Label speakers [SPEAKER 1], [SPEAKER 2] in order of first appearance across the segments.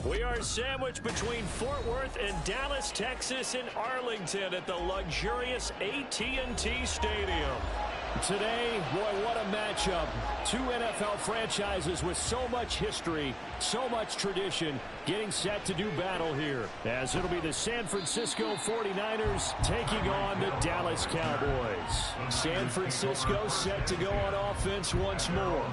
[SPEAKER 1] We are sandwiched between Fort Worth and Dallas, Texas, and Arlington at the luxurious AT&T Stadium. Today, boy, what a matchup. Two NFL franchises with so much history, so much tradition, getting set to do battle here. As it'll be the San Francisco 49ers taking on the Dallas Cowboys. San Francisco set to go on offense once more.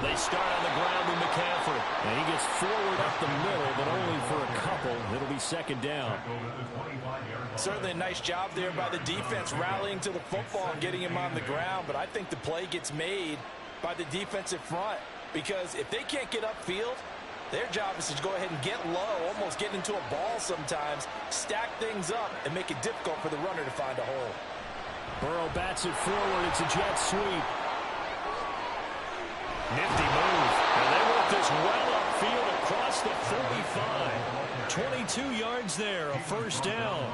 [SPEAKER 1] They start on the ground with McCaffrey. And he gets forward up the middle, but only for a couple. It'll be second down.
[SPEAKER 2] Certainly a nice job there by the defense, rallying to the football and getting him on the ground. But I think the play gets made by the defensive front, because if they can't get upfield, their job is to go ahead and get low, almost get into a ball sometimes, stack things up, and make it difficult for the runner to find a hole.
[SPEAKER 1] Burrow bats it forward. It's a jet sweep. Nifty move. And they work this well upfield across the 45. 22 yards there, a first down.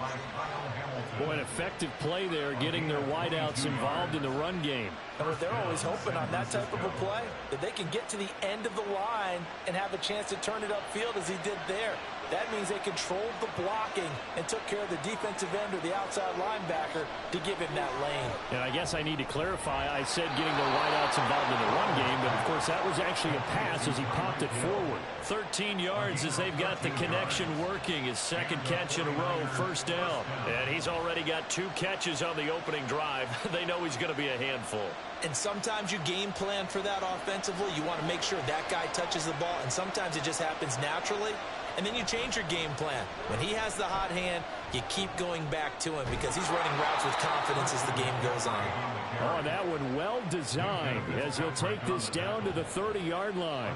[SPEAKER 1] Boy, an effective play there, getting their wideouts involved in the run game.
[SPEAKER 2] They're always hoping on that type of a play that they can get to the end of the line and have a chance to turn it upfield as he did there. That means they controlled the blocking and took care of the defensive end or the outside linebacker to give him that lane.
[SPEAKER 1] And I guess I need to clarify, I said getting the wideouts involved in the run game, but of course that was actually a pass as he popped it forward. 13 yards as they've got the connection working. His second catch in a row, first down. And he's already got 2 catches on the opening drive. They know he's going to be a handful.
[SPEAKER 2] And sometimes you game plan for that offensively. You want to make sure that guy touches the ball, and sometimes it just happens naturally. And then you change your game plan. When he has the hot hand, you keep going back to him because he's running routes with confidence as the game goes on.
[SPEAKER 1] Oh, that one well designed as he'll take this down to the 30-yard line.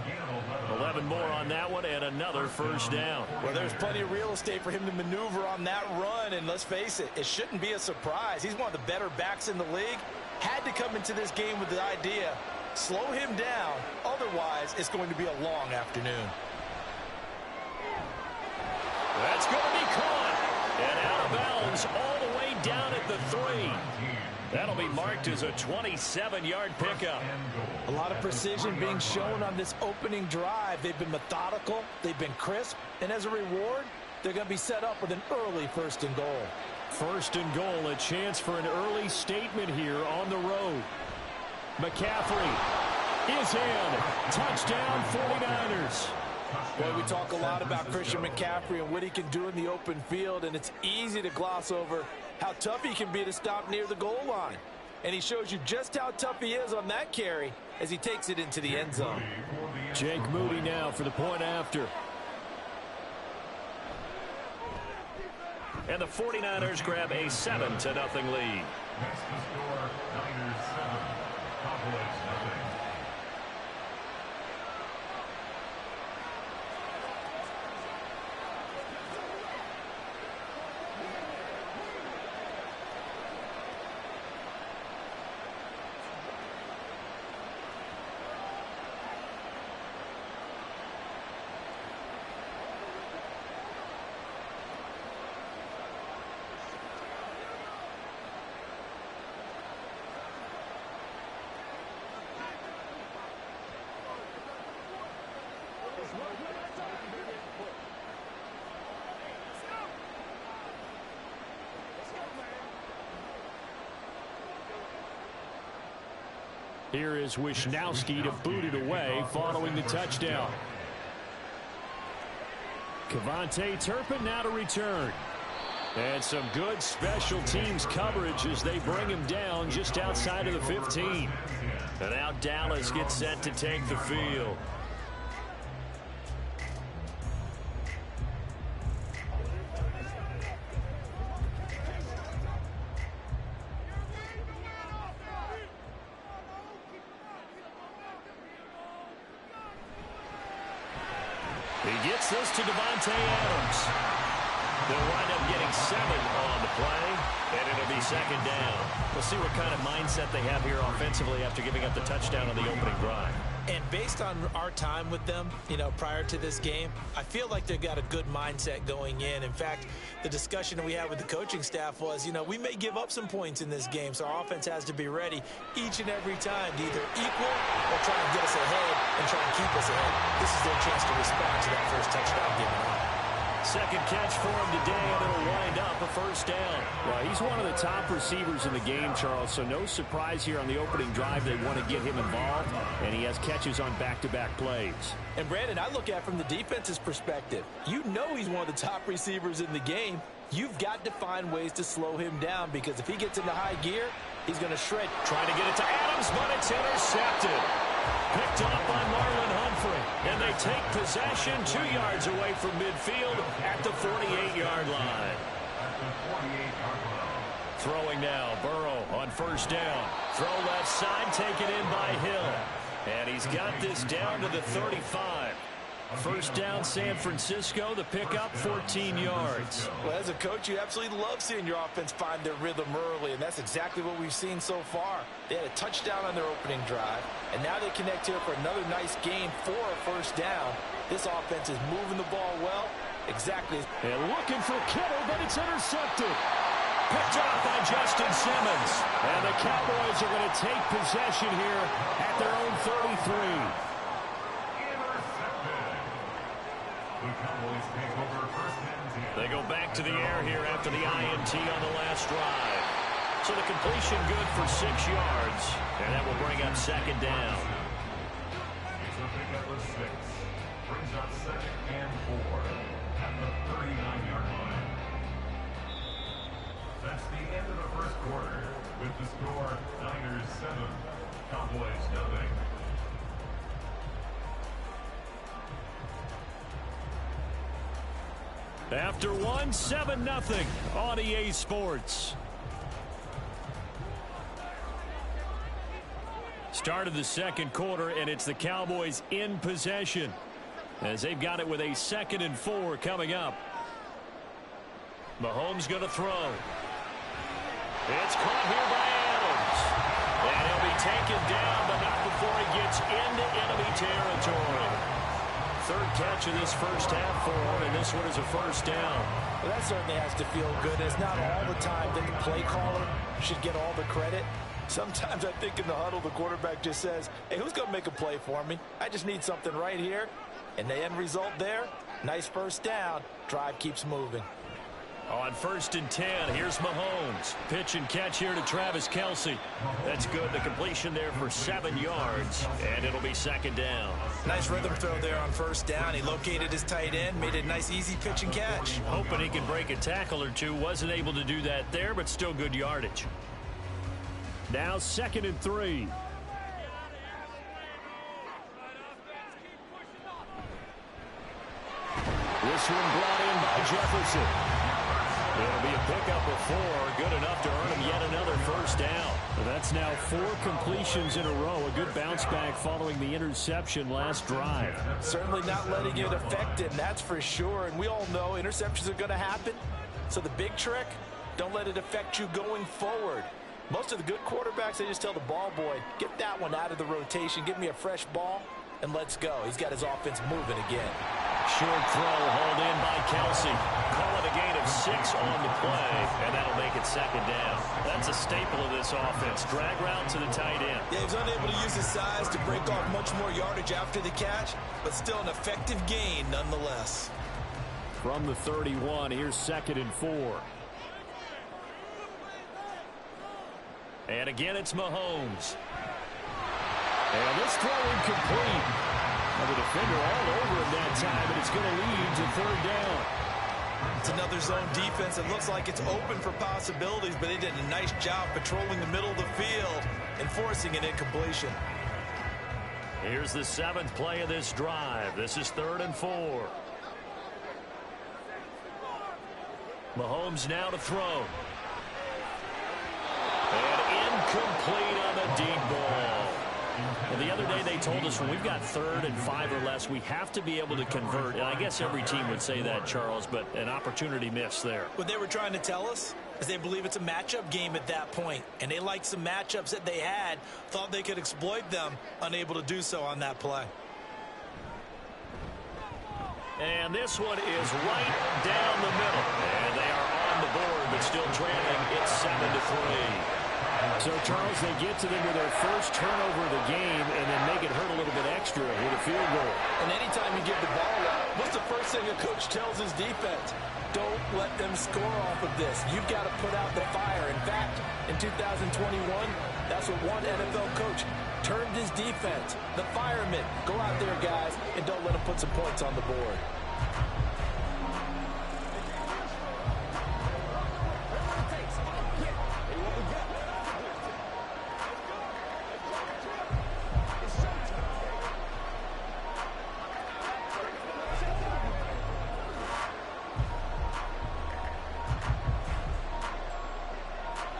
[SPEAKER 1] 11 more on that one and another first down.
[SPEAKER 2] Well, there's plenty of real estate for him to maneuver on that run, and let's face it, it shouldn't be a surprise. He's one of the better backs in the league. Had to come into this game with the idea, slow him down, otherwise it's going to be a long afternoon.
[SPEAKER 1] That's going to be caught and out of bounds all the way down at the 3. That'll be marked as a 27-yard pickup.
[SPEAKER 2] A lot of precision being shown on this opening drive. They've been methodical, they've been crisp, and as a reward, they're going to be set up with an early 1st and goal.
[SPEAKER 1] 1st and goal, a chance for an early statement here on the road. McCaffrey is in. Touchdown 49ers.
[SPEAKER 2] Boy, we talk a lot about Christian McCaffrey and what he can do in the open field, and it's easy to gloss over how tough he can be to stop near the goal line. And he shows you just how tough he is on that carry as he takes it into the end zone.
[SPEAKER 1] Jake Moody now for the point after. And the 49ers grab a 7-0 lead.
[SPEAKER 3] That's the score, Niners 7, Cowboys nothing.
[SPEAKER 1] Here is Wisnowski to boot it away following the touchdown. KaVontae Turpin now to return. And some good special teams coverage as they bring him down just outside of the 15. And now Dallas gets set to take the field. He gets this to Davante Adams. They'll wind up getting 7 on the play, and it'll be 2nd down. We'll see what kind of mindset they have here offensively after giving up the touchdown on the opening drive.
[SPEAKER 2] And based on our time with them, prior to this game, I feel like they've got a good mindset going in. In fact, the discussion that we had with the coaching staff was, we may give up some points in this game, so our offense has to be ready each and every time to either equal or try and get us ahead and try and keep us ahead. This is their chance to respond to that first touchdown given up.
[SPEAKER 1] Second catch for him today, and it'll wind up a first down. Well, he's one of the top receivers in the game, Charles, so no surprise here on the opening drive. They want to get him involved, and he has catches on back-to-back plays.
[SPEAKER 2] And, Brandon, I look at it from the defense's perspective. He's one of the top receivers in the game. You've got to find ways to slow him down because if he gets into high gear, he's going to shred.
[SPEAKER 1] Trying to get it to Adams, but it's intercepted. Picked off by Marlon Humphrey, and they take possession 2 yards away from midfield at the 48-yard line. Throwing now, Burrow on first down. Throw left side, taken in by Hill. And he's got this down to the 35. First down, San Francisco. The pickup, 14 yards.
[SPEAKER 2] Well, as a coach, you absolutely love seeing your offense find their rhythm early, and that's exactly what we've seen so far. They had a touchdown on their opening drive, and now they connect here for another nice game for a first down. This offense is moving the ball well. Exactly.
[SPEAKER 1] And looking for Kittle, but it's intercepted. Picked off by Justin Simmons. And the Cowboys are going to take possession here at their own 33.
[SPEAKER 3] The Cowboys take over first and 10.
[SPEAKER 1] They go back to the air here after the INT on the last drive. So the completion good for 6 yards, and that will bring up second down.
[SPEAKER 3] It's a pickup of 6. Brings up second and 4 at the 39-yard line. That's the end of the first quarter with the score Niners 7, Cowboys 0.
[SPEAKER 1] After 1, 7-0 on EA Sports. Start of the second quarter, and it's the Cowboys in possession as they've got it with a 2nd and 4 coming up. Mahomes going to throw. It's caught here by Adams. And he'll be taken down, but not before he gets into enemy territory. 3rd catch of this first half for him, and this one is a first down.
[SPEAKER 2] Well, that certainly has to feel good. It's not all the time that the play caller should get all the credit. Sometimes I think in the huddle, the quarterback just says, hey, who's going to make a play for me? I just need something right here. And the end result there, nice first down. Drive keeps moving.
[SPEAKER 1] On 1st and 10, here's Mahomes. Pitch and catch here to Travis Kelce. That's good. The completion there for 7 yards, and it'll be 2nd down.
[SPEAKER 2] Nice rhythm throw there on 1st down. He located his tight end, made it a nice, easy pitch and catch.
[SPEAKER 1] Hoping he can break a tackle or two. Wasn't able to do that there, but still good yardage. Now 2nd and 3. This one brought in by Jefferson. It'll be a pickup of 4, good enough to earn him yet another first down. That's now 4 completions in a row. A good bounce back following the interception last drive.
[SPEAKER 2] Certainly not letting it affect him, that's for sure. And we all know interceptions are going to happen. So the big trick, don't let it affect you going forward. Most of the good quarterbacks, they just tell the ball boy, get that one out of the rotation, give me a fresh ball, and let's go. He's got his offense moving again.
[SPEAKER 1] Short throw hauled in by Kelce. Call it a gain of 6 on the play, and that'll make it 2nd down. That's a staple of this offense. Drag route to the tight end.
[SPEAKER 2] Yeah, he was unable to use his size to break off much more yardage after the catch, but still an effective gain nonetheless.
[SPEAKER 1] From the 31, here's 2nd and 4. And again, it's Mahomes. And this throw incomplete. And the defender all over him that time, and it's going to lead to 3rd down.
[SPEAKER 2] It's another zone defense. It looks like it's open for possibilities, but they did a nice job patrolling the middle of the field and forcing an incompletion.
[SPEAKER 1] Here's the 7th play of this drive. This is 3rd and 4. Mahomes now to throw. And incomplete on the deep ball. Well, the other day they told us when we've got 3rd and 5 or less, we have to be able to convert. And I guess every team would say that, Charles, but an opportunity missed there.
[SPEAKER 2] What they were trying to tell us is they believe it's a matchup game at that point. And they liked some matchups that they had, thought they could exploit them, unable to do so on that play.
[SPEAKER 1] And this one is right down the middle. And they are on the board, but still trailing. It's 7-3. So, Charles, they get to them with their first turnover of the game and then make it hurt a little bit extra with a field goal.
[SPEAKER 2] And anytime you give the ball up, what's the first thing a coach tells his defense? Don't let them score off of this. You've got to put out the fire. In fact, in 2021, that's what one NFL coach termed his defense. The firemen. Go out there, guys, and don't let them put some points on the board.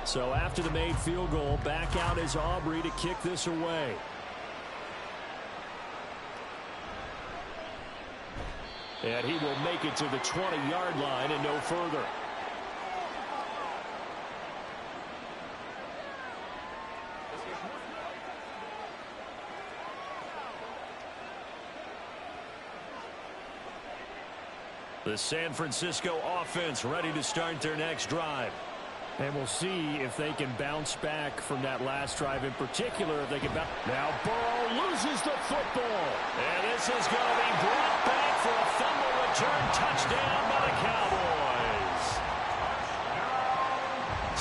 [SPEAKER 1] So after the made field goal, back out is Aubrey to kick this away. And he will make it to the 20-yard line and no further. The San Francisco offense ready to start their next drive. And we'll see if they can bounce back from that last drive in particular. If they can bounce. Now Burrow loses the football. And this is going to be brought back for a fumble return touchdown by the Cowboys.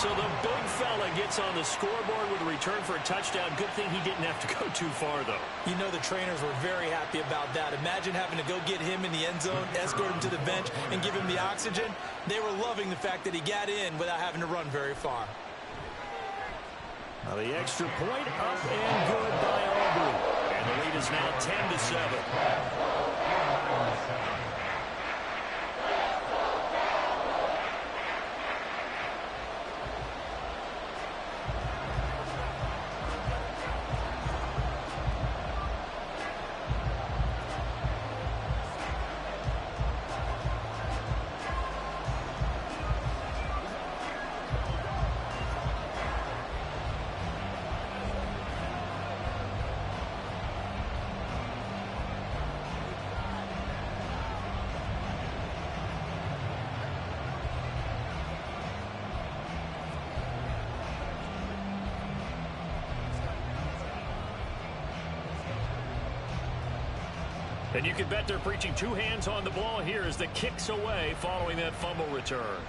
[SPEAKER 1] So the big fella gets on the scoreboard with a return for a touchdown. Good thing he didn't have to go too far, though.
[SPEAKER 2] You know the trainers were very happy about that. Imagine having to go get him in the end zone, escort him to the bench, and give him the oxygen. They were loving the fact that he got in without having to run very far.
[SPEAKER 1] Now the extra point up and good by Aubrey. And the lead is now 10-7. And you can bet they're preaching two hands on the ball here as the kick's away following that fumble return.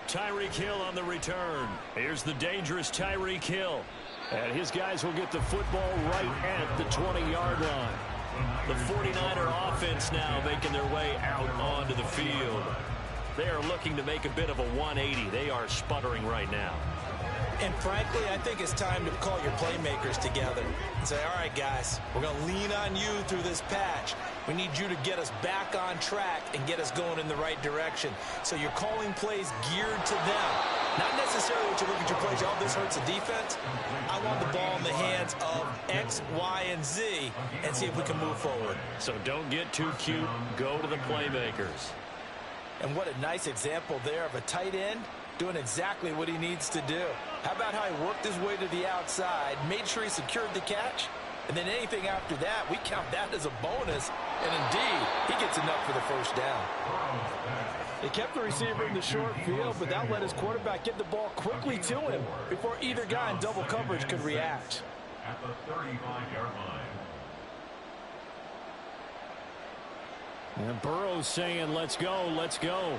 [SPEAKER 1] Tyreek Hill on the return. Here's the dangerous Tyreek Hill. And his guys will get the football right at the 20-yard line. The 49er offense now making their way out onto the field. They are looking to make a bit of a 180. They are sputtering right now.
[SPEAKER 2] And frankly, I think it's time to call your playmakers together and say, all right, guys, we're going to lean on you through this patch. We need you to get us back on track and get us going in the right direction. So you're calling plays geared to them. Not necessarily what you look at your plays, oh, this hurts the defense. I want the ball in the hands of X, Y, and Z and see if we can move forward.
[SPEAKER 1] So don't get too cute. Go to the playmakers.
[SPEAKER 2] And what a nice example there of a tight end doing exactly what he needs to do. How about how he worked his way to the outside, made sure he secured the catch, and then anything after that, we count that as a bonus. And indeed, he gets enough for the first down. They kept the receiver in the short field, but that let his quarterback get the ball quickly to him before either guy in double coverage could react.
[SPEAKER 3] At the 35-yard line.
[SPEAKER 1] And Burrow's saying, let's go, let's go.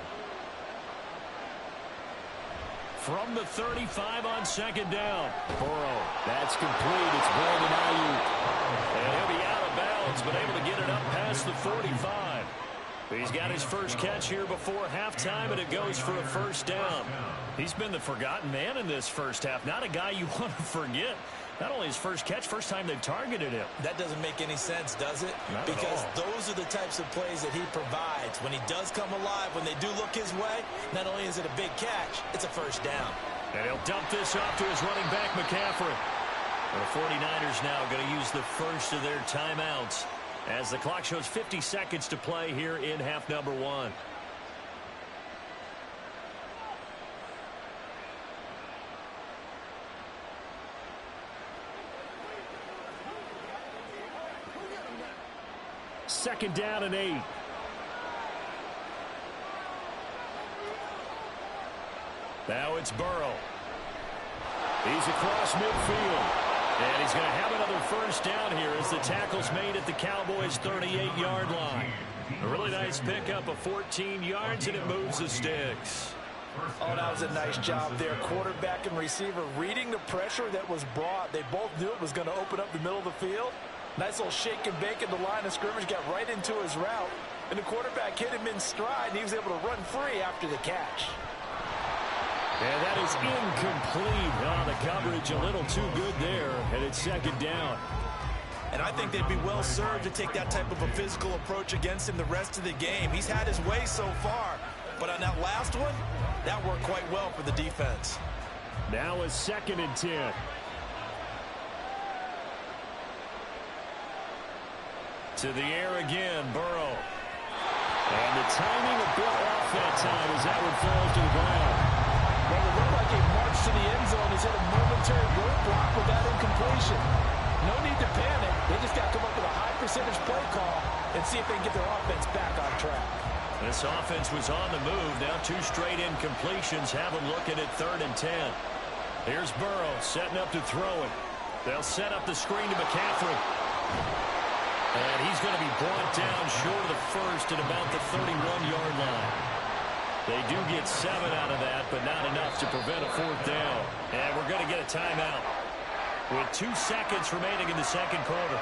[SPEAKER 1] From the 35 on second down. Burrow, that's complete. It's Brandon Ayuk. And he'll be out of bounds, but able to get it up past the 45. He's got his first catch here before halftime, and it goes for a first down. He's been the forgotten man in this first half. Not a guy you want to forget. Not only his first catch, first time they've targeted him.
[SPEAKER 2] That doesn't make any sense, does it?
[SPEAKER 1] Not
[SPEAKER 2] because those are the types of plays that he provides. When he does come alive, when they do look his way, not only is it a big catch, it's a first down.
[SPEAKER 1] And he'll dump this off to his running back, McCaffrey. The 49ers now going to use the first of their timeouts as the clock shows 50 seconds to play here in half number one. Second down and 8. Now it's Burrow. He's across midfield. And he's going to have another first down here as the tackle's made at the Cowboys' 38-yard line. A really nice pickup of 14 yards, and it moves the sticks.
[SPEAKER 2] Oh, that was a nice job there. Quarterback and receiver reading the pressure that was brought. They both knew it was going to open up the middle of the field. Nice little shake and bake at the line of scrimmage, got right into his route. And the quarterback hit him in stride, and he was able to run free after the catch.
[SPEAKER 1] And that is incomplete. Oh, the coverage a little too good there, and it's second down.
[SPEAKER 2] And I think they'd be well served to take that type of a physical approach against him the rest of the game. He's had his way so far, but on that last one, that worked quite well for the defense.
[SPEAKER 1] Now a second and 10. To the air again, Burrow. And the timing a bit off that time as that one falls to the ground.
[SPEAKER 2] Well, it looked like a march to the end zone. He's hit a momentary roadblock with that incompletion. No need to panic. They just got to come up with a high percentage play call and see if they can get their offense back on track.
[SPEAKER 1] This offense was on the move. Now 2 straight incompletions have them looking at 3rd and 10. Here's Burrow setting up to throw it. They'll set up the screen to McCaffrey. And he's going to be brought down short of the first at about the 31-yard line. They do get 7 out of that, but not enough to prevent a 4th down. And we're going to get a timeout with 2 seconds remaining in the second quarter.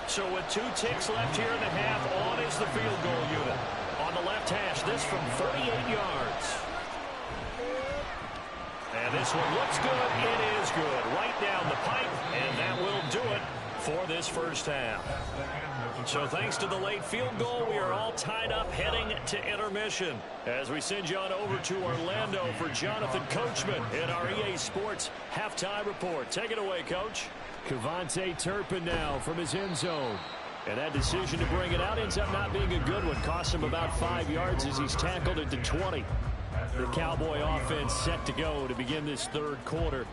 [SPEAKER 1] So with 2 ticks left here in the half, on is the field goal unit. On the left hash, this from 48 yards. And this one looks good. It is good. Right down the pipe, and that will do it for this first half. So thanks to the late field goal, we are all tied up heading to intermission. As we send you on over to Orlando for Jonathan Coachman in our EA Sports Halftime Report. Take it away, Coach. KaVontae Turpin now from his end zone. And that decision to bring it out ends up not being a good one. Cost him about 5 yards as he's tackled at the 20. The Cowboy offense set to go to begin this third quarter.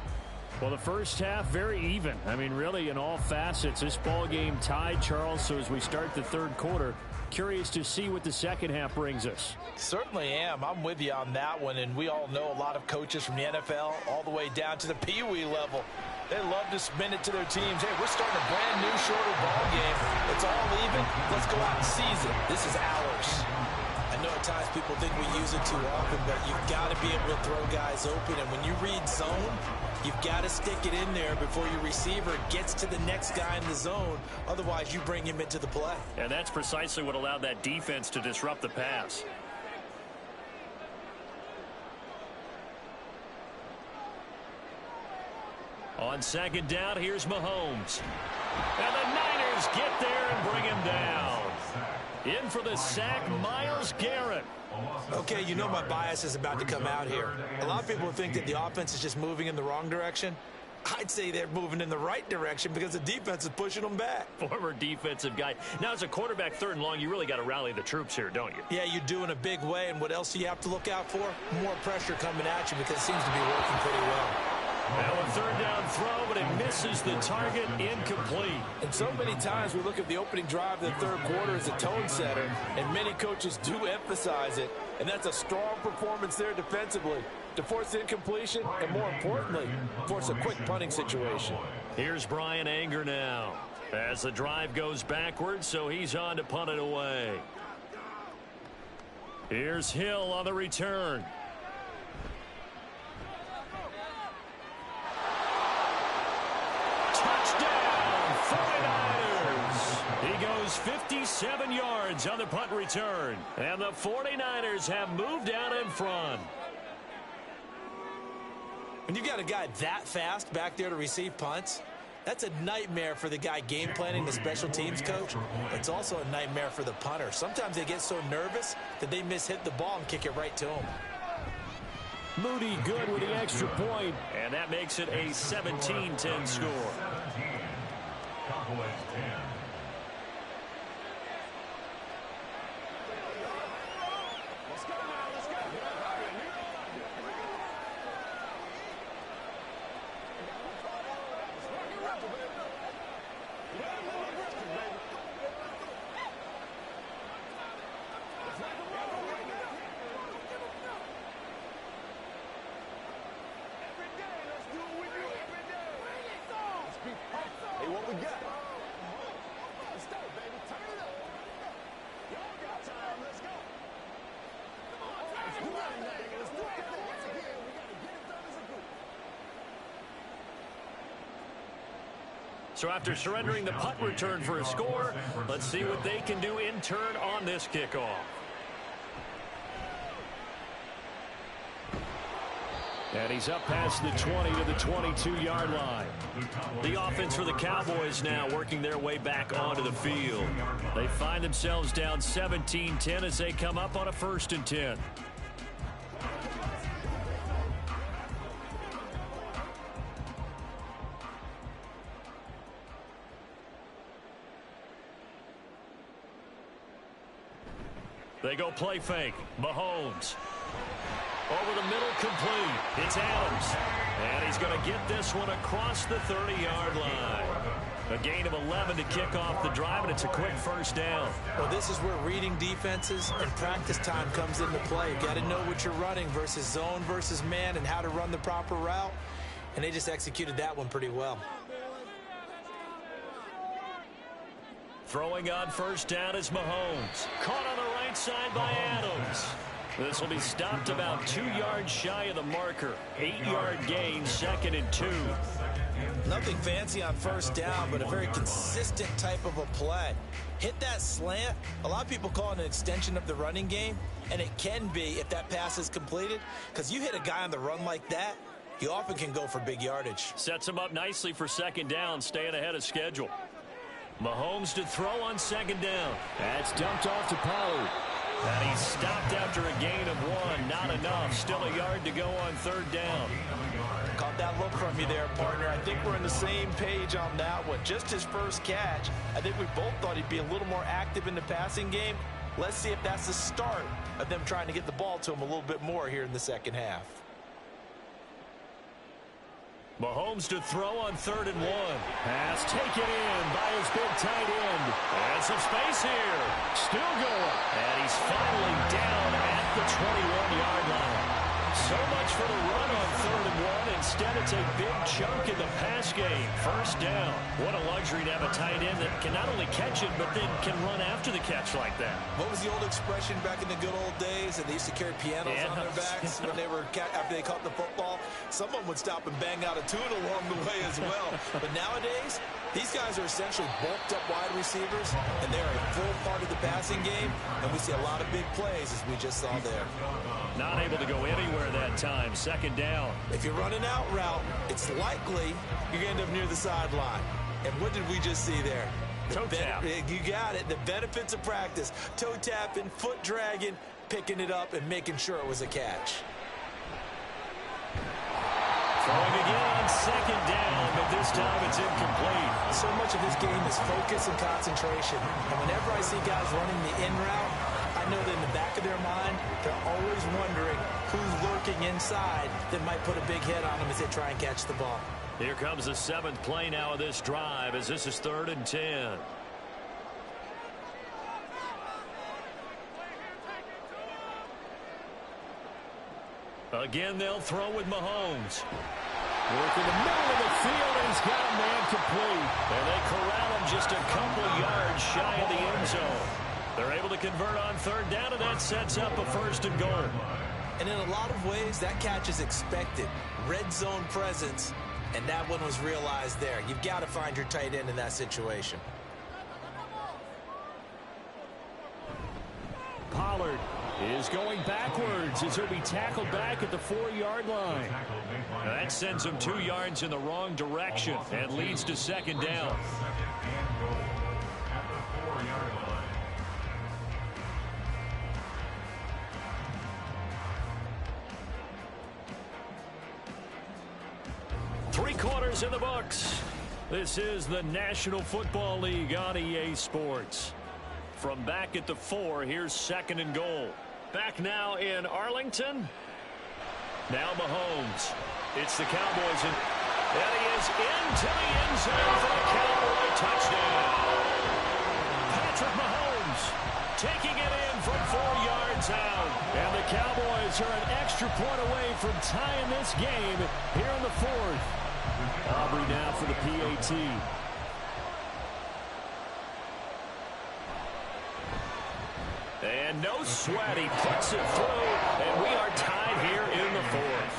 [SPEAKER 1] Well, the first half, very even. I mean, really, in all facets, this ball game tied, Charles. So as we start the third quarter, curious to see what the second half brings us.
[SPEAKER 2] Certainly am. I'm with you on that one. And we all know a lot of coaches from the NFL all the way down to the Pee Wee level. They love to spin it to their teams. Hey, we're starting a brand new, shorter ball game. It's all even. Let's go out and seize it. This is ours. I know at times people think we use it too often, but you've got to be able to throw guys open. And when you read zone, you've got to stick it in there before your receiver gets to the next guy in the zone. Otherwise, you bring him into the play.
[SPEAKER 1] And that's precisely what allowed that defense to disrupt the pass. On second down, here's Mahomes. And the Niners get there and bring him down. In for the sack, Myles Garrett.
[SPEAKER 2] Okay, you know my bias is about to come out here. A lot of people think that the offense is just moving in the wrong direction. I'd say they're moving in the right direction because the defense is pushing them back.
[SPEAKER 1] Former defensive guy. Now, as a quarterback, 3rd and long, you really got to rally the troops here, don't you?
[SPEAKER 2] Yeah, you do in a big way. And what else do you have to look out for? More pressure coming at you because it seems to be working pretty well.
[SPEAKER 1] Now a 3rd down throw, but it misses the target, incomplete.
[SPEAKER 2] And so many times we look at the opening drive of the third quarter as a tone setter, and many coaches do emphasize it. And that's a strong performance there defensively to force incompletion and, more importantly, force a quick punting situation.
[SPEAKER 1] Here's Bryan Anger now as the drive goes backwards, so he's on to punt it away. Here's Hill on the return. Touchdown, 49ers. He goes 57 yards on the punt return. And the 49ers have moved out in front.
[SPEAKER 2] When you've got a guy that fast back there to receive punts, that's a nightmare for the guy game planning, the special teams coach. It's also a nightmare for the punter. Sometimes they get so nervous that they hit the ball and kick it right to him.
[SPEAKER 1] Moody good with the extra point, and that makes it a 17-10 score.
[SPEAKER 3] Cowboys 10.
[SPEAKER 1] So after surrendering the punt return for a score, let's see what they can do in turn on this kickoff. And he's up past the 20 to the 22-yard line. The offense for the Cowboys now working their way back onto the field. They find themselves down 17-10 as they come up on a 1st and 10. They go play fake. Mahomes. Over the middle, complete. It's Adams. And he's going to get this one across the 30-yard line. A gain of 11 to kick off the drive, and it's a quick first down.
[SPEAKER 2] Well, this is where reading defenses and practice time comes into play. You've got to know what you're running versus zone versus man and how to run the proper route. And they just executed that one pretty well.
[SPEAKER 1] Throwing on first down is Mahomes. Caught on the right side by Adams. This will be stopped about 2 yards shy of the marker. 8-yard gain, 2nd and 2.
[SPEAKER 2] Nothing fancy on first down, but a very consistent type of a play. Hit that slant. A lot of people call it an extension of the running game, and it can be if that pass is completed, because you hit a guy on the run like that, you often can go for big yardage.
[SPEAKER 1] Sets him up nicely for 2nd down, staying ahead of schedule. Mahomes to throw on 2nd down. That's dumped off to Pollard. And he's stopped after a gain of 1. Not enough. Still a yard to go on 3rd down.
[SPEAKER 2] Caught that look from you there, partner. I think we're on the same page on that one. Just his first catch. I think we both thought he'd be a little more active in the passing game. Let's see if that's the start of them trying to get the ball to him a little bit more here in the second half.
[SPEAKER 1] Mahomes to throw on 3rd and 1. Pass taken in by his big tight end. And some space here. Still going. And he's finally down at the 21-yard line. So much for the run on 3rd and 1. Instead, it's a big chunk in the pass game. First down. What a luxury to have a tight end that can not only catch it, but then can run after the catch like that.
[SPEAKER 2] What was the old expression back in the good old days? And they used to carry pianos on their backs when they were after they caught the football. Someone would stop and bang out a tune along the way as well. But nowadays, these guys are essentially bulked up wide receivers, and they're a full part of the passing game. And we see a lot of big plays, as we just saw there.
[SPEAKER 1] Not able to go anywhere that time. 2nd down.
[SPEAKER 2] If you're running out route, it's likely you're going to end up near the sideline. And what did we just see there?
[SPEAKER 1] Toe tap.
[SPEAKER 2] You got it. The benefits of practice. Toe tapping, foot dragging, picking it up, and making sure it was a catch.
[SPEAKER 1] Throwing again on 2nd down, but this time it's incomplete.
[SPEAKER 2] So much of this game is focus and concentration. And whenever I see guys running the in route, I know that in the back of their mind, they're always wondering who's lurking inside that might put a big hit on them as they try and catch the ball.
[SPEAKER 1] Here comes the 7th play now of this drive as this is 3rd and 10. Again, they'll throw with Mahomes. Working the middle of the field, and he's got a man complete. And they corral him just a couple yards shy of the end zone. They're able to convert on 3rd down, and that sets up a 1st and goal.
[SPEAKER 2] And in a lot of ways, that catch is expected. Red zone presence, and that one was realized there. You've got to find your tight end in that situation.
[SPEAKER 1] Pollard is going backwards as he'll be tackled back at the 4-yard line. Now that sends him 2 yards in the wrong direction and leads to 2nd down. Three quarters in the books. This is the National Football League on EA Sports. From back at the 4, here's 2nd and goal. Back now in Arlington. Now Mahomes. It's the Cowboys. And he is into the end zone for a Cowboy touchdown. Patrick Mahomes taking it in from 4 yards out. And the Cowboys are an extra point away from tying this game here in the 4th. Aubrey now for the PAT. And no sweat, he puts it through, and we are tied here in the 4th.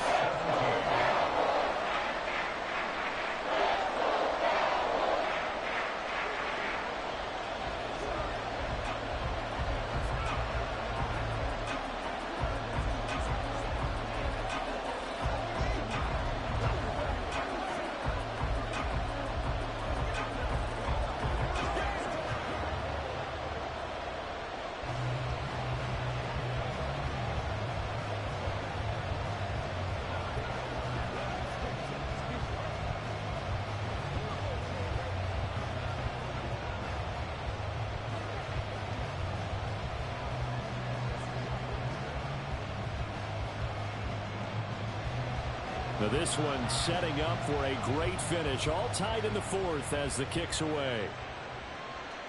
[SPEAKER 1] Now this one setting up for a great finish. All tied in the fourth as the kick's away.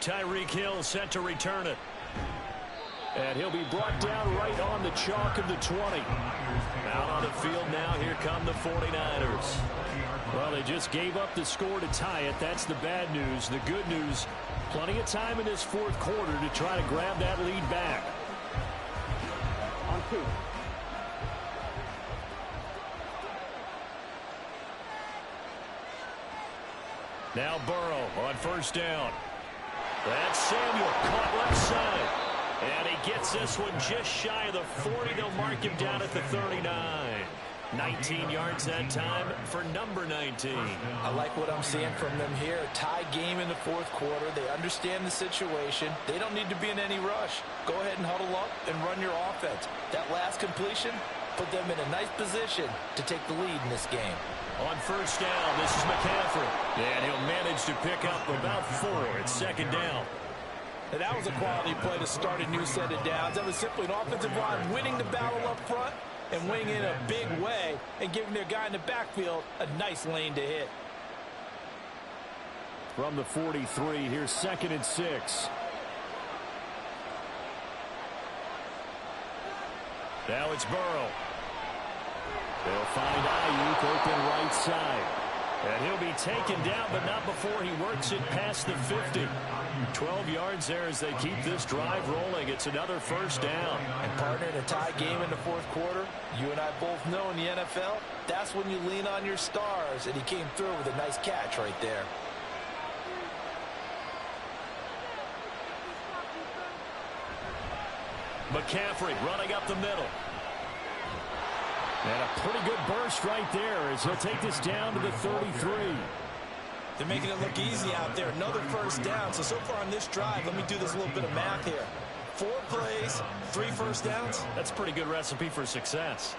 [SPEAKER 1] Tyreek Hill set to return it. And he'll be brought down right on the chalk of the 20. Out on the field now, here come the 49ers. Well, they just gave up the score to tie it. That's the bad news. The good news, plenty of time in this fourth quarter to try to grab that lead back.
[SPEAKER 4] On 2.
[SPEAKER 1] Now Burrow on first down. That's Samuel caught left side. And he gets this one just shy of the 40. They'll mark him down at the 39. 19 yards that time for number 19.
[SPEAKER 2] I like what I'm seeing from them here. Tie game in the fourth quarter. They understand the situation. They don't need to be in any rush. Go ahead and huddle up and run your offense. That last completion put them in a nice position to take the lead in this game.
[SPEAKER 1] On first down, this is McCaffrey. And he'll manage to pick up about 4. It's second down.
[SPEAKER 2] And that was a quality play to start a new set of downs. That was simply an offensive line winning the battle up front and winning in a big way and giving their guy in the backfield a nice lane to hit.
[SPEAKER 1] From the 43, here's 2nd and 6. Now it's Burrow. They'll find Ayuk open right side. And he'll be taken down, but not before he works it past the 50. 12 yards there as they keep this drive rolling. It's another first down.
[SPEAKER 2] And partner, in a tie game in the fourth quarter, you and I both know in the NFL, that's when you lean on your stars, and he came through with a nice catch right there.
[SPEAKER 1] McCaffrey running up the middle. And a pretty good burst right there as he'll take this down to the 33.
[SPEAKER 2] They're making it look easy out there. Another first down. So far on this drive, let me do this little bit of math here. 4 plays, 3 first downs.
[SPEAKER 1] That's a pretty good recipe for success.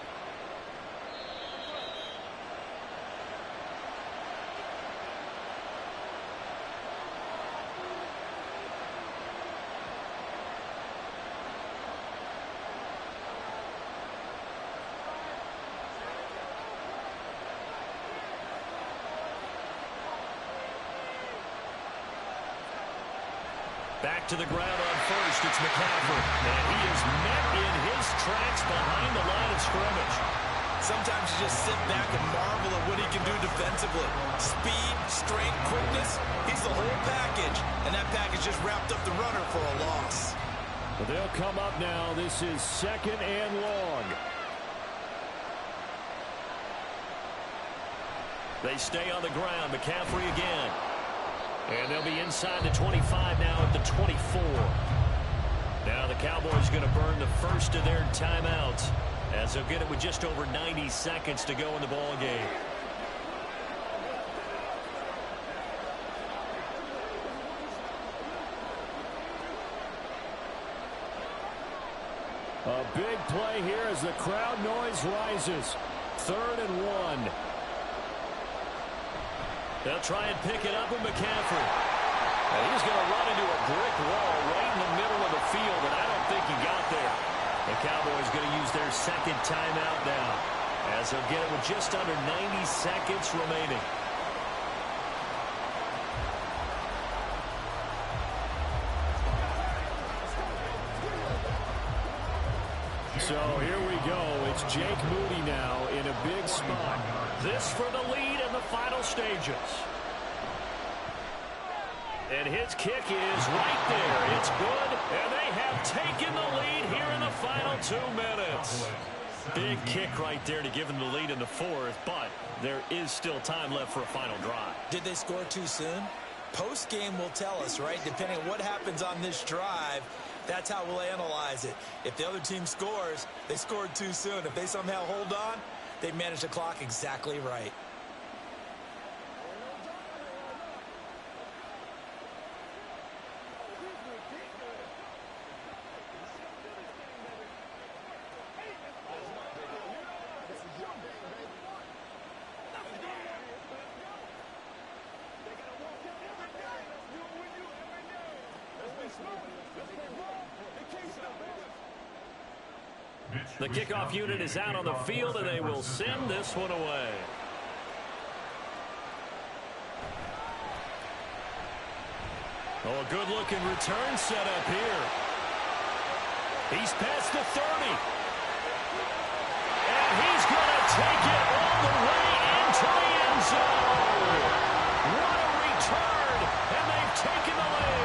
[SPEAKER 1] Back to the ground on first. It's McCaffrey. And he is met in his tracks behind the line of scrimmage.
[SPEAKER 2] Sometimes you just sit back and marvel at what he can do defensively. Speed, strength, quickness. He's the whole package. And that package just wrapped up the runner for a loss.
[SPEAKER 1] But they'll come up now. This is 2nd and long. They stay on the ground. McCaffrey again. And they'll be inside the 25 now at the 24. Now the Cowboys going to burn the first of their timeouts as they'll get it with just over 90 seconds to go in the ball game. A big play here as the crowd noise rises. 3rd and 1. They'll try and pick it up with McCaffrey. And he's going to run into a brick wall right in the middle of the field, and I don't think he got there. The Cowboys going to use their 2nd timeout now as they'll get it with just under 90 seconds remaining. So here we go. It's Jake Moody now in a big spot. This for the lead in the final stages. And his kick is right there. It's good, and they have taken the lead here in the final 2 minutes. Big kick right there to give them the lead in the fourth, but there is still time left for a final drive.
[SPEAKER 2] Did they score too soon? Post-game will tell us, right? Depending on what happens on this drive, that's how we'll analyze it. If the other team scores, they scored too soon. If they somehow hold on, they managed the clock exactly right.
[SPEAKER 1] The kickoff unit is out on the field, and they will send this one away. Oh, a good-looking return set up here. He's past the 30. And he's going to take it all the way into the end zone. What a return, and they've taken the lead.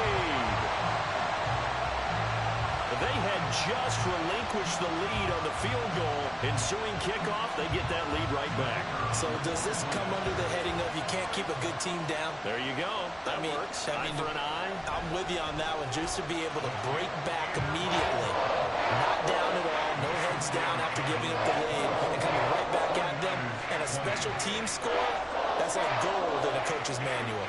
[SPEAKER 1] They had just relinquished the lead on the field goal. Ensuing kickoff, they get that lead right back.
[SPEAKER 2] So does this come under the heading of you can't keep a good team down?
[SPEAKER 1] There you go. That works. Eye for an eye.
[SPEAKER 2] I'm with you on that one. Just to be able to break back immediately. Not down at all. No heads down after giving up the lead. And coming right back at them. And a special team score, that's like gold in a coach's manual.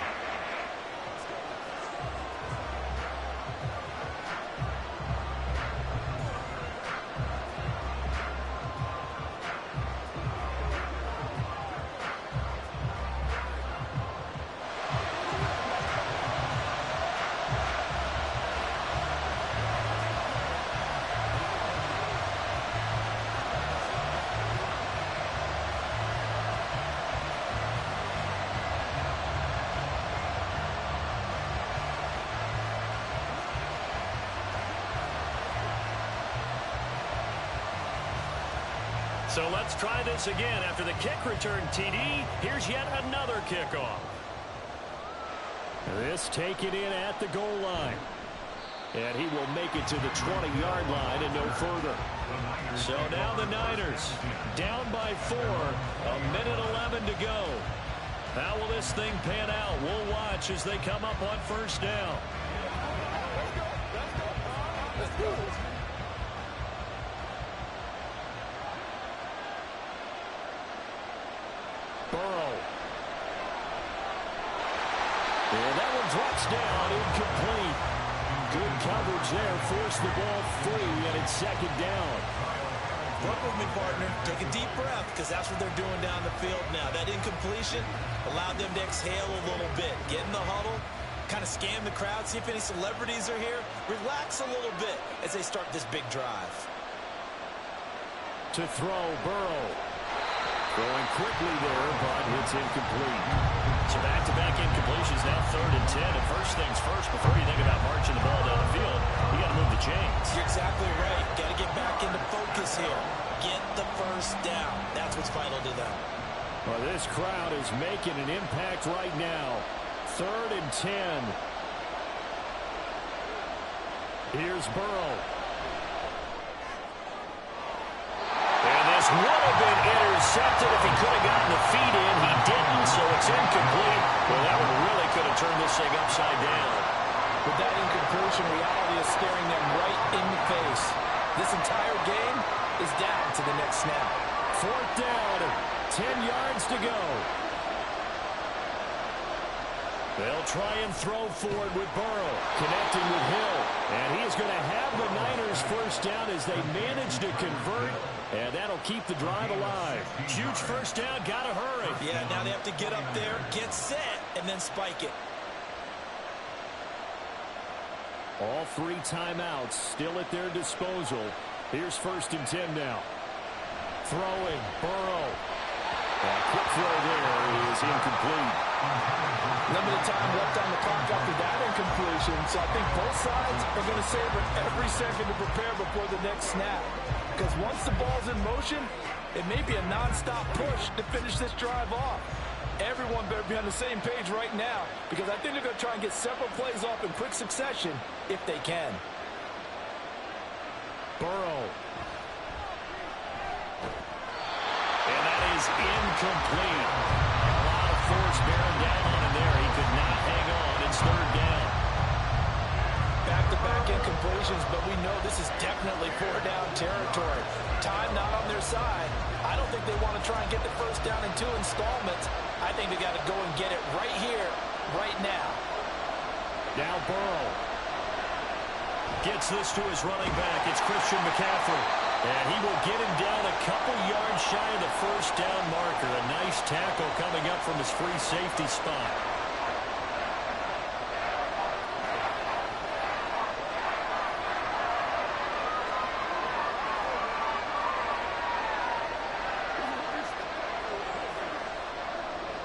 [SPEAKER 1] So let's try this again. After the kick return TD, here's yet another kickoff. This taken in at the goal line. And he will make it to the 20-yard line and no further. So now the Niners down by 4. A minute 11 to go. How will this thing pan out? We'll watch as they come up on first down.
[SPEAKER 4] Let's go.
[SPEAKER 1] Burrow. And that one drops down, incomplete. Good coverage there, forced the ball free, and it's second down.
[SPEAKER 2] Work with me, partner. Take a deep breath, because that's what they're doing down the field now. That incompletion allowed them to exhale a little bit. Get in the huddle, kind of scan the crowd, see if any celebrities are here. Relax a little bit as they start this big drive.
[SPEAKER 1] To throw, Burrow. Going quickly there, but it's incomplete. So back-to-back incompletions, now 3rd and 10. And first things first, before you think about marching the ball down the field, you got to move the chains.
[SPEAKER 2] You're exactly right. Got to get back into focus here. Get the first down. That's what's vital to them.
[SPEAKER 1] Well, this crowd is making an impact right now. 3rd and 10. Here's Burrow. And this would have been intercepted if he could have gotten the feet in. He didn't, so it's incomplete. Well, that one really could have turned this thing upside down.
[SPEAKER 2] With that incompletion, reality is staring them right in the face. This entire game is down to the next snap.
[SPEAKER 1] 4th down, 10 yards to go. They'll try and throw forward with Burrow, connecting with Hill. And he is going to have the Niners first down as they manage to convert. And that'll keep the drive alive. Huge first down, got to hurry.
[SPEAKER 2] Yeah, now they have to get up there, get set, and then spike it.
[SPEAKER 1] All 3 timeouts still at their disposal. Here's 1st and 10 now. Throwing, Burrow. Quick throw there is incomplete.
[SPEAKER 2] Limited time left on the clock after that incompletion, so I think both sides are going to savor every second to prepare before the next snap. Because once the ball's in motion, it may be a non-stop push to finish this drive off. Everyone better be on the same page right now, because I think they're going to try and get several plays off in quick succession if they can.
[SPEAKER 1] Burrow. And that is incomplete. A lot of force bearing down on him there. He could not hang on. It's 3rd down.
[SPEAKER 2] Back-to-back incompletions, but we know this is definitely 4-down territory. Time not on their side. I don't think they want to try and get the first down in 2 installments. I think they got to go and get it right here, right now.
[SPEAKER 1] Now Burrow gets this to his running back. It's Christian McCaffrey. And he will get him down a couple yards shy of the first down marker. A nice tackle coming up from his free safety spot.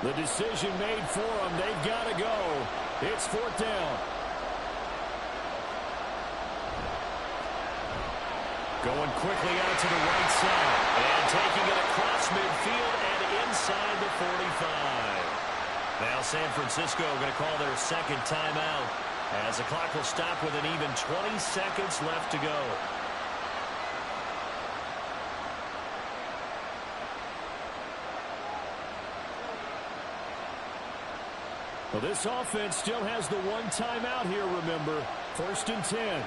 [SPEAKER 1] The decision made for them. They've got to go. It's 4th down. Going quickly out to the right side. And taking it across midfield and inside the 45. Now San Francisco going to call their second timeout as the clock will stop with an even 20 seconds left to go. Well, this offense still has the one timeout here, remember. 1st and 10.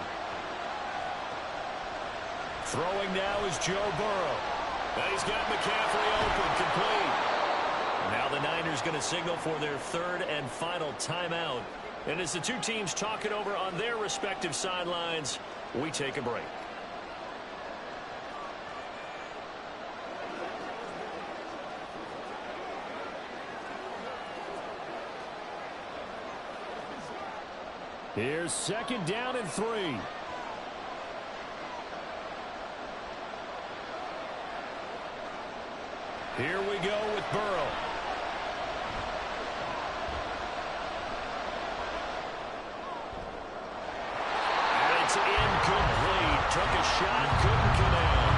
[SPEAKER 1] Throwing now is Joe Burrow. And he's got McCaffrey open, complete. Now the Niners going to signal for their 3rd and final timeout. And as the two teams talk it over on their respective sidelines, we take a break. Here's 2nd down and 3. Here we go with Burrow. And it's incomplete. Took a shot, couldn't connect.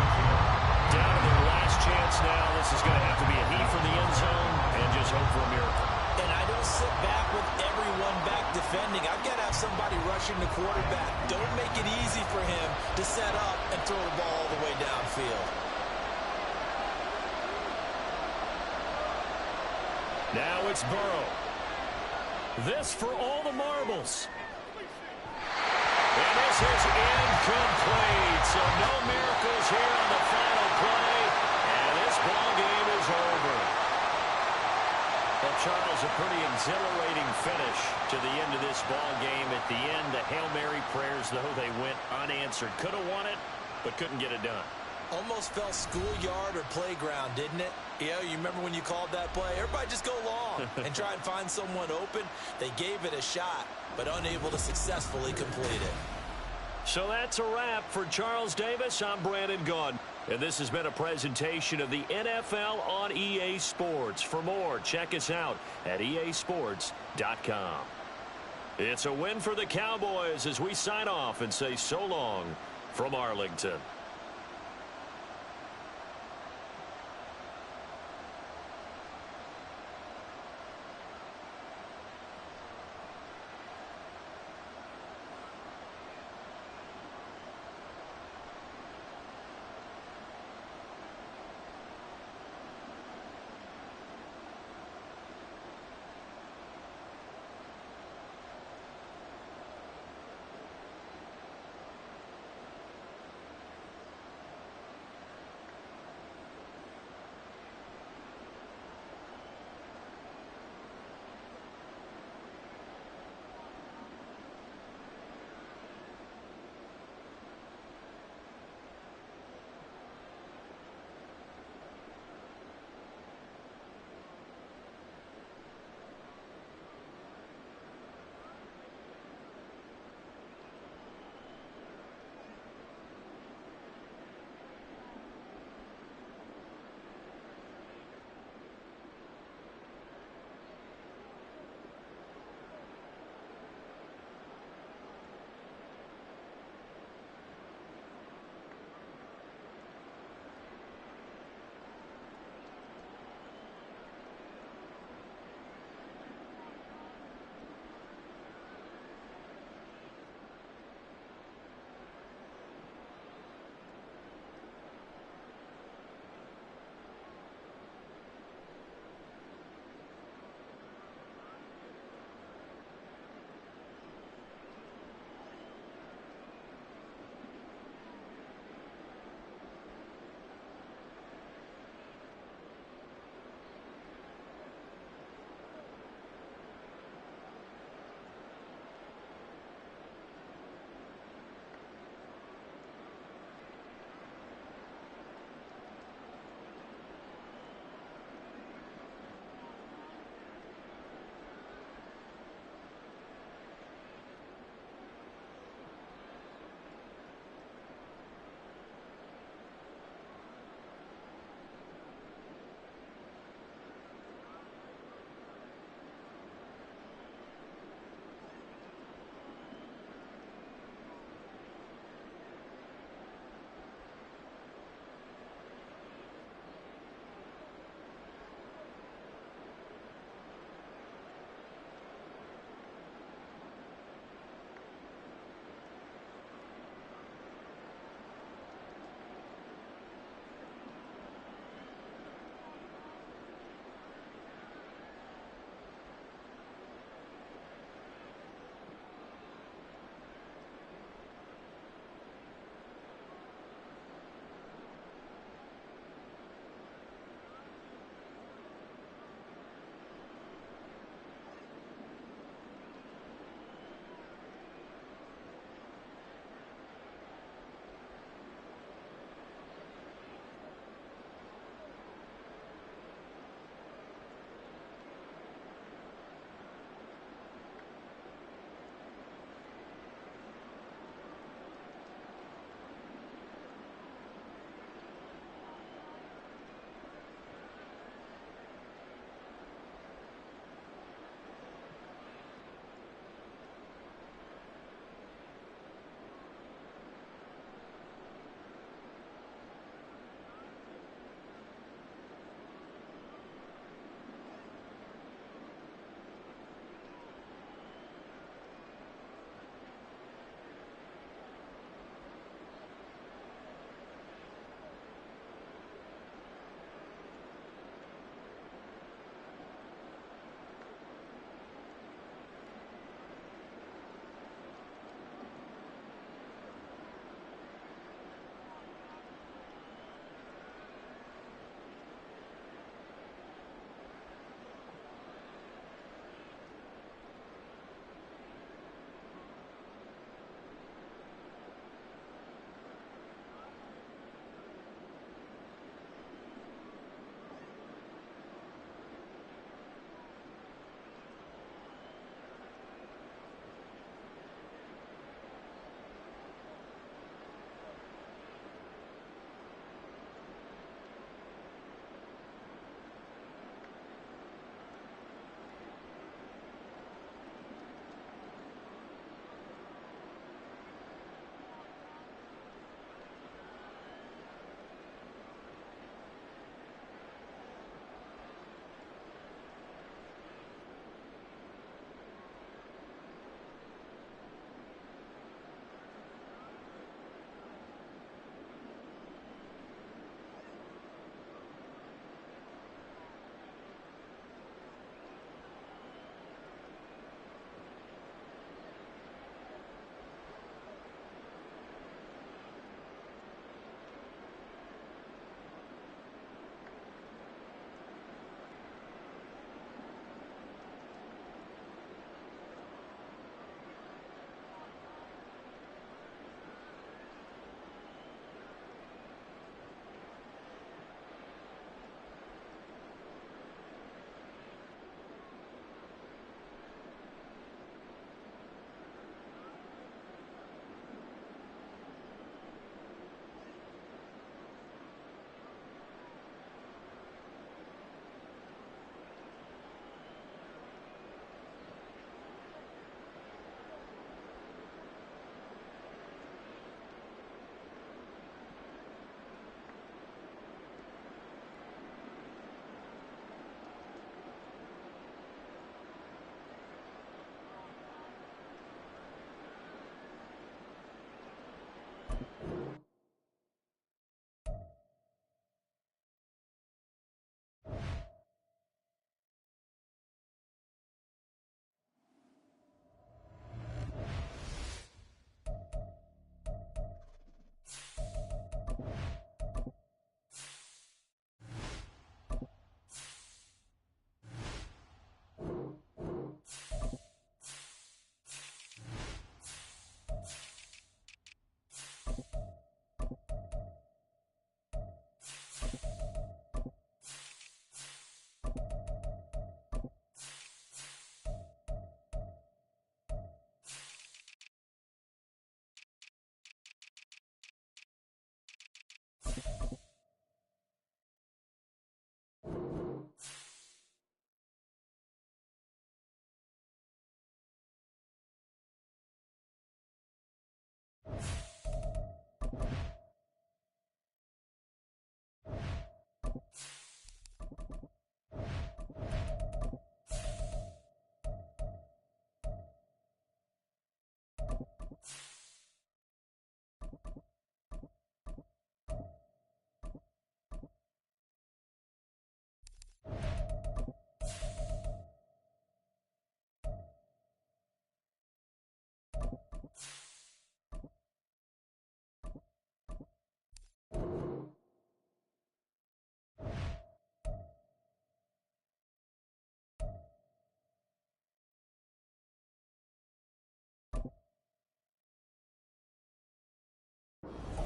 [SPEAKER 1] Down to their last chance now. This is going to have to be a heave from the end zone and just hope for a miracle.
[SPEAKER 2] And I don't sit back with everyone back defending. I've got to have somebody rushing the quarterback. Don't make it easy for him to set up and throw the ball all the way downfield.
[SPEAKER 1] Now it's Burrow. This for all the marbles. And this is incomplete. So no miracles here on the final play. And this ball game is over. Well, Charles, a pretty exhilarating finish to the end of this ball game. At the end, the Hail Mary prayers, though, they went unanswered. Could have won it, but couldn't get it done.
[SPEAKER 2] Almost felt schoolyard or playground, didn't it? You remember when you called that play? Everybody just go long and try and find someone open. They gave it a shot, but unable to successfully complete it.
[SPEAKER 1] So that's a wrap for Charles Davis. I'm Brandon Gaudin. And this has been a presentation of the NFL on EA Sports. For more, check us out at easports.com. It's a win for the Cowboys as we sign off and say so long from Arlington.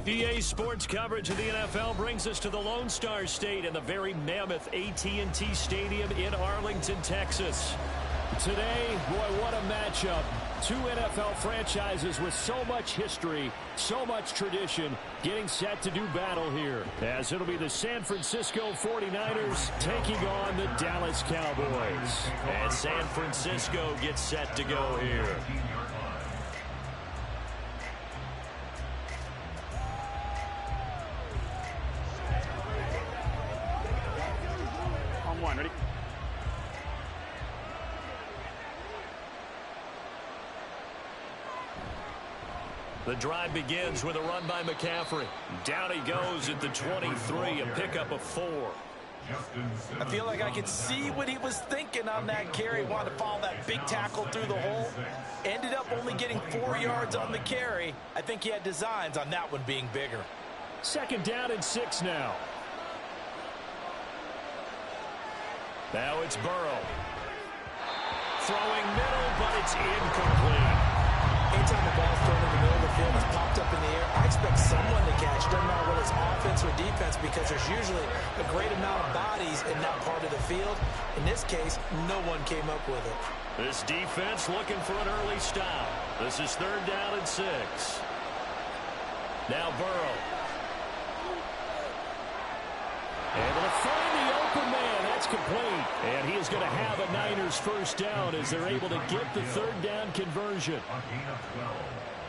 [SPEAKER 1] EA Sports coverage of the NFL brings us to the Lone Star State and the very mammoth AT&T Stadium in Arlington, Texas. Today, boy, what a matchup. Two NFL franchises with so much history, so much tradition, getting set to do battle here. As it'll be the San Francisco 49ers taking on the Dallas Cowboys. And San Francisco gets set to go here.
[SPEAKER 4] On one, ready?
[SPEAKER 1] The drive begins with a run by McCaffrey. Down he goes at the 23, a pickup of 4.
[SPEAKER 2] I feel like I could see what he was thinking on that carry. Wanted to follow that big tackle through the hole. Ended up only getting 4 yards on the carry. I think he had designs on that one being bigger.
[SPEAKER 1] Second down and 6 now. Now it's Burrow. Throwing middle, but it's incomplete.
[SPEAKER 2] Anytime the ball's thrown in the middle of the field, it's popped up in the air, I expect someone to catch. Doesn't matter whether it's offense or defense, because there's usually a great amount of bodies in that part of the field. In this case, no one came up with it.
[SPEAKER 1] This defense looking for an early stop. This is third down and 6. Now Burrow. Able to find the open man. That's complete. And he is going to have a Niners first down as they're able to get the third down conversion.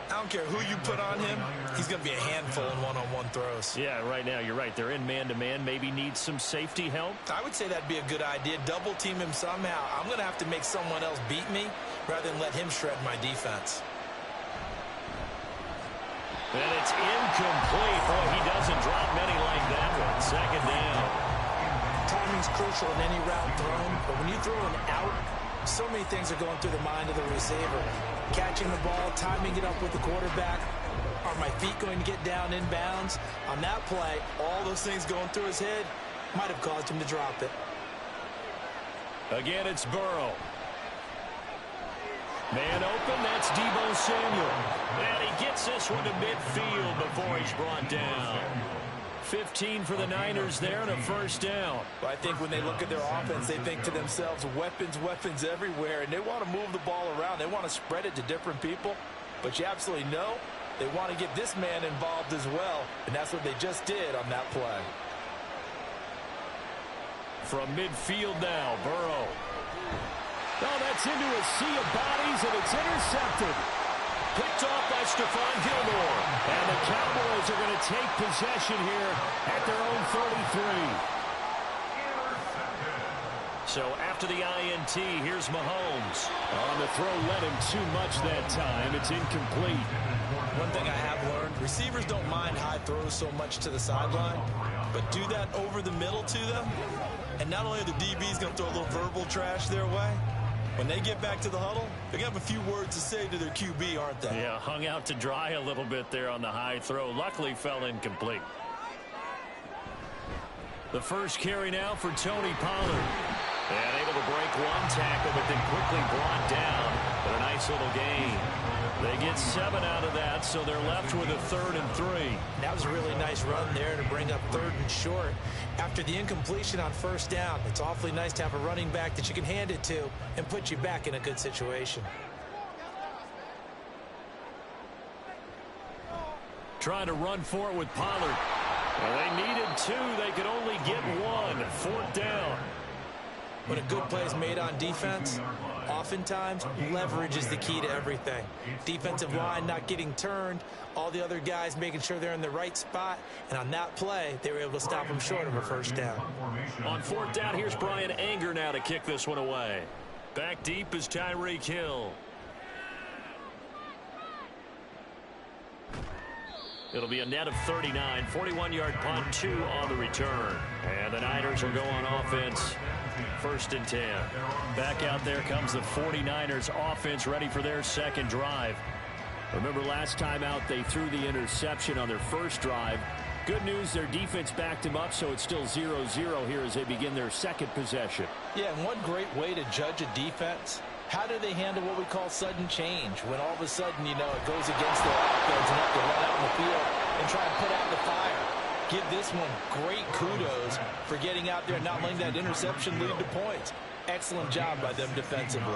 [SPEAKER 2] I don't care who you put on him. He's going to be a handful in one-on-one throws.
[SPEAKER 1] Yeah, right now, you're right. They're in man-to-man. Maybe needs some safety help.
[SPEAKER 2] I would say that'd be a good idea. Double team him somehow. I'm going to have to make someone else beat me rather than let him shred my defense.
[SPEAKER 1] And it's incomplete. Boy, he doesn't drop many like that one. Second down.
[SPEAKER 2] Timing's crucial in any route thrown, but when you throw an out, so many things are going through the mind of the receiver. Catching the ball, timing it up with the quarterback. Are my feet going to get down in bounds? On that play, all those things going through his head might have caused him to drop it.
[SPEAKER 1] Again, it's Burrow. Man open, that's Deebo Samuel. And he gets this one to midfield before he's brought down. 15 for the Niners there and a first down.
[SPEAKER 2] But I think when they look at their offense, they think to themselves, weapons, weapons everywhere, and they want to move the ball around. They want to spread it to different people. But you absolutely know they want to get this man involved as well, and that's what they just did on that play.
[SPEAKER 1] From midfield now, Burrow. Oh, that's into a sea of bodies, and it's intercepted. Picked off by Stephon Gilmore. And the Cowboys are going to take possession here at their own 33. So after the INT, here's Mahomes. On the throw, led him too much that time. It's incomplete.
[SPEAKER 2] One thing I have learned, receivers don't mind high throws so much to the sideline, but do that over the middle to them, and not only are the DBs going to throw a little verbal trash their way, when they get back to the huddle, they're going to have a few words to say to their QB, aren't they?
[SPEAKER 1] Yeah, hung out to dry a little bit there on the high throw. Luckily fell incomplete. The first carry now for Tony Pollard. And able to break one tackle, but then quickly brought down. But a nice little gain. They get 7 out of that, so they're left with a 3rd and 3.
[SPEAKER 2] That was a really nice run there to bring up 3rd and short. After the incompletion on first down, it's awfully nice to have a running back that you can hand it to and put you back in a good situation.
[SPEAKER 1] Trying to run for it with Pollard. Well, they needed 2. They could only get 1. 4th down.
[SPEAKER 2] When a good play is made on defense, oftentimes leverage is the key to everything. Defensive line not getting turned, all the other guys making sure they're in the right spot, and on that play, they were able to stop them short of a first down.
[SPEAKER 1] On 4th down, here's Brian Anger now to kick this one away. Back deep is Tyreek Hill. It'll be a net of 39, 41-yard punt, 2 on the return. And the Niners will go on offense. 1st and 10. Back out there comes the 49ers offense ready for their second drive. Remember last time out they threw the interception on their first drive. Good news, their defense backed him up, so it's still 0-0 here as they begin their second possession.
[SPEAKER 2] Yeah, and one great way to judge a defense, how do they handle what we call sudden change? When all of a sudden, you know, it goes against their offense and have to run out in the field. and try and put out the fire. Give this one great kudos for getting out there and not letting that interception lead to points. Excellent job by them defensively.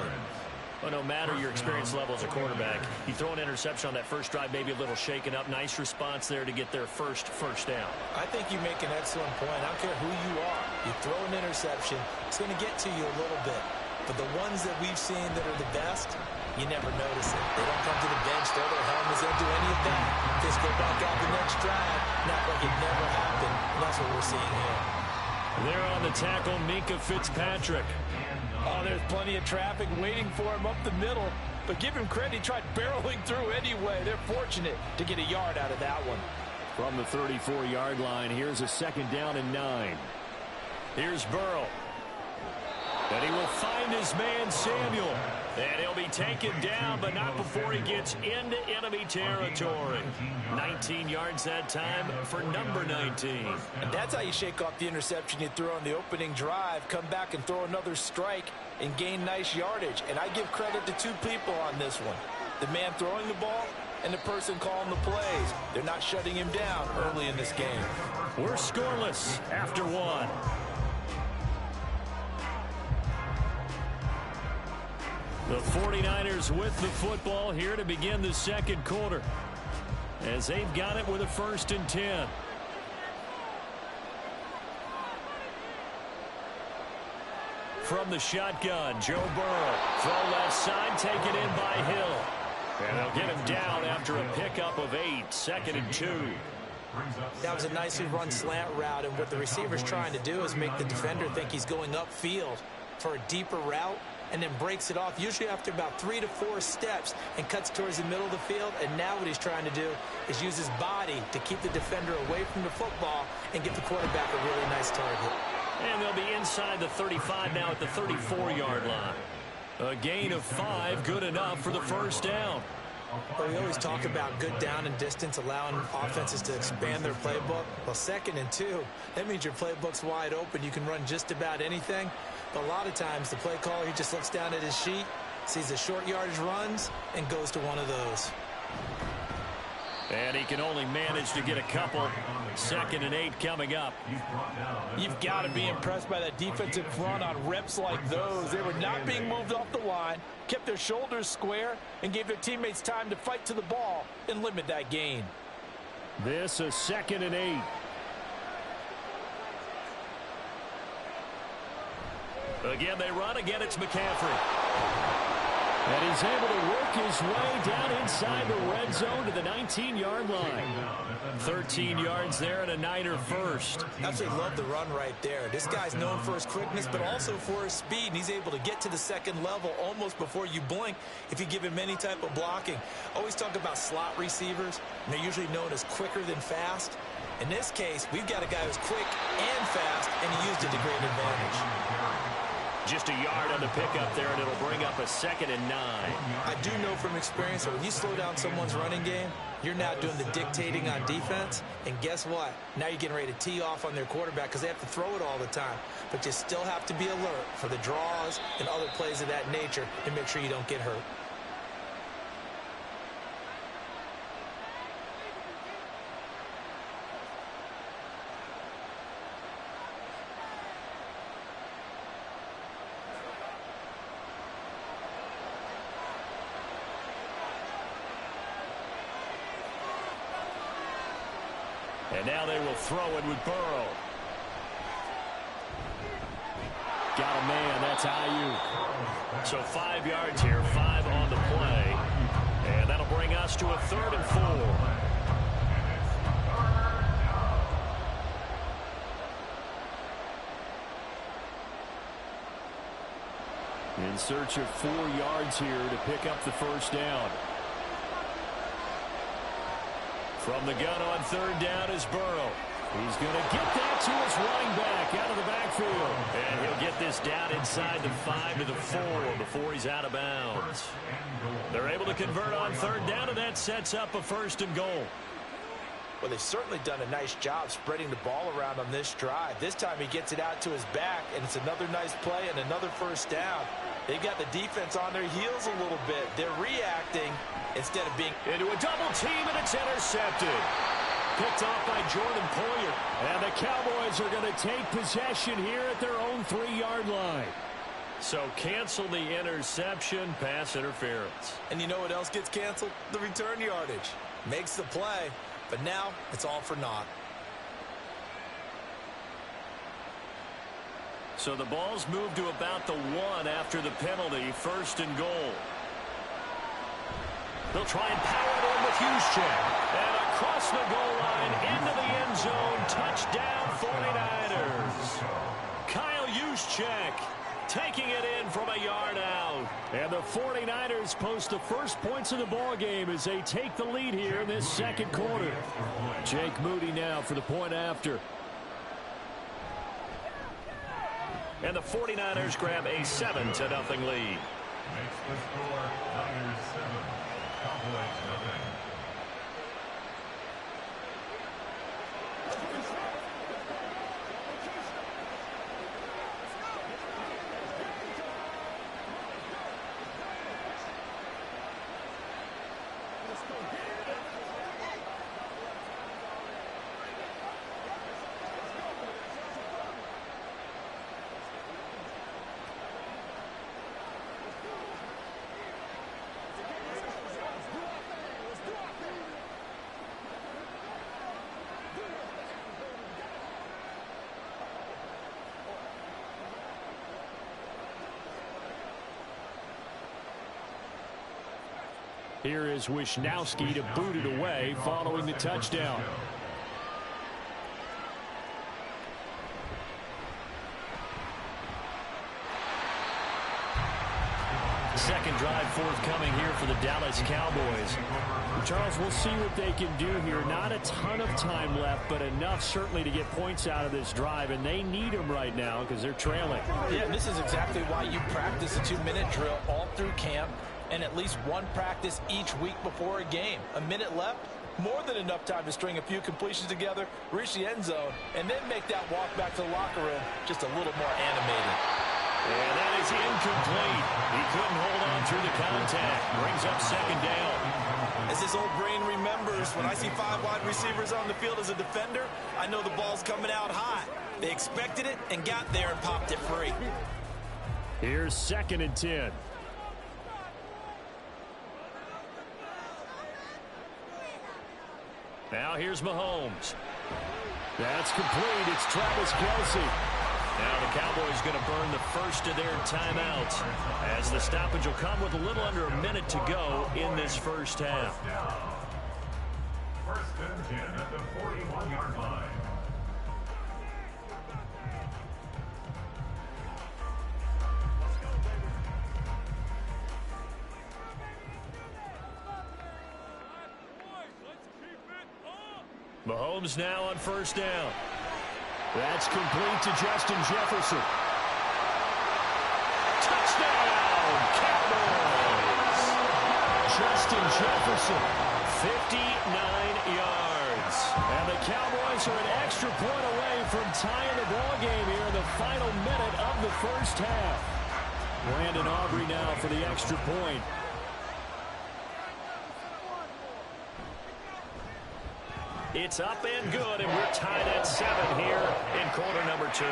[SPEAKER 1] Well, no matter your experience level as a quarterback, you throw an interception on that first drive, maybe a little shaken up. Nice response there to get their first down.
[SPEAKER 2] I think you make an excellent point. I don't care who you are. You throw an interception, it's going to get to you a little bit. But the ones that we've seen that are the best, you never notice it. They don't come to the bench, throw their helmets, they don't do any of that. Just go back out the next drive, not like it never happened. And that's what we're seeing here.
[SPEAKER 1] There on the tackle, Minkah Fitzpatrick.
[SPEAKER 2] Oh, there's plenty of traffic waiting for him up the middle. But give him credit, he tried barreling through anyway. They're fortunate to get a yard out of that one.
[SPEAKER 1] From the 34-yard line, here's a 2nd down and 9. Here's Burrow. And he will find his man Samuel. And he'll be taken down, but not before he gets into enemy territory. 19 yards that time for number 19.
[SPEAKER 2] And that's how you shake off the interception you threw on the opening drive. Come back and throw another strike and gain nice yardage. And I give credit to two people on this one. The man throwing the ball and the person calling the plays. They're not shutting him down early in this game.
[SPEAKER 1] We're scoreless after 1. The 49ers with the football here to begin the second quarter, as they've got it with a 1st and 10. From the shotgun, Joe Burrow. Throw left side, taken in by Hill. And they'll get him down after a pickup of 8. 2nd and 2.
[SPEAKER 2] That was a nicely run slant route, and what the receiver's trying to do is make the defender think he's going upfield for a deeper route, and then breaks it off, usually after about 3 to 4 steps, and cuts towards the middle of the field. And now what he's trying to do is use his body to keep the defender away from the football and get the quarterback a really nice target.
[SPEAKER 1] And they'll be inside the 35 now at the 34-yard line. A gain of 5, good enough for the 1st down.
[SPEAKER 2] Well, we always talk about good down and distance, allowing offenses to expand their playbook. Well, 2nd and 2, that means your playbook's wide open. You can run just about anything. But a lot of times, the play caller, he just looks down at his sheet, sees the short yardage runs, and goes to one of those.
[SPEAKER 1] And he can only manage to get a couple. 2nd and 8 coming up.
[SPEAKER 2] You've got to be impressed by that defensive front on reps like those. They were not being moved off the line, kept their shoulders square, and gave their teammates time to fight to the ball and limit that gain.
[SPEAKER 1] This is 2nd and 8. Again, they run. Again, it's McCaffrey. And he's able to work his way down inside the red zone to the 19-yard line. 13 yards there and a Niner first.
[SPEAKER 2] Absolutely love the run right there. This guy's known for his quickness, but also for his speed. And he's able to get to the 2nd level almost before you blink if you give him any type of blocking. Always talk about slot receivers, and they're usually known as quicker than fast. In this case, we've got a guy who's quick and fast, and he used it to great advantage.
[SPEAKER 1] Just a yard on the pickup there, and it'll bring up a 2nd and 9.
[SPEAKER 2] I do know from experience that when you slow down someone's running game, you're now doing the dictating on defense. And guess what? Now you're getting ready to tee off on their quarterback because they have to throw it all the time. But you still have to be alert for the draws and other plays of that nature to make sure you don't get hurt.
[SPEAKER 1] And now they will throw it with Burrow. Got a man, that's Ayuk. So 5 yards here, 5 on the play. And that'll bring us to a 3rd and 4. In search of 4 yards here to pick up the 1st down. From the gun on 3rd down is Burrow. He's going to get that to his running back out of the backfield. And he'll get this down inside the 5 to the 4 before he's out of bounds. They're able to convert on 3rd down, and that sets up a 1st and goal.
[SPEAKER 2] Well, they've certainly done a nice job spreading the ball around on this drive. This time he gets it out to his back, and it's another nice play and another 1st down. They got the defense on their heels a little bit. They're reacting instead of being
[SPEAKER 1] into a double team, and it's intercepted. picked off by Jordan Poyer. And the Cowboys are going to take possession here at their own 3-yard line. So cancel the interception, pass interference.
[SPEAKER 2] And you know what else gets canceled? The return yardage. Makes the play, but now it's all for naught.
[SPEAKER 1] So the ball's moved to about the 1 after the penalty, 1st and goal. They'll try and power it in with Juszczyk. And across the goal line into the end zone. Touchdown 49ers. Kyle Juszczyk taking it in from a yard out. And the 49ers post the first points of the ball game as they take the lead here in this second quarter. Jake Moody now for the point after. And the 49ers grab a 7-0 lead.
[SPEAKER 3] Makes the score Niners 7, Cowboys nothing.
[SPEAKER 1] Here is Wisnowski to boot it away following the touchdown. Second drive forthcoming here for the Dallas Cowboys. Charles, we'll see what they can do here. Not a ton of time left, but enough certainly to get points out of this drive, and they need them right now because they're trailing.
[SPEAKER 2] Yeah, and this is exactly why you practice a 2-minute drill all through camp and at least one practice each week before a game. A minute left, more than enough time to string a few completions together, reach the end zone, and then make that walk back to the locker room just a little more animated.
[SPEAKER 1] And that is incomplete. He couldn't hold on through the contact. Brings up second down.
[SPEAKER 2] As his old brain remembers, when I see 5 wide receivers on the field as a defender, I know the ball's coming out hot. They expected it and got there and popped it free.
[SPEAKER 1] Here's 2nd and 10. Now here's Mahomes. That's complete. It's Travis Kelce. Now the Cowboys going to burn the first of their timeouts as the stoppage will come with a little under a minute to go in this first half.
[SPEAKER 3] 1st and 10 at the 41-yard line.
[SPEAKER 1] Mahomes now on 1st down. That's complete to Justin Jefferson. Touchdown, Cowboys! Justin Jefferson, 59 yards. And the Cowboys are an extra point away from tying the ball game here in the final minute of the first half. Brandon Aubrey now for the extra point. It's up and good, and we're tied at 7 here in quarter number 2.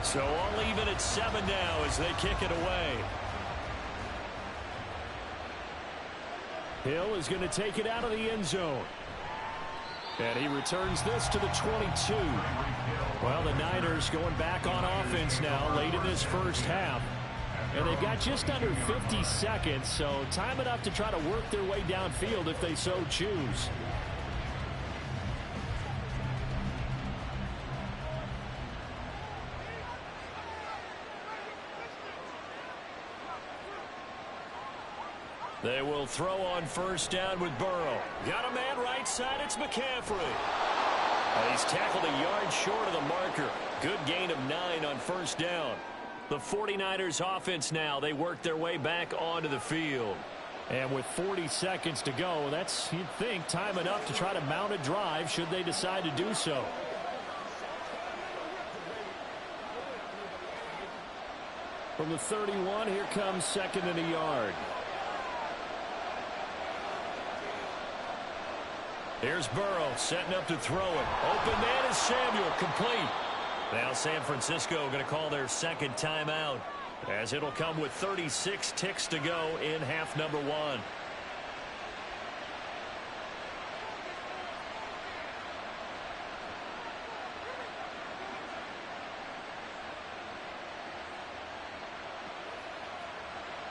[SPEAKER 1] So all even at 7 now as they kick it away. Hill is going to take it out of the end zone. And he returns this to the 22. Well, the Niners going back on offense now late in this first half. And they've got just under 50 seconds, so time enough to try to work their way downfield if they so choose. will throw on first down with Burrow. Got a man right side. It's McCaffrey. He's tackled a yard short of the marker. Good gain of 9 on first down. The 49ers offense now. They work their way back onto the field.
[SPEAKER 5] And with 40 seconds to go, that's, you'd think, time enough to try to mount a drive should they decide to do so. From the 31, here comes second and a yard.
[SPEAKER 1] Here's Burrow setting up to throw it. Open man is Samuel, complete. Now San Francisco going to call their second timeout, as it'll come with 36 ticks to go in half number 1.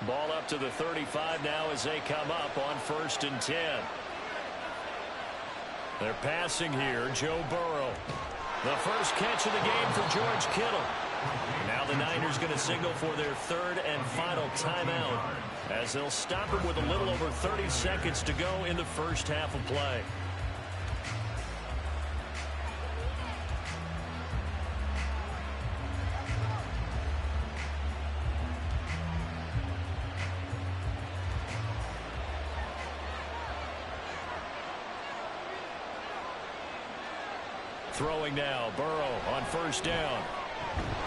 [SPEAKER 1] Ball up to the 35 now as they come up on 1st and 10. They're passing here, Joe Burrow. The first catch of the game for George Kittle. Now the Niners going to signal for their 3rd and final timeout, as they'll stop him with a little over 30 seconds to go in the first half of play. Throwing now, Burrow on first down.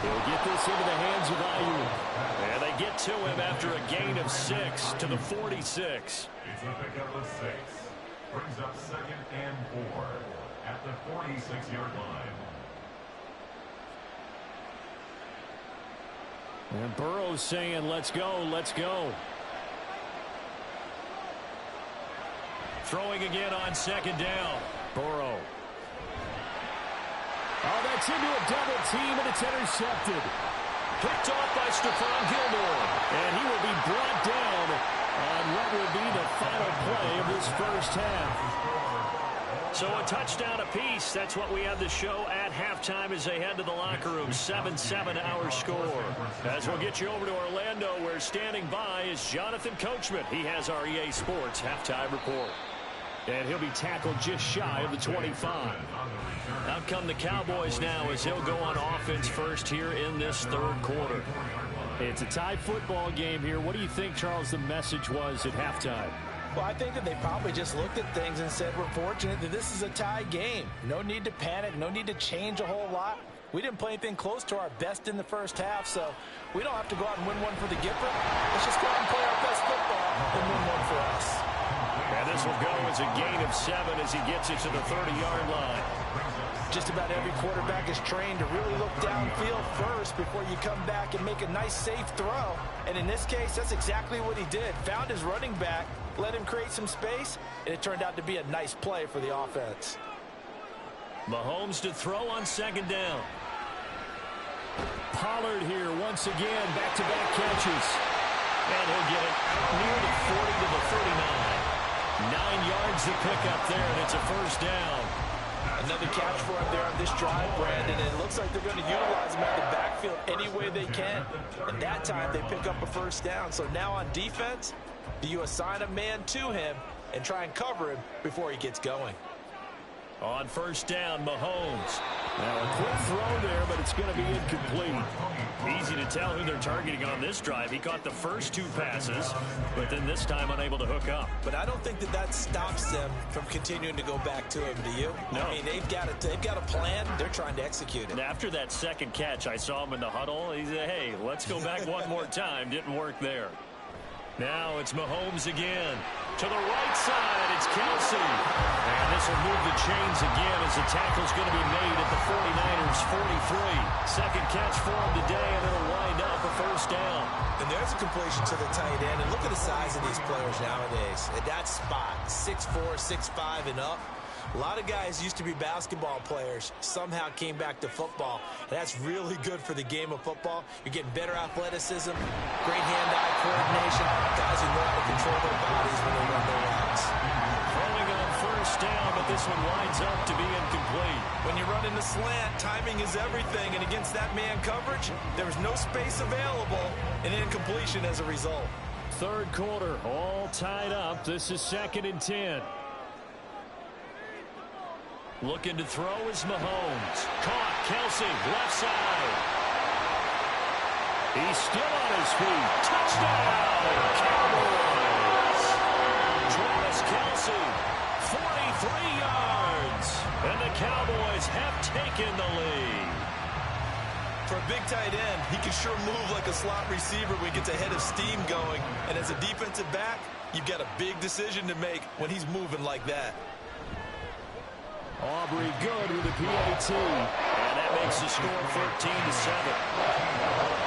[SPEAKER 5] He'll get this into the hands of Ayuk.
[SPEAKER 1] And they get to him after a gain of 6 to the 46.
[SPEAKER 3] It's a pickup of 6. Brings up 2nd and 4 at the 46-yard line.
[SPEAKER 5] And Burrow's saying, let's go, let's go.
[SPEAKER 1] Throwing again on 2nd down. Burrow.
[SPEAKER 5] Oh, that's into a double team, and it's intercepted.
[SPEAKER 1] Picked off by Stephon Gilmore.
[SPEAKER 5] And he will be brought down on what will be the final play of this first half.
[SPEAKER 1] So a touchdown apiece. That's what we have the show at halftime as they head to the locker room. 7-7 our score. As we'll get you over to Orlando, where standing by is Jonathan Coachman. He has our EA Sports halftime report.
[SPEAKER 5] And he'll be tackled just shy of the 25.
[SPEAKER 1] Out come the Cowboys now as they'll go on offense first here in this 3rd quarter.
[SPEAKER 5] It's a tie football game here. What do you think, Charles, the message was at halftime?
[SPEAKER 2] Well, I think that they probably just looked at things and said, we're fortunate that this is a tie game. No need to panic. No need to change a whole lot. We didn't play anything close to our best in the first half, so we don't have to go out and win one for the Gipper. Let's just go out and play our best football and win one for us.
[SPEAKER 1] And this will go as a gain of 7 as he gets it to the 30-yard line.
[SPEAKER 2] Just about every quarterback is trained to really look downfield first before you come back and make a nice, safe throw. And in this case, that's exactly what he did. Found his running back, let him create some space, and it turned out to be a nice play for the offense.
[SPEAKER 1] Mahomes to throw on 2nd down.
[SPEAKER 5] Pollard here once again, back-to-back catches.
[SPEAKER 1] And he'll get it out near the 40 to the 39. 9 yards to pick up there, and it's a first down.
[SPEAKER 2] Another catch for him there on this drive, Brandon, and it looks like they're going to utilize him out of the backfield any way they can. And that time, they pick up a first down. So now on defense, do you assign a man to him and try and cover him before he gets going?
[SPEAKER 1] On first down, Mahomes.
[SPEAKER 5] Now a quick throw there, but it's going to be incomplete.
[SPEAKER 1] Easy to tell who they're targeting on this drive. He caught the first 2 passes, but then this time unable to hook up.
[SPEAKER 2] But I don't think that stops them from continuing to go back to him, do you?
[SPEAKER 1] No.
[SPEAKER 2] I mean, they've got a plan. They're trying to execute it.
[SPEAKER 1] And after that second catch, I saw him in the huddle. He said, hey, let's go back one more time. Didn't work there. Now it's Mahomes again. To the right side, it's Kelsey. And this will move the chains again as the tackle's going to be made at the 49ers' 43. Second catch for him today, and it'll wind up a first down.
[SPEAKER 2] And there's a completion to the tight end. And look at the size of these players nowadays. At that spot, 6'4", 6'5", and up. A lot of guys used to be basketball players, somehow came back to football. And that's really good for the game of football. You're getting better athleticism, great hand-eye coordination, guys who know how to control their bodies when they run their routes.
[SPEAKER 1] Throwing on first down, but this one winds up to be incomplete.
[SPEAKER 2] When you run in the slant, timing is everything, and against that man coverage, there was no space available, and incompletion as a result.
[SPEAKER 1] Third quarter, all tied up. This is 2nd and 10. Looking to throw is Mahomes. Caught. Kelce, left side. He's still on his feet. Touchdown, Cowboys. Travis Kelce, 43 yards. And the Cowboys have taken the lead.
[SPEAKER 2] For a big tight end, he can sure move like a slot receiver when he gets a head of steam going. And as a defensive back, you've got a big decision to make when he's moving like that.
[SPEAKER 1] Aubrey good with a PAT. And that makes the score 13-7.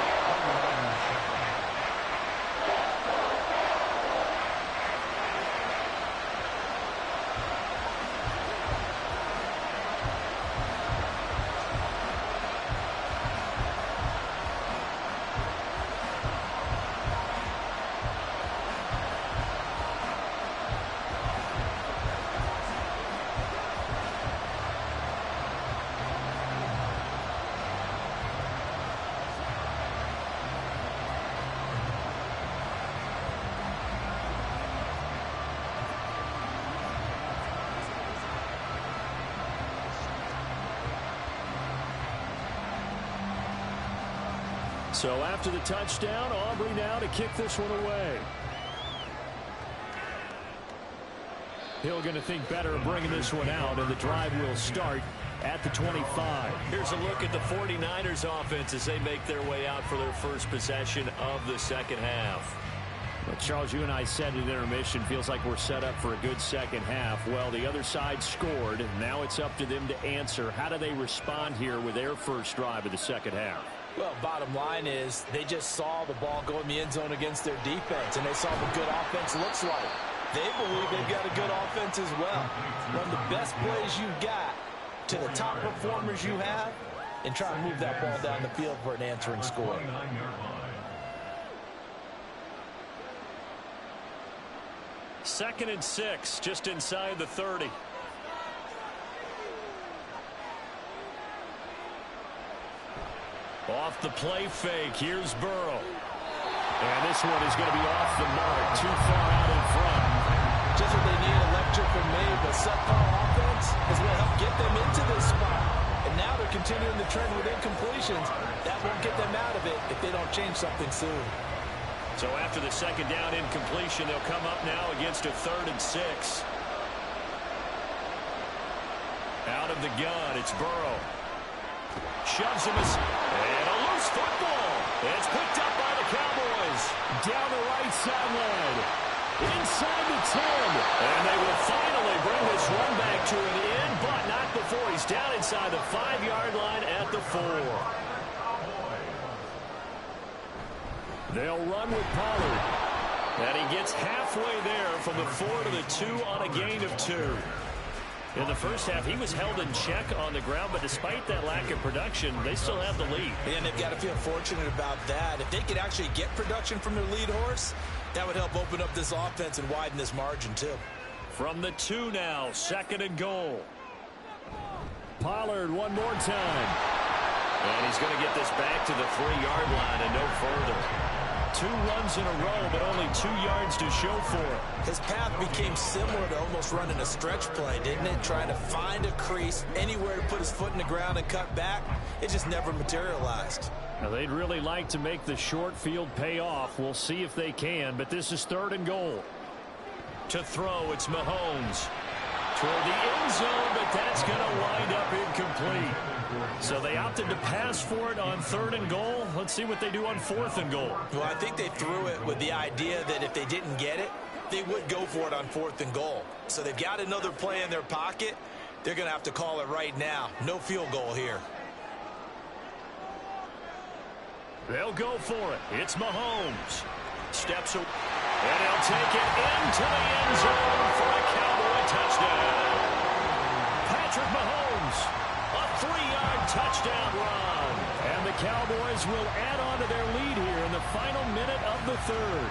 [SPEAKER 1] So after the touchdown, Aubrey now to kick this one away. Hill going to think better of bringing this one out, and the drive will start at the 25. Here's a look at the 49ers offense as they make their way out for their first possession of the second half. Well, Charles, you and I said at intermission, feels like we're set up for a good second half. Well, the other side scored. Now it's up to them to answer. How do they respond here with their first drive of the second half?
[SPEAKER 2] Well, bottom line is they just saw the ball go in the end zone against their defense, and they saw what good offense looks like. They believe they've got a good offense as well. Run the best plays you've got to the top performers you have and try to move that ball down the field for an answering score.
[SPEAKER 1] Second and 6, just inside the 30. Off the play fake, here's Burrow. And this one is going to be off the mark, too far out in front.
[SPEAKER 2] Just what they need, a lecture from me, but subpar offense is going to help get them into this spot. And now they're continuing the trend with incompletions. That won't get them out of it if they don't change something soon.
[SPEAKER 1] So after the second down incompletion, they'll come up now against a 3rd and 6. Out of the gun, it's Burrow. Shoves him and a loose football. It's picked up by the Cowboys. Down the right sideline. Inside the 10. And they will finally bring this run back to an end, but not before he's down inside the 5-yard line at the 4. They'll run with Pollard. And he gets halfway there from the 4 to the 2 on a gain of 2. In the first half, he was held in check on the ground, but despite that lack of production, they still have the lead.
[SPEAKER 2] And they've got to feel fortunate about that. If they could actually get production from their lead horse, that would help open up this offense and widen this margin, too.
[SPEAKER 1] From the 2 now, 2nd and goal. Pollard one more time. And he's going to get this back to the 3-yard line and no further. 2 runs in a row, but only 2 yards to show for it.
[SPEAKER 2] His path became similar to almost running a stretch play, didn't it? Trying to find a crease, anywhere to put his foot in the ground and cut back. It just never materialized.
[SPEAKER 1] Now, they'd really like to make the short field pay off. We'll see if they can, but this is 3rd and goal. To throw, it's Mahomes. Toward the end zone, but that's going to wind up incomplete. So they opted to pass for it on 3rd and goal. Let's see what they do on 4th and goal.
[SPEAKER 2] Well, I think they threw it with the idea that if they didn't get it, they would go for it on 4th and goal. So they've got another play in their pocket. They're going to have to call it right now. No field goal here.
[SPEAKER 1] They'll go for it. It's Mahomes. Steps away. And he'll take it into the end zone for a Cowboy touchdown. Patrick Mahomes, a 3-yard touchdown run. And the Cowboys will add on to their lead here in the final minute of the 3rd.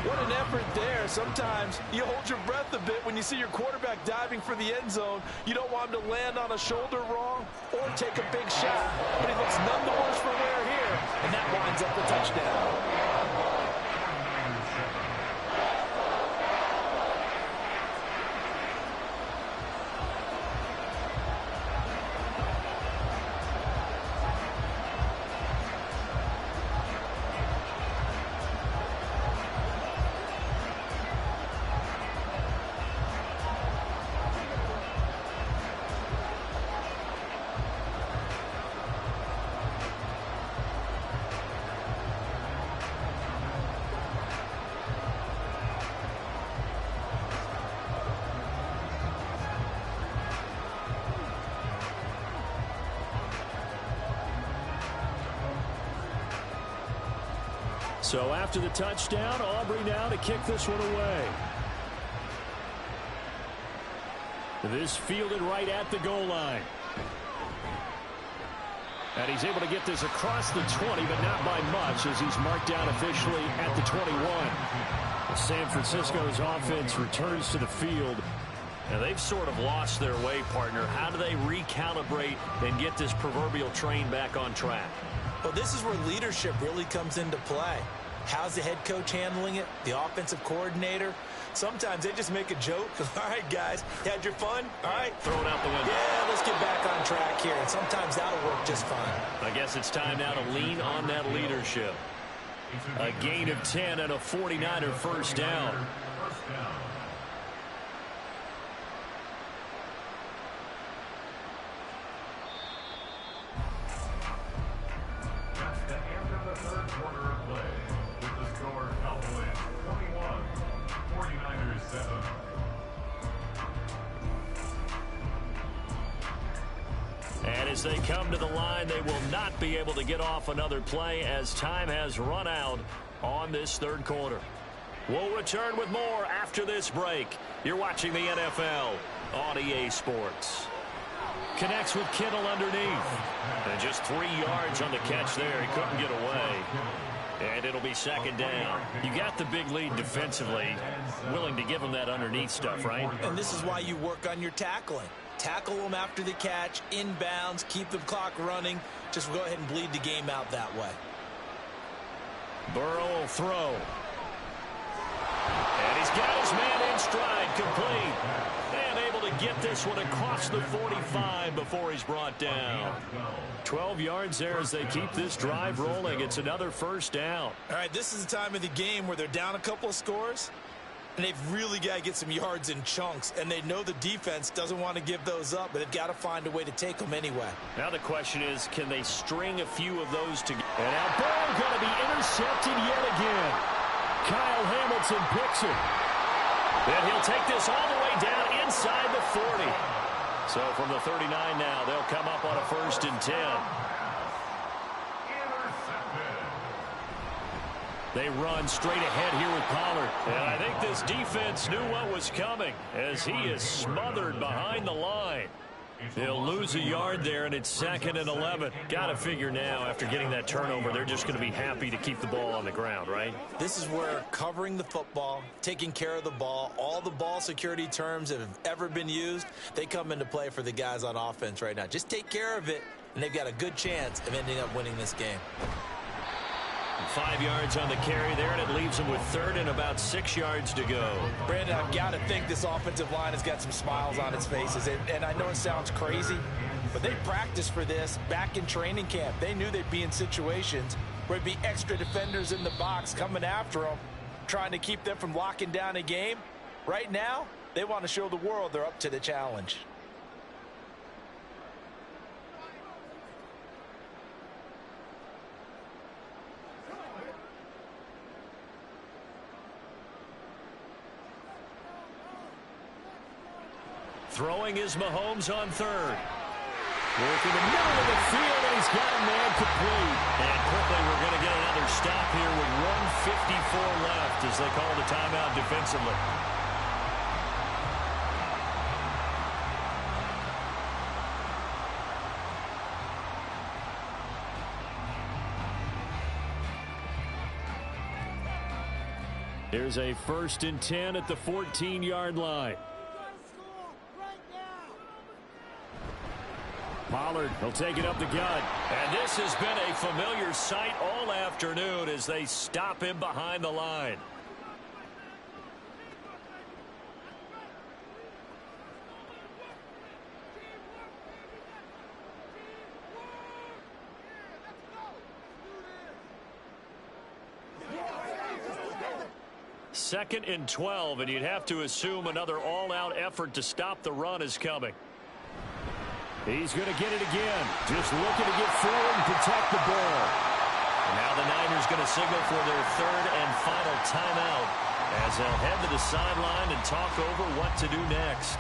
[SPEAKER 2] What an effort there. Sometimes you hold your breath a bit when you see your quarterback diving for the end zone. You don't want him to land on a shoulder wrong or take a big shot. But he looks none the worse for wear here, and that winds up the touchdown.
[SPEAKER 1] So after the touchdown, Aubrey now to kick this one away. This fielded right at the goal line. And he's able to get this across the 20, but not by much, as he's marked down officially at the 21. San Francisco's offense returns to the field.
[SPEAKER 5] And they've sort of lost their way, partner. How do they recalibrate and get this proverbial train back on track?
[SPEAKER 2] Well, this is where leadership really comes into play. How's the head coach handling it? The offensive coordinator? Sometimes they just make a joke. All right, guys, you had your fun? All right.
[SPEAKER 5] Throw it out the window.
[SPEAKER 2] Yeah, let's get back on track here. And sometimes that'll work just fine.
[SPEAKER 5] I guess it's time now to lean on that leadership.
[SPEAKER 1] A gain of 10 and a 49er first down.
[SPEAKER 3] That's the end of the third quarter of play. With the score Cowboys 21, 49ers 7.
[SPEAKER 1] And as they come to the line, they will not be able to get off another play as time has run out on this third quarter. We'll return with more after this break. You're watching the NFL on EA Sports. Connects with Kittle underneath. And just 3 yards on the catch there. He couldn't get away. And it'll be second down. You got the big lead defensively. Willing to give him that underneath stuff, right?
[SPEAKER 2] And this is why you work on your tackling. Tackle them after the catch, inbounds, keep the clock running. Just go ahead and bleed the game out that way.
[SPEAKER 1] Burrow will throw. And he's got his man in stride, complete. And able to get this one across the 45 before he's brought down. 12 yards there as they keep this drive rolling. It's another first down.
[SPEAKER 2] All right, this is the time of the game where they're down a couple of scores, and they've really got to get some yards in chunks, and they know the defense doesn't want to give those up, but they've got to find a way to take them anyway.
[SPEAKER 1] Now the question is, can they string a few of those together? And now Burrow going to be intercepted yet again. Kyle Hamilton picks it. And he'll take this all the way down inside the 40. So from the 39 now, they'll come up on a 1st and 10. They run straight ahead here with Pollard. And I think this defense knew what was coming as he is smothered behind the line. They'll lose a yard there, and it's 2nd and 11. Got to figure now, after getting that turnover, they're just going to be happy to keep the ball on the ground, right?
[SPEAKER 2] This is where covering the football, taking care of the ball, all the ball security terms that have ever been used, they come into play for the guys on offense right now. Just take care of it, and they've got a good chance of ending up winning this game.
[SPEAKER 1] 5 yards on the carry there, and it leaves them with 3rd and about 6 yards to go.
[SPEAKER 2] Brandon, I've got to think this offensive line has got some smiles on its faces. And I know it sounds crazy, but they practiced for this back in training camp. They knew they'd be in situations where there'd be extra defenders in the box coming after them, trying to keep them from locking down a game. Right now, they want to show the world they're up to the challenge.
[SPEAKER 1] Throwing is Mahomes on 3rd. Working the middle of the field, and he's got a man complete. And quickly, we're going to get another stop here with 1:54 left as they call the timeout defensively. Here's a 1st and 10 at the 14-yard line. Pollard will take it up the gut. And this has been a familiar sight all afternoon as they stop him behind the line. Second and 12, and you'd have to assume another all-out effort to stop the run is coming. He's going to get it again. Just looking to get forward and protect the ball. And now the Niners going to signal for their 3rd and final timeout as they'll head to the sideline and talk over what to do next.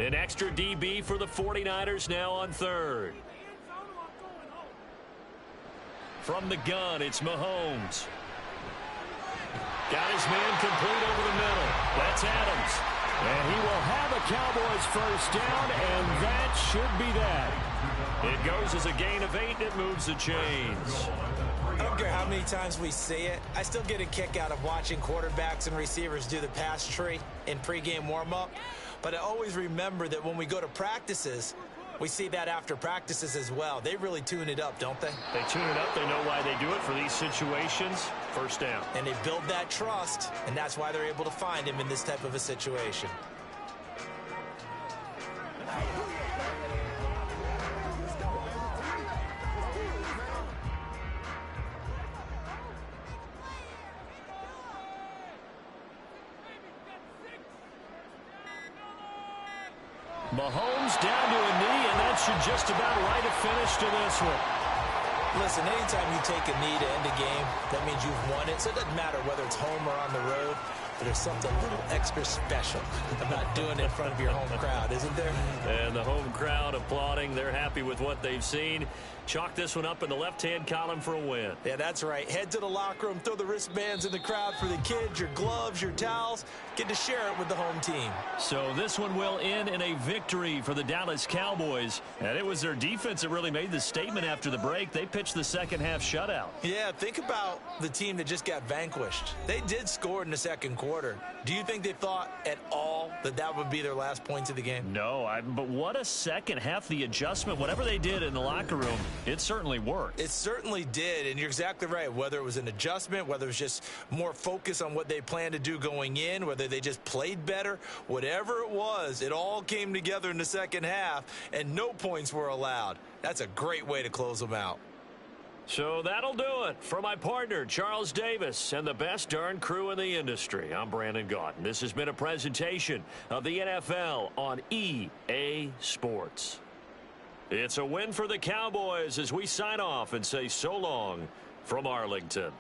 [SPEAKER 1] An extra DB for the 49ers now on third. From the gun, it's Mahomes. Got his man complete over the middle. That's Adams. And he will have a Cowboys first down, and that should be that. It goes as a gain of 8. It moves the chains.
[SPEAKER 2] I don't care how many times we see it. I still get a kick out of watching quarterbacks and receivers do the pass tree in pregame warm-up. But I always remember that when we go to practices, we see that after practices as well. They really tune it up, don't they?
[SPEAKER 1] They tune it up. They know why they do it for these situations. First down.
[SPEAKER 2] And they build that trust, and that's why they're able to find him in this type of a situation.
[SPEAKER 1] Mahomes down to a knee, and that should just about write a finish to this one.
[SPEAKER 2] Listen, anytime you take a knee to end a game, that means you've won it. So it doesn't matter whether it's home or on the road, but there's something a little extra special about doing it in front of your home crowd, isn't there?
[SPEAKER 1] And the home crowd applauding. They're happy with what they've seen. Chalk this one up in the left-hand column for a win.
[SPEAKER 2] Yeah, that's right. Head to the locker room, throw the wristbands in the crowd for the kids, your gloves, your towels. Get to share it with the home team.
[SPEAKER 1] So this one will end in a victory for the Dallas Cowboys. And it was their defense that really made the statement after the break. They pitched the second-half shutout.
[SPEAKER 2] Yeah, think about the team that just got vanquished. They did score in the second quarter. Do you think they thought at all that that would be their last points of the game?
[SPEAKER 1] No, but what a second half. The adjustment, whatever they did in the locker room, it certainly worked.
[SPEAKER 2] It certainly did, and you're exactly right. Whether it was an adjustment, whether it was just more focus on what they planned to do going in, whether they just played better, whatever it was, it all came together in the second half, and no points were allowed. That's a great way to close them out.
[SPEAKER 1] So that'll do it for my partner, Charles Davis, and the best darn crew in the industry. I'm Brandon Gaudin. This has been a presentation of the NFL on EA Sports. It's a win for the Cowboys as we sign off and say so long from Arlington.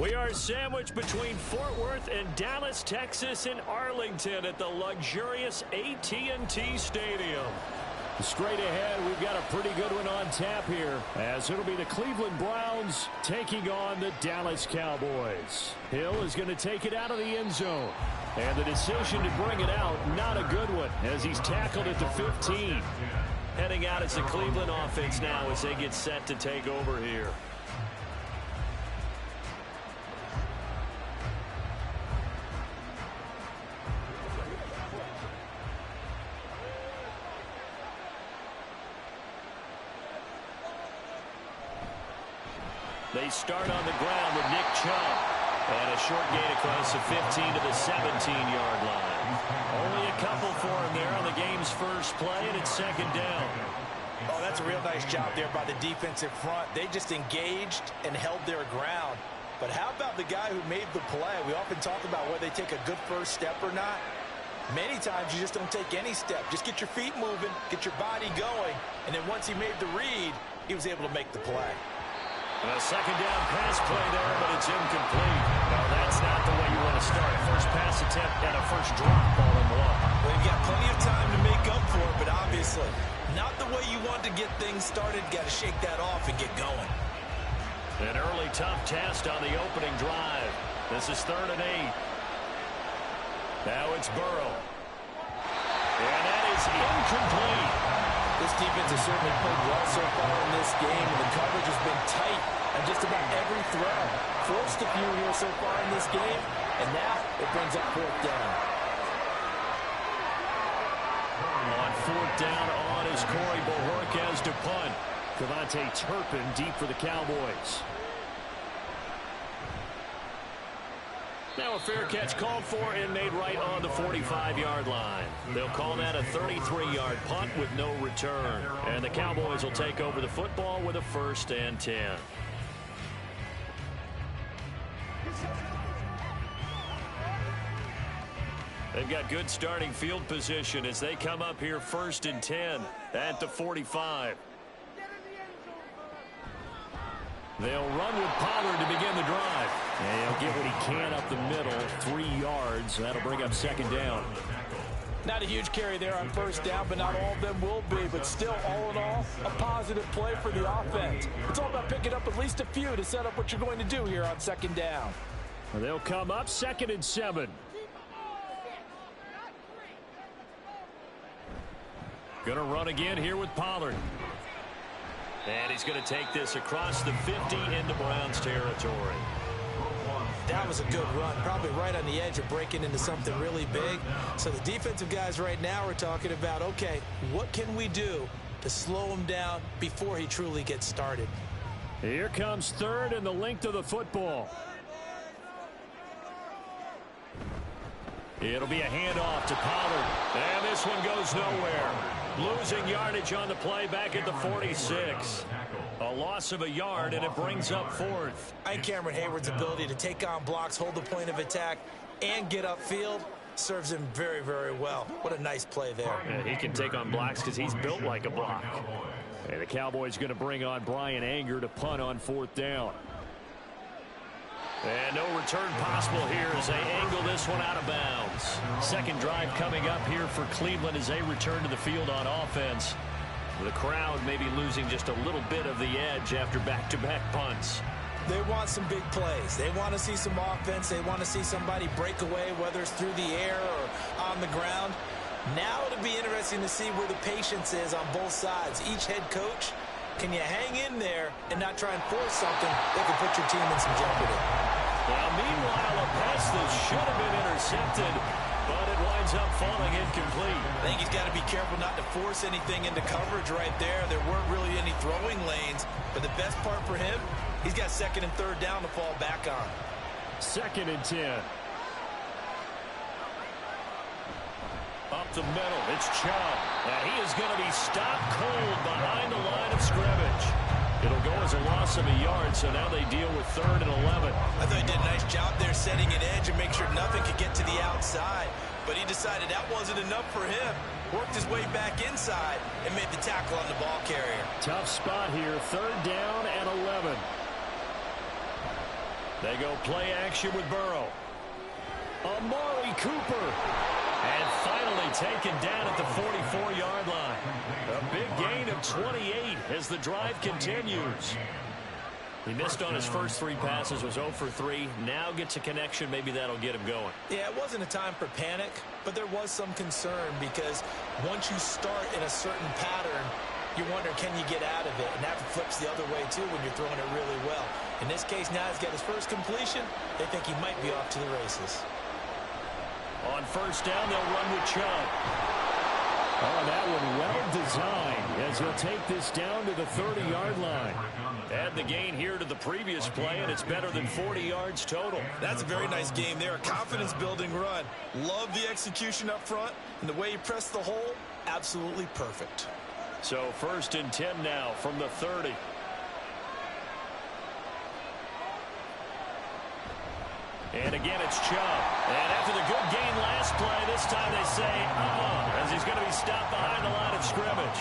[SPEAKER 1] We are sandwiched between Fort Worth and Dallas, Texas, and Arlington at the luxurious AT&T Stadium. Straight ahead, we've got a pretty good one on tap here, as it'll be the Cleveland Browns taking on the Dallas Cowboys. Hill is going to take it out of the end zone. And the decision to bring it out, not a good one, as he's tackled at the 15. Heading out as the Cleveland offense now as they get set to take over here. They start on the ground with Nick Chubb. And a short gain across the 15 to the 17-yard line. Only a couple for him there on the game's first play, and it's second down.
[SPEAKER 2] Oh, that's a real nice job there by the defensive front. They just engaged and held their ground. But how about the guy who made the play? We often talk about whether they take a good first step or not. Many times you just don't take any step. Just get your feet moving, get your body going, and then once he made the read, he was able to make the play.
[SPEAKER 1] A second down pass play there, but it's incomplete. Well, that's not the way you want to start. First pass attempt and a first drop all in one.
[SPEAKER 2] Well, you've got plenty of time to make up for it, but obviously not the way you want to get things started. Got to shake that off and get going.
[SPEAKER 1] An early tough test on the opening drive. This is 3rd and 8. Now it's Burrow. And that is incomplete.
[SPEAKER 2] This defense has certainly played well so far in this game, and the coverage has been tight on just about every throw. Forced a few here so far in this game, and now it brings up 4th down.
[SPEAKER 1] On 4th down on is Corey Bojorquez to punt. Devontae Turpin deep for the Cowboys. Now a fair catch called for and made right on the 45-yard line. They'll call that a 33-yard punt with no return. And the Cowboys will take over the football with a 1st and 10. They've got good starting field position as they come up here 1st and 10 at the 45. They'll run with Pollard to begin the drive. And he'll get what he can up the middle, 3 yards. That'll bring up 2nd down.
[SPEAKER 2] Not a huge carry there on 1st down, but not all of them will be. But still, all in all, a positive play for the offense. It's all about picking up at least a few to set up what you're going to do here on 2nd down.
[SPEAKER 1] They'll come up 2nd and 7. Going to run again here with Pollard. And he's going to take this across the 50 into Browns territory.
[SPEAKER 2] That was a good run, probably right on the edge of breaking into something really big. So the defensive guys right now are talking about, okay, what can we do to slow him down before he truly gets started?
[SPEAKER 1] Here comes 3rd and the length of the football. It'll be a handoff to Pollard. And this one goes nowhere. Losing yardage on the play back at the 46. A loss of a yard, and it brings up 4th.
[SPEAKER 2] I think Cameron Hayward's ability to take on blocks, hold the point of attack, and get upfield serves him very, very well. What a nice play there.
[SPEAKER 1] Yeah, he can take on blocks because he's built like a block. And the Cowboys going to bring on Brian Anger to punt on 4th down. And no return possible here as they angle this one out of bounds. Second drive coming up here for Cleveland as they return to the field on offense. The crowd maybe losing just a little bit of the edge after back-to-back punts.
[SPEAKER 2] They want some big plays. They want to see some offense. They want to see somebody break away, whether it's through the air or on the ground. Now it'll be interesting to see where the patience is on both sides. Each head coach, can you hang in there and not try and force something that can put your team in some jeopardy?
[SPEAKER 1] Well, meanwhile, a pass that should have been intercepted, but it winds up falling incomplete.
[SPEAKER 2] I think he's got to be careful not to force anything into coverage right there. There weren't really any throwing lanes, but the best part for him, he's got 2nd and 3rd down to fall back on.
[SPEAKER 1] 2nd and 10. Up the middle, it's Chubb. And he is going to be stopped cold behind the line of scrimmage. It'll go as a loss of a yard, so now they deal with 3rd and 11.
[SPEAKER 2] I thought he did a nice job there setting an edge and make sure nothing could get to the outside. But he decided that wasn't enough for him. Worked his way back inside and made the tackle on the ball carrier.
[SPEAKER 1] Tough spot here, 3rd down and 11. They go play action with Burrow. Amari Cooper. And finally taken down at the 44-yard line. A big gain of 28 as the drive continues. He missed on his first 3 passes, was 0 for 3. Now gets a connection. Maybe that'll get him going.
[SPEAKER 2] Yeah, it wasn't a time for panic, but there was some concern because once you start in a certain pattern, you wonder, can you get out of it? And that flips the other way, too, when you're throwing it really well. In this case, now he's got his first completion. They think he might be off to the races.
[SPEAKER 1] On first down, they'll run with Chubb. Oh, that one well designed as he'll take this down to the 30-yard line. Add the gain here to the previous play, and it's better than 40 yards total.
[SPEAKER 2] That's a very nice game there. A confidence-building run. Love the execution up front, and the way he pressed the hole, absolutely perfect.
[SPEAKER 1] So first and 10 now from the 30. And again, it's Chubb. And after the good gain last play, this time they say, as he's going to be stopped behind the line of scrimmage.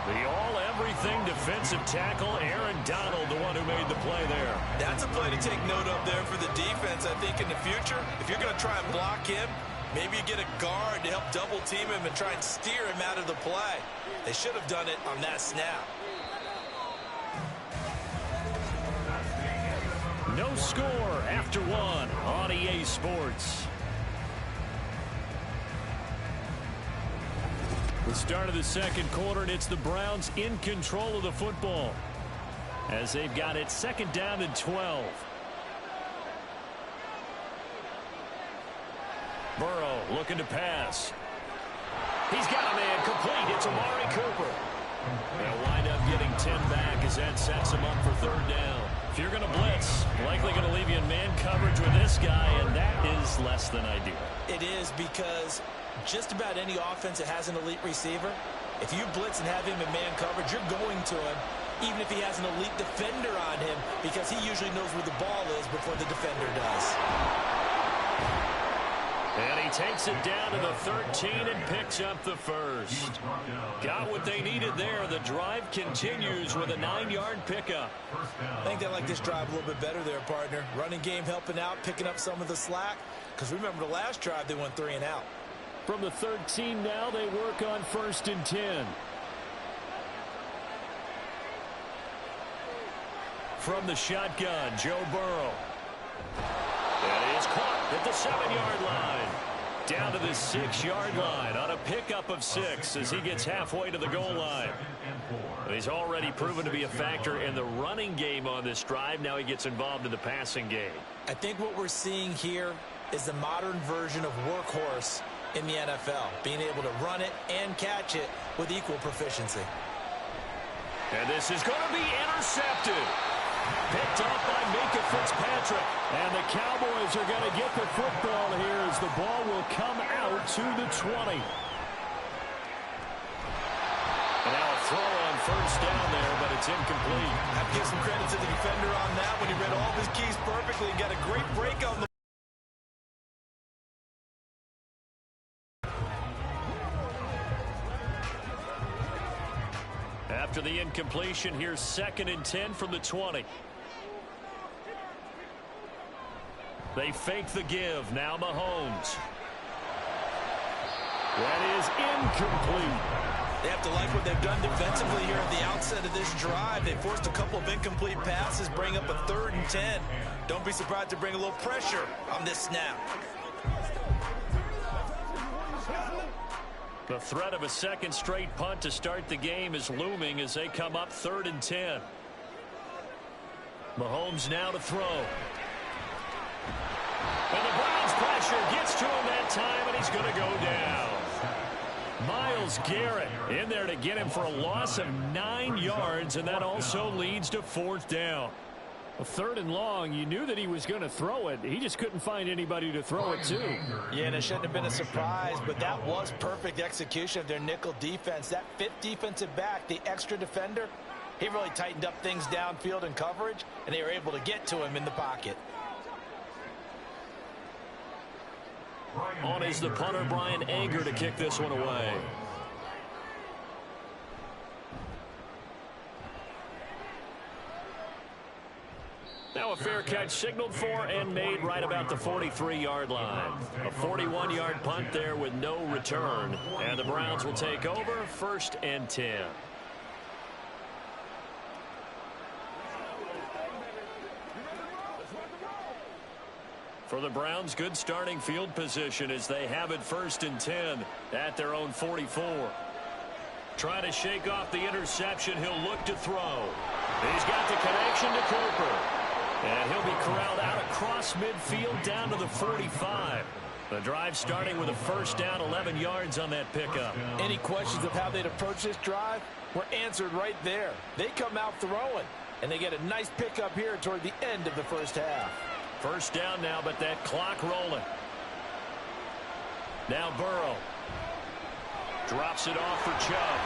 [SPEAKER 1] The all-everything defensive tackle, Aaron Donald, the one who made the play there.
[SPEAKER 2] That's a play to take note of there for the defense, I think, in the future. If you're going to try and block him, maybe you get a guard to help double-team him and try and steer him out of the play. They should have done it on that snap.
[SPEAKER 1] No score after 1 on EA Sports. The start of the second quarter, and it's the Browns in control of the football as they've got it second down and 12. Burrow looking to pass. He's got a man complete. It's Amari Cooper. They'll wind up getting 10 back as that sets him up for third down. If you're going to blitz, likely going to leave you in man coverage with this guy, and that is less than ideal.
[SPEAKER 2] It is, because just about any offense that has an elite receiver, if you blitz and have him in man coverage, you're going to him, even if he has an elite defender on him, because he usually knows where the ball is before the defender does.
[SPEAKER 1] And he takes it down to the 13 and picks up the first. Got what they needed there. The drive continues with a 9-yard pickup.
[SPEAKER 2] I think they like this drive a little bit better there, partner. Running game helping out, picking up some of the slack. Because remember the last drive, they went 3 and out.
[SPEAKER 1] From the 13 now, they work on first and 10. From the shotgun, Joe Burrow. That is caught at the 7-yard line. Down to the 6-yard line on a pickup of 6 as he gets halfway to the goal line. He's already proven to be a factor in the running game on this drive. Now he gets involved in the passing game.
[SPEAKER 2] I think what we're seeing here is the modern version of workhorse in the NFL, being able to run it and catch it with equal proficiency.
[SPEAKER 1] And this is going to be intercepted. Picked up by Minkah Fitzpatrick. And the Cowboys are going to get the football here as the ball will come out to the 20. And now a throw on first down there, but it's incomplete.
[SPEAKER 2] I have to give some credit to the defender on that when he read all of his keys perfectly and got a great break on the
[SPEAKER 1] After the incompletion, here's second and 10 from the 20. They fake the give. Now Mahomes. That is incomplete.
[SPEAKER 2] They have to like what they've done defensively here at the outset of this drive. They forced a couple of incomplete passes, bring up a 3rd and 10. Don't be surprised to bring a little pressure on this snap.
[SPEAKER 1] The threat of a second straight punt to start the game is looming as they come up 3rd and 10. Mahomes now to throw. And the Browns pressure gets to him that time, and he's going to go down. Myles Garrett in there to get him for a loss of 9 yards, and that also leads to 4th down. A 3rd and long, you knew that he was going to throw it. He just couldn't find anybody to throw it to.
[SPEAKER 2] Yeah, and it shouldn't have been a surprise, but that was perfect execution of their nickel defense. That 5th defensive back, the extra defender, he really tightened up things downfield in coverage, and they were able to get to him in the pocket.
[SPEAKER 1] On is the punter, Brian Anger, to kick this one away. Now a fair catch signaled for and made right about the 43-yard line. A 41-yard punt there with no return. And the Browns will take over 1st and 10. For the Browns, good starting field position as they have it 1st and 10 at their own 44. Trying to shake off the interception, he'll look to throw. He's got the connection to Cooper. And he'll be corralled out across midfield down to the 45. The drive starting with a 1st down, 11 yards on that pickup.
[SPEAKER 2] Any questions of how they'd approach this drive were answered right there. They come out throwing, and they get a nice pickup here toward the end of the 1st half.
[SPEAKER 1] 1st down now, but that clock rolling. Now Burrow. Drops it off for Chubb.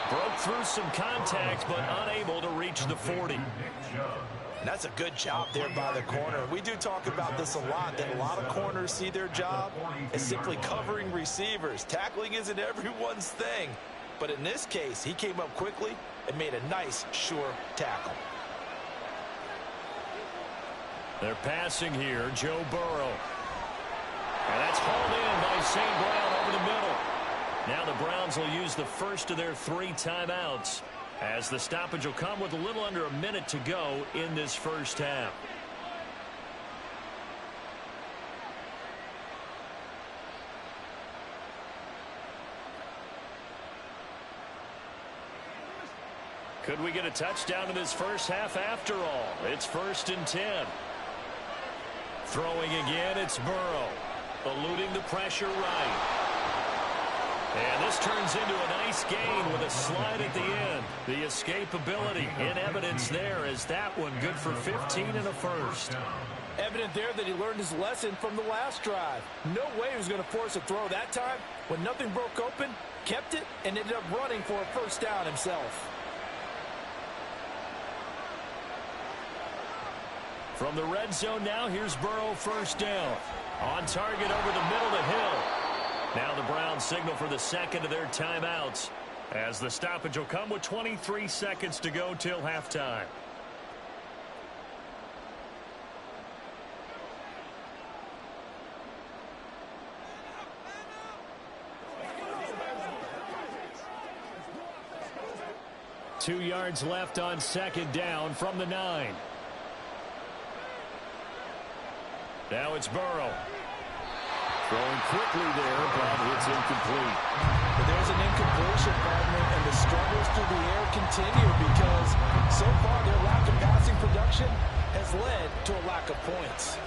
[SPEAKER 1] Broke through some contacts, but unable to reach the 40.
[SPEAKER 2] That's a good job there by the corner. We do talk about this a lot, that a lot of corners see their job as simply covering receivers. Tackling isn't everyone's thing. But in this case, he came up quickly and made a nice, sure tackle.
[SPEAKER 1] They're passing here, Joe Burrow. And that's hauled in by St. Brown over the middle. Now the Browns will use the first of their 3 timeouts, as the stoppage will come with a little under a minute to go in this 1st half. Could we get a touchdown in this 1st half after all? It's 1st and 10. Throwing again, it's Burrow. Eluding the pressure right. And this turns into a nice gain with a slide at the end. The escapability in evidence there as that one good for 15 and a 1st.
[SPEAKER 2] Evident there that he learned his lesson from the last drive. No way he was going to force a throw that time. When nothing broke open, kept it, and ended up running for a 1st down himself.
[SPEAKER 1] From the red zone now, here's Burrow 1st down. On target over the middle to Hill. Now the Browns signal for the 2nd of their timeouts, as the stoppage will come with 23 seconds to go till halftime. Two yards left on 2nd down from the 9. Now it's Burrow. Throwing quickly there, but it's incomplete.
[SPEAKER 2] But there's an incompletion, partner, and the struggles through the air continue because so far their lack of passing production has led to a lack of points.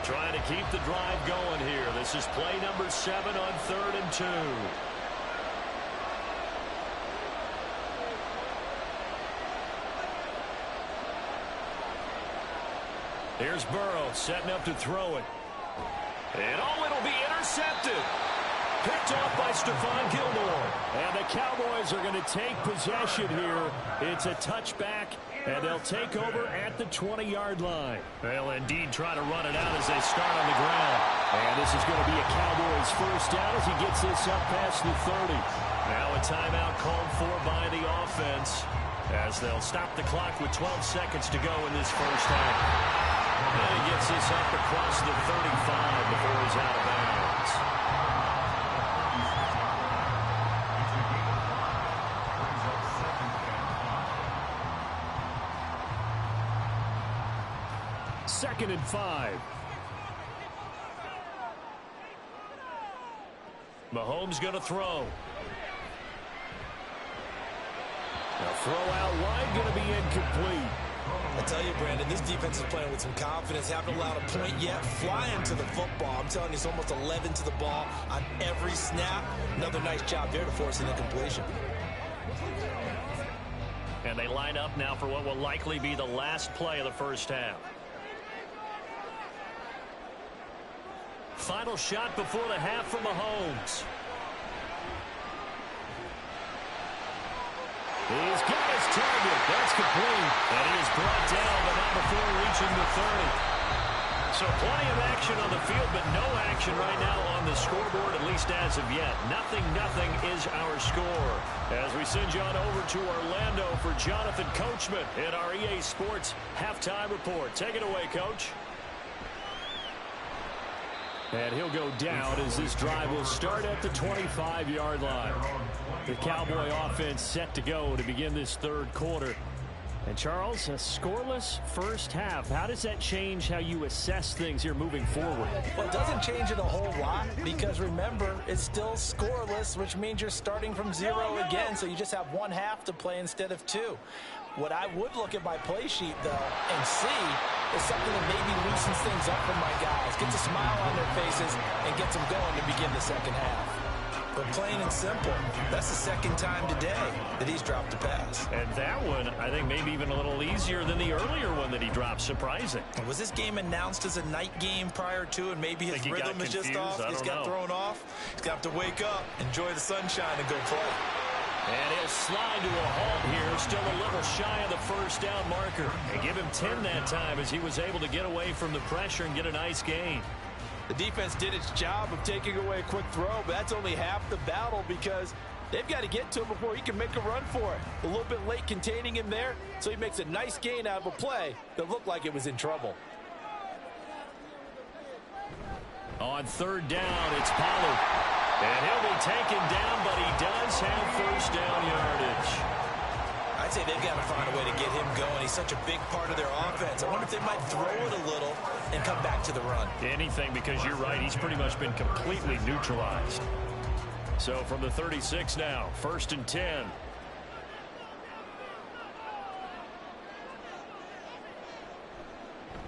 [SPEAKER 1] Trying to keep the drive going here. This is play number 7 on 3rd and 2. Here's Burrow setting up to throw it. And it'll be intercepted. Picked off by Stephon Gilmore. And the Cowboys are going to take possession here. It's a touchback, and they'll take over at the 20-yard line. They'll indeed try to run it out as they start on the ground. And this is going to be a Cowboys 1st down as he gets this up past the 30. Now a timeout called for by the offense, as they'll stop the clock with 12 seconds to go in this 1st half. And he gets this up across the 35 before he's out of bounds. Second and 5. Mahomes going to throw. Now throw out wide, going to be incomplete.
[SPEAKER 2] I tell you, Brandon, this defense is playing with some confidence. Haven't allowed a point yet. Flying to the football. I'm telling you, it's almost 11 to the ball on every snap. Another nice job there to force an incompletion.
[SPEAKER 1] And they line up now for what will likely be the last play of the 1st half. Final shot before the half from Mahomes. He's got his target. That's complete. And he is brought down, but not before reaching the 30. So plenty of action on the field, but no action right now on the scoreboard, at least as of yet. 0-0 is our score. As we send you on over to Orlando for Jonathan Coachman in our EA Sports Halftime Report. Take it away, Coach. And he'll go down as this drive will start at the 25-yard line. The Cowboy offense set to go to begin this third quarter. And, Charles, a scoreless first half. How does that change how you assess things here moving forward?
[SPEAKER 2] Well, it doesn't change it a whole lot because, remember, it's still scoreless, which means you're starting from 0 again, so you just have one half to play instead of 2. What I would look at my play sheet, though, and see is something that maybe loosens things up for my guys, gets a smile on their faces, and gets them going to begin the second half. But plain and simple, that's the second time today that he's dropped a pass.
[SPEAKER 1] And that one, I think, maybe even a little easier than the earlier one that he dropped. Surprising.
[SPEAKER 2] Was this game announced as a night game prior to, and maybe his rhythm is just off? He's got thrown off. He's got to wake up, enjoy the sunshine, and go play.
[SPEAKER 1] And he'll slide to a halt here, still a little shy of the first down marker. And give him 10 that time as he was able to get away from the pressure and get a nice gain.
[SPEAKER 2] The defense did its job of taking away a quick throw, but that's only half the battle because they've got to get to him before he can make a run for it. A little bit late containing him there, so he makes a nice gain out of a play that looked like it was in trouble.
[SPEAKER 1] On third down, it's Pollard. And he'll be taken down, but he does have first down yardage.
[SPEAKER 2] I'd say they've got to find a way to get him going. He's such a big part of their offense. I wonder if they might throw it a little and come back to the run.
[SPEAKER 1] Anything, because you're right. He's pretty much been completely neutralized. So from the 36 now, 1st and 10.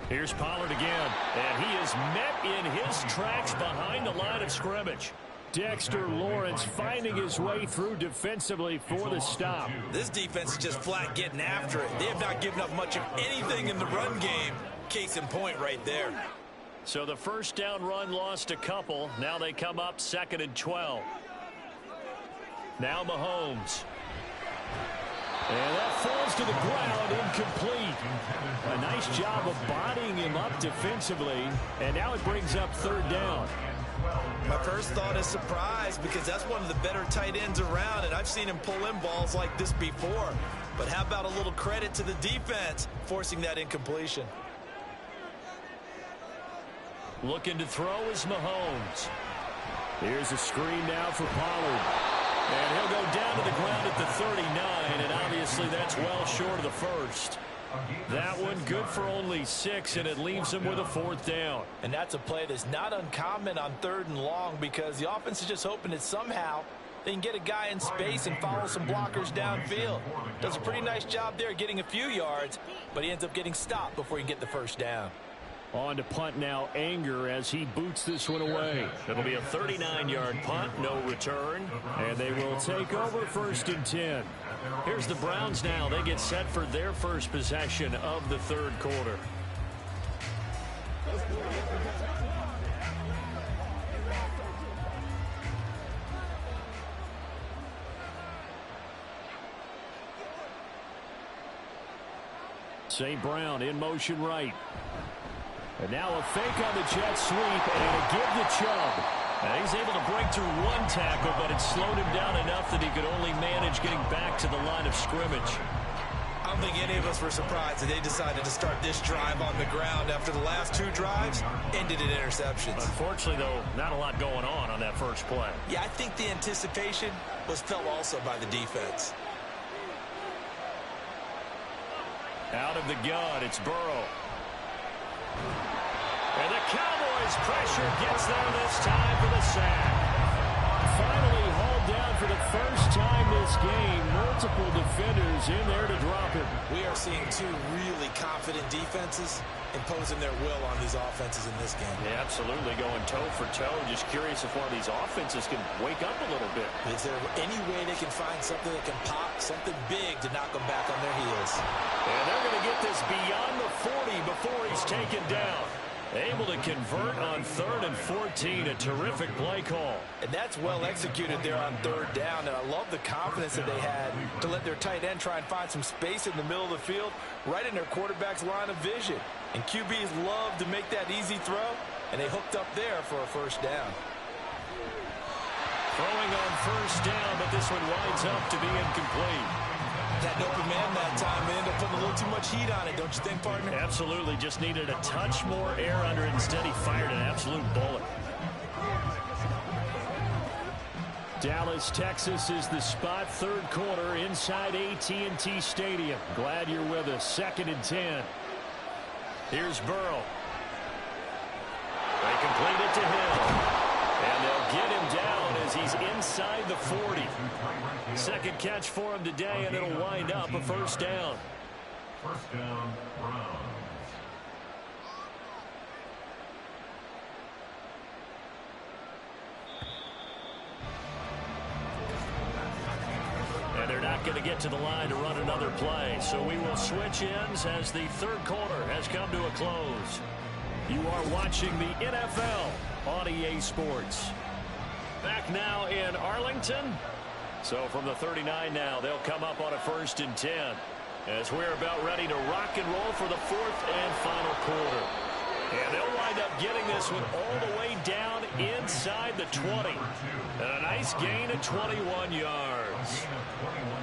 [SPEAKER 1] Here's Pollard again, and he is met in his tracks behind the line of scrimmage. Dexter Lawrence finding his way through defensively for the stop.
[SPEAKER 2] This defense is just flat getting after it. They have not given up much of anything in the run game. Case in point right there.
[SPEAKER 1] So the first down run lost a couple. Now they come up 2nd and 12. Now Mahomes. And that falls to the ground, incomplete. A nice job of bodying him up defensively. And now it brings up 3rd down.
[SPEAKER 2] My first thought is surprise because that's one of the better tight ends around, and I've seen him pull in balls like this before. But how about a little credit to the defense forcing that incompletion?
[SPEAKER 1] Looking to throw is Mahomes. Here's a screen now for Pollard. And he'll go down to the ground at the 39, and obviously that's well short of the first. That one good for only 6, and it leaves him with a 4th down.
[SPEAKER 2] And that's a play that's not uncommon on 3rd and long because the offense is just hoping that somehow they can get a guy in space and follow some blockers downfield. Does a pretty nice job there getting a few yards, but he ends up getting stopped before he can get the first down.
[SPEAKER 1] On to punt now, Anger, as he boots this one away. It'll be a 39-yard punt, no return, and they will take over 1st and 10. Here's the Browns now. They get set for their first possession of the third quarter. St. Brown in motion right. And now a fake on the jet sweep and a give to Chubb. And he's able to break through one tackle, but it slowed him down enough that he could only manage getting back to the line of scrimmage.
[SPEAKER 2] I don't think any of us were surprised that they decided to start this drive on the ground after the last 2 drives ended in interceptions.
[SPEAKER 1] Unfortunately, though, not a lot going on that first play.
[SPEAKER 2] Yeah, I think the anticipation was felt also by the defense.
[SPEAKER 1] Out of the gun, it's Burrow. And the Cowboys' pressure gets there this time for the sack. Finally hauled down for the first time this game. Multiple defenders in there to drop him.
[SPEAKER 2] We are seeing 2 really confident defenses imposing their will on these offenses in this game.
[SPEAKER 1] Yeah, absolutely, going toe for toe. Just curious if one of these offenses can wake up a little bit.
[SPEAKER 2] Is there any way they can find something that can pop, something big to knock them back on their heels?
[SPEAKER 1] And they're going to get this beyond the 40 before he's taken down. Able to convert on 3rd and 14, a terrific play call.
[SPEAKER 2] And that's well executed there on 3rd down, and I love the confidence that they had to let their tight end try and find some space in the middle of the field, right in their quarterback's line of vision. And QBs love to make that easy throw, and they hooked up there for a first down.
[SPEAKER 1] Throwing on first down, but this one winds up to be incomplete.
[SPEAKER 2] That open man that time, they ended up putting a little too much heat on it, don't you think, partner?
[SPEAKER 1] Absolutely. Just needed a touch more air under it. Instead, he fired an absolute bullet. Dallas, Texas is the spot. Third quarter inside AT&T Stadium. Glad you're with us. 2nd and 10. Here's Burrow. They complete it to Hill. And they'll get him down as he's inside the 40. Second catch for him today, and it'll wind up a first down.
[SPEAKER 3] First down, Browns.
[SPEAKER 1] And they're not going to get to the line to run another play. So we will switch ends as the third quarter has come to a close. You are watching the NFL on EA Sports. Back now in Arlington. So from the 39 now, they'll come up on a 1st and 10. As we're about ready to rock and roll for the 4th and final quarter. And they'll wind up getting this one all the way down inside the 20. And a nice gain of 21 yards.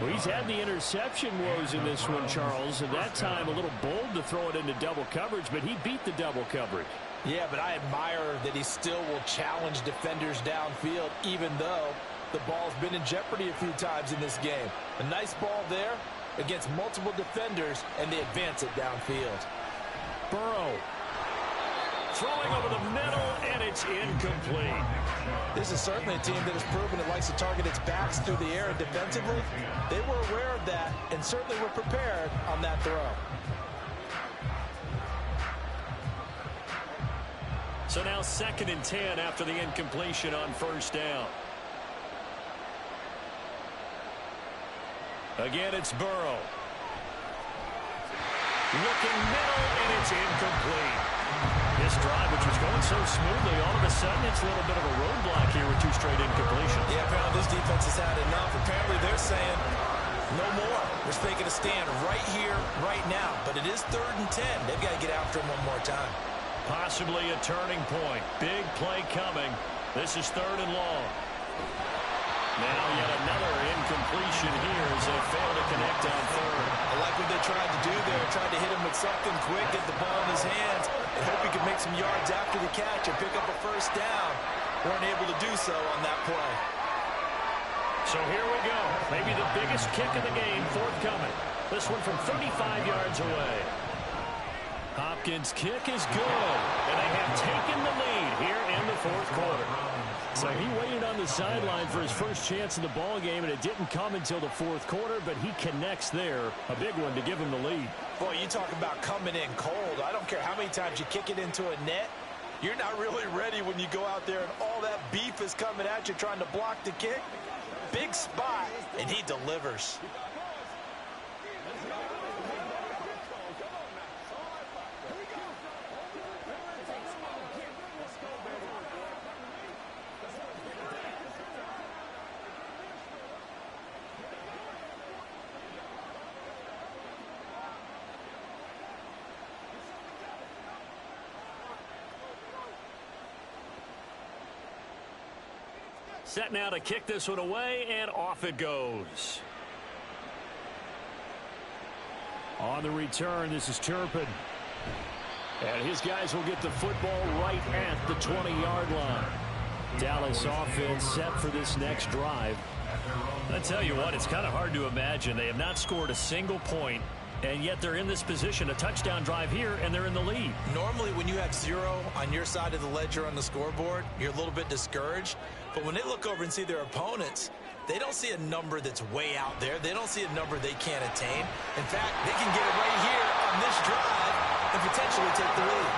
[SPEAKER 1] Well, he's had the interception woes in this one, Charles. And that time a little bold to throw it into double coverage, but he beat the double coverage.
[SPEAKER 2] Yeah, but I admire that he still will challenge defenders downfield, even though the ball's been in jeopardy a few times in this game. A nice ball there against multiple defenders, and they advance it downfield.
[SPEAKER 1] Burrow. Throwing over the middle, and it's incomplete.
[SPEAKER 2] This is certainly a team that has proven it likes to target its backs through the air and defensively. They were aware of that and certainly were prepared on that throw.
[SPEAKER 1] So now 2nd and 10 after the incompletion on first down. Again, it's Burrow. Looking middle, and it's incomplete. This drive, which was going so smoothly, all of a sudden it's a little bit of a roadblock here with 2 straight incompletions.
[SPEAKER 2] Yeah, apparently this defense has had enough. Apparently they're saying no more. We're taking a stand right here, right now. But it is 3rd and 10. They've got to get after him one more time.
[SPEAKER 1] Possibly a turning point. Big play coming. This is 3rd and long. Now yet another incompletion here as they fail to connect on 3rd.
[SPEAKER 2] I like what they tried to do there. Tried to hit him with something quick, get the ball in his hands, and hope he could make some yards after the catch and pick up a first down. Weren't able to do so on that play.
[SPEAKER 1] So here we go. Maybe the biggest kick of the game forthcoming. This one from 35 yards away. Hopkins' kick is good, and they have taken the lead here in the 4th quarter. So he waited on the sideline for his first chance in the ball game, and it didn't come until the 4th quarter, but he connects there. A big one to give him the lead.
[SPEAKER 2] Boy, you talk about coming in cold. I don't care how many times you kick it into a net. You're not really ready when you go out there and all that beef is coming at you trying to block the kick. Big spot, and he delivers.
[SPEAKER 1] Set now to kick this one away, and off it goes. On the return, this is Turpin. And his guys will get the football right at the 20-yard line. Dallas offense set for this next drive. I tell you what, it's kind of hard to imagine. They have not scored a single point, and yet they're in this position, a touchdown drive here, and they're in the lead.
[SPEAKER 2] Normally, when you have 0 on your side of the ledger on the scoreboard, you're a little bit discouraged. But when they look over and see their opponents, they don't see a number that's way out there. They don't see a number they can't attain. In fact, they can get it right here on this drive and potentially take the lead.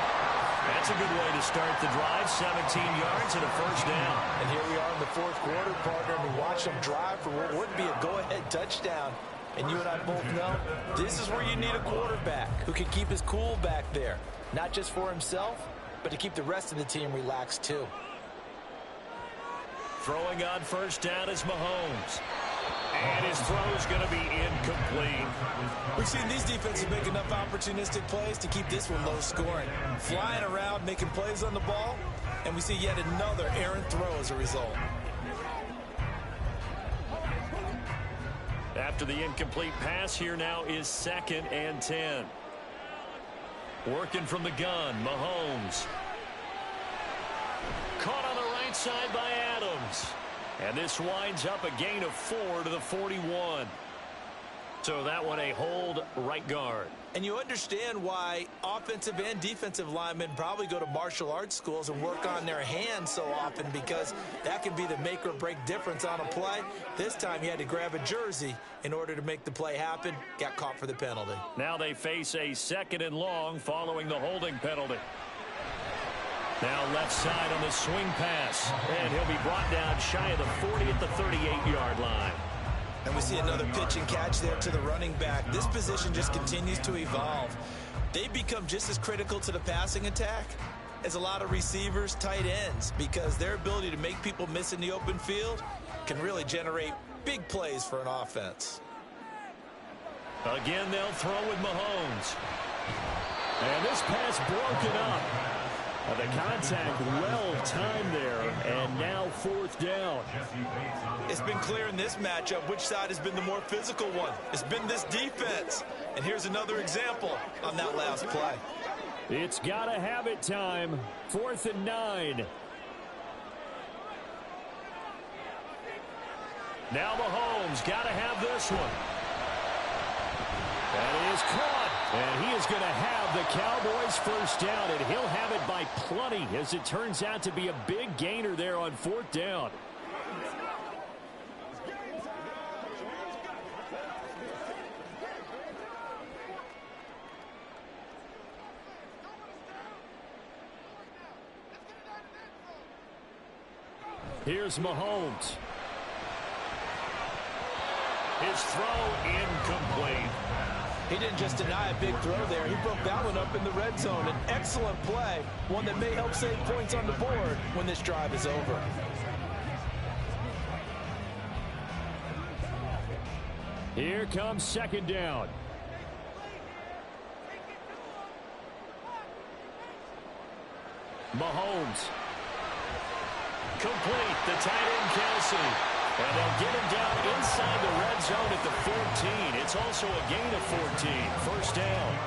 [SPEAKER 1] That's a good way to start the drive. 17 yards and a first down.
[SPEAKER 2] And here we are in the 4th quarter, partner, and we watch them drive for what would be a go-ahead touchdown. And you and I both know this is where you need a quarterback who can keep his cool back there. Not just for himself, but to keep the rest of the team relaxed too.
[SPEAKER 1] Throwing on first down is Mahomes. And his throw's going to be incomplete.
[SPEAKER 2] We've seen these defenses make enough opportunistic plays to keep this one low scoring. Flying around, making plays on the ball, and we see yet another errant throw as a result.
[SPEAKER 1] After the incomplete pass, here now is 2nd and 10. Working from the gun, Mahomes. Caught on the right side by Adams. And this winds up a gain of 4 to the 41. So that one a hold right guard.
[SPEAKER 2] And you understand why offensive and defensive linemen probably go to martial arts schools and work on their hands so often, because that can be the make or break difference on a play. This time he had to grab a jersey in order to make the play happen. Got caught for the penalty.
[SPEAKER 1] Now they face a 2nd and long following the holding penalty. Now left side on the swing pass. And he'll be brought down shy of the 40 at the 38-yard line.
[SPEAKER 2] And we see another pitch and catch there to the running back. This position just continues to evolve. They become just as critical to the passing attack as a lot of receivers, tight ends, because their ability to make people miss in the open field can really generate big plays for an offense.
[SPEAKER 1] Again, they'll throw with Mahomes. And this pass broken up. The contact well timed there, and now 4th down.
[SPEAKER 2] It's been clear in this matchup which side has been the more physical one. It's been this defense. And here's another example on that last play.
[SPEAKER 1] It's gotta have it time. 4th and 9. Now Mahomes gotta have this one. That is caught. And he is going to have the Cowboys first down, and he'll have it by plenty, as it turns out to be a big gainer there on 4th down. Here's Mahomes. His throw incomplete.
[SPEAKER 2] He didn't just deny a big throw there. He broke that one up in the red zone. An excellent play, one that may help save points on the board when this drive is over.
[SPEAKER 1] Here comes 2nd down. Mahomes. Complete. The tight end, Kelsey. And they'll get him down inside the red zone at the 14. It's also a gain of 14. First down.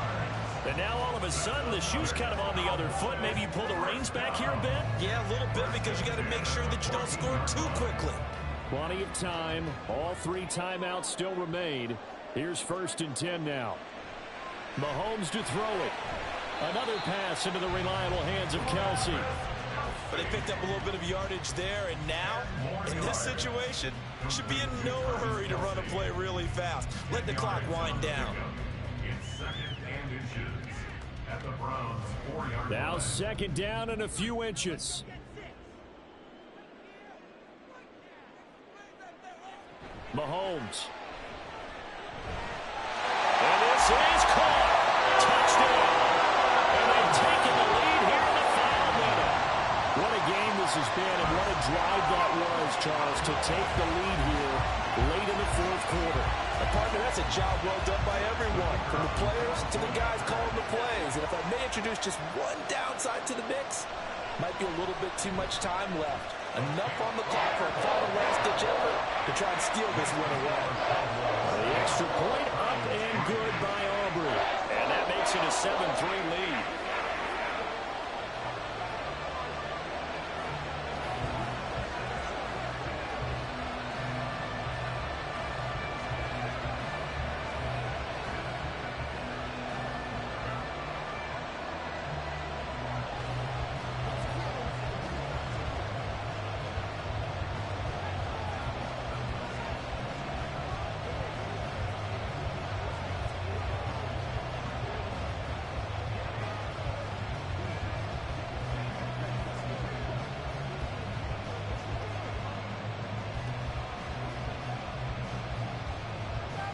[SPEAKER 1] And now all of a sudden the shoe's kind of on the other foot. Maybe you pull the reins back here a bit?
[SPEAKER 2] Yeah, a little bit, because you got to make sure that you don't score too quickly.
[SPEAKER 1] Plenty of time. All 3 timeouts still remain. Here's 1st and 10 now. Mahomes to throw it. Another pass into the reliable hands of Kelsey.
[SPEAKER 2] But they picked up a little bit of yardage there, and now, in this situation, should be in no hurry to run a play really fast. Let the clock wind down.
[SPEAKER 3] It's 2nd and inches at the Browns' 4-yard line.
[SPEAKER 1] Now 2nd down and a few inches. Mahomes. And this is caught. Touchdown. And they've taken the lead here in the final minute. What a game this has been, and what a drive that was, Charles, to take the lead here late in the 4th quarter.
[SPEAKER 2] Partner, that's a job well done by everyone, from the players to the guys calling the plays. And if I may introduce just one downside to the mix, might be a little bit too much time left. Enough on the clock for a final last-ditch effort to try and steal this one away.
[SPEAKER 1] The extra point up and good by Aubrey. And that makes it a 7-3 lead.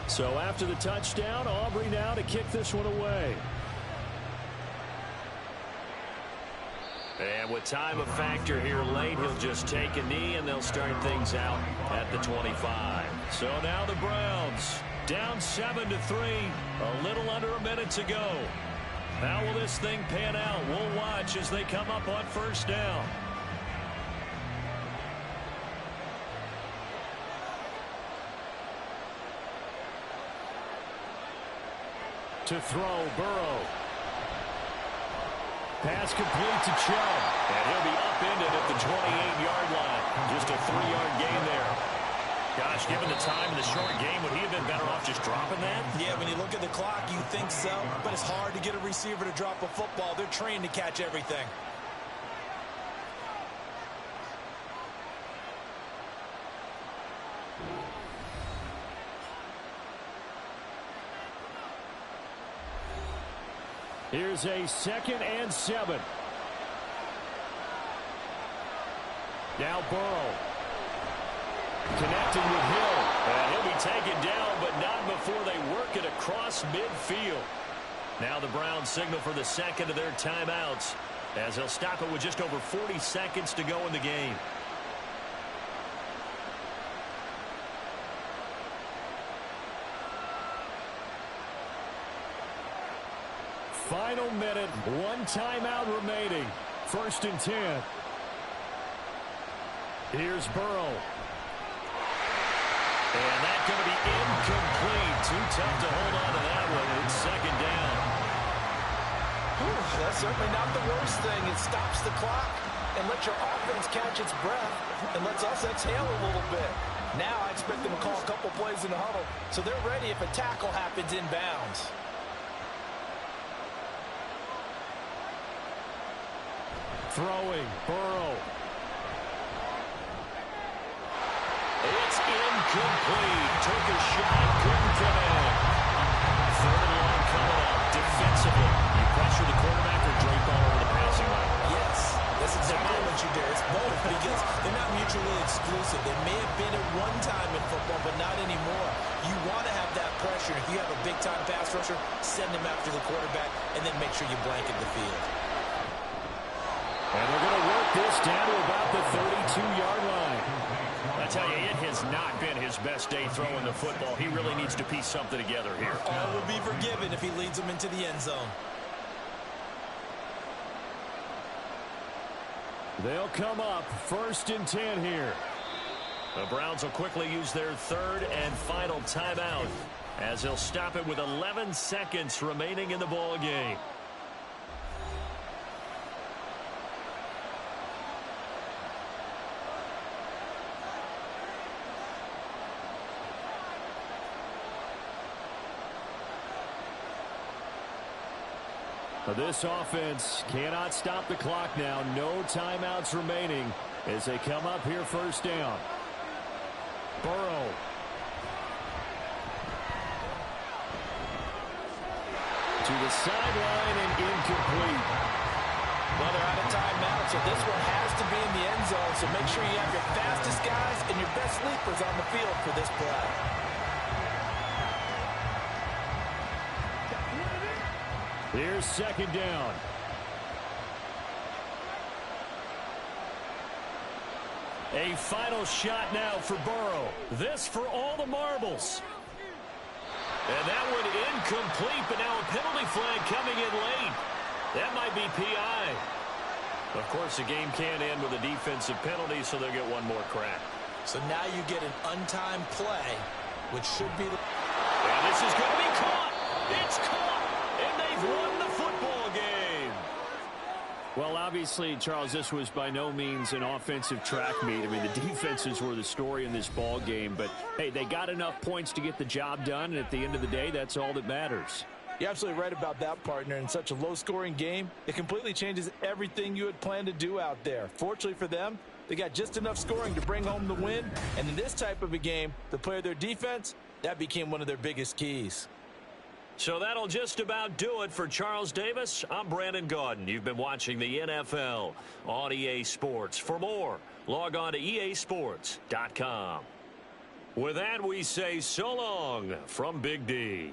[SPEAKER 1] So after the touchdown, Aubrey now to kick this one away. And with time a factor here late, he'll just take a knee, and they'll start things out at the 25. So now the Browns down 7-3, a little under a minute to go. How will this thing pan out? We'll watch as they come up on first down. To throw, Burrow. Pass complete to Chubb. And he'll be upended at the 28-yard line. Just a 3-yard gain there. Gosh, given the time in the short game, would he have been better off just dropping that?
[SPEAKER 2] Yeah, when you look at the clock, you think so. But it's hard to get a receiver to drop a football. They're trained to catch everything.
[SPEAKER 1] Here's a 2nd and 7. Now Burrow. Connecting with Hill. And he'll be taken down, but not before they work it across midfield. Now the Browns signal for the second of their timeouts, as they'll stop it with just over 40 seconds to go in the game. Final minute, 1 timeout remaining. 1st and 10. Here's Burrow. And that's going to be incomplete. Too tough to hold on to that one. It's 2nd down.
[SPEAKER 2] Whew, that's certainly not the worst thing. It stops the clock and lets your offense catch its breath and lets us exhale a little bit. Now I expect them to call a couple plays in the huddle so they're ready if a tackle happens inbounds.
[SPEAKER 1] Throwing, Burrow. It's incomplete. Took a shot, couldn't connect. 3rd and long coming up. Defensively, you pressure the quarterback or drape all over the passing line?
[SPEAKER 2] Yes, that's exactly what you do. It's both because they're not mutually exclusive. They may have been at one time in football, but not anymore. You want to have that pressure. If you have a big-time pass rusher, send him after the quarterback, and then make sure you blanket the field.
[SPEAKER 1] And they're going to work this down to about the 32-yard line. I tell you, it has not been his best day throwing the football. He really needs to piece something together here.
[SPEAKER 2] All will be forgiven if he leads them into the end zone.
[SPEAKER 1] They'll come up 1st and 10 here. The Browns will quickly use their 3rd and final timeout, as they'll stop it with 11 seconds remaining in the ball game. This offense cannot stop the clock now. No timeouts remaining as they come up here 1st down. Burrow. To the sideline and incomplete.
[SPEAKER 2] Well, they're out of timeout, so this one has to be in the end zone. So make sure you have your fastest guys and your best leapers on the field for this play.
[SPEAKER 1] Here's 2nd down. A final shot now for Burrow. This for all the marbles. And that one incomplete, but now a penalty flag coming in late. That might be PI. Of course, the game can end with a defensive penalty, so they'll get one more crack.
[SPEAKER 2] So now you get an untimed play, which should be the...
[SPEAKER 1] And this is going to be caught. It's caught. And they've won the football game. Well, obviously, Charles, this was by no means an offensive track meet. I mean, the defenses were the story in this ball game. But, hey, they got enough points to get the job done. And at the end of the day, that's all that matters.
[SPEAKER 2] You're absolutely right about that, partner. In such a low-scoring game, it completely changes everything you had planned to do out there. Fortunately for them, they got just enough scoring to bring home the win. And in this type of a game, to play their defense, that became one of their biggest keys.
[SPEAKER 1] So that'll just about do it for Charles Davis. I'm Brandon Gaudin. You've been watching the NFL on EA Sports. For more, log on to easports.com. With that, we say so long from Big D.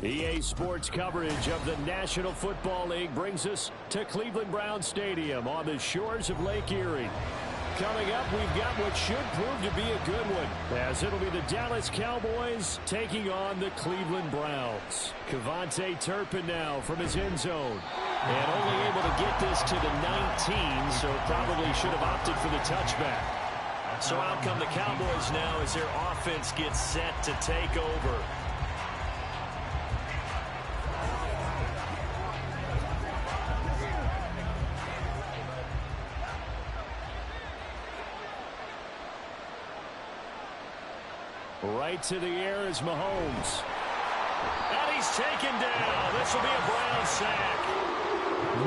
[SPEAKER 1] EA Sports coverage of the National Football League brings us to Cleveland Brown Stadium on the shores of Lake Erie. Coming up, we've got what should prove to be a good one, as it'll be the Dallas Cowboys taking on the Cleveland Browns. KaVontae Turpin now from his end zone. And only able to get this to the 19, so probably should have opted for the touchback. So out come the Cowboys now as their offense gets set to take over. Right to the air is Mahomes. And he's taken down. This will be a Brown sack.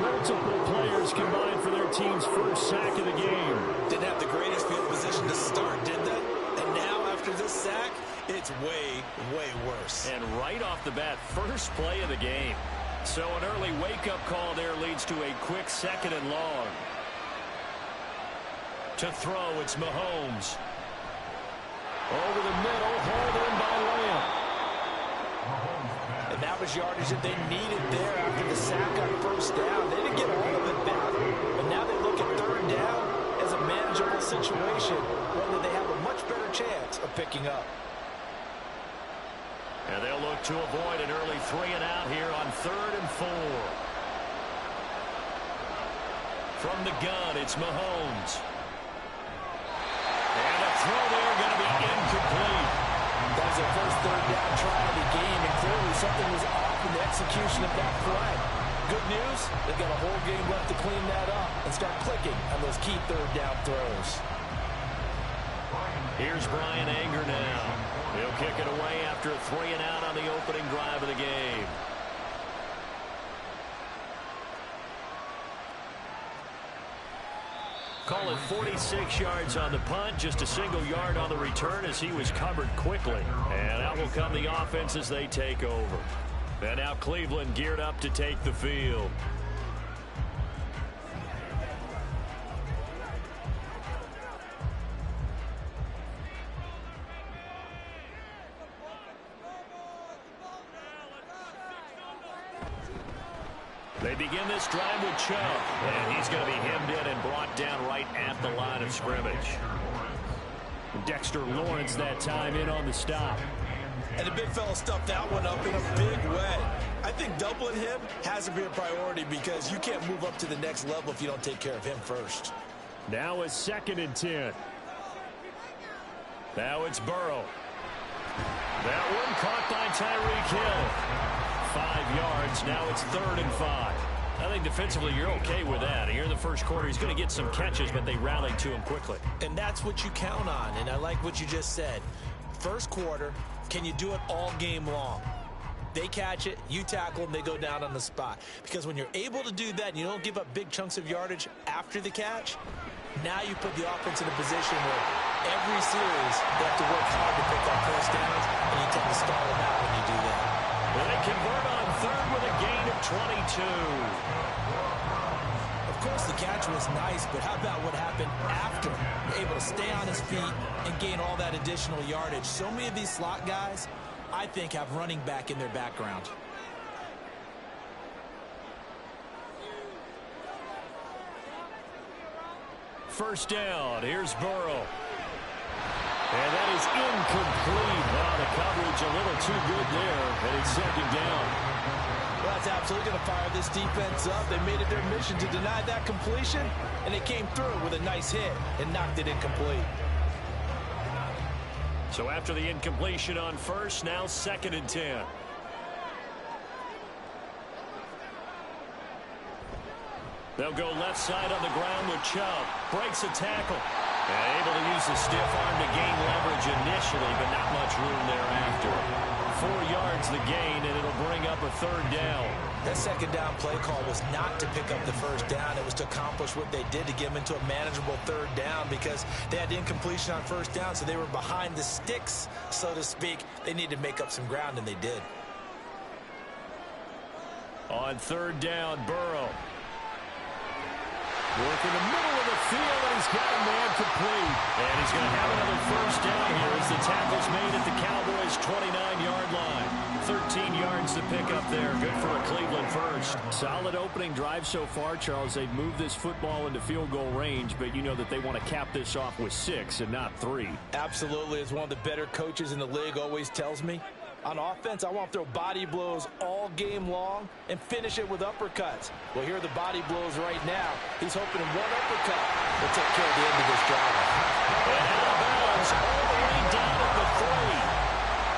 [SPEAKER 1] Multiple players combined for their team's first sack of the game.
[SPEAKER 2] Didn't have the greatest field position to start, did they? And now after this sack, it's way, way worse.
[SPEAKER 1] And right off the bat, first play of the game. So an early wake-up call there leads to a quick 2nd and long. To throw, it's Mahomes. Over the middle, hauled in by Lamb.
[SPEAKER 2] And that was yardage that they needed there after the sack on first down. They didn't get all of it back, but now they look at 3rd down as a manageable situation, one that they have a much better chance of picking up.
[SPEAKER 1] And they'll look to avoid an early 3 and out here on 3rd and 4. From the gun, it's Mahomes. And a throw there going to be incomplete.
[SPEAKER 2] That was their first 3rd down try of the game, and clearly something was off in the execution of that play. Good news, they've got a whole game left to clean that up and start clicking on those key 3rd down throws.
[SPEAKER 1] Here's Brian Anger now. He'll kick it away after a 3 and out on the opening drive of the game. Call it 46 yards on the punt, just a single yard on the return as he was covered quickly. And out will come the offense as they take over. And now Cleveland geared up to take the field. They begin this drive with Chubb, and he's going to be hemmed in and brought down right at the line of scrimmage. Dexter Lawrence that time in on the stop.
[SPEAKER 2] And the big fella stuffed that one up in a big way. I think doubling him has to be a priority because you can't move up to the next level if you don't take care of him first.
[SPEAKER 1] Now it's 2nd and 10. Now it's Burrow. That one caught by Tyreek Hill. 5 yards. Now it's 3rd and 5. I think defensively you're okay with that. Here in the first quarter, he's going to get some catches, but they rallied to him quickly.
[SPEAKER 2] And that's what you count on, and I like what you just said. First quarter, can you do it all game long? They catch it, you tackle them, they go down on the spot. Because when you're able to do that and you don't give up big chunks of yardage after the catch, now you put the offense in a position where every series they have to work hard to pick up first downs, and you tend to stall them out when you do that.
[SPEAKER 1] Well, they convert on 3rd with a gain of 22.
[SPEAKER 2] Of course, the catch was nice, but how about what happened after? Able to stay on his feet and gain all that additional yardage. So many of these slot guys, I think, have running back in their background.
[SPEAKER 1] First down. Here's Burrow. And that is incomplete. Wow, the coverage a little too good there, and it's 2nd down.
[SPEAKER 2] Well, that's absolutely going to fire this defense up. They made it their mission to deny that completion, and they came through with a nice hit and knocked it incomplete.
[SPEAKER 1] So after the incompletion on first, now 2nd and 10. They'll go left side on the ground with Chubb. Breaks a tackle. And able to use the stiff arm to gain leverage initially, but not much room thereafter. 4 yards the gain, and it'll bring up a 3rd down.
[SPEAKER 2] That 2nd down play call was not to pick up the first down. It was to accomplish what they did to get them into a manageable 3rd down because they had incompletion on first down, so they were behind the sticks, so to speak. They needed to make up some ground, and they did.
[SPEAKER 1] On 3rd down, Burrow. Working the middle of the field, and he's got a man complete. And he's going to have another first down here as the tackle's made at the Cowboys' 29-yard line. 13 yards to pick up there. Good for a Cleveland first. Solid opening drive so far, Charles. They've moved this football into field goal range, but you know that they want to cap this off with 6 and not 3.
[SPEAKER 2] Absolutely. As one of the better coaches in the league always tells me, on offense, I want to throw body blows all game long and finish it with uppercuts. Well, here are the body blows right now. He's hoping one uppercut will take care of the end of this drive.
[SPEAKER 1] And out of bounds all the way down at the 3.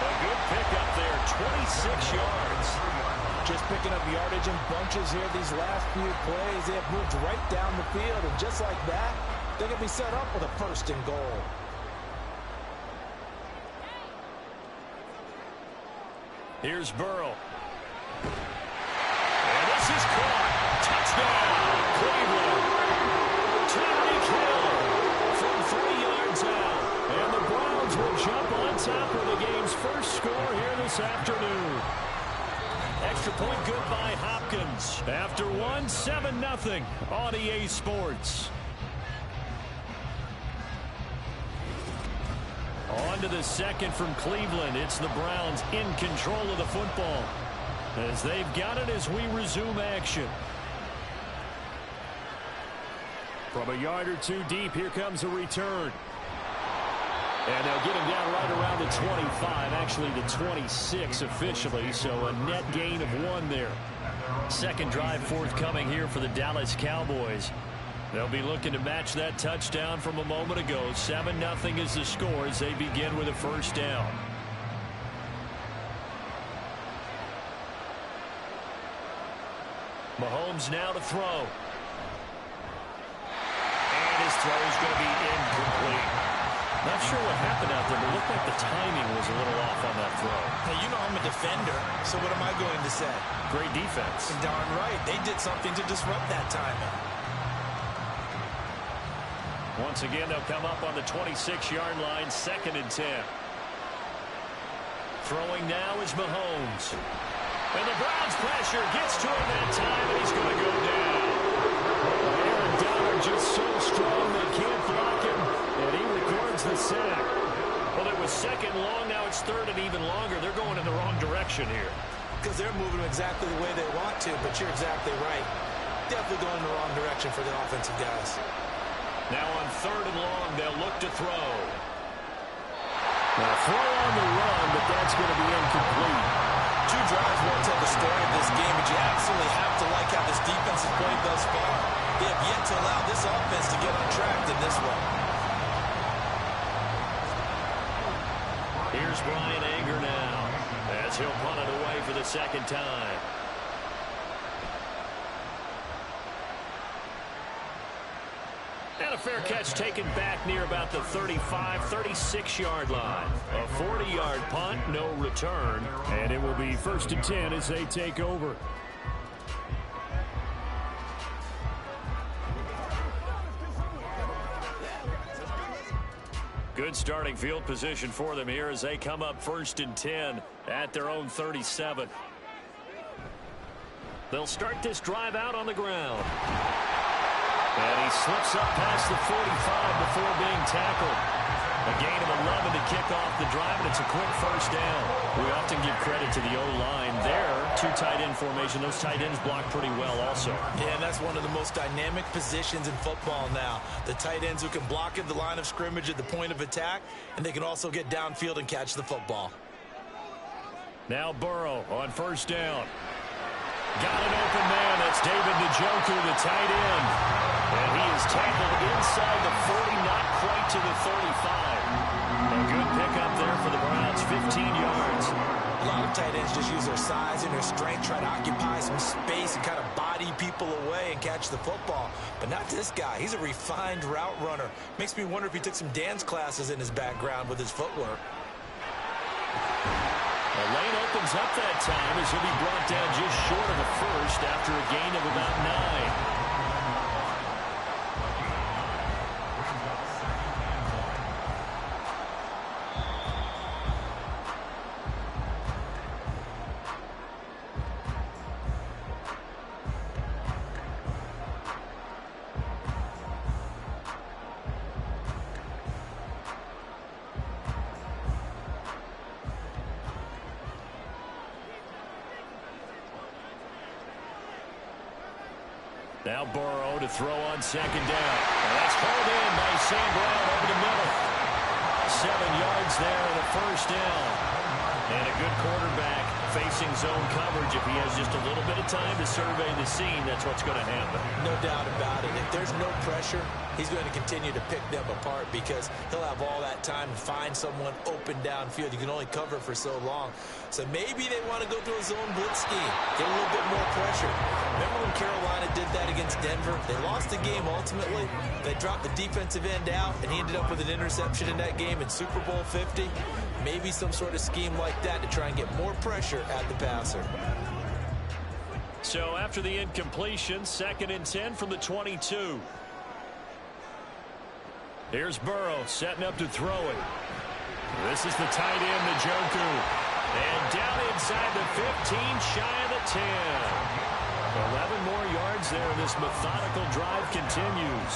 [SPEAKER 1] A good pickup there, 26 yards.
[SPEAKER 2] Just picking up yardage in bunches here these last few plays. They have moved right down the field, and just like that, they're going to be set up with a first and goal.
[SPEAKER 1] Here's Burrow. And this is caught. Touchdown, Cleveland. Tyreek Hill from 3 yards out. And the Browns will jump on top of the game's first score here this afternoon. Extra point good by Hopkins. After one, 7-0 on EA Sports. On to the second from Cleveland. It's the Browns in control of the football as they've got it as we resume action. From a yard or two deep, here comes a return. And they'll get him down right around the 25, actually the 26 officially, so a net gain of 1 there. Second drive forthcoming here for the Dallas Cowboys. They'll be looking to match that touchdown from a moment ago. 7-0 is the score as they begin with a first down. Mahomes now to throw. And his throw is going to be incomplete. Not sure what happened out there, but it looked like the timing was a little off on that throw.
[SPEAKER 2] Hey, you know I'm a defender, so what am I going to say?
[SPEAKER 1] Great defense.
[SPEAKER 2] Darn right. They did something to disrupt that timing.
[SPEAKER 1] Once again, they'll come up on the 26-yard line, 2nd and 10. Throwing now is Mahomes. And the Browns pressure gets to him that time, and he's going to go down. Aaron Donald just so strong they can't block him, and he records the sack. Well, it was 2nd long, now it's 3rd and even longer. They're going in the wrong direction here.
[SPEAKER 2] Because they're moving exactly the way they want to, but you're exactly right. Definitely going in the wrong direction for the offensive guys.
[SPEAKER 1] Now on 3rd and long, they'll look to throw. Now throw on the run, but that's going to be incomplete.
[SPEAKER 2] 2 drives won't tell the story of this game, but you absolutely have to like how this defense has played thus far. They have yet to allow this offense to get on track in this one.
[SPEAKER 1] Here's Brian Anger now as he'll punt it away for the 2nd time. And a fair catch taken back near about the 35, 36-yard line. A 40-yard punt, no return. And it will be 1st and 10 as they take over. Good starting field position for them here as they come up 1st and 10 at their own 37. They'll start this drive out on the ground. And he slips up past the 45 before being tackled. A gain of 11 to kick off the drive, and it's a quick first down. We often give credit to the O-line there. 2 tight end formation. Those tight ends block pretty well also.
[SPEAKER 2] Yeah, and that's one of the most dynamic positions in football now. The tight ends who can block at the line of scrimmage at the point of attack, and they can also get downfield and catch the football.
[SPEAKER 1] Now Burrow on 1st down. Got an open man. That's David Njoku, the tight end. And he is tackled inside the 40, not quite to the 35. A good pickup there for the Browns, 15 yards.
[SPEAKER 2] A lot of tight ends just use their size and their strength, try to occupy some space and kind of body people away and catch the football. But not this guy. He's a refined route runner. Makes me wonder if he took some dance classes in his background with his footwork.
[SPEAKER 1] The lane opens up that time as he'll be brought down just short of a first after a gain of about 9. Now Burrow to throw on second down. And that's hauled in by St. Brown over the middle. 7 yards there and a first down. And a good quarterback facing zone coverage. If he has just a little bit of time to survey the scene, that's what's going to happen.
[SPEAKER 2] No doubt about it. If there's no pressure, he's going to continue to pick them apart because he'll have all that time to find someone open downfield. You can only cover for so long. So maybe they want to go to a zone blitz scheme, get a little bit more pressure. Remember when Carolina did that against Denver? They lost the game ultimately. They dropped the defensive end out, and he ended up with an interception in that game in Super Bowl 50. Maybe some sort of scheme like that to try and get more pressure at the passer.
[SPEAKER 1] So after the incompletion, 2nd and 10 from the 22. Here's Burrow setting up to throw it. This is the tight end, Njoku. And down inside the 15, shy of the 10. 11 more yards there. This methodical drive continues.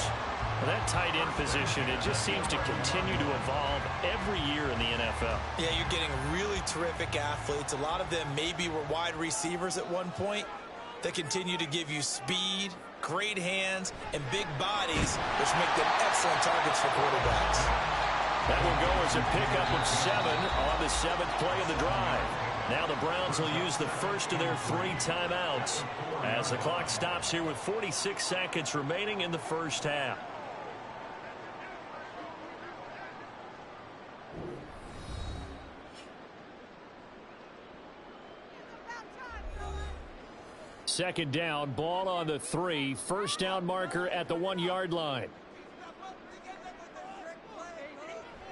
[SPEAKER 1] Well, that tight end position, it just seems to continue to evolve every year in the NFL.
[SPEAKER 2] Yeah, you're getting really terrific athletes. A lot of them maybe were wide receivers at one point. They continue to give you speed, great hands, and big bodies, which make them excellent targets for quarterbacks.
[SPEAKER 1] That will go as a pickup of 7 on the 7th play of the drive. Now the Browns will use the first of their 3 timeouts as the clock stops here with 46 seconds remaining in the first half. Second down, ball on the 3. First down marker at the 1-yard line.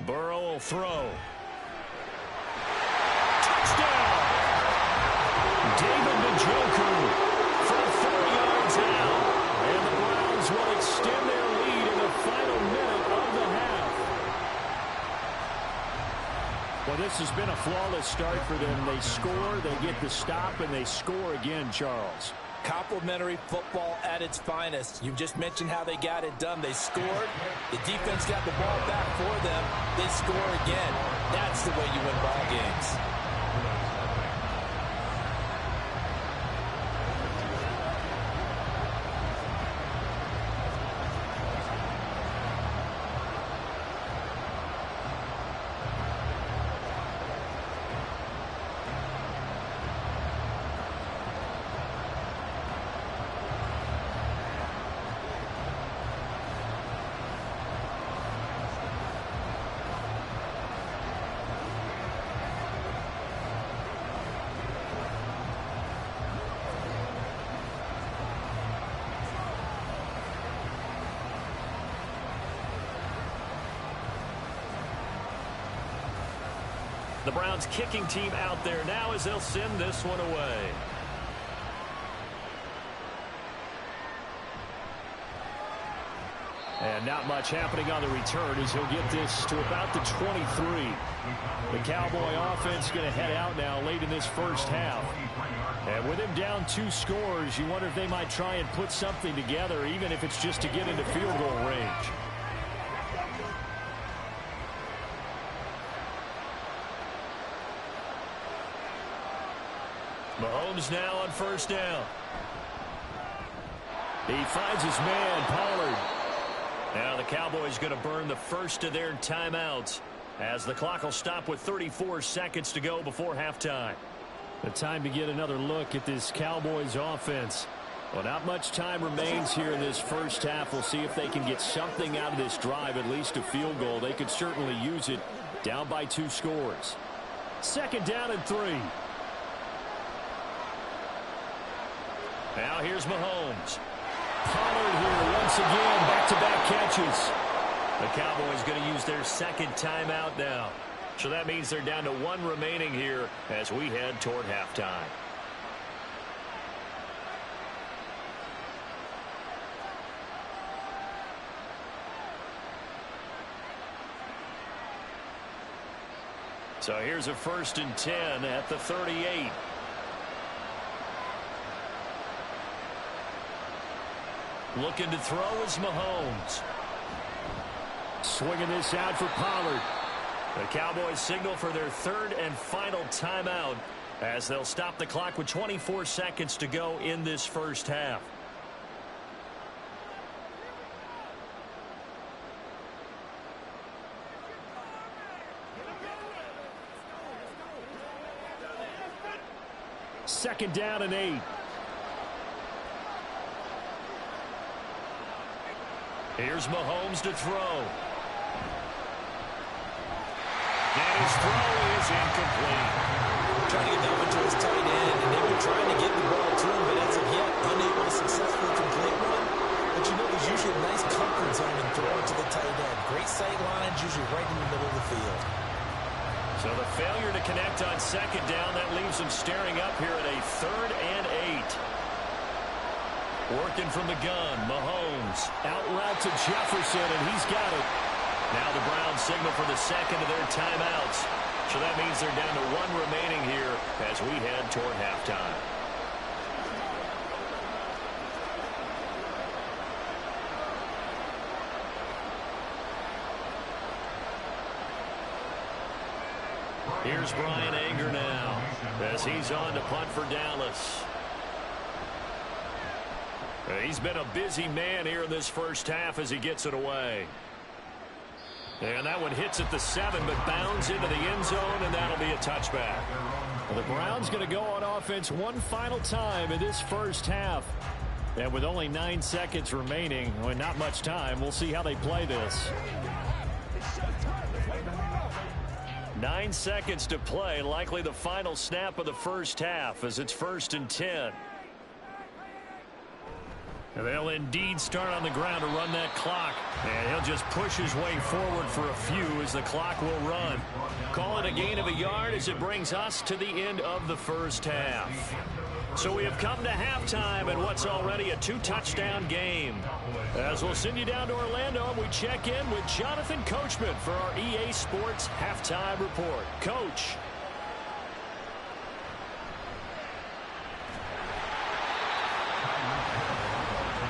[SPEAKER 1] Burrow will throw. Touchdown! David Njoku for 4 yards out. And the Browns will extend their lead in the final minute of the half. Well, this has been a flawless start for them. They score, they get the stop, and they score again, Charles.
[SPEAKER 2] Complimentary football at its finest. You just mentioned how they got it done. They scored. The defense got the ball back for them. They score again. That's the way you win ball games.
[SPEAKER 1] The Browns kicking team out there now as they'll send this one away. And not much happening on the return as he'll get this to about the 23. The Cowboy offense going to head out now late in this first half. And with him down 2 scores, you wonder if they might try and put something together, even if it's just to get into field goal range. Mahomes now on first down. He finds his man, Pollard. Now the Cowboys going to burn the first of their timeouts as the clock will stop with 34 seconds to go before halftime. The time to get another look at this Cowboys offense. Well, not much time remains here in this first half. We'll see if they can get something out of this drive, at least a field goal. They could certainly use it, down by 2 scores. Second down and 3. Now here's Mahomes. Pollard here once again, back-to-back catches. The Cowboys going to use their second timeout now. So that means they're down to 1 remaining here as we head toward halftime. So here's a 1st and 10 at the 38. Looking to throw is Mahomes. Swinging this out for Pollard. The Cowboys signal for their 3rd and final timeout as they'll stop the clock with 24 seconds to go in this first half.
[SPEAKER 5] 2nd down and 8. Here's Mahomes to throw. And his throw is incomplete.
[SPEAKER 2] Trying to get that one to his tight end, and they've been trying to get the ball to him, but as of yet, unable to successfully complete one. But you know, there's usually a nice comfort zone in throwing to the tight end. Great sight lines, usually right in the middle of the field.
[SPEAKER 1] So the failure to connect on 2nd down, that leaves them staring up here at a 3rd and 8. Working from the gun, Mahomes. Out route to Jefferson, and he's got it. Now the Browns signal for the second of their timeouts. So that means they're down to 1 remaining here as we head toward halftime. Here's Bryan Anger now as he's on to punt for Dallas. He's been a busy man here in this first half as he gets it away. And that one hits at the 7, but bounds into the end zone, and that'll be a touchback. Well, the Browns going to go on offense one final time in this first half. And with only 9 seconds remaining, well, not much time, we'll see how they play this. 9 seconds to play, likely the final snap of the first half as it's 1st and 10. And they'll indeed start on the ground to run that clock. And he'll just push his way forward for a few as the clock will run. Call it a gain of a yard as it brings us to the end of the first half. So we have come to halftime in what's already a 2-touchdown game. As we'll send you down to Orlando, and we check in with Jonathan Coachman for our EA Sports Halftime Report. Coach.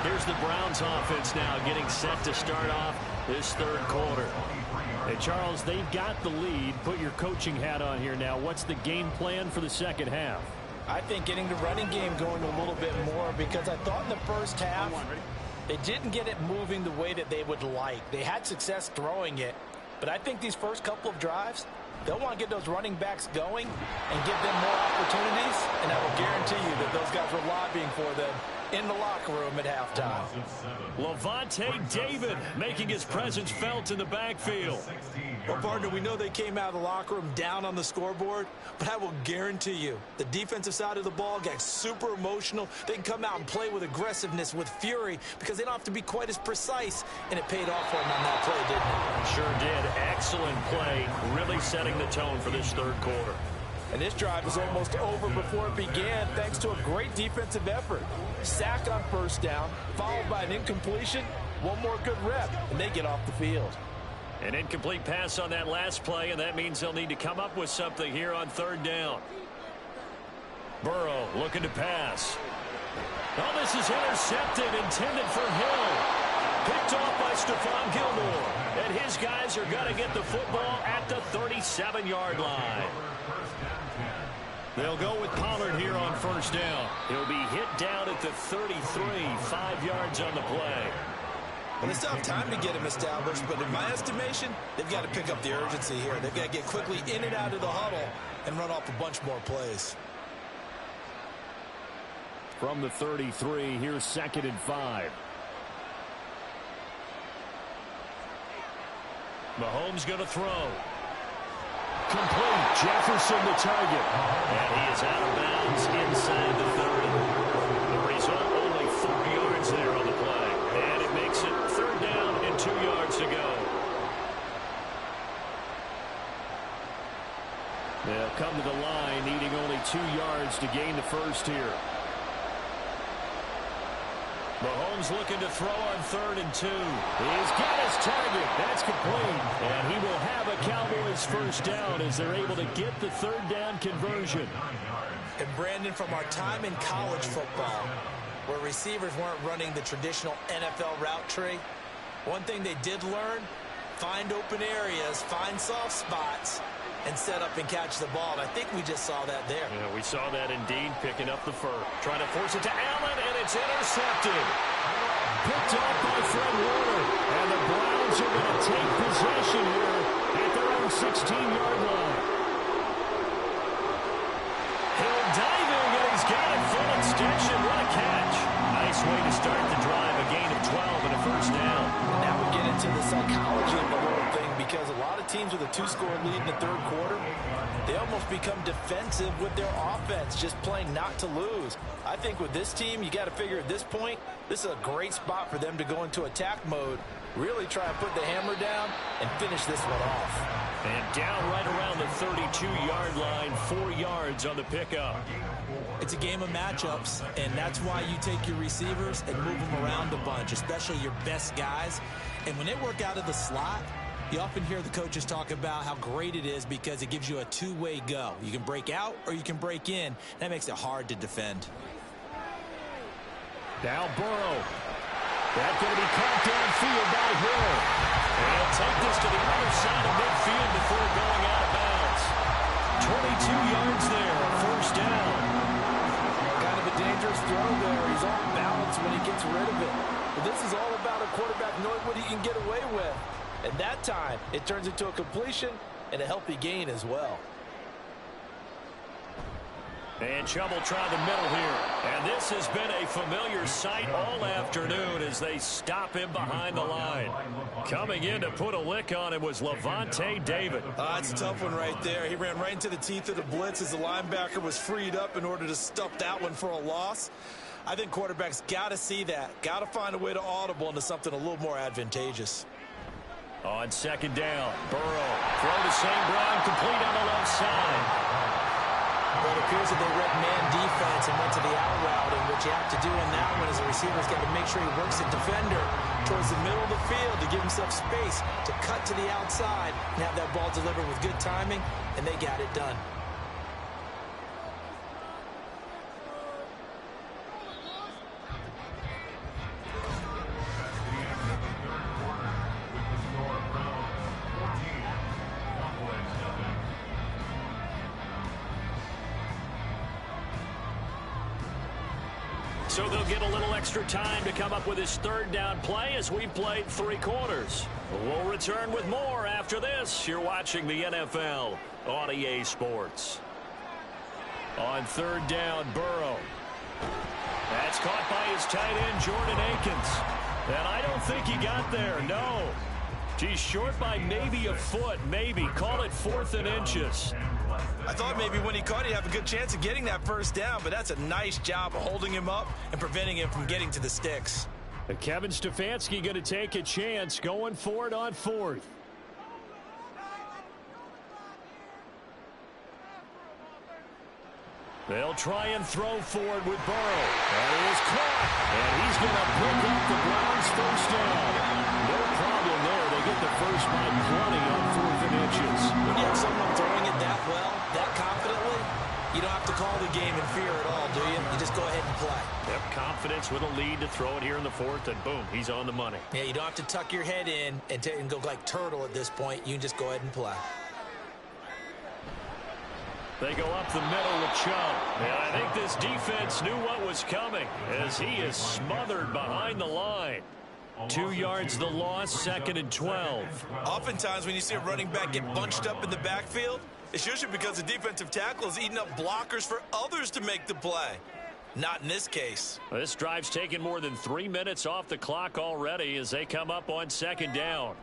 [SPEAKER 1] Here's the Browns offense now getting set to start off this 3rd quarter. Hey, Charles, they've got the lead. Put your coaching hat on here now. What's the game plan for the second half?
[SPEAKER 2] I think getting the running game going a little bit more, because I thought in the first half they didn't get it moving the way that they would like. They had success throwing it, but I think these first couple of drives, they'll want to get those running backs going and give them more opportunities, and I will guarantee you that those guys were lobbying for them in the locker room at halftime.
[SPEAKER 1] Lavonte David making his presence felt in the backfield.
[SPEAKER 2] Well, partner, we know they came out of the locker room down on the scoreboard, but I will guarantee you the defensive side of the ball got super emotional. They can come out and play with aggressiveness, with fury, because they don't have to be quite as precise, and it paid off for them on that play, didn't it?
[SPEAKER 1] Sure did. Excellent play, really setting the tone for this 3rd quarter.
[SPEAKER 2] And this drive was almost over before it began thanks to a great defensive effort. Sack on 1st down, followed by an incompletion, one more good rep, and they get off the field.
[SPEAKER 1] An incomplete pass on that last play, and that means they'll need to come up with something here on 3rd down. Burrow looking to pass. Oh, this is intercepted, intended for Hill. Picked off by Stephon Gilmore. And his guys are going to get the football at the 37-yard line. They'll go with Pollard here on 1st down. He'll be hit down at the 33, 5 yards on the play.
[SPEAKER 2] Well, they still have time to get him established, but in my estimation, they've got to pick up the urgency here. They've got to get quickly in and out of the huddle and run off a bunch more plays.
[SPEAKER 5] From the 33, here's 2nd and 5.
[SPEAKER 1] Mahomes going to throw. Complete. Jefferson the target. And he is out of bounds inside the 30. The result, only 4 yards there on the play. And it makes it 3rd down and 2 yards to go.
[SPEAKER 5] They'll come to the line, needing only 2 yards to gain the first here.
[SPEAKER 1] Mahomes looking to throw on 3rd and 2.
[SPEAKER 5] He's got his target. That's complete.
[SPEAKER 1] And he will have a Cowboys 1st down as they're able to get the 3rd down conversion.
[SPEAKER 2] And Brandon, from our time in college football, where receivers weren't running the traditional NFL route tree, one thing they did learn, find open areas, find soft spots, and set up and catch the ball. And I think we just saw that there.
[SPEAKER 1] Yeah, we saw that indeed, picking up the first. Trying to force it to Allen, and it's intercepted. Picked off by Fred Warner. And the Browns are going to take possession here at their own 16-yard line. Hill diving, and he's catch. Nice way to start the drive. A gain of 12 and a first down.
[SPEAKER 2] Now we get into the psychology of the whole thing, because a lot of teams with a 2-score lead in the third quarter, they almost become defensive with their offense, just playing not to lose. I think with this team, you got to figure at this point, this is a great spot for them to go into attack mode, really try and put the hammer down and finish this one off.
[SPEAKER 1] And down right around the 32-yard line, 4 yards on the pickup.
[SPEAKER 6] It's a game of matchups, and that's why you take your receivers and move them around a bunch, especially your best guys. And when they work out of the slot, you often hear the coaches talk about how great it is because it gives you a two-way go. You can break out or you can break in. That makes it hard to defend.
[SPEAKER 1] Now Burrow. That's going to be caught downfield by Hill. And he'll take this to the other side of midfield before going out of bounds. 22 yards there, first down.
[SPEAKER 2] Kind of a dangerous throw there. He's off balance when he gets rid of it. But this is all about a quarterback knowing what he can get away with. And that time, it turns into a completion and a healthy gain as well.
[SPEAKER 1] And Chubb will try the middle here. And this has been a familiar sight all afternoon as they stop him behind the line. Coming in to put a lick on him was Lavonte David.
[SPEAKER 6] That's a tough one right there. He ran right into the teeth of the blitz as the linebacker was freed up in order to stuff that one for a loss. I think quarterbacks got to see that. Got to find a way to audible into something a little more advantageous.
[SPEAKER 1] On second down, Burrow. Throw to St. Brown, complete on the left side.
[SPEAKER 6] Well, it appears that they read man defense and went to the out route, and what you have to do in that one is the receiver's got to make sure he works the defender towards the middle of the field to give himself space to cut to the outside and have that ball delivered with good timing, and they got it done.
[SPEAKER 1] So they'll get a little extra time to come up with his third down play as we've played 3 quarters. We'll return with more after this. You're watching the NFL on EA Sports. On third down, Burrow. That's caught by his tight end, Jordan Akins. And I don't think he got there, no. He's short by maybe a foot, maybe. Call it 4th and inches.
[SPEAKER 6] I thought maybe when he caught, he'd have a good chance of getting that first down, but that's a nice job of holding him up and preventing him from getting to the sticks.
[SPEAKER 1] Kevin Stefanski going to take a chance, going for it on 4th. They'll try and throw forward with Burrow. That is caught, and he's going to pick up the Browns' first down. No problem there. They get the first by plenty on 4th and inches.
[SPEAKER 6] When you have someone throwing it that well, that confidently, you don't have to call the game in fear at all, do you? You just go ahead and play.
[SPEAKER 1] Yep, confidence with a lead to throw it here in the 4th, and boom, he's on the money.
[SPEAKER 6] Yeah, you don't have to tuck your head in and go like turtle at this point. You can just go ahead and play.
[SPEAKER 1] They go up the middle with Chubb. And I think this defense knew what was coming as he is smothered behind the line. 2 yards the loss, 2nd and 12.
[SPEAKER 6] Oftentimes when you see a running back get bunched up in the backfield, it's usually because the defensive tackle is eating up blockers for others to make the play. Not in this case.
[SPEAKER 1] This drive's taken more than 3 minutes off the clock already as they come up on 2nd down.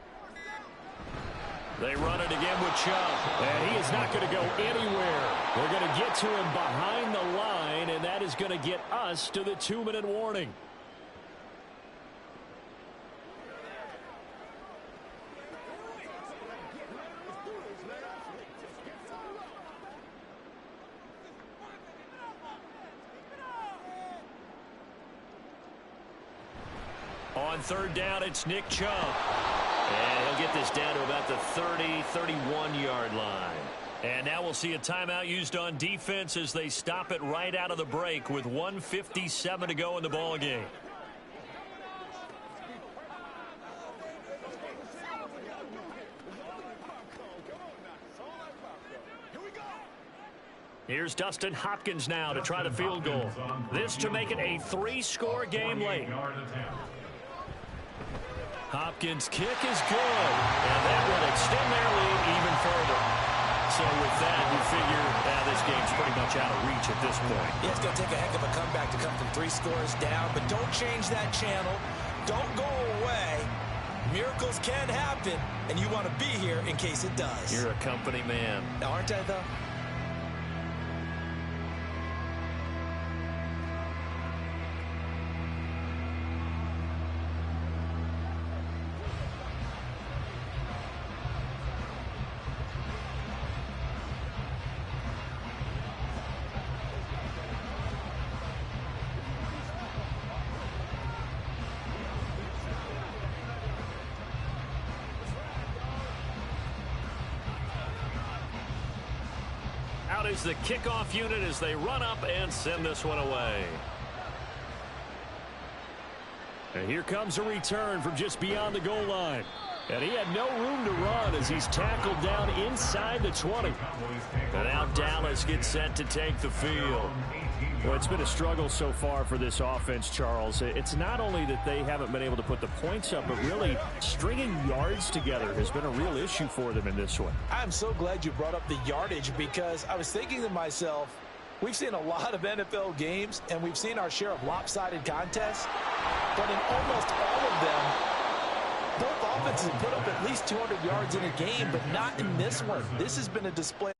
[SPEAKER 1] They run it again with Chubb, and he is not going to go anywhere. They're going to get to him behind the line, and that is going to get us to the 2-minute warning. On 3rd down, it's Nick Chubb. And he'll get this down to about the 30, 31-yard line. And now we'll see a timeout used on defense as they stop it right out of the break with 1:57 to go in the ballgame. Here's Dustin Hopkins now to try the field goal. This to make it a 3-score game late. Hopkins' kick is good, and that will extend their lead even further. so with that, you figure this game's pretty much out of reach at this point.
[SPEAKER 6] Yeah, it's going to take a heck of a comeback to come from 3 scores down, but don't change that channel. Don't go away. Miracles can happen, and you want to be here in case it does.
[SPEAKER 1] You're a company man.
[SPEAKER 6] Aren't I, though?
[SPEAKER 1] Out is the kickoff unit as they run up and send this one away. And here comes a return from just beyond the goal line. And he had no room to run as he's tackled down inside the 20. And now Dallas gets set to take the field. Well, it's been a struggle so far for this offense, Charles. It's not only that they haven't been able to put the points up, but really stringing yards together has been a real issue for them in this one.
[SPEAKER 6] I'm so glad you brought up the yardage because I was thinking to myself, we've seen a lot of NFL games, and we've seen our share of lopsided contests, but in almost all of them, both offenses have put up at least 200 yards in a game, but not in this one. This has been a display.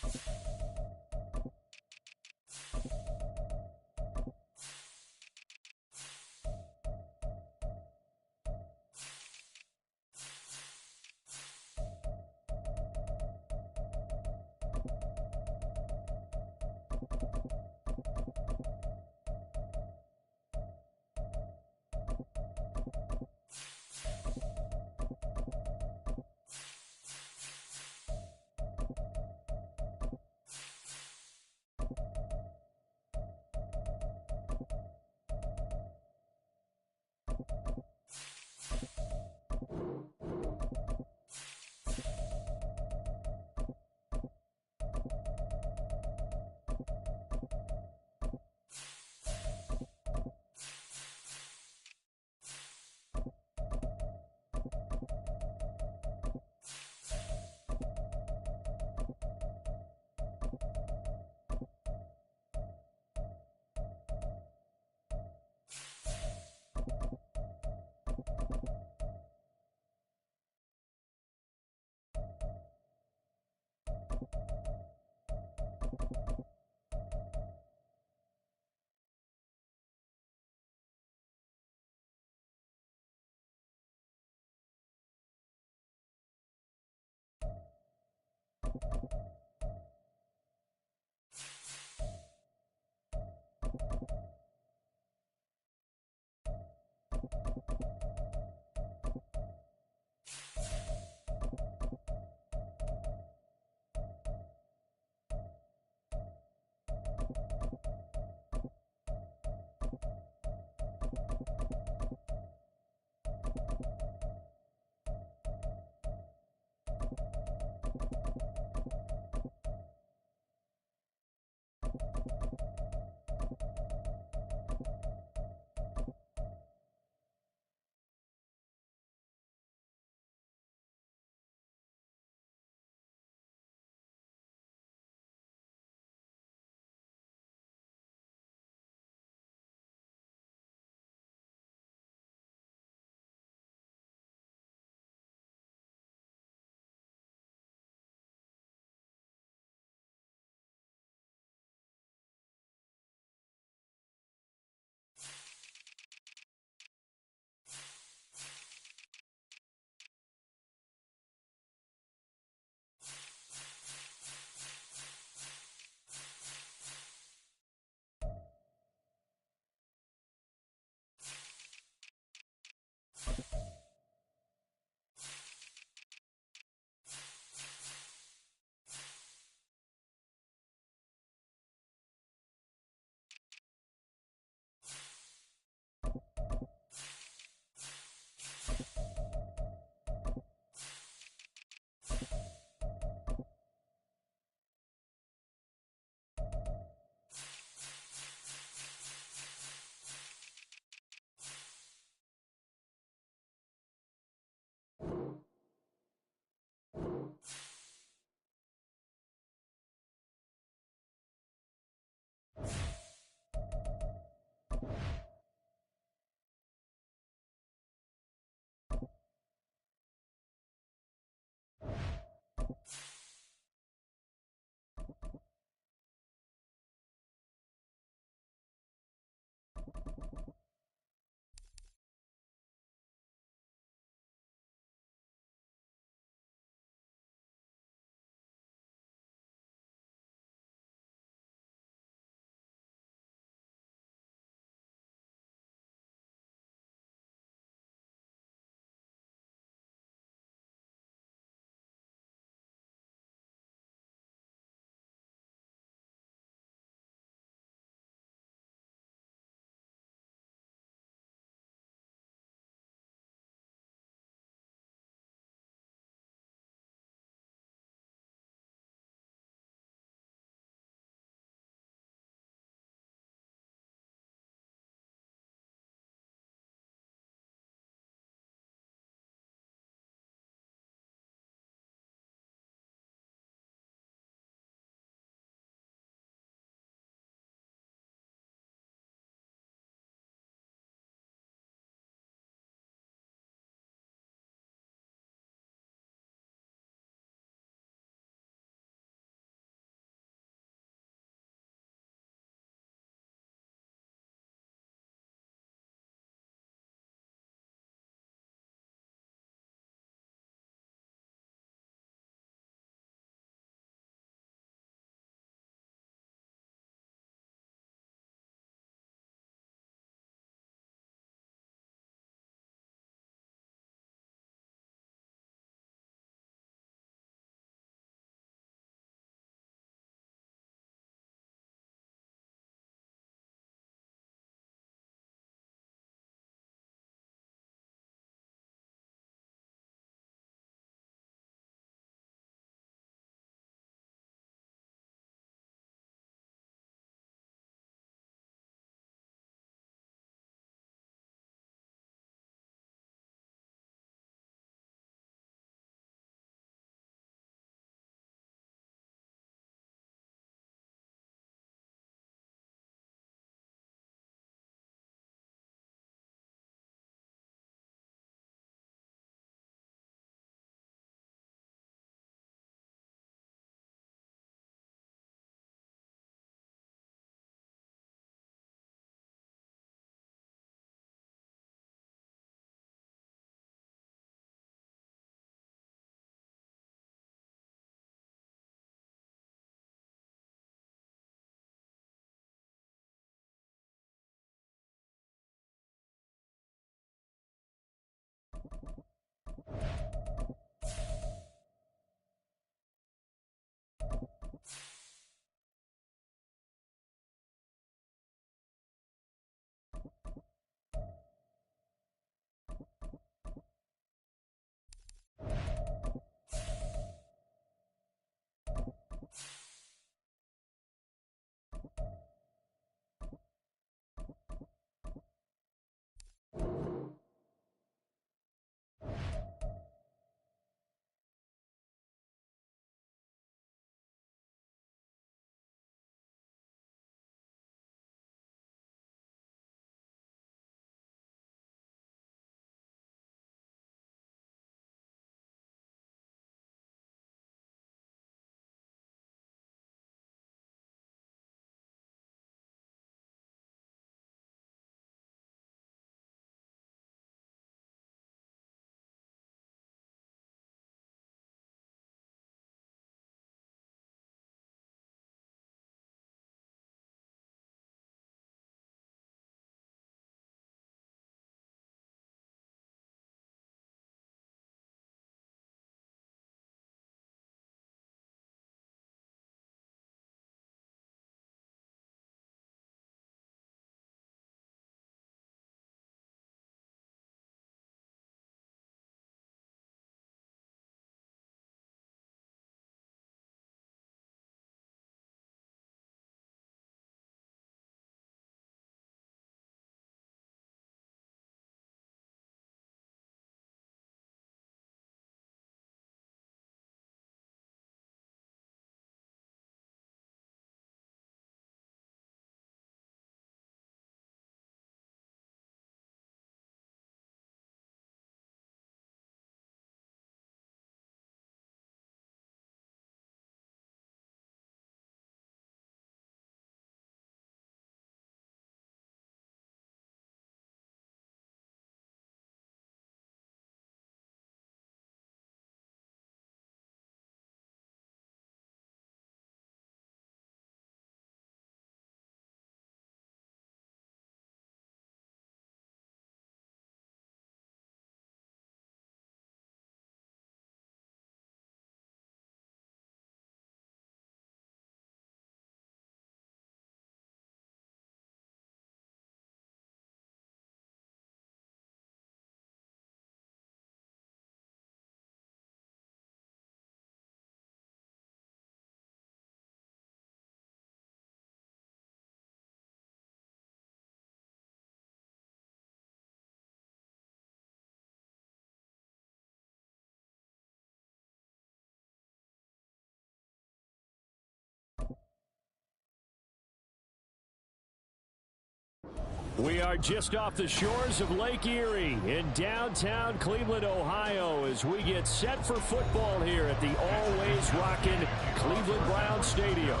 [SPEAKER 1] We are just off the shores of Lake Erie in downtown Cleveland, Ohio, as we get set for football here at the always rockin' Cleveland Browns Stadium.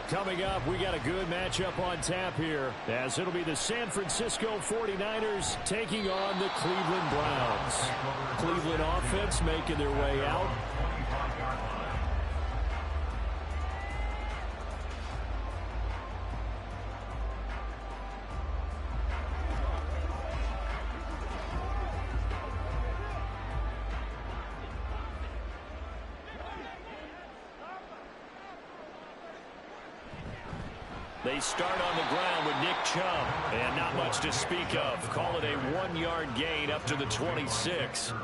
[SPEAKER 1] Coming up, we got a good matchup on tap here, as it'll be the San Francisco 49ers taking on the Cleveland Browns. Cleveland offense making their way out. They start on the ground with Nick Chubb, and not much to speak of. Call it a 1-yard gain up to the 26.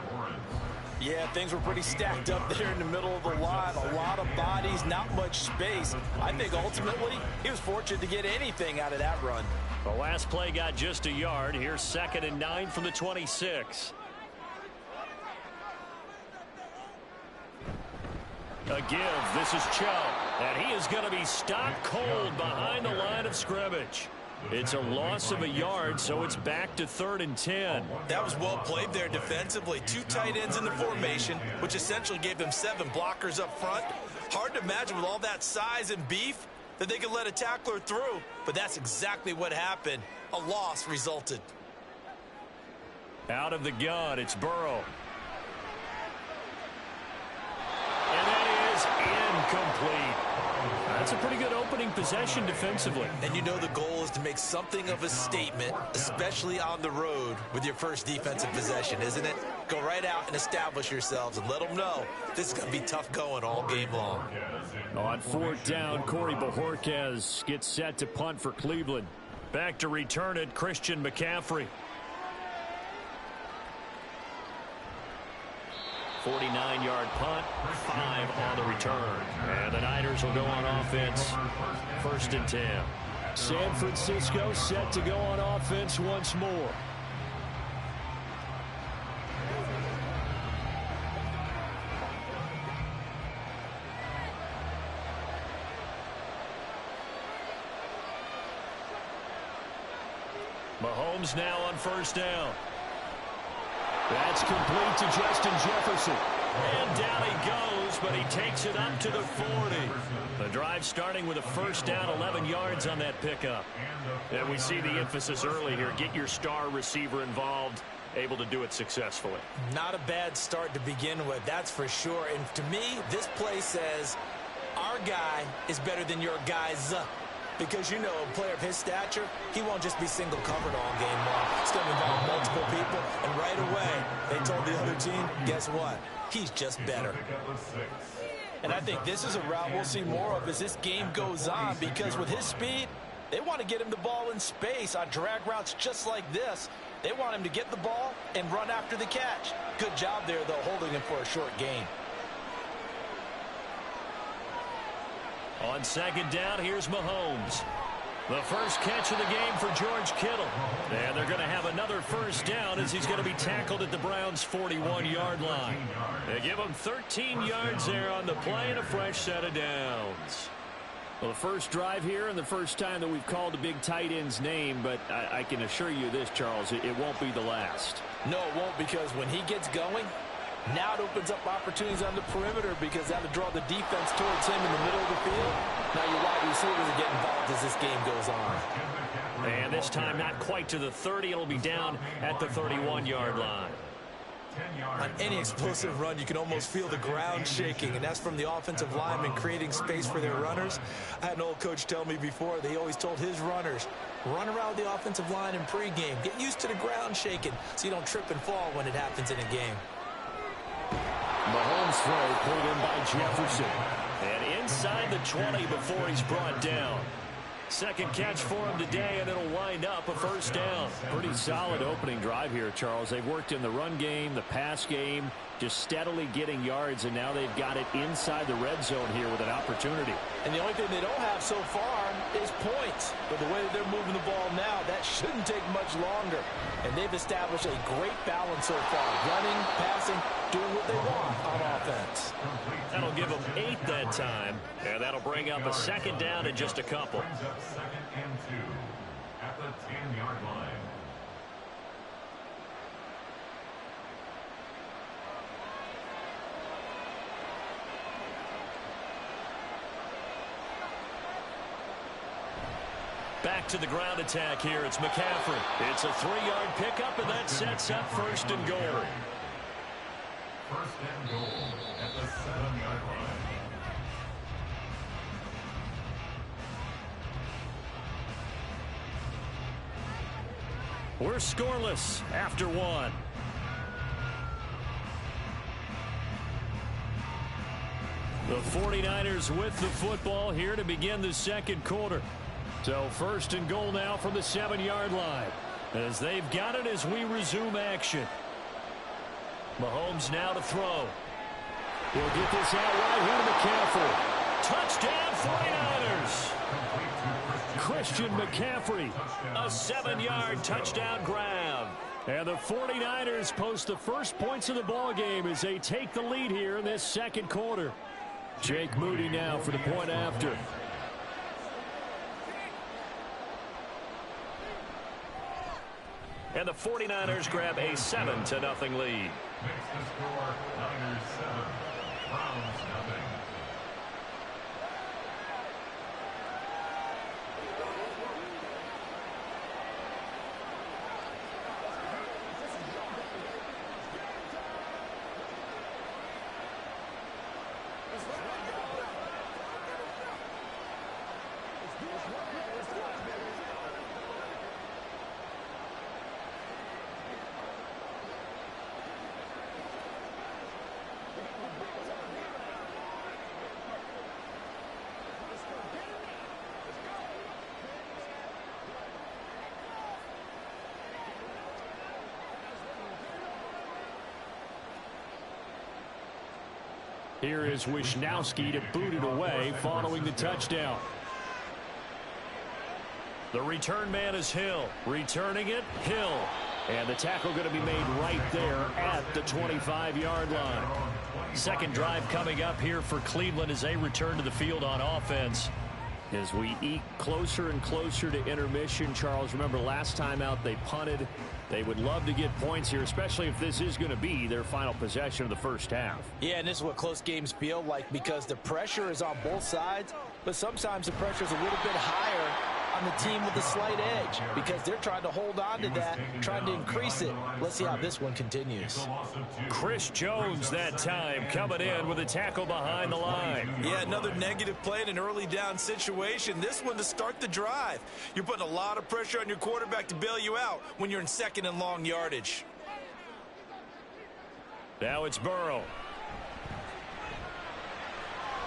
[SPEAKER 2] Yeah, things were pretty stacked up there in the middle of the line. A lot of bodies, not much space. I think ultimately he was fortunate to get anything out of that run.
[SPEAKER 1] The last play got just a yard. Here's 2nd and 9 from the 26. A give. This is Chubb. And he is going to be stopped cold behind the line of scrimmage. It's a loss of a yard, so it's back to 3rd and 10.
[SPEAKER 6] That was well played there defensively. 2 tight ends in the formation, which essentially gave them 7 blockers up front. Hard to imagine with all that size and beef that they could let a tackler through. But that's exactly what happened. A loss resulted.
[SPEAKER 1] Out of the gun, it's Burrow. And that is incomplete. That's a pretty good opening possession defensively.
[SPEAKER 6] And you know the goal is to make something of a statement, especially on the road with your first defensive possession, isn't it? Go right out and establish yourselves and let them know this is going to be tough going all game long.
[SPEAKER 1] On 4th down, Corey Bojorquez gets set to punt for Cleveland. Back to return it, Christian McCaffrey. 49-yard punt, 5 on the return. And the Niners will go on offense, 1st and 10. San Francisco set to go on offense once more. Mahomes now on 1st down. That's complete to Justin Jefferson. And down he goes, but he takes it up to the 40. The drive starting with a 1st down, 11 yards on that pickup. And we see the emphasis early here. Get your star receiver involved, able to do it successfully.
[SPEAKER 6] Not a bad start to begin with, that's for sure. And to me, this play says our guy is better than your guy's. Because, you know, a player of his stature, he won't just be single covered all game long. It's going to involve multiple people. And right away, they told the other team, guess what? He's just better.
[SPEAKER 2] And I think this is a route we'll see more of as this game goes on, because with his speed, they want to get him the ball in space on drag routes just like this. They want him to get the ball and run after the catch. Good job there, though, holding him for a short gain.
[SPEAKER 1] On 2nd down, here's Mahomes. The first catch of the game for George Kittle. And they're going to have another 1st down as he's going to be tackled at the Browns' 41-yard line. They give him 13 yards there on the play and a fresh set of downs. Well, the first drive here and the first time that we've called the big tight end's name, but I can assure you this, Charles, it won't be the last.
[SPEAKER 2] No, it won't, because when he gets going, now it opens up opportunities on the perimeter, because that'll draw the defense towards him in the middle of the field. Now your wide receivers will get involved as this game goes on.
[SPEAKER 1] And this time not quite to the 30. It'll be down at the 31-yard line.
[SPEAKER 6] On any explosive run, you can almost feel the ground shaking, and that's from the offensive linemen creating space for their runners. I had an old coach tell me before, they always told his runners, run around the offensive line in pregame. Get used to the ground shaking so you don't trip and fall when it happens in a game.
[SPEAKER 1] Mahomes' throw pulled in by Jefferson. And inside the 20 before he's brought down. Second catch for him today, and it'll wind up a 1st down. Pretty solid opening drive here, Charles. They've worked in the run game, the pass game, just steadily getting yards, and now they've got it inside the red zone here with an opportunity.
[SPEAKER 2] And the only thing they don't have so far is points. But the way that they're moving the ball now, that shouldn't take much longer. And they've established a great balance so far. Running, passing, doing what they want on offense.
[SPEAKER 1] That'll give them 8 that time. And that'll bring up a 2nd down and just a couple.
[SPEAKER 3] the 10-yard line.
[SPEAKER 1] Back to the ground attack here. It's McCaffrey. It's a 3-yard pickup, and that sets up first and goal.
[SPEAKER 3] First and goal at the 7-yard line.
[SPEAKER 1] We're scoreless after one. The 49ers with the football here to begin the second quarter. So first and goal now from the 7-yard line, as they've got it as we resume action. Mahomes now to throw. He'll get this out right here to McCaffrey. Touchdown 49ers. Christian McCaffrey, a 7-yard touchdown grab. And the 49ers post the first points of the ball game as they take the lead here in this second quarter. Jake Moody now for the point after. And the 49ers grab a 7-0 lead.
[SPEAKER 3] Makes the score Niners 7, Browns nothing.
[SPEAKER 1] Here is Wisnowski to boot it away following the touchdown. The return man is Hill. Returning it, Hill. And the tackle going to be made right there at the 25-yard line. Second drive coming up here for Cleveland as they return to the field on offense. As we eke closer and closer to intermission, Charles, remember last time out they punted. They would love to get points here, especially if this is going to be their final possession of the first half.
[SPEAKER 2] Yeah, and this is what close games feel like because the pressure is on both sides, but sometimes the pressure is a little bit higher on the team with the slight edge because they're trying to hold on to that, trying to increase it. Let's see how this one continues.
[SPEAKER 1] Chris Jones that time coming in with a tackle behind the line.
[SPEAKER 2] Yeah, another negative play in an early down situation. This one to start the drive. You're putting a lot of pressure on your quarterback to bail you out when you're in second and long yardage.
[SPEAKER 1] Now it's Burrow.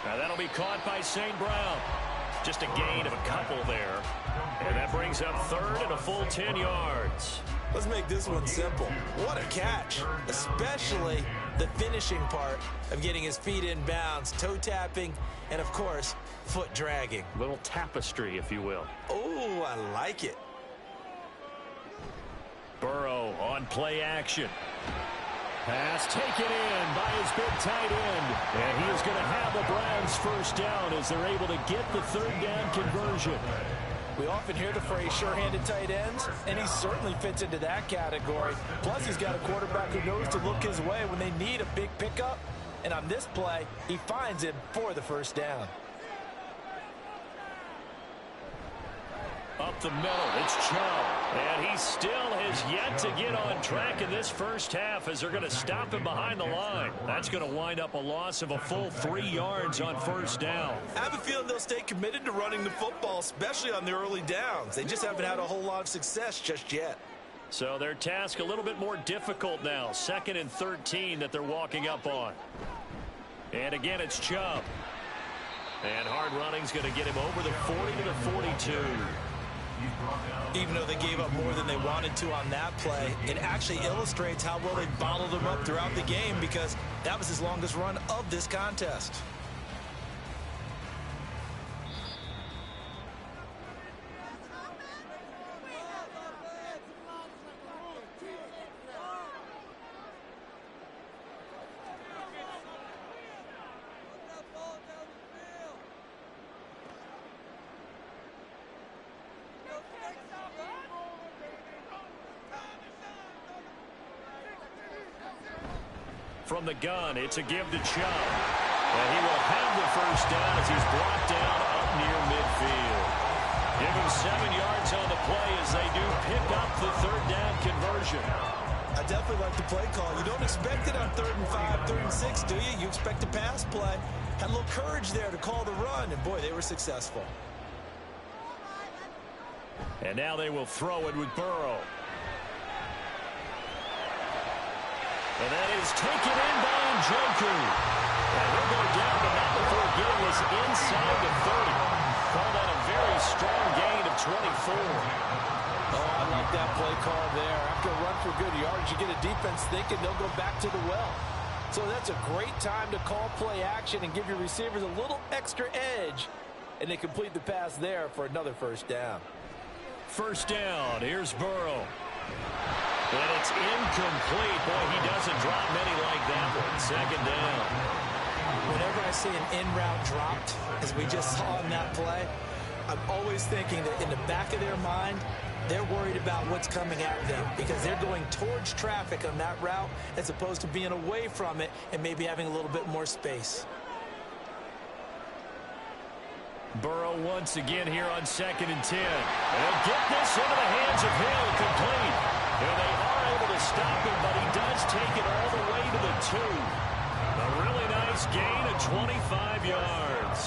[SPEAKER 1] Now that'll be caught by St. Brown. Just a gain of a couple there. And that brings up third and a full 10 yards.
[SPEAKER 2] Let's make this one simple. What a catch, especially the finishing part of getting his feet in bounds, toe tapping, and of course, foot dragging.
[SPEAKER 1] Little tapestry, if you will.
[SPEAKER 2] Oh, I like it.
[SPEAKER 1] Burrow on play action. Pass taken in by his big tight end. And he is going to have the Browns first down as they're able to get the third down conversion.
[SPEAKER 2] We often hear the phrase sure-handed tight ends, and he certainly fits into that category. Plus, he's got a quarterback who knows to look his way when they need a big pickup. And on this play, he finds him for the first down.
[SPEAKER 1] Up the middle, it's Chubb. And he still has yet to get on track in this first half as they're going to stop him behind the line. That's going to wind up a loss of a full 3 yards on first down.
[SPEAKER 2] I have a feeling they'll stay committed to running the football, especially on the early downs. They just haven't had a whole lot of success just yet.
[SPEAKER 1] So their task a little bit more difficult now. 2nd and 13 that they're walking up on. And again, it's Chubb. And hard running's going to get him over the 40 to the 42.
[SPEAKER 2] Even though they gave up more than they wanted to on that play, it actually illustrates how well they bottled them up throughout the game because that was his longest run of this contest.
[SPEAKER 1] From the gun, it's a give to Chubb. And he will have the first down as he's brought down up near midfield. Give him 7 yards on the play as they do pick up the third down conversion.
[SPEAKER 6] I definitely like the play call. You don't expect it on 3rd and 5, 3rd and 6, do you? You expect a pass play. Had a little courage there to call the run, and boy, they were successful.
[SPEAKER 1] And now they will throw it with Burrow. And that is taken in by Njoku. And he'll go down, but not before getting us inside the 30. Call that a very strong gain of 24.
[SPEAKER 2] Oh, I like that play call there. After a run for good yards, you get a defense thinking they'll go back to the well. So that's a great time to call play action and give your receivers a little extra edge. And they complete the pass there for another first down.
[SPEAKER 1] First down, here's Burrow. And it's incomplete. Boy, he doesn't drop many like that one. Second down.
[SPEAKER 6] Whenever I see an in-route dropped, as we just saw in that play, I'm always thinking that in the back of their mind, they're worried about what's coming at them because they're going towards traffic on that route as opposed to being away from it and maybe having a little bit more space.
[SPEAKER 1] Burrow once again here on 2nd and 10. And he'll get this into the hands of Hill, complete. And they are able to stop him, but he does take it all the way to the 2. A really nice gain of 25 yards.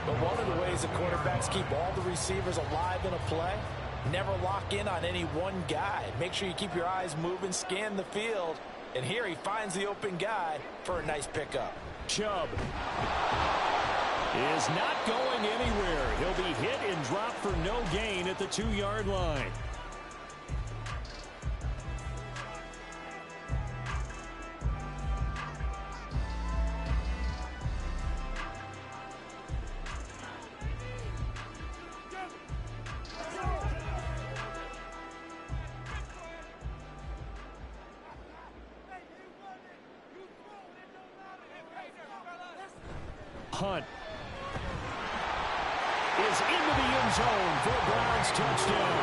[SPEAKER 2] But one of the ways the quarterbacks keep all the receivers alive in a play, never lock in on any one guy. Make sure you keep your eyes moving, scan the field. And here he finds the open guy for a nice pickup.
[SPEAKER 1] Chubb is not going anywhere. He'll be hit and dropped for no gain at the 2-yard line. Hunt is into the end zone for a Browns touchdown.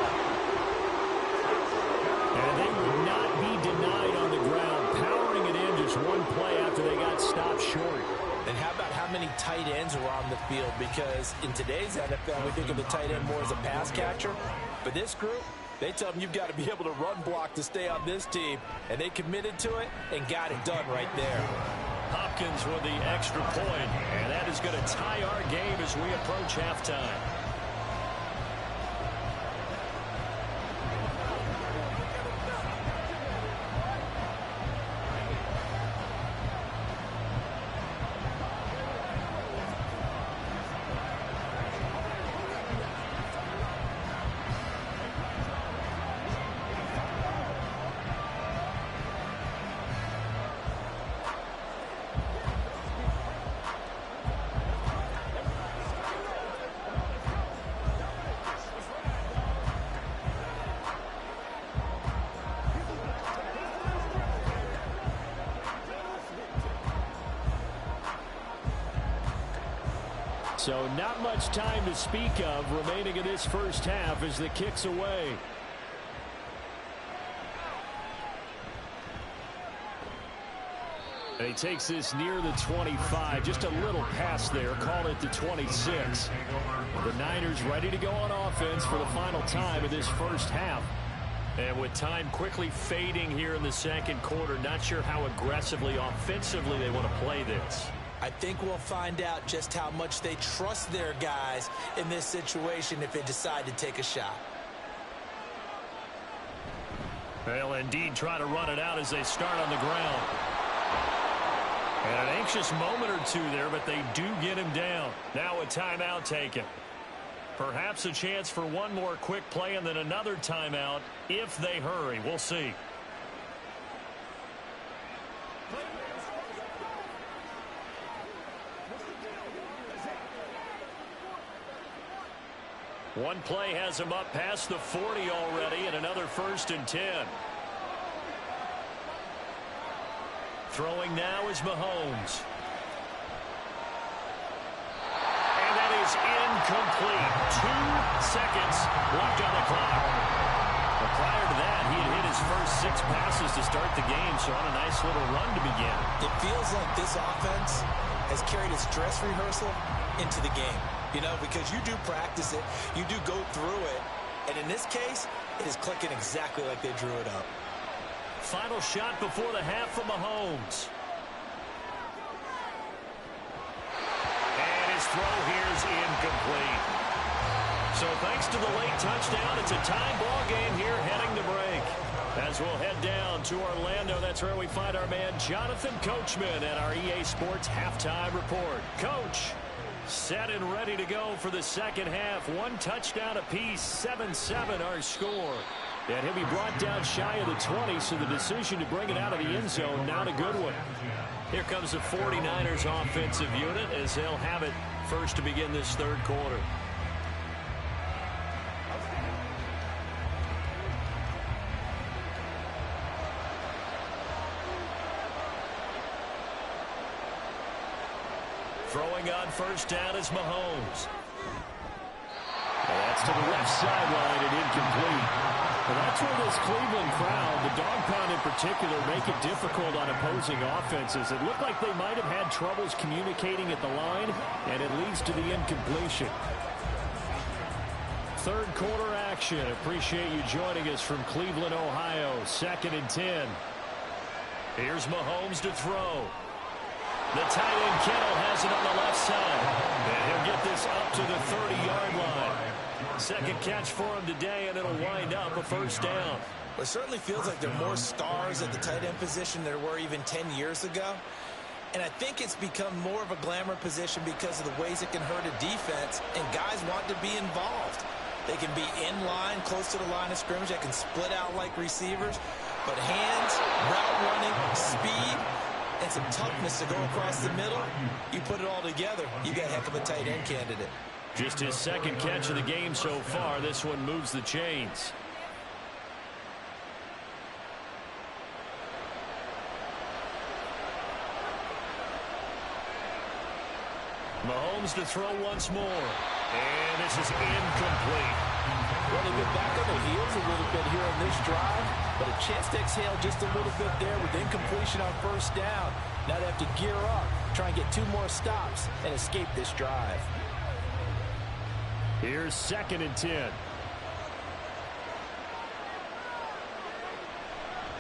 [SPEAKER 1] And they would not be denied on the ground, powering it in just one play after they got stopped short.
[SPEAKER 2] And how about how many tight ends are on the field? Because in today's NFL, we think of the tight end more as a pass catcher. But this group, they tell them you've got to be able to run block to stay on this team. And they committed to it and got it done right there.
[SPEAKER 1] Hopkins with the extra point, and that is going to tie our game as we approach halftime. So not much time to speak of remaining in this first half as the kick's away. And he takes this near the 25, just a little pass there, called it the 26. The Niners ready to go on offense for the final time of this first half. And with time quickly fading here in the second quarter, not sure how aggressively, offensively they want to play this.
[SPEAKER 6] I think we'll find out just how much they trust their guys in this situation if they decide to take a shot.
[SPEAKER 1] They'll indeed try to run it out as they start on the ground. And an anxious moment or two there, but they do get him down. Now a timeout taken. Perhaps a chance for one more quick play and then another timeout if they hurry. We'll see. One play has him up past the 40 already, and another 1st and 10. Throwing now is Mahomes. And that is incomplete. 2 seconds left on the clock. But prior to that, he had hit his first 6 passes to start the game, so on a nice little run to begin.
[SPEAKER 6] It feels like this offense has carried its dress rehearsal into the game. You know, because you do practice it, you do go through it, and in this case, it is clicking exactly like they drew it up.
[SPEAKER 1] Final shot before the half from Mahomes. And his throw here is incomplete. So thanks to the late touchdown, it's a tie ball game here heading to break. As we'll head down to Orlando, that's where we find our man Jonathan Coachman at our EA Sports Halftime Report. Coach, set and ready to go for the second half. 1 touchdown apiece, 7-7 our score. And he'll be brought down shy of the 20, so the decision to bring it out of the end zone, not a good one. Here comes the 49ers offensive unit as they'll have it first to begin this third quarter. Throwing on first down is Mahomes. And that's to the left sideline and incomplete. Well, that's where this Cleveland crowd, the dog pound in particular, make it difficult on opposing offenses. It looked like they might have had troubles communicating at the line, and it leads to the incompletion. Third quarter action. Appreciate you joining us from Cleveland, Ohio. 2nd and 10. Here's Mahomes to throw. The tight end Kittle has it on the left side. And he'll get this up to the 30-yard line. Second catch for him today, and it'll wind up a first down.
[SPEAKER 6] Well, it certainly feels like there are more stars at the tight end position than there were even 10 years ago. And I think it's become more of a glamour position because of the ways it can hurt a defense, and guys want to be involved. They can be in line, close to the line of scrimmage. They can split out like receivers. But hands, route running, speed, and some toughness to go across the middle, you put it all together, you got a heck of a tight end candidate.
[SPEAKER 1] Just his second catch of the game so far. This one moves the chains. Mahomes to throw once more. And this is incomplete.
[SPEAKER 2] Well, they've been back on their heels a little bit here on this drive, but a chance to exhale just a little bit there with incompletion on first down. Now they have to gear up, try and get 2 more stops, and escape this drive.
[SPEAKER 1] Here's 2nd and 10.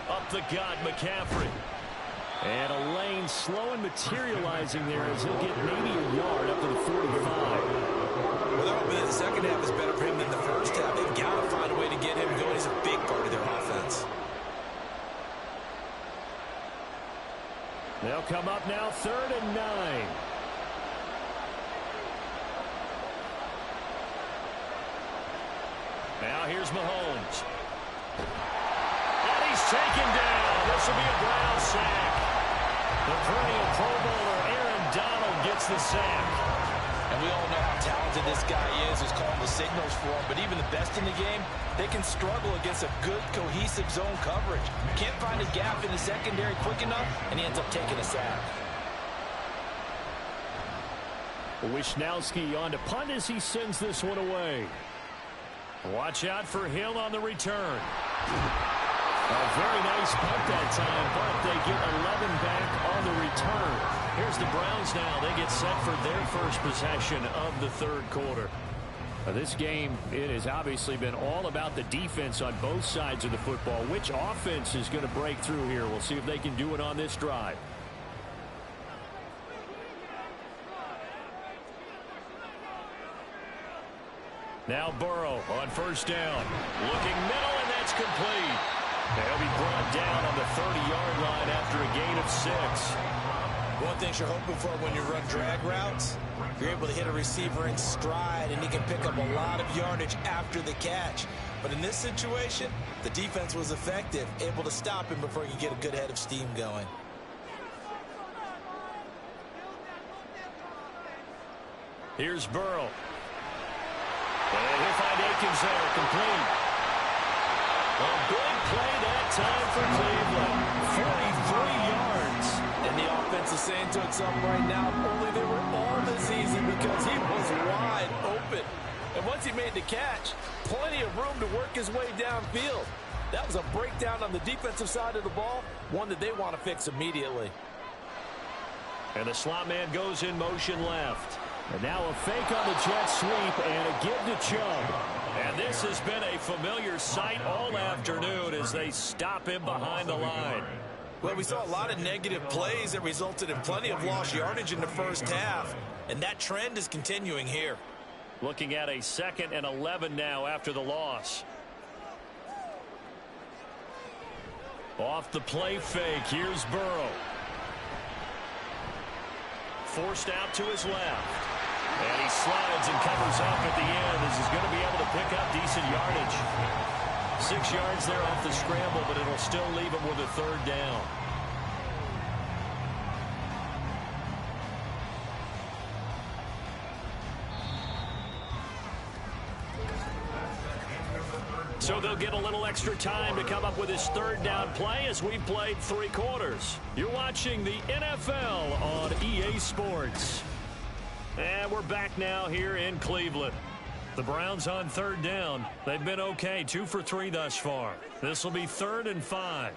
[SPEAKER 1] Up the gut, McCaffrey. And a lane slow and materializing there as he'll get maybe a yard up to the 45.
[SPEAKER 6] Well, they're hoping that the second half is better for him than the first half. They've got to find a way to get him going. He's a big part of their offense.
[SPEAKER 1] They'll come up now 3rd and 9. Now here's Mahomes. And he's taken down. This will be a Brown sack. The perennial Pro Bowler Aaron Donald gets the sack.
[SPEAKER 2] And we all know how talented this guy is, who's calling the signals for him. But even the best in the game, they can struggle against a good, cohesive zone coverage. Can't find a gap in the secondary quick enough, and he ends up taking a sack.
[SPEAKER 1] Wishnowski on to punt as he sends this one away. Watch out for Hill on the return. A very nice punt that time, but they get 11 back on the return. Here's the Browns now. They get set for their first possession of the third quarter. This game, it has obviously been all about the defense on both sides of the football. Which offense is going to break through here? We'll see if they can do it on this drive. Now Burrow on first down. Looking middle, and that's complete. They'll be brought down on the 30-yard line after a gain of 6.
[SPEAKER 6] One thing you're hoping for when you run drag routes, you're able to hit a receiver in stride, and he can pick up a lot of yardage after the catch. But in this situation, the defense was effective, able to stop him before he could get a good head of steam going.
[SPEAKER 1] Here's Burrow. And he'll find Akins there, complete. A big play that time for Cleveland. 43 yards.
[SPEAKER 2] And the offense is saying to itself right now, only they were all this easy because he was wide open. And once he made the catch, plenty of room to work his way downfield. That was a breakdown on the defensive side of the ball, one that they want to fix immediately.
[SPEAKER 1] And the slot man goes in motion left. And now a fake on the jet sweep and a give to Chubb. And this has been a familiar sight all afternoon as they stop him behind the line.
[SPEAKER 6] Well, we saw a lot of negative plays that resulted in plenty of lost yardage in the first half. And that trend is continuing here.
[SPEAKER 1] Looking at a 2nd and 11 now after the loss. Off the play fake. Here's Burrow. Forced out to his left. And he slides and covers up at the end as he's going to be able to pick up decent yardage. 6 yards there off the scramble, but it'll still leave him with a 3rd down. So they'll get a little extra time to come up with his 3rd down play as we've played 3 quarters. You're watching the NFL on EA Sports. And we're back now here in Cleveland. The Browns on 3rd down. They've been okay, 2 for 3 thus far. This will be 3rd and 5.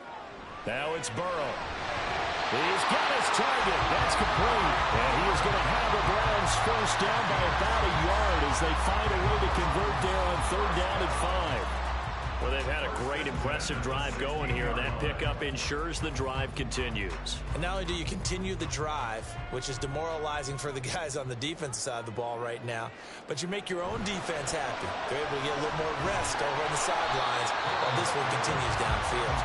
[SPEAKER 1] Now it's Burrow. He's got his target. That's complete. And he is going to have the Browns first down by about a yard as they find a way to convert there on 3rd down and 5. Well, they've had a great, impressive drive going here. That pickup ensures the drive continues.
[SPEAKER 6] And not only do you continue the drive, which is demoralizing for the guys on the defensive side of the ball right now, but you make your own defense happy. They're able to get a little more rest over on the sidelines while this one continues downfield.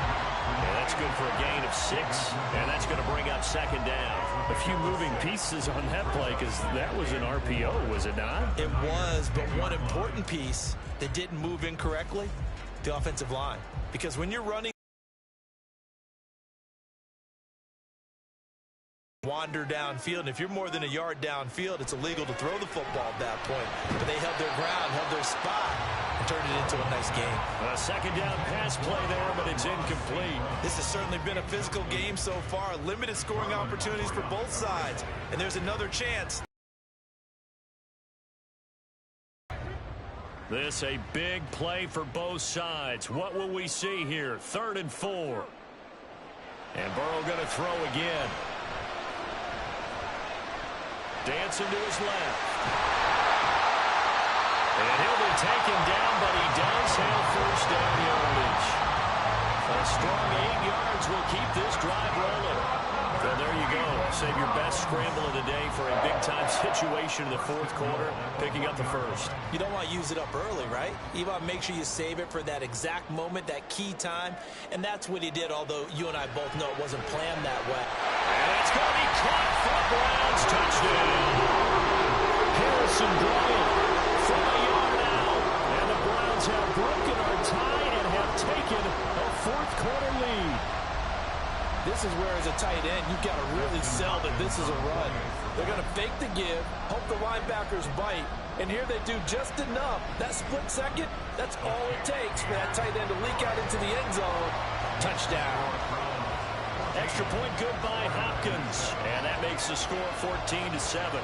[SPEAKER 1] Yeah, that's good for a gain of 6, and that's going to bring up 2nd down. A few moving pieces on that play because that was an RPO, was it not?
[SPEAKER 6] It was, but one important piece that didn't move incorrectly, the offensive line. Because when you're running, wander downfield, and if you're more than a yard downfield, it's illegal to throw the football at that point. But they held their ground, held their spot, and turned it into a nice game.
[SPEAKER 1] A 2nd down pass play there, but it's incomplete.
[SPEAKER 6] This has certainly been a physical game so far. Limited scoring opportunities for both sides. And there's another chance.
[SPEAKER 1] This a big play for both sides. What will we see here? 3rd and 4. And Burrow going to throw again. Dancing to his left. And he'll be taken down, but he does have first down yardage. A strong 8 yards will keep this drive rolling. Well, there you go. Save your best scramble of the day for a big-time situation in the 4th quarter, picking up the 1st.
[SPEAKER 6] You don't want to use it up early, right? You want to make sure you save it for that exact moment, that key time. And that's what he did, although you and I both know it wasn't planned that way.
[SPEAKER 1] And it's going to be caught for a Browns touchdown. Harrison Bryant from a yard out. And the Browns have broken our tie and have taken a 4th quarter lead.
[SPEAKER 6] This is where, as a tight end, you've got to really sell that this is a run. They're going to fake the give, hope the linebackers bite, and here they do just enough. That split second, that's all it takes for that tight end to leak out into the end zone. Touchdown.
[SPEAKER 1] Extra point good by Hopkins, and that makes the score 14-7.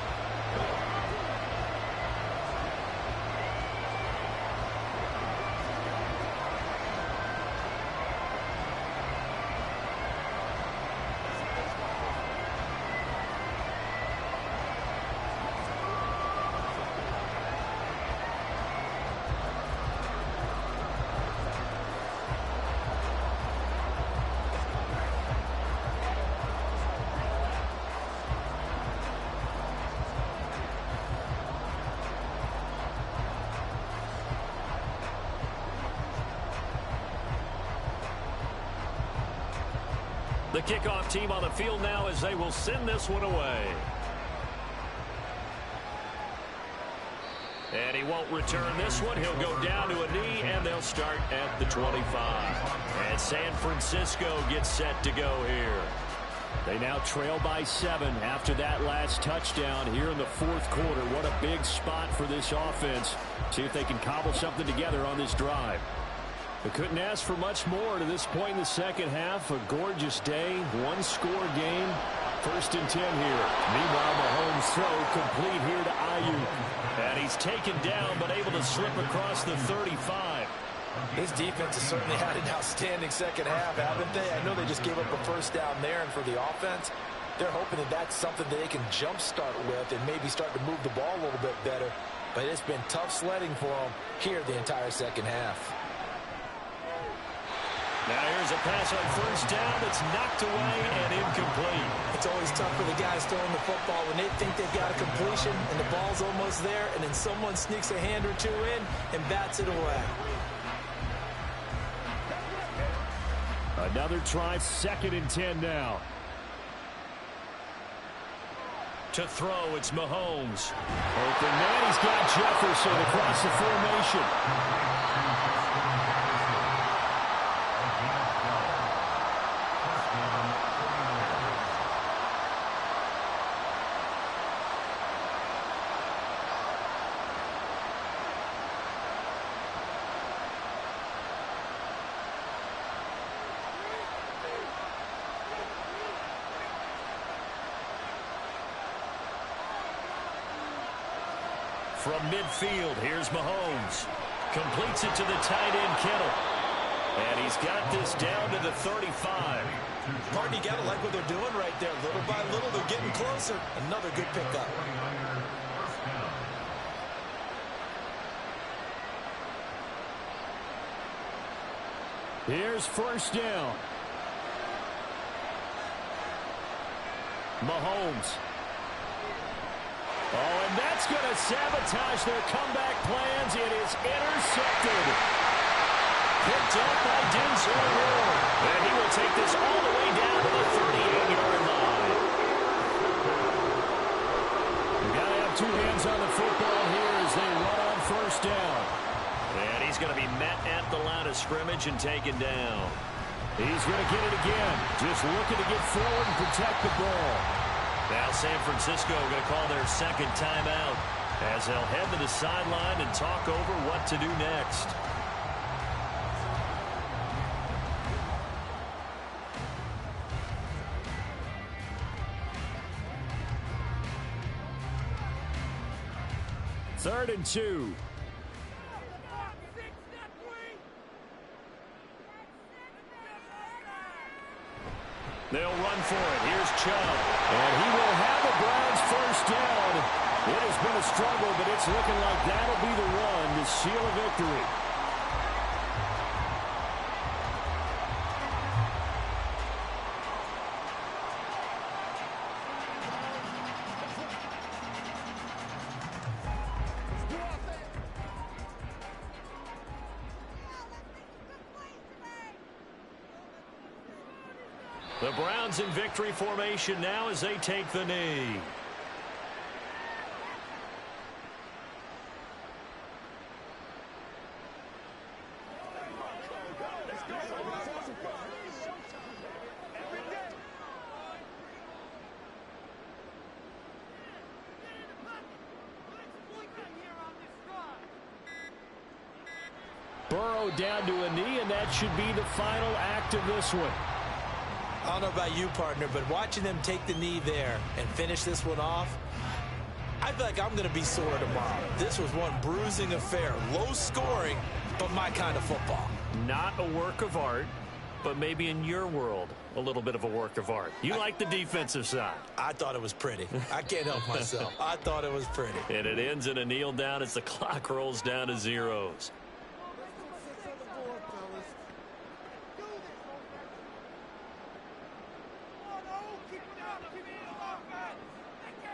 [SPEAKER 1] The kickoff team on the field now as they will send this one away. And he won't return this one. He'll go down to a knee, and they'll start at the 25. And San Francisco gets set to go here. They now trail by 7 after that last touchdown here in the 4th quarter. What a big spot for this offense. See if they can cobble something together on this drive. They couldn't ask for much more to this point in the second half. A gorgeous day, one-score game. 1st and 10 here. Meanwhile, Mahomes' throw complete here to Ayuk. And he's taken down but able to slip across the 35.
[SPEAKER 2] This defense has certainly had an outstanding second half, haven't they? I know they just gave up a first down there, and for the offense, they're hoping that that's something that they can jumpstart with and maybe start to move the ball a little bit better. But it's been tough sledding for them here the entire second half.
[SPEAKER 1] Now here's a pass on first down that's knocked away and incomplete.
[SPEAKER 6] It's always tough for the guys throwing the football when they think they've got a completion and the ball's almost there, and then someone sneaks a hand or two in and bats it away.
[SPEAKER 5] Another try, 2nd and 10 now.
[SPEAKER 1] To throw, it's Mahomes.
[SPEAKER 5] Open man, he's got Jefferson across the formation.
[SPEAKER 1] From midfield, here's Mahomes. Completes it to the tight end, Kittle. And he's got this down to the 35.
[SPEAKER 6] Martin, you got to like what they're doing right there. Little by little, they're getting closer. Another good pickup.
[SPEAKER 5] Here's first down. Mahomes. Oh, and that's going to sabotage their comeback plans. It is intercepted.
[SPEAKER 1] Picked up by Denzel Ward. And he will take this all the way down to the 38-yard line.
[SPEAKER 5] We've got to have two hands on the football here as they run on first down.
[SPEAKER 1] And he's going to be met at the line of scrimmage and taken down.
[SPEAKER 5] He's going to get it again. Just looking to get forward and protect the ball.
[SPEAKER 1] Now San Francisco going to call their second timeout as they'll head to the sideline and talk over what to do next.
[SPEAKER 5] Third and 2.
[SPEAKER 1] They'll run for it. Here's Chubb.
[SPEAKER 5] And he will have the Browns first down. It has been a struggle, but it's looking like that'll be the one to seal a victory.
[SPEAKER 1] The Browns in victory formation now as they take the knee.
[SPEAKER 5] Burrow down to a knee, and that should be the final act of this one.
[SPEAKER 6] I don't know about you, partner, but watching them take the knee there and finish this one off, I feel like I'm going to be sore tomorrow. This was one bruising affair. Low scoring, but my kind of football.
[SPEAKER 1] Not a work of art, but maybe in your world, a little bit of a work of art. You like the defensive side.
[SPEAKER 6] I thought it was pretty. I can't help myself. I thought it was pretty.
[SPEAKER 1] And it ends in a kneel down as the clock rolls down to zeros.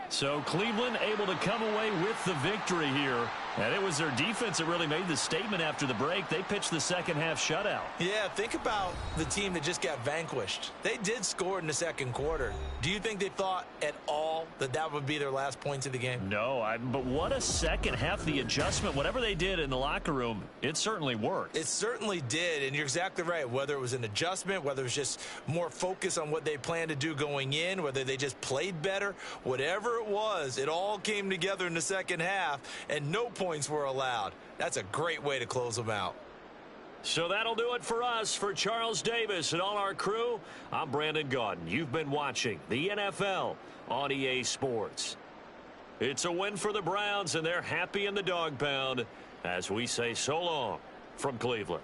[SPEAKER 1] So Cleveland able to come away with the victory here. And it was their defense that really made the statement after the break. They pitched the second half shutout.
[SPEAKER 6] Yeah, think about the team that just got vanquished. They did score in the second quarter. Do you think they thought at all that that would be their last points of the game?
[SPEAKER 1] No, but what a second half. The adjustment, whatever they did in the locker room, it certainly worked.
[SPEAKER 6] It certainly did, and you're exactly right. Whether it was an adjustment, whether it was just more focus on what they planned to do going in, whether they just played better, whatever it was, it all came together in the second half, and no points were allowed. That's a great way to close them out.
[SPEAKER 1] So that'll do it for us. For Charles Davis and all our crew, I'm Brandon Gaudin. You've been watching the NFL on EA Sports. It's a win for the Browns, and they're happy in the dog pound as we say so long from Cleveland.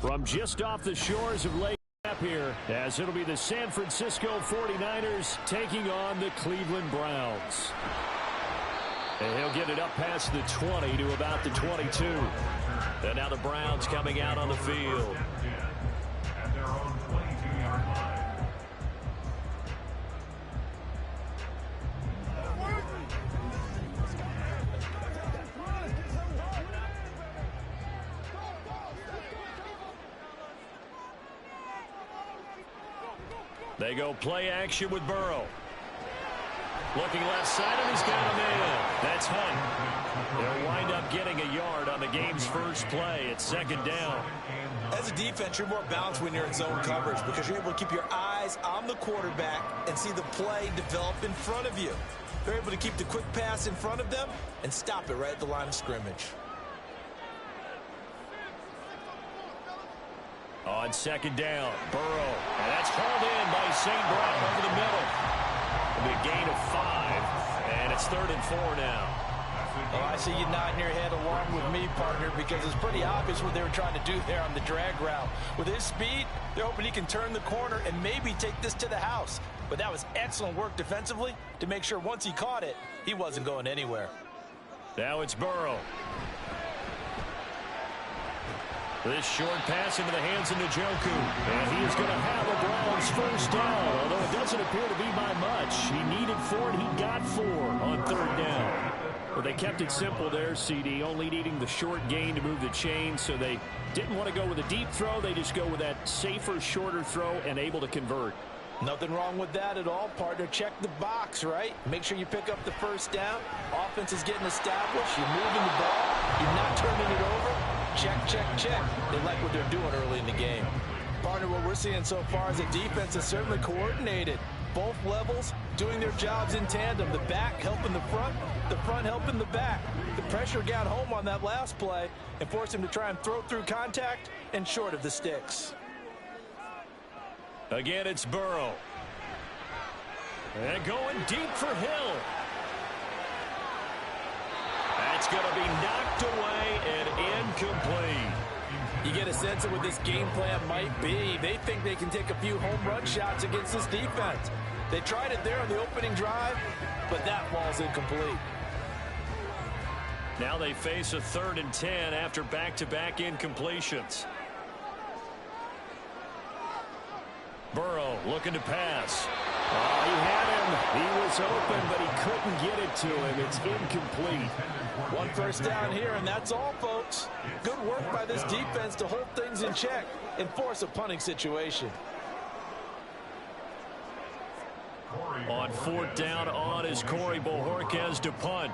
[SPEAKER 1] From just off the shores of Lake here, as it'll be the San Francisco 49ers taking on the Cleveland Browns. And he'll get it up past the 20 to about the 22. And now the Browns coming out on the field.
[SPEAKER 3] At their own 22-yard line.
[SPEAKER 1] They go play action with Burrow. Looking left side, and he's got him in. That's Hunt. They'll wind up getting a yard on the game's first play. It's second down.
[SPEAKER 6] As a defense, you're more balanced when you're in zone coverage because you're able to keep your eyes on the quarterback and see the play develop in front of you. They're able to keep the quick pass in front of them and stop it right at the line of scrimmage.
[SPEAKER 1] On second down, Burrow. And that's hauled in by St. Brown over the middle. It'll be a gain of 5, and it's 3rd and 4 now.
[SPEAKER 2] Oh, I see you nodding your head along with me, partner, because it's pretty obvious what they were trying to do there on the drag route. With his speed, they're hoping he can turn the corner and maybe take this to the house. But that was excellent work defensively to make sure once he caught it, he wasn't going anywhere.
[SPEAKER 1] Now it's Burrow. This short pass into the hands of Njoku. And he is going to have a Browns first down, although it doesn't appear to be by much. He needed 4, and he got 4 on 3rd down. Well, they kept it simple there, CD, only needing the short gain to move the chain, so they didn't want to go with a deep throw. They just go with that safer, shorter throw and able to convert.
[SPEAKER 2] Nothing wrong with that at all, partner. Check the box, right? Make sure you pick up the first down. Offense is getting established. You're moving the ball. You're not turning it over. Check, check, check. They like what they're doing early in the game. Partner, what we're seeing so far is the defense is certainly coordinated. Both levels doing their jobs in tandem. The back helping the front helping the back. The pressure got home on that last play and forced him to try and throw through contact and short of the sticks.
[SPEAKER 1] Again, it's Burrow. And going deep for Hill. That's going to be knocked away and incomplete.
[SPEAKER 2] You get a sense of what this game plan might be. They think they can take a few home run shots against this defense. They tried it there on the opening drive, but that ball's incomplete.
[SPEAKER 1] Now they face a 3rd and 10 after back-to-back incompletions. Burrow looking to pass. Oh, he had him. He was open, but he couldn't get it to him. It's incomplete.
[SPEAKER 2] One first down here, and that's all, folks. Good work by this defense to hold things in check and force a punting situation.
[SPEAKER 1] On 4th down on is Corey Bojorquez to punt.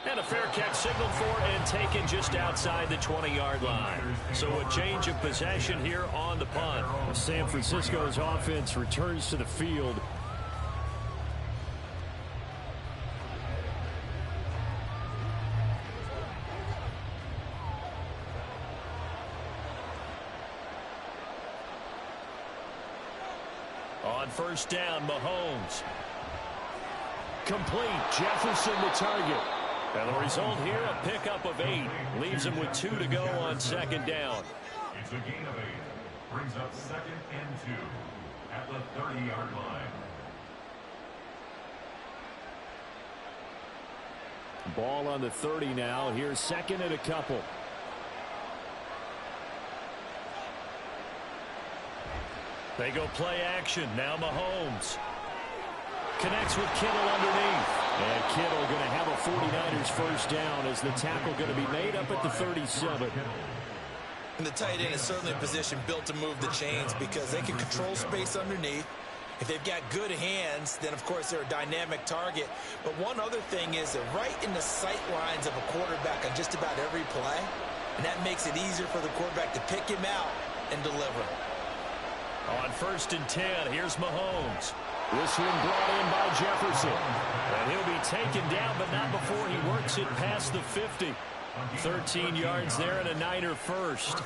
[SPEAKER 1] And a fair catch signaled for and taken just outside the 20-yard line. So a change of possession here on the punt. San Francisco's offense returns to the field. On first down, Mahomes. Complete. Jefferson the target. And the result here, a pickup of 8. Leaves him with 2 to go on second down.
[SPEAKER 3] It's a gain of 8. Brings up 2nd and 2 at the 30-yard line.
[SPEAKER 1] Ball on the 30 now. Here's 2nd and a couple. They go play action. Now Mahomes. Connects with Kittle underneath. And Kittle going to have a 49ers first down as the tackle going to be made up at the 37.
[SPEAKER 6] And the tight end is certainly a position built to move the chains because they can control space underneath. If they've got good hands, then, of course, they're a dynamic target. But one other thing is they're right in the sight lines of a quarterback on just about every play. And that makes it easier for the quarterback to pick him out and deliver.
[SPEAKER 1] On first and 10, here's Mahomes. This one brought in by Jefferson. And he'll be taken down, but not before he works it past the 50. 13 yards there and a Niner first.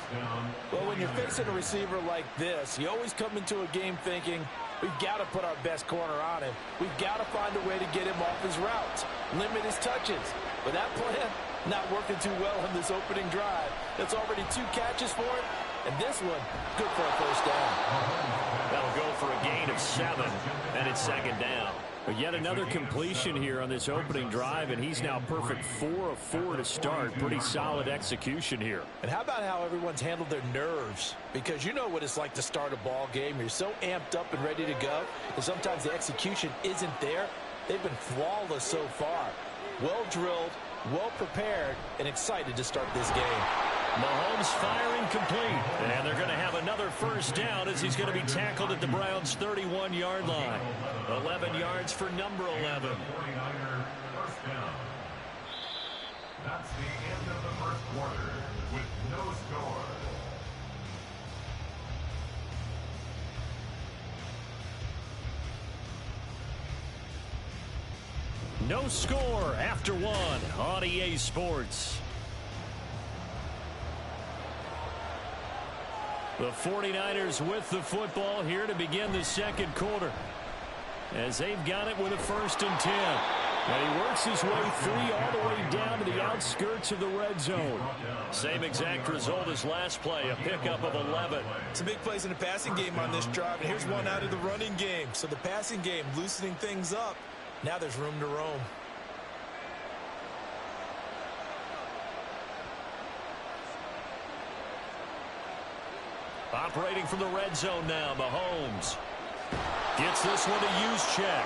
[SPEAKER 2] Well, when you're facing a receiver like this, you always come into a game thinking, we've got to put our best corner on him. We've got to find a way to get him off his routes, limit his touches. But that plan, not working too well in this opening drive. That's already 2 catches for him. And this one, good for a first down.
[SPEAKER 1] That'll go for a gain of 7, and it's second down. But yet another completion here on this opening drive, and he's now perfect 4 of 4 to start. Pretty solid execution here.
[SPEAKER 2] And how about how everyone's handled their nerves? Because you know what it's like to start a ball game. You're so amped up and ready to go, and sometimes the execution isn't there. They've been flawless so far. Well drilled, well prepared, and excited to start this game.
[SPEAKER 1] Mahomes firing complete. And they're going to have another first down as he's going to be tackled at the Browns' 31-yard line. 11 yards for number 11.
[SPEAKER 3] 49er first down. That's the end of the first quarter with no score.
[SPEAKER 1] No score after 1 on EA Sports. The 49ers with the football here to begin the second quarter. As they've got it with a first and 10. And he works his way free all the way down to the outskirts of the red zone. Same exact result as last play, a pickup of 11.
[SPEAKER 6] Some big plays in the passing game on this drive, and here's one out of the running game. So the passing game loosening things up. Now there's room to roam.
[SPEAKER 1] Operating from the red zone now, Mahomes. Gets this one to use check.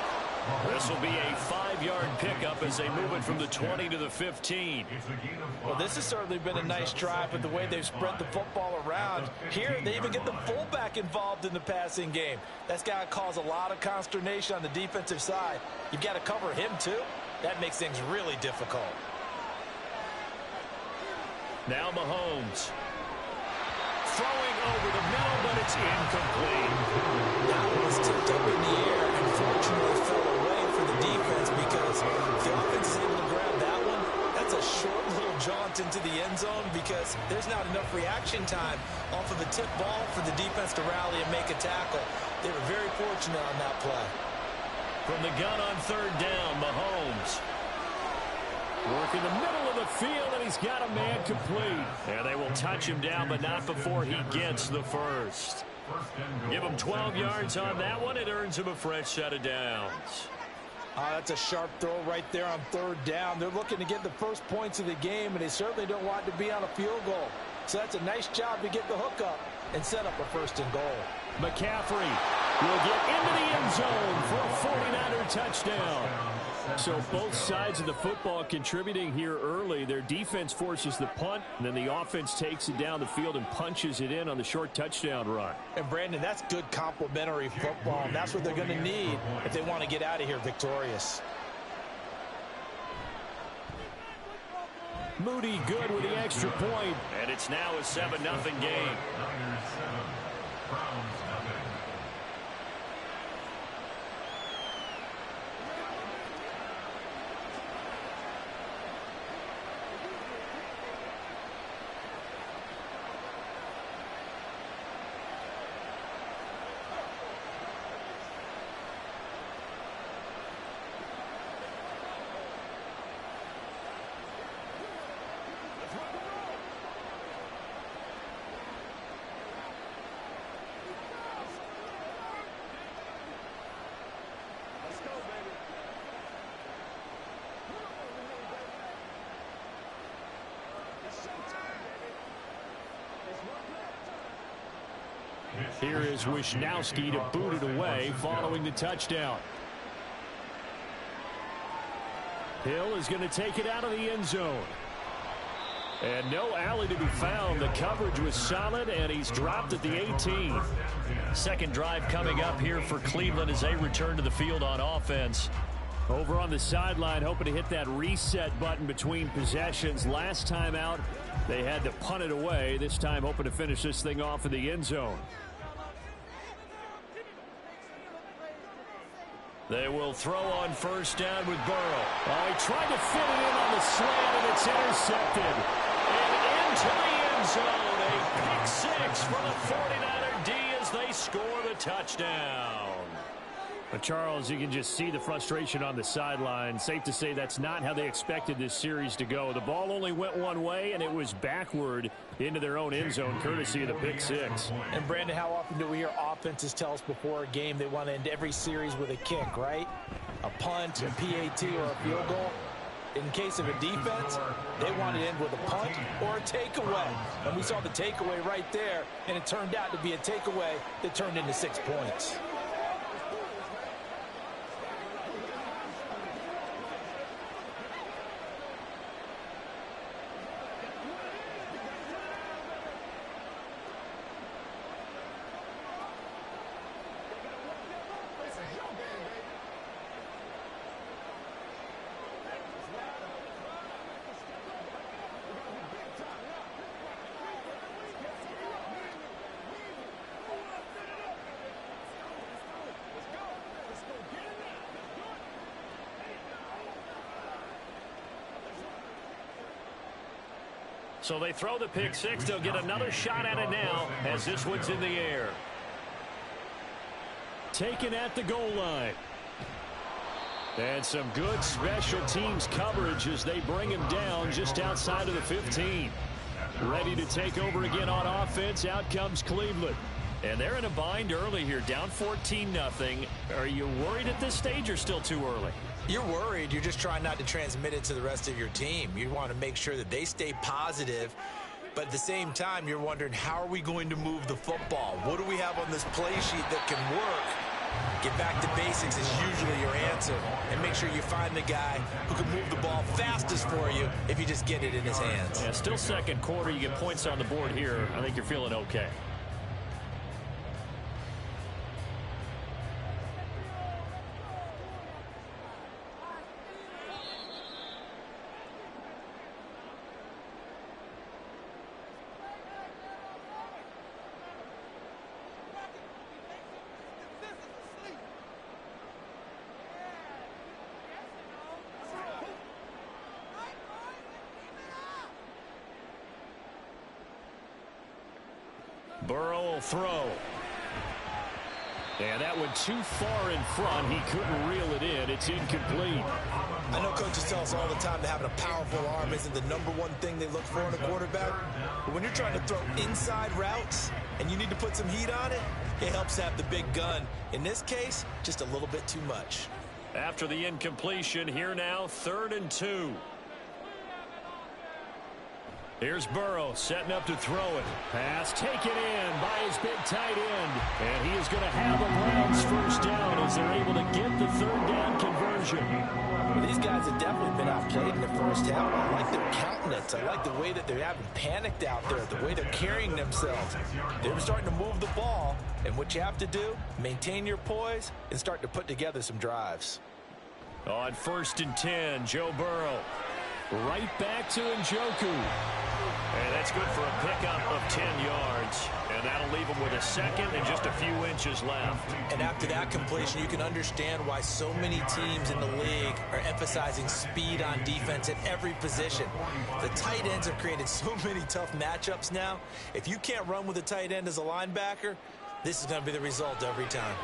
[SPEAKER 1] This will be a 5-yard pickup as they move it from the 20 to the 15.
[SPEAKER 2] Well, this has certainly been a nice drive with the way they've spread the football around. Here, they even get the fullback involved in the passing game. That's got to cause a lot of consternation on the defensive side. You've got to cover him, too. That makes things really difficult.
[SPEAKER 1] Now Mahomes. Throwing over the middle, but it's incomplete.
[SPEAKER 6] That was tipped up in the air and fortunately fell away for the defense because if the offense is able to grab that one, that's a short little jaunt into the end zone because there's not enough reaction time off of a tip ball for the defense to rally and make a tackle. They were very fortunate on that play.
[SPEAKER 1] From the gun on third down, Mahomes. Working the middle of the field, and he's got a man complete. And they will touch him down, but not before he gets the first. Give him 12 yards on that one. It earns him a fresh set of downs.
[SPEAKER 2] That's a sharp throw right there on third down. They're looking to get the first points of the game, and they certainly don't want to be on a field goal. So that's a nice job to get the hook up and set up a first and goal.
[SPEAKER 1] McCaffrey will get into the end zone for a 49er touchdown. So both sides of the football contributing here early. Their defense forces the punt, and then the offense takes it down the field and punches it in on the short touchdown run.
[SPEAKER 2] And, Brandon, that's good complementary football, and that's what they're going to need if they want to get out of here victorious.
[SPEAKER 1] Moody good with the extra point, and it's now a 7-0 game.
[SPEAKER 3] Niners 7, Browns nothing.
[SPEAKER 5] Here is Wisnowski to boot it away following the touchdown. Hill is going to take it out of the end zone. And no alley to be found. The coverage was solid, and he's dropped at the 18.
[SPEAKER 1] Second drive coming up here for Cleveland as they return to the field on offense.
[SPEAKER 5] Over on the sideline, hoping to hit that reset button between possessions. Last time out, they had to punt it away. This time, hoping to finish this thing off in the end zone.
[SPEAKER 1] They will throw on first down with Burrow.
[SPEAKER 5] Oh, he tried to fit it in on the slant, and it's intercepted.
[SPEAKER 1] And into the end zone. A pick six for the 49er D as they score the touchdown.
[SPEAKER 5] But Charles, you can just see the frustration on the sideline. Safe to say that's not how they expected this series to go. The ball only went one way, and it was backward into their own end zone, courtesy of the pick six.
[SPEAKER 6] And, Brandon, how often do we hear offenses tell us before a game they want to end every series with a kick, right? A punt, a PAT, or a field goal. In case of a defense, they want to end with a punt or a takeaway. And we saw the takeaway right there, and it turned out to be a takeaway that turned into 6 points.
[SPEAKER 1] So they throw the pick six. They'll get another shot at it now as this one's in the air.
[SPEAKER 5] Taken at the goal line. And some good special teams coverage as they bring him down just outside of the 15. Ready to take over again on offense. Out comes Cleveland.
[SPEAKER 1] And they're in a bind early here, down 14-0. Are you worried at this stage or still too early?
[SPEAKER 6] You're worried. You're just trying not to transmit it to the rest of your team. You want to make sure that they stay positive. But at the same time, you're wondering, how are we going to move the football? What do we have on this play sheet that can work? Get back to basics is usually your answer. And make sure you find the guy who can move the ball fastest for you if you just get it in his hands.
[SPEAKER 1] Yeah, still second quarter. You get points on the board here. I think you're feeling okay. Burrow will throw.
[SPEAKER 5] And that went too far in front. He couldn't reel it in. It's incomplete.
[SPEAKER 6] I know coaches tell us all the time that having a powerful arm isn't the #1 thing they look for in a quarterback. But when you're trying to throw inside routes and you need to put some heat on it, it helps have the big gun. In this case, just a little bit too much.
[SPEAKER 1] After the incompletion, here now, 3rd and 2. Here's Burrow setting up to throw it.
[SPEAKER 5] Pass taken in by his big tight end. And he is going to have a Browns first down as they're able to get the 3rd down conversion.
[SPEAKER 6] Well, these guys have definitely been outplayed in the first half. I like their countenance. I like the way that they haven't panicked out there, the way they're carrying themselves. They're starting to move the ball. And what you have to do, maintain your poise and start to put together some drives.
[SPEAKER 1] On 1st and 10, Joe Burrow.
[SPEAKER 5] Right back to Njoku.
[SPEAKER 1] And that's good for a pickup of 10 yards. And that'll leave him with a second and just a few inches left.
[SPEAKER 6] And after that completion, you can understand why so many teams in the league are emphasizing speed on defense at every position. The tight ends have created so many tough matchups now. If you can't run with a tight end as a linebacker, this is going to be the result every time.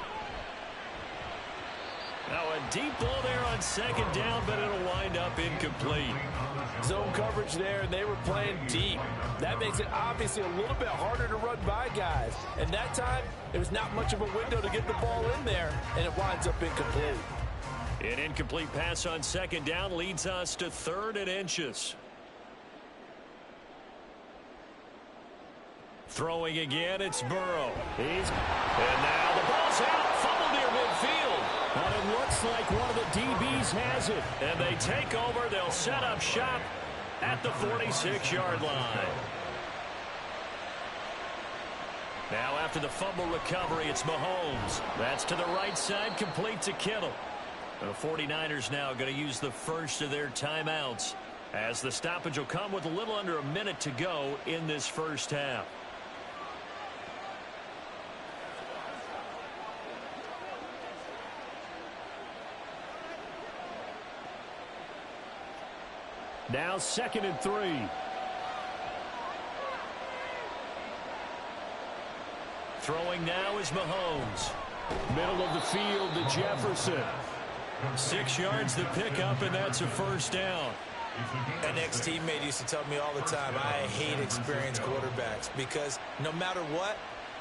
[SPEAKER 1] Now a deep ball there on 2nd down, but it'll wind up incomplete.
[SPEAKER 2] Zone coverage there, and they were playing deep. That makes it obviously a little bit harder to run by guys. And that time, there was not much of a window to get the ball in there, and it winds up incomplete.
[SPEAKER 1] An incomplete pass on 2nd down leads us to 3rd and inches. Throwing again, it's Burrow. And now the ball's out, fumbled near midfield. But it looks like one of the DBs has it. And they take over. They'll set up shop at the 46-yard line. Now after the fumble recovery, it's Mahomes. That's to the right side, complete to Kittle. The 49ers now going to use the first of their timeouts, as the stoppage will come with a little under a minute to go in this first half. Now 2nd and 3. Throwing now is Mahomes. Middle of the field to Jefferson. 6 yards the pickup, and that's a first down.
[SPEAKER 6] An ex-teammate used to tell me all the time, I hate experienced quarterbacks because no matter what,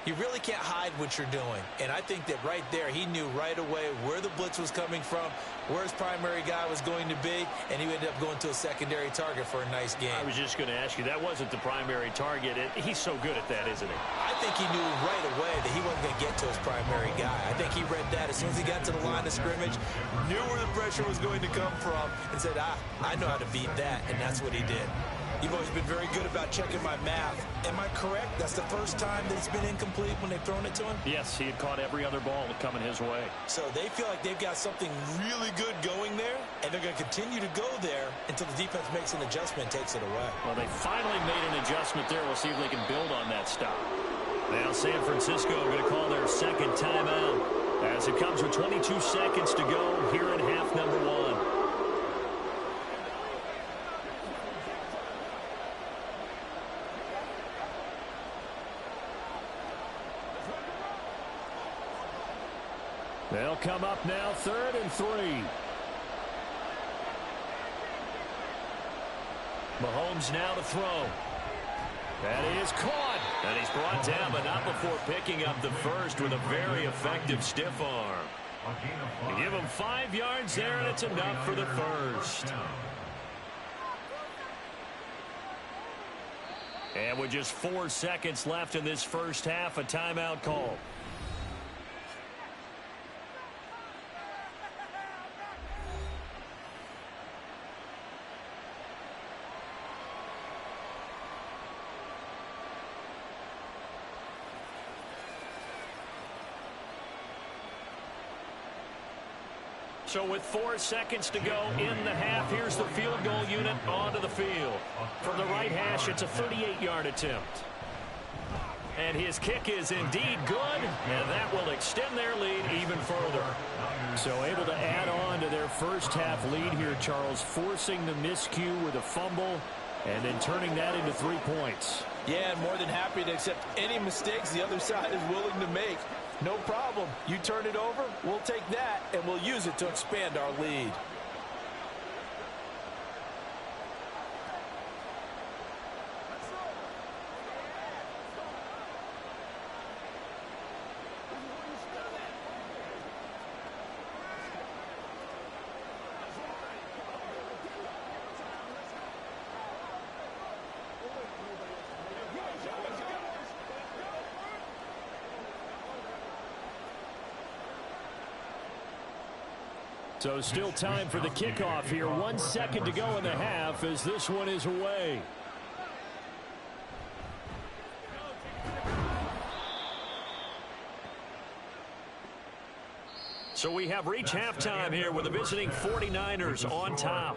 [SPEAKER 6] you really can't hide what you're doing. And I think that right there, he knew right away where the blitz was coming from, where his primary guy was going to be, and he ended up going to a secondary target for a nice game.
[SPEAKER 1] I was just going to ask you, that wasn't the primary target. He's so good at that, isn't he?
[SPEAKER 6] I think he knew right away that he wasn't going to get to his primary guy. I think he read that as soon as he got to the line of scrimmage, knew where the pressure was going to come from, and said, I know how to beat that, and that's what he did. You've always been very good about checking my math. Am I correct? That's the first time that it's been incomplete when they've thrown it to him?
[SPEAKER 1] Yes, he had caught every other ball coming his way.
[SPEAKER 6] So they feel like they've got something really good going there, and they're going to continue to go there until the defense makes an adjustment and takes it away.
[SPEAKER 1] Well, they finally made an adjustment there. We'll see if they can build on that stop. Now San Francisco going to call their second timeout as it comes with 22 seconds to go here in half number 1. They'll come up now 3rd and 3. Mahomes now to throw. That is caught. And he's brought down, but not before picking up the first with a very effective stiff arm. They give him 5 yards there, and it's enough for the first. And with just 4 seconds left in this first half, a timeout call. So with 4 seconds to go in the half, here's the field goal unit onto the field. From the right hash, it's a 38-yard attempt. And his kick is indeed good, and that will extend their lead even further. So able to add on to their first half lead here, Charles, forcing the miscue with a fumble and then turning that into 3 points.
[SPEAKER 2] Yeah, and more than happy to accept any mistakes the other side is willing to make. No problem. You turn it over, we'll take that, and we'll use it to expand our lead.
[SPEAKER 1] So still time for the kickoff here. 1 second to go in the half as this one is away. So we have reached halftime here with the visiting 49ers on top.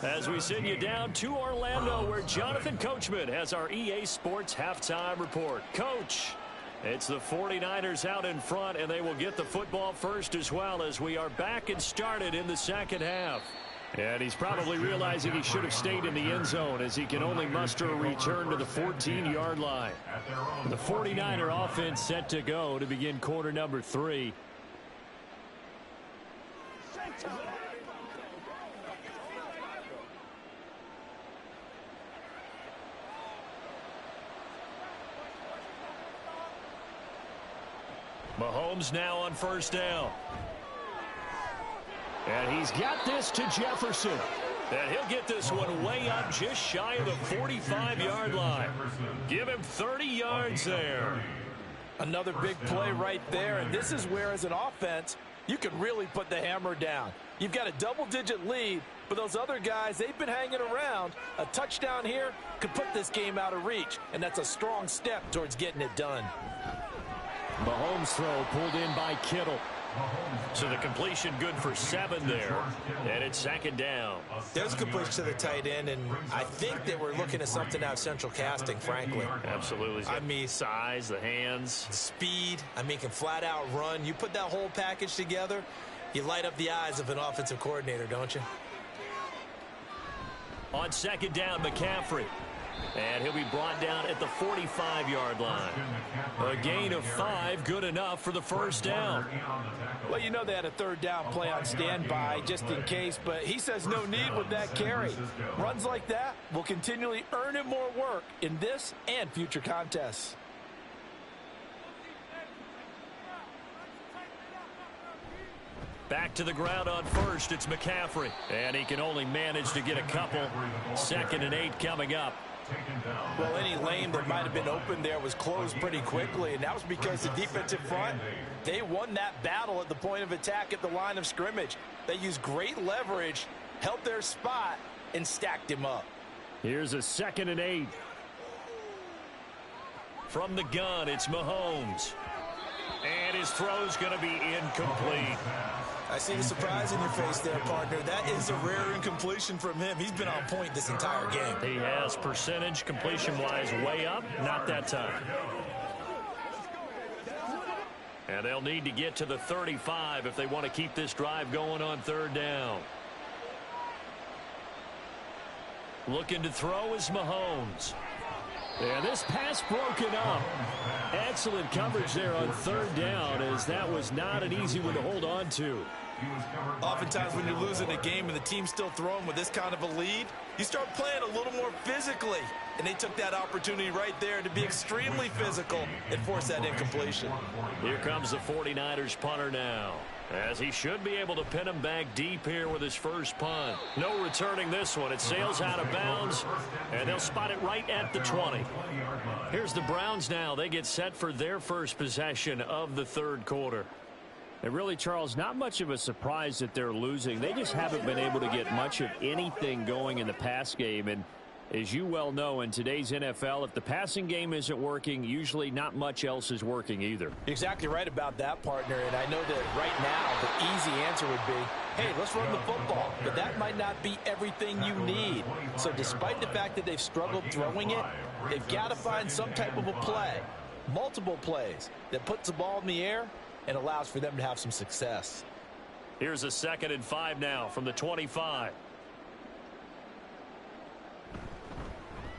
[SPEAKER 1] As we send you down to Orlando, where Jonathan Coachman has our EA Sports halftime report. Coach, it's the 49ers out in front, and they will get the football first as well as we are back and started in the second half. And he's probably realizing he should have stayed in the end zone as he can only muster a return to the 14-yard line. The 49er offense set to go to begin quarter number 3. Mahomes now on first down. And he's got this to Jefferson. And he'll get this one way up just shy of the 45-yard line. Give him 30 yards there.
[SPEAKER 2] Another big play right there, and this is where, as an offense, you can really put the hammer down. You've got a double-digit lead, but those other guys, they've been hanging around. A touchdown here could put this game out of reach, and that's a strong step towards getting it done.
[SPEAKER 5] Mahomes throw pulled in by Kittle.
[SPEAKER 1] So the completion good for 7 there, and it's 2nd down.
[SPEAKER 6] There's a completion to the tight end, and I think that we're looking at something out of central casting, frankly.
[SPEAKER 1] Absolutely.
[SPEAKER 5] I mean,
[SPEAKER 1] size, the hands.
[SPEAKER 6] Speed, I mean, can flat out run. You put that whole package together, you light up the eyes of an offensive coordinator, don't you?
[SPEAKER 1] On 2nd down, McCaffrey. And he'll be brought down at the 45-yard line. A gain of 5, good enough for the 1st down.
[SPEAKER 2] Well, you know they had a 3rd down play on standby just in case, but he says no need with that carry. Runs like that will continually earn him more work in this and future contests.
[SPEAKER 1] Back to the ground on 1st, it's McCaffrey. And he can only manage to get a couple. 2nd and 8 coming up.
[SPEAKER 2] Well, any lane that might have been open there was closed pretty quickly, and that was because the defensive front, they won that battle at the point of attack at the line of scrimmage. They used great leverage, held their spot, and stacked him up.
[SPEAKER 5] Here's a 2nd and 8.
[SPEAKER 1] From the gun, it's Mahomes. And his throw's going to be incomplete.
[SPEAKER 6] I see the surprise in your face there, partner. That is a rare incompletion from him. He's been on point this entire game.
[SPEAKER 1] He has percentage completion-wise way up, not that time. And they'll need to get to the 35 if they want to keep this drive going on 3rd down. Looking to throw is Mahomes.
[SPEAKER 5] And this pass broken up. Excellent coverage there on 3rd down, as that was not an easy one to hold on to.
[SPEAKER 6] Oftentimes when you're losing a game and the team's still throwing with this kind of a lead, you start playing a little more physically. And they took that opportunity right there to be extremely physical and force that incompletion.
[SPEAKER 1] Here comes the 49ers punter now, as he should be able to pin him back deep here with his first punt. No returning this one. It sails out of bounds, and they'll spot it right at the 20. Here's the Browns now. They get set for their first possession of the 3rd quarter.
[SPEAKER 5] And really, Charles, not much of a surprise that they're losing. They just haven't been able to get much of anything going in the pass game. And as you well know, in today's NFL, if the passing game isn't working, usually not much else is working either.
[SPEAKER 2] You're exactly right about that, partner. And I know that right now the easy answer would be, hey, let's run the football. But that might not be everything you need. So despite the fact that they've struggled throwing it, they've got to find some type of a play, multiple plays, that puts the ball in the air and allows for them to have some success.
[SPEAKER 1] Here's a 2nd and 5 now from the 25.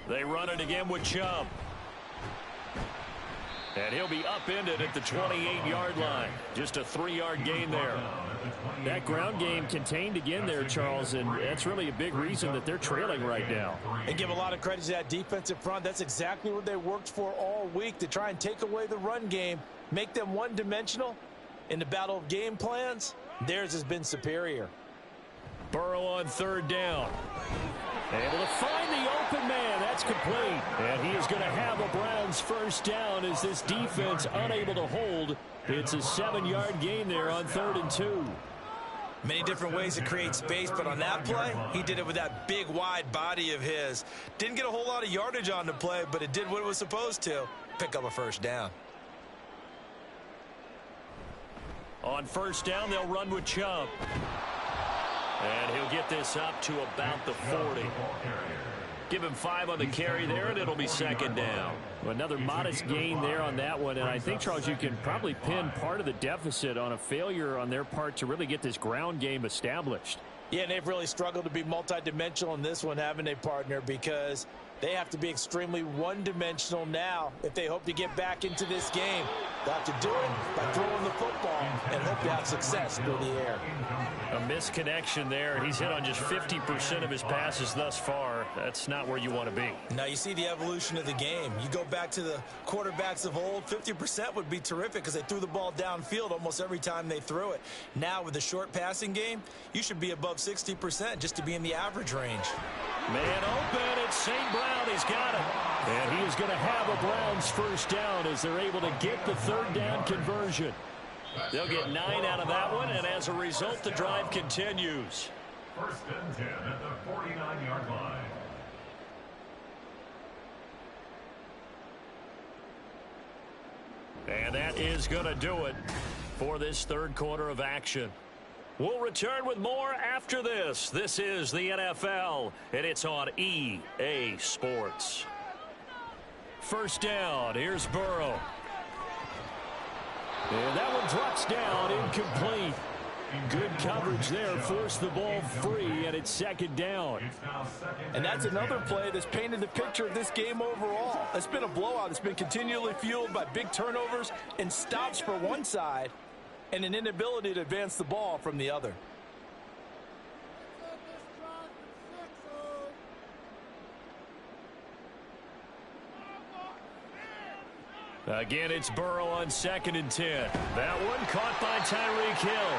[SPEAKER 1] They run it again with Chubb. And he'll be upended at the 28-yard line. Just a 3-yard gain there.
[SPEAKER 5] That ground game contained again there, Charles, and that's really a big reason that they're trailing right now.
[SPEAKER 2] And give a lot of credit to that defensive front. That's exactly what they worked for all week, to try and take away the run game, make them one-dimensional. In the battle of game plans, theirs has been superior.
[SPEAKER 1] Burrow on 3rd down.
[SPEAKER 5] Able to find the open man. That's complete. And he is going to have a Browns 1st down as this defense unable to hold. It's a 7-yard gain there on 3rd and 2.
[SPEAKER 6] Many different ways to create space, but on that play, he did it with that big, wide body of his. Didn't get a whole lot of yardage on the play, but it did what it was supposed to, pick up a 1st down.
[SPEAKER 1] On 1st down, they'll run with Chubb. And he'll get this up to about the 40. Give him 5 on the carry there, and it'll be 2nd down.
[SPEAKER 5] Another modest gain there on that one, and I think, Charles, you can probably pin part of the deficit on a failure on their part to really get this ground game established.
[SPEAKER 2] Yeah, and they've really struggled to be multidimensional in this one, haven't they, partner? Because
[SPEAKER 6] They have to be extremely one-dimensional now if they hope to get back into this game. They'll have to do it by throwing the football and hope to have success through the air.
[SPEAKER 5] A misconnection there. He's hit on just 50% of his passes thus far. That's not where you want to be.
[SPEAKER 6] Now you see the evolution of the game. You go back to the quarterbacks of old, 50% would be terrific because they threw the ball downfield almost every time they threw it. Now with the short passing game, you should be above 60% just to be in the average range.
[SPEAKER 5] Man open, it's St. Brown. He's got it. And he is going to have a Browns first down as they're able to get the third down conversion. They'll get 9 out of that one, and as a result, the drive continues.
[SPEAKER 3] First and 10 at the 49-yard line.
[SPEAKER 5] And that is going to do it for this third quarter of action. We'll return with more after this. This is the NFL, and it's on EA Sports. First down, here's Burrow. And that one drops down, incomplete. Good coverage there, forced the ball free, and it's second down.
[SPEAKER 2] And that's another play that's painted the picture of this game overall. It's been a blowout. It's been continually fueled by big turnovers and stops for one side and an inability to advance the ball from the other.
[SPEAKER 5] Again, it's Burrow on 2nd and 10. That one caught by Tyreek Hill.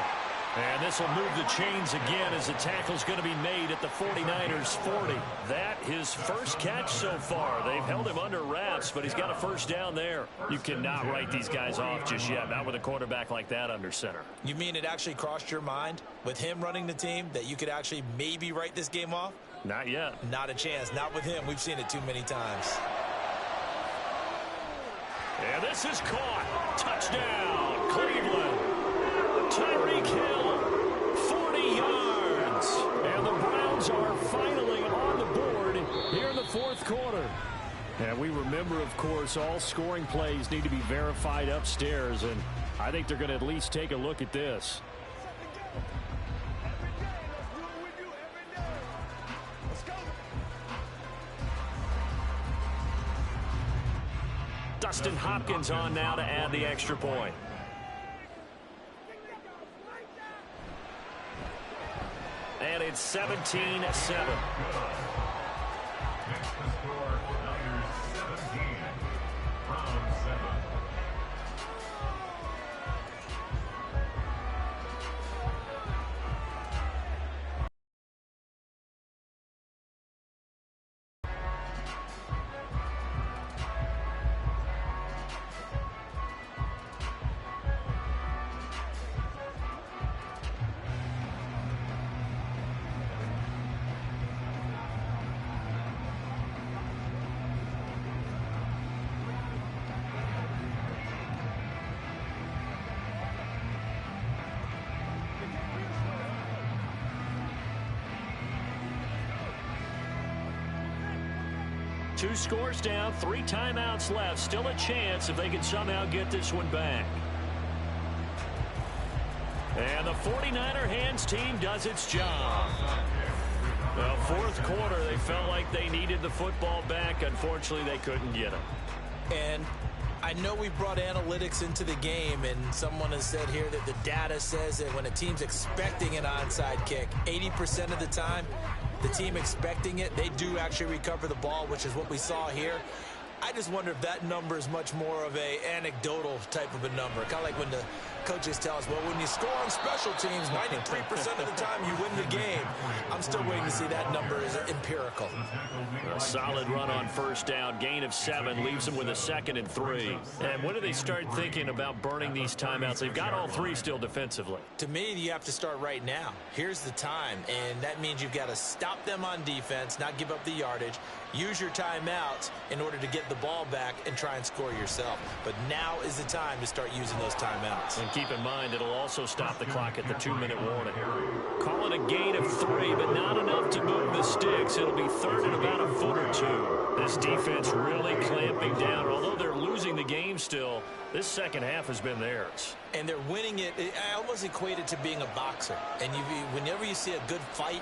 [SPEAKER 5] And this will move the chains again as the tackle's going to be made at the 49ers 40. That his first catch so far. They've held him under wraps, but he's got a first down there. You cannot write these guys off just yet, not with a quarterback like that under center.
[SPEAKER 6] You mean it actually crossed your mind with him running the team that you could actually maybe write this game off?
[SPEAKER 5] Not yet.
[SPEAKER 6] Not a chance. Not with him. We've seen it too many times.
[SPEAKER 5] And this is caught. Touchdown, Cleveland. Tyreek Hill, 40 yards. And the Browns are finally on the board here in the fourth quarter. And we remember, of course, all scoring plays need to be verified upstairs. And I think they're going to at least take a look at this. Dustin Hopkins on now to add the extra point. And it's 17-7. Two scores down, 3 timeouts left. Still a chance if they can somehow get this one back. And the 49er hands team does its job. Well, fourth quarter, they felt like they needed the football back. Unfortunately, they couldn't get it.
[SPEAKER 6] And I know we brought analytics into the game, and someone has said here that the data says that when a team's expecting an onside kick, 80% of the time, the team expecting it, they do actually recover the ball, which is what we saw here. I just wonder if that number is much more of a anecdotal type of a number. Kind of like when the coaches tell us, well, when you score on special teams, 93% of the time you win the game. I'm still waiting to see that number is empirical.
[SPEAKER 5] A solid run on first down. Gain of 7 leaves them with a 2nd and 3. And when do they start thinking about burning these timeouts? They've got all 3 still defensively.
[SPEAKER 6] To me, you have to start right now. Here's the time, and that means you've got to stop them on defense, not give up the yardage, use your timeouts in order to get the ball back and try and score yourself. But now is the time to start using those timeouts.
[SPEAKER 5] And keep in mind, it'll also stop the clock at the 2-minute warning. Call it a gain of 3, but not enough to move the sticks. It'll be third and about a foot or 2. This defense really clamping down. Although they're losing the game still, this second half has been theirs.
[SPEAKER 6] And they're winning it. I almost equate it to being a boxer. And whenever you see a good fight,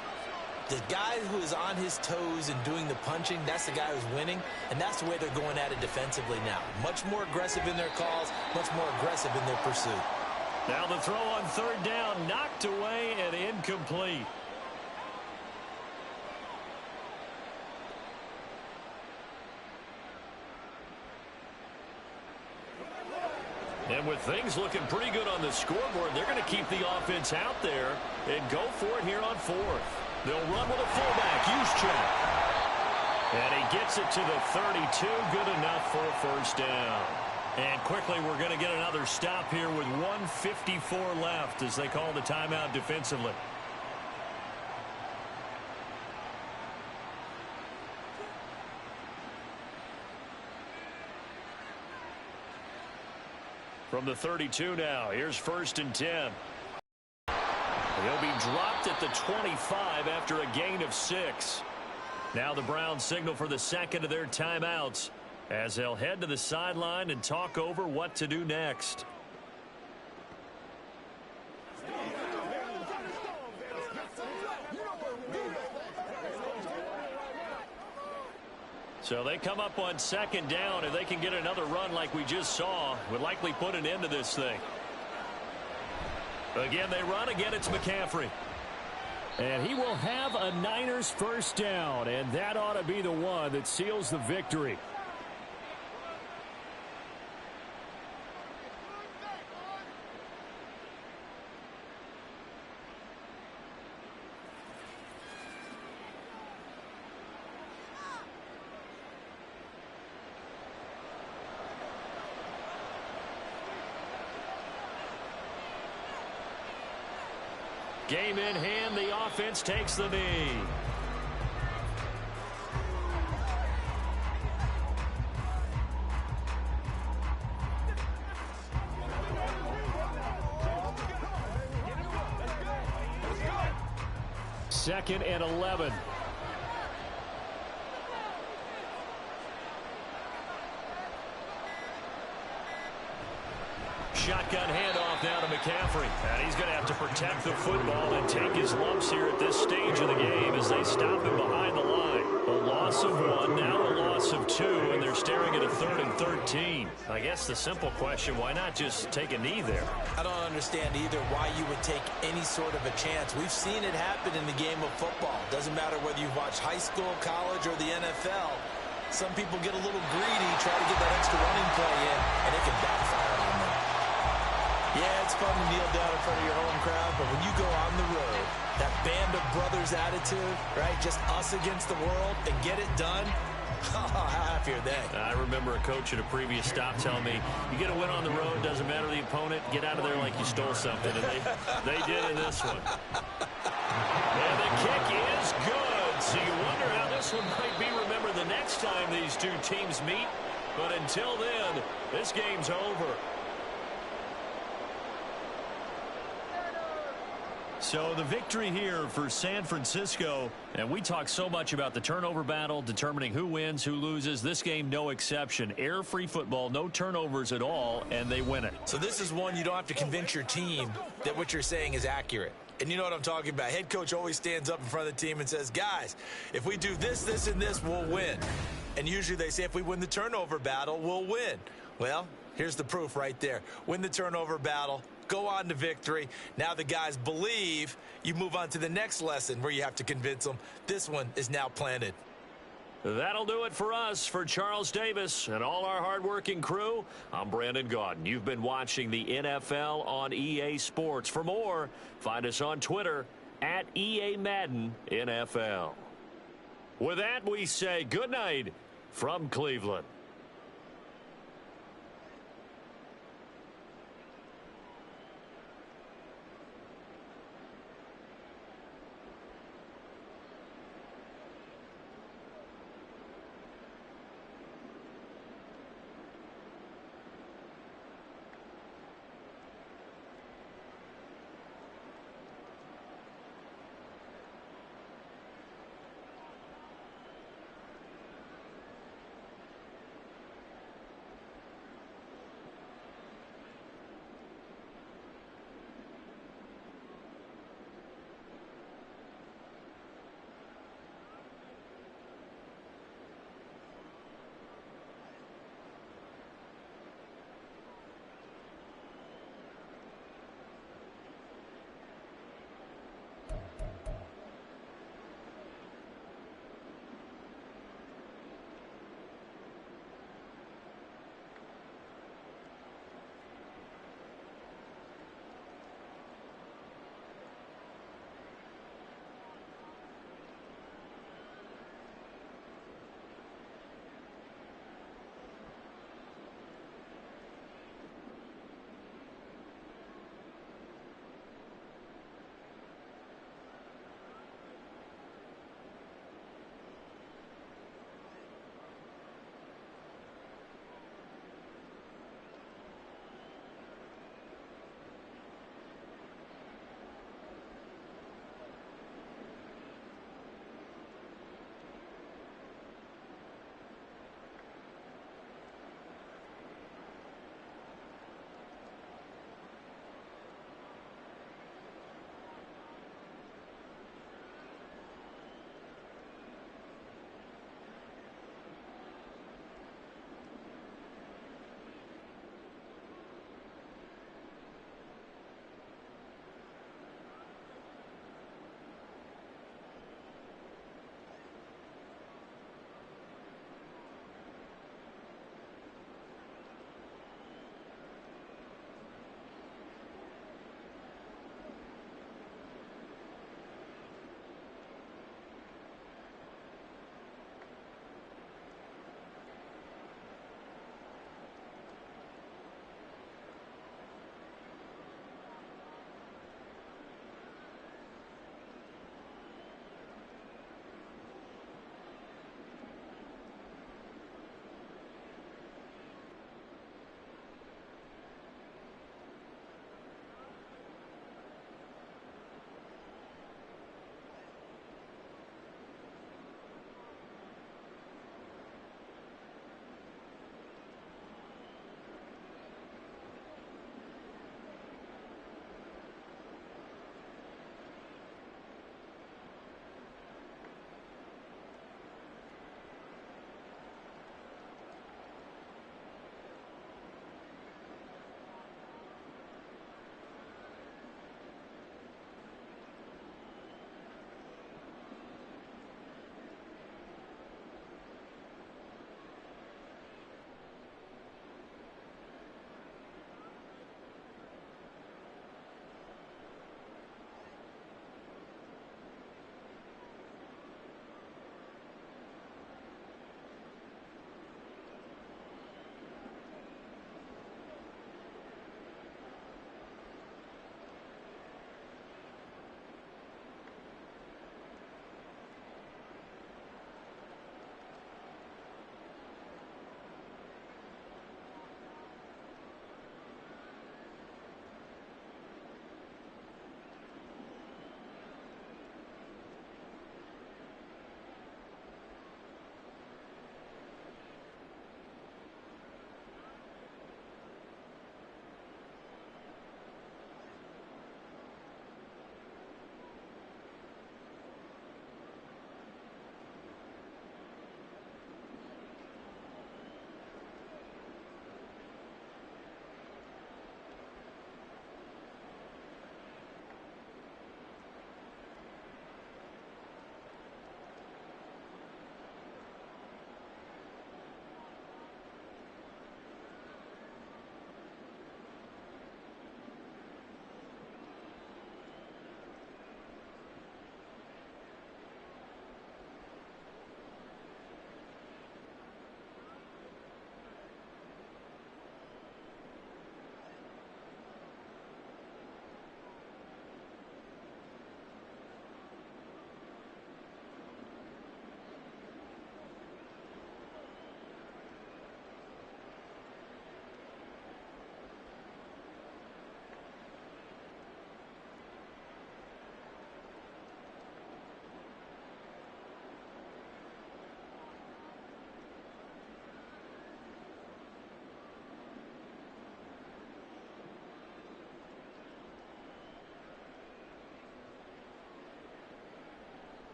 [SPEAKER 6] The guy who is on his toes and doing the punching, that's the guy who's winning, and that's the way they're going at it defensively now. Much more aggressive in their calls, much more aggressive in their pursuit.
[SPEAKER 5] Now the throw on third down, knocked away and incomplete. And with things looking pretty good on the scoreboard, they're going to keep the offense out there and go for it here on fourth. They'll run with a fullback, Juszczyk. And he gets it to the 32, good enough for a first down. And quickly, we're going to get another stop here with 1:54 left as they call the timeout defensively. From the 32 now, here's 1st and 10. He'll be dropped at the 25 after a gain of 6. Now the Browns signal for the second of their timeouts as they'll head to the sideline and talk over what to do next. So they come up on 2nd down. If they can get another run like we just saw, would likely put an end to this thing. Again, they run. Again, it's McCaffrey. And he will have a Niners first down, and that ought to be the one that seals the victory. Game in hand, the offense takes the knee. Second and 11. Shotgun handoff now to McCaffrey. And he's going to have to protect the football and take his lumps here at this stage of the game as they stop him behind the line. A loss of 1, now a loss of 2, and they're staring at a 3rd and 13. I guess the simple question, why not just take a knee there?
[SPEAKER 6] I don't understand either why you would take any sort of a chance. We've seen it happen in the game of football. Doesn't matter whether you've watched high school, college, or the NFL. Some people get a little greedy, try to get that extra running play in, and it can backfire on them. Yeah, it's fun to kneel down in front of your home crowd, but when you go on the road, that band of brothers attitude, right, just us against the world, and get it done, how happy are they?
[SPEAKER 5] I remember a coach at a previous stop telling me, you get a win on the road, doesn't matter the opponent, get out of there like you stole something, and they did in this one. And the kick is good, so you wonder how this one might be remembered the next time these two teams meet, but until then, this game's over. So the victory here for San Francisco, and we talk so much about the turnover battle, determining who wins, who loses. This game, no exception. Air-free football, no turnovers at all, and they win it.
[SPEAKER 6] So this is one you don't have to convince your team that what you're saying is accurate. And you know what I'm talking about. Head coach always stands up in front of the team and says, guys, if we do this, this, and this, we'll win. And usually they say if we win the turnover battle, we'll win. Well, here's the proof right there. Win the turnover battle. Go on to victory. Now the guys believe. You move on to the next lesson where you have to convince them. This one is now planted.
[SPEAKER 5] That'll do it for us. For Charles Davis and all our hardworking crew, I'm Brandon Gaudin. You've been watching the NFL on EA Sports. For more, find us on Twitter at EA Madden NFL. With that, we say good night from Cleveland.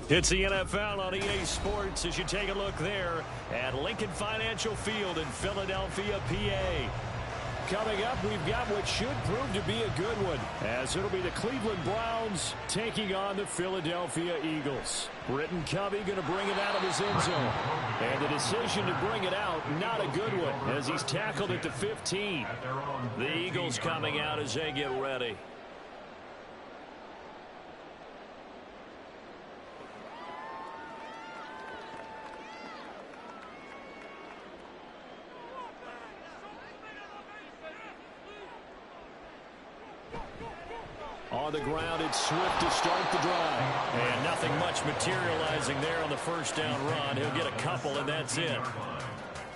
[SPEAKER 1] It's the NFL on EA Sports as you take a look there at Lincoln Financial Field in Philadelphia, PA. Coming up, we've got what should prove to be a good one, as it'll be the Cleveland Browns taking on the Philadelphia Eagles. Britton Covey going to bring it out of his end zone. And the decision to bring it out, not a good one, as he's tackled at the 15. The Eagles coming out as they get ready. On the ground, it's Swift to start the drive. And nothing much materializing there on the first down run. He'll get a couple, and that's it.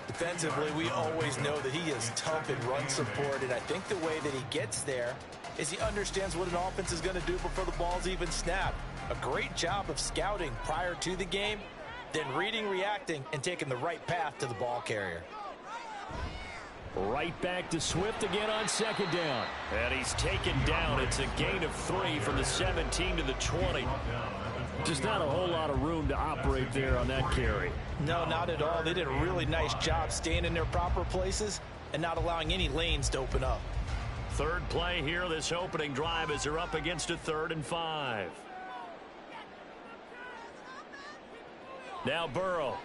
[SPEAKER 2] Defensively, we always know that he is tough in run support, and I think the way that he gets there is he understands what an offense is going to do before the ball's even snapped. A great job of scouting prior to the game, then reading, reacting, and taking the right path to the ball carrier.
[SPEAKER 1] Right back to Swift again on second down. And he's taken down. It's a gain of 3 from the 17 to the 20. Just not a whole lot of room to operate there on that carry.
[SPEAKER 2] No, not at all. They did a really nice job staying in their proper places and not allowing any lanes to open up.
[SPEAKER 1] Third play here, this opening drive, as they're up against a 3rd and 5. Now Burrow.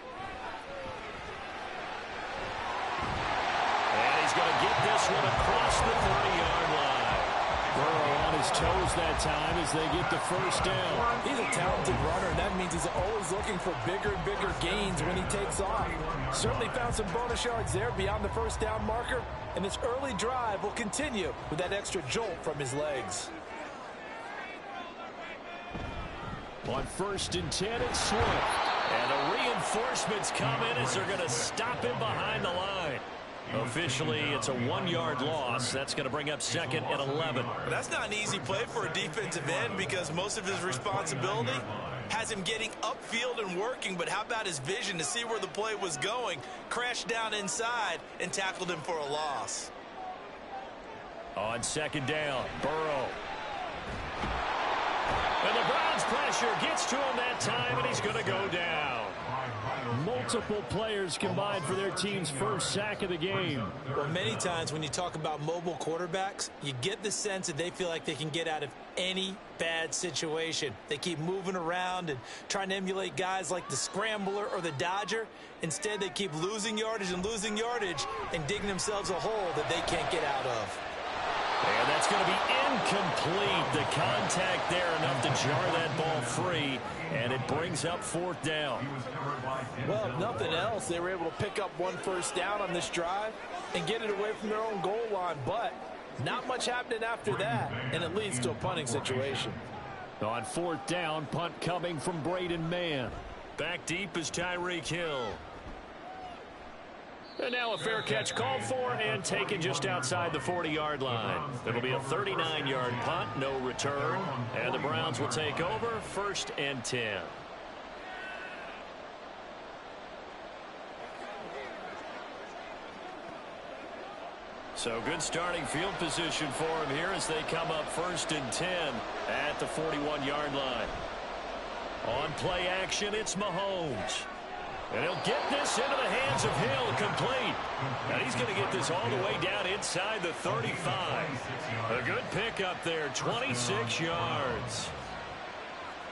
[SPEAKER 1] And he's going to get this one across the 30-yard line. Burrow on his toes that time as they get the first down.
[SPEAKER 6] He's a talented runner, and that means he's always looking for bigger and bigger gains when he takes off. Certainly found some bonus yards there beyond the first down marker, and this early drive will continue with that extra jolt from his legs.
[SPEAKER 1] On 1st and 10, it's Swift. And the reinforcements come in as they're going to stop him behind the line. Officially, it's a 1-yard loss. That's going to bring up 2nd and 11.
[SPEAKER 2] That's not an easy play for a defensive end because most of his responsibility has him getting upfield and working, but how about his vision to see where the play was going, crashed down inside, and tackled him for a loss.
[SPEAKER 1] On 2nd down, Burrow. And the Browns pressure gets to him that time, and he's going to go down. Multiple players combined for their team's first sack of the game.
[SPEAKER 6] Well, many times when you talk about mobile quarterbacks, you get the sense that they feel like they can get out of any bad situation. They keep moving around and trying to emulate guys like the scrambler or the dodger. Instead, they keep losing yardage and digging themselves a hole that they can't get out of.
[SPEAKER 1] And that's going to be incomplete. The contact there enough to jar that ball free, and it brings up 4th down.
[SPEAKER 6] Well, if nothing else, they were able to pick up 1 first down on this drive and get it away from their own goal line, but not much happening after that, and it leads to a punting situation.
[SPEAKER 1] On 4th down, punt coming from Braden Mann. Back deep is Tyreek Hill. And now a fair catch called for and taken just outside the 40-yard line. It'll be a 39-yard punt, no return. And the Browns will take over 1st and 10. So good starting field position for him here as they come up 1st and 10 at the 41-yard line. On play action, it's Mahomes. And he'll get this into the hands of Hill, complete. And he's going to get this all the way down inside the 35. A good pickup there, 26 yards.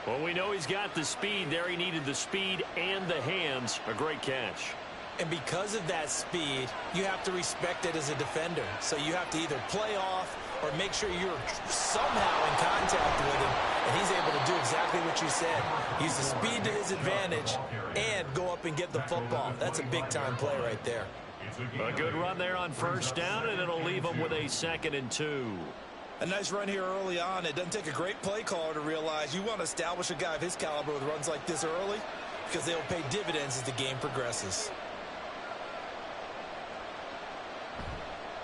[SPEAKER 1] Well, we know he's got the speed there. He needed the speed and the hands. A great catch.
[SPEAKER 6] And because of that speed, you have to respect it as a defender. So you have to either play off or make sure you're somehow in contact with him, and he's able to do exactly what you said. Use the speed to his advantage and go up and get the football. That's a big-time play right there.
[SPEAKER 1] A good run there on 1st down, and it'll leave him with a 2nd and 2.
[SPEAKER 2] A nice run here early on. It doesn't take a great play caller to realize you want to establish a guy of his caliber with runs like this early.
[SPEAKER 6] because they will pay dividends as the game progresses.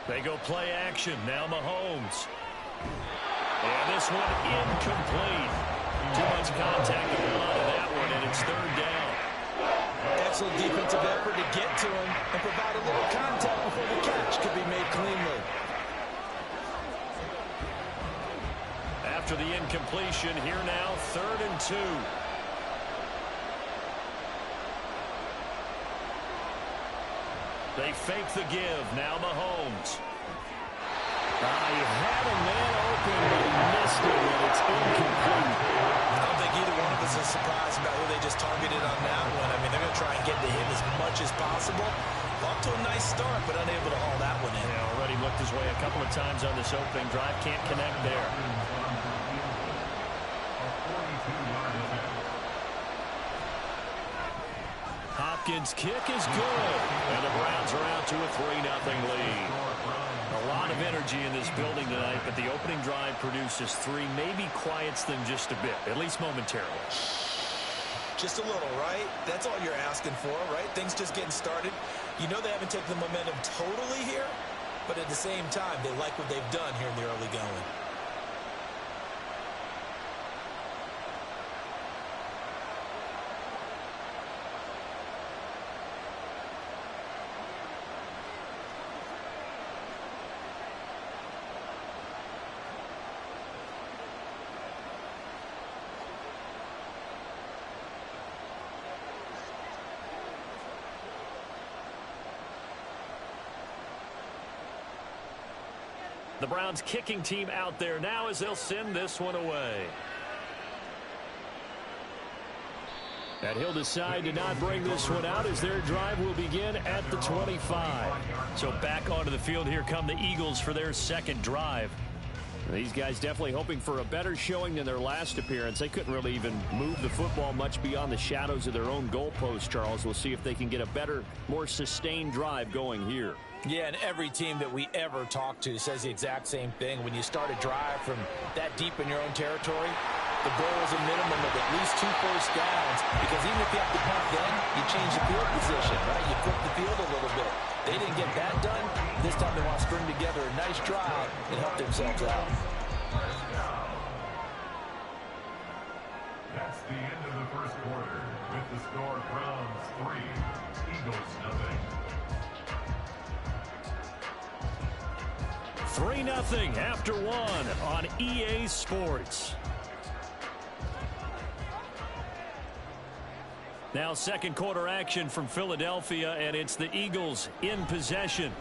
[SPEAKER 5] They go play action. Now Mahomes. And this one incomplete. Too much contact to pull out of that one, and it's third down.
[SPEAKER 6] Excellent defensive effort to get to him and provide a little contact before the catch could be made cleanly.
[SPEAKER 5] After the incompletion, here now, 3rd and 2. They fake the give. Now Mahomes. He had a man open, but he missed it, and it's incomplete.
[SPEAKER 6] I don't think either one of us is surprised about who they just targeted on that one. I mean, they're going to try and get to him as much as possible. Off to a nice start, but unable to haul that one in.
[SPEAKER 5] Yeah, already looked his way a couple of times on this opening drive. Can't connect there. Hopkins' kick is good, and the Browns are out to a 3-0 lead. A lot of energy in this building tonight, but the opening drive produces 3, maybe quiets them just a bit, at least momentarily.
[SPEAKER 6] Just a little, right? That's all you're asking for, right? Things just getting started. You know they haven't taken the momentum totally here, but at the same time, they like what they've done here in the early going.
[SPEAKER 5] The Browns kicking team out there now as they'll send this one away. And he'll decide to not bring this one out as their drive will begin at the 25. So back onto the field, here come the Eagles for their second drive. These guys definitely hoping for a better showing than their last appearance. They couldn't really even move the football much beyond the shadows of their own goalpost, Charles. We'll see if they can get a better, more sustained drive going here.
[SPEAKER 6] Yeah, and every team that we ever talk to says the exact same thing. When you start a drive from that deep in your own territory, the goal is a minimum of at least 2 first downs, because even if you have to punt then, you change the field position, right? You flip the field a little bit. They didn't get that done. This time they want to string together a nice drive and help themselves out.
[SPEAKER 3] That's the end of the first quarter. With the score, Browns 3, Eagles 0.
[SPEAKER 5] 3-0 after 1 on EA Sports. Now second quarter action from Philadelphia, and it's the Eagles in possession.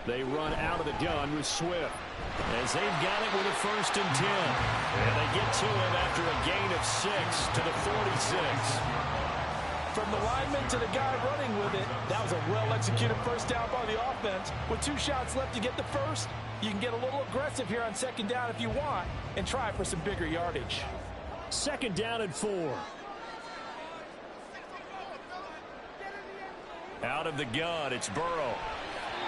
[SPEAKER 5] They run out of the gun with Swift as they've got it with a 1st and 10. And they get to him after a gain of 6 to the 46.
[SPEAKER 6] From the lineman to the guy running with it, that was a well-executed first down by the offense. With 2 shots left to get the first, you can get a little aggressive here on 2nd down if you want and try for some bigger yardage.
[SPEAKER 5] 2nd down and 4. Out of the gun, it's Burrow.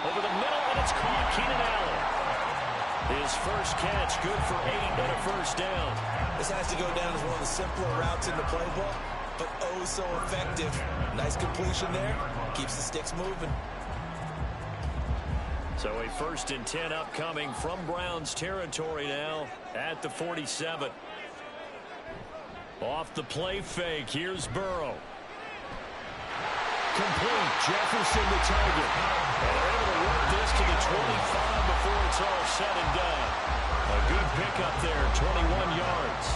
[SPEAKER 5] Over the middle, and it's caught. Keenan Allen. His first catch, good for 8 and a first down.
[SPEAKER 6] This has to go down as one of the simpler routes in the playbook, but oh so effective. Nice completion there. Keeps the sticks moving.
[SPEAKER 5] So a 1st and 10 upcoming from Browns territory now at the 47. Off the play fake, here's Burrow. Complete. Jefferson the target. And they're able to work this to the 25 before it's all said and done. A good pickup there, 21 yards.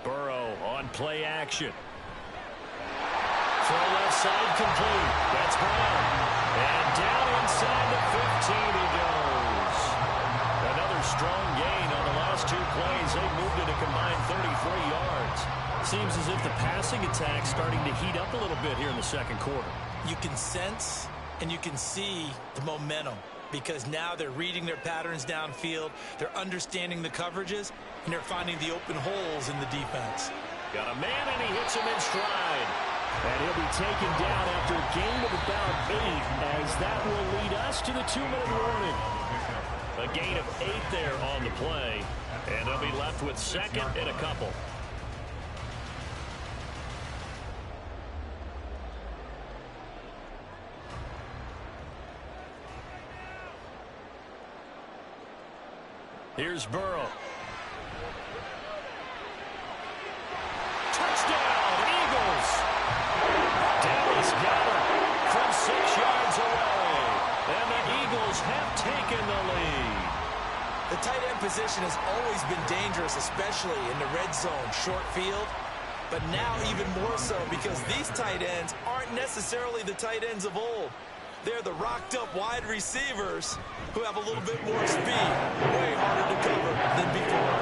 [SPEAKER 5] Burrow on play action. Throw left side complete. That's Brown. And down inside the 15 he goes. Another strong gain on the last 2 plays. They moved it a combined 33 yards. Seems as if the passing attack's starting to heat up a little bit here in the second quarter.
[SPEAKER 6] You can sense and you can see the momentum, because now they're reading their patterns downfield, they're understanding the coverages, and they're finding the open holes in the defense.
[SPEAKER 5] Got a man, and he hits him in stride. And He'll be taken down after a gain of about 8, as that will lead us to the 2-minute warning. A gain of 8 there on the play, and they'll be left with second and a couple. Here's Burrow. Touchdown, Eagles. Dallas got it from 6 yards away. And the Eagles have taken the lead.
[SPEAKER 6] The tight end position has always been dangerous, especially in the red zone, short field. But now even more so because these tight ends aren't necessarily the tight ends of old. They're the rocked-up wide receivers who have a little bit more speed. Way harder to cover than before.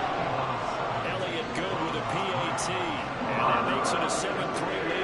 [SPEAKER 5] Elliott good with a PAT, and that makes it a 7-3 lead.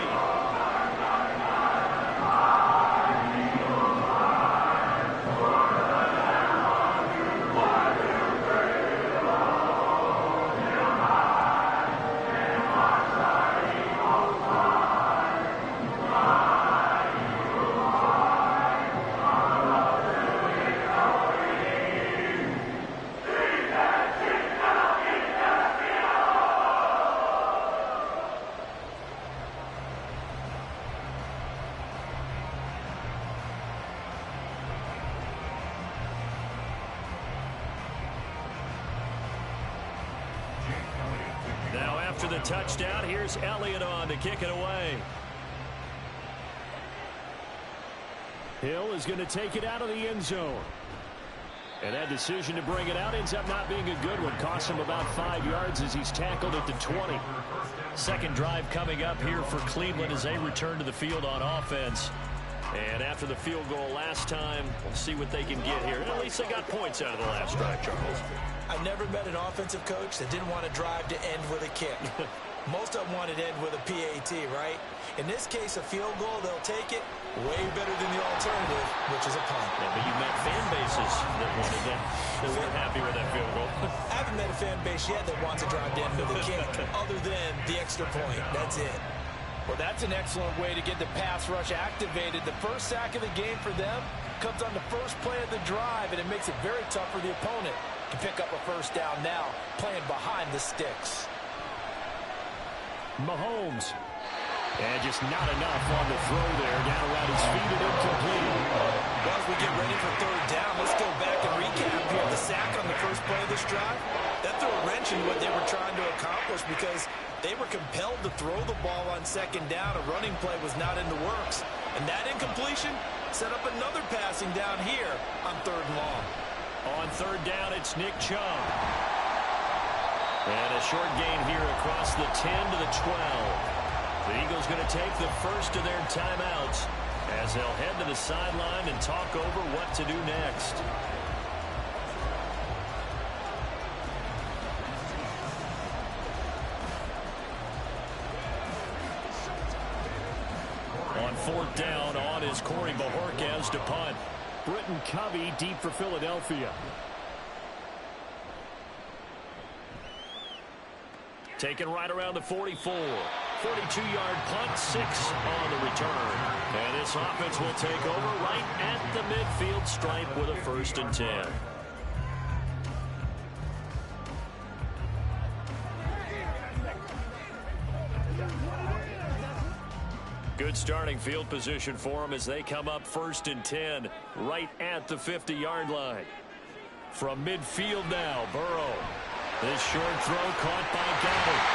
[SPEAKER 5] After the touchdown, here's Elliott on to kick it away. Hill is going to take it out of the end zone. And that decision to bring it out ends up not being a good one. Costs him about 5 yards as he's tackled at the 20. Second drive coming up here for Cleveland as they return to the field on offense. And after the field goal last time, we'll see what they can get here. And at least they got points out of the last drive, Charles.
[SPEAKER 6] I've never met an offensive coach that didn't want to drive to end with a kick. Most of them wanted to end with a PAT, right? In this case, a field goal, they'll take it way better than the alternative, which is a punt.
[SPEAKER 5] Yeah, but you've met fan bases that wanted that. They weren't happy with that field goal.
[SPEAKER 6] I haven't met a fan base yet that wants to drive to end with a kick, other than the extra point. That's it.
[SPEAKER 2] Well, that's an excellent way to get the pass rush activated. The first sack of the game for them comes on the first play of the drive, and it makes it very tough for the opponent to pick up a first down now, playing behind the sticks.
[SPEAKER 5] Mahomes. And just not enough on the throw there. Down around his feet and incomplete.
[SPEAKER 6] Well, as we get ready for third down, let's go back and recap here. The sack on the first play of this drive, that threw a wrench in what they were trying to accomplish because they were compelled to throw the ball on second down. A running play was not in the works. And that incompletion set up another passing down here on third and long.
[SPEAKER 5] On third down, it's Nick Chubb. And a short gain here across the 10 to the 12. The Eagles going to take the first of their timeouts as they'll head to the sideline and talk over what to do next. On fourth down, on is Corey Bojorquez to punt. Britton Covey deep for Philadelphia. Taken right around the 44. 42-yard punt, 6 on the return. And this offense will take over right at the midfield stripe with a 1st and 10. Good starting field position for them as they come up 1st and 10 right at the 50-yard line. From midfield now, Burrow. This short throw caught by Goddard.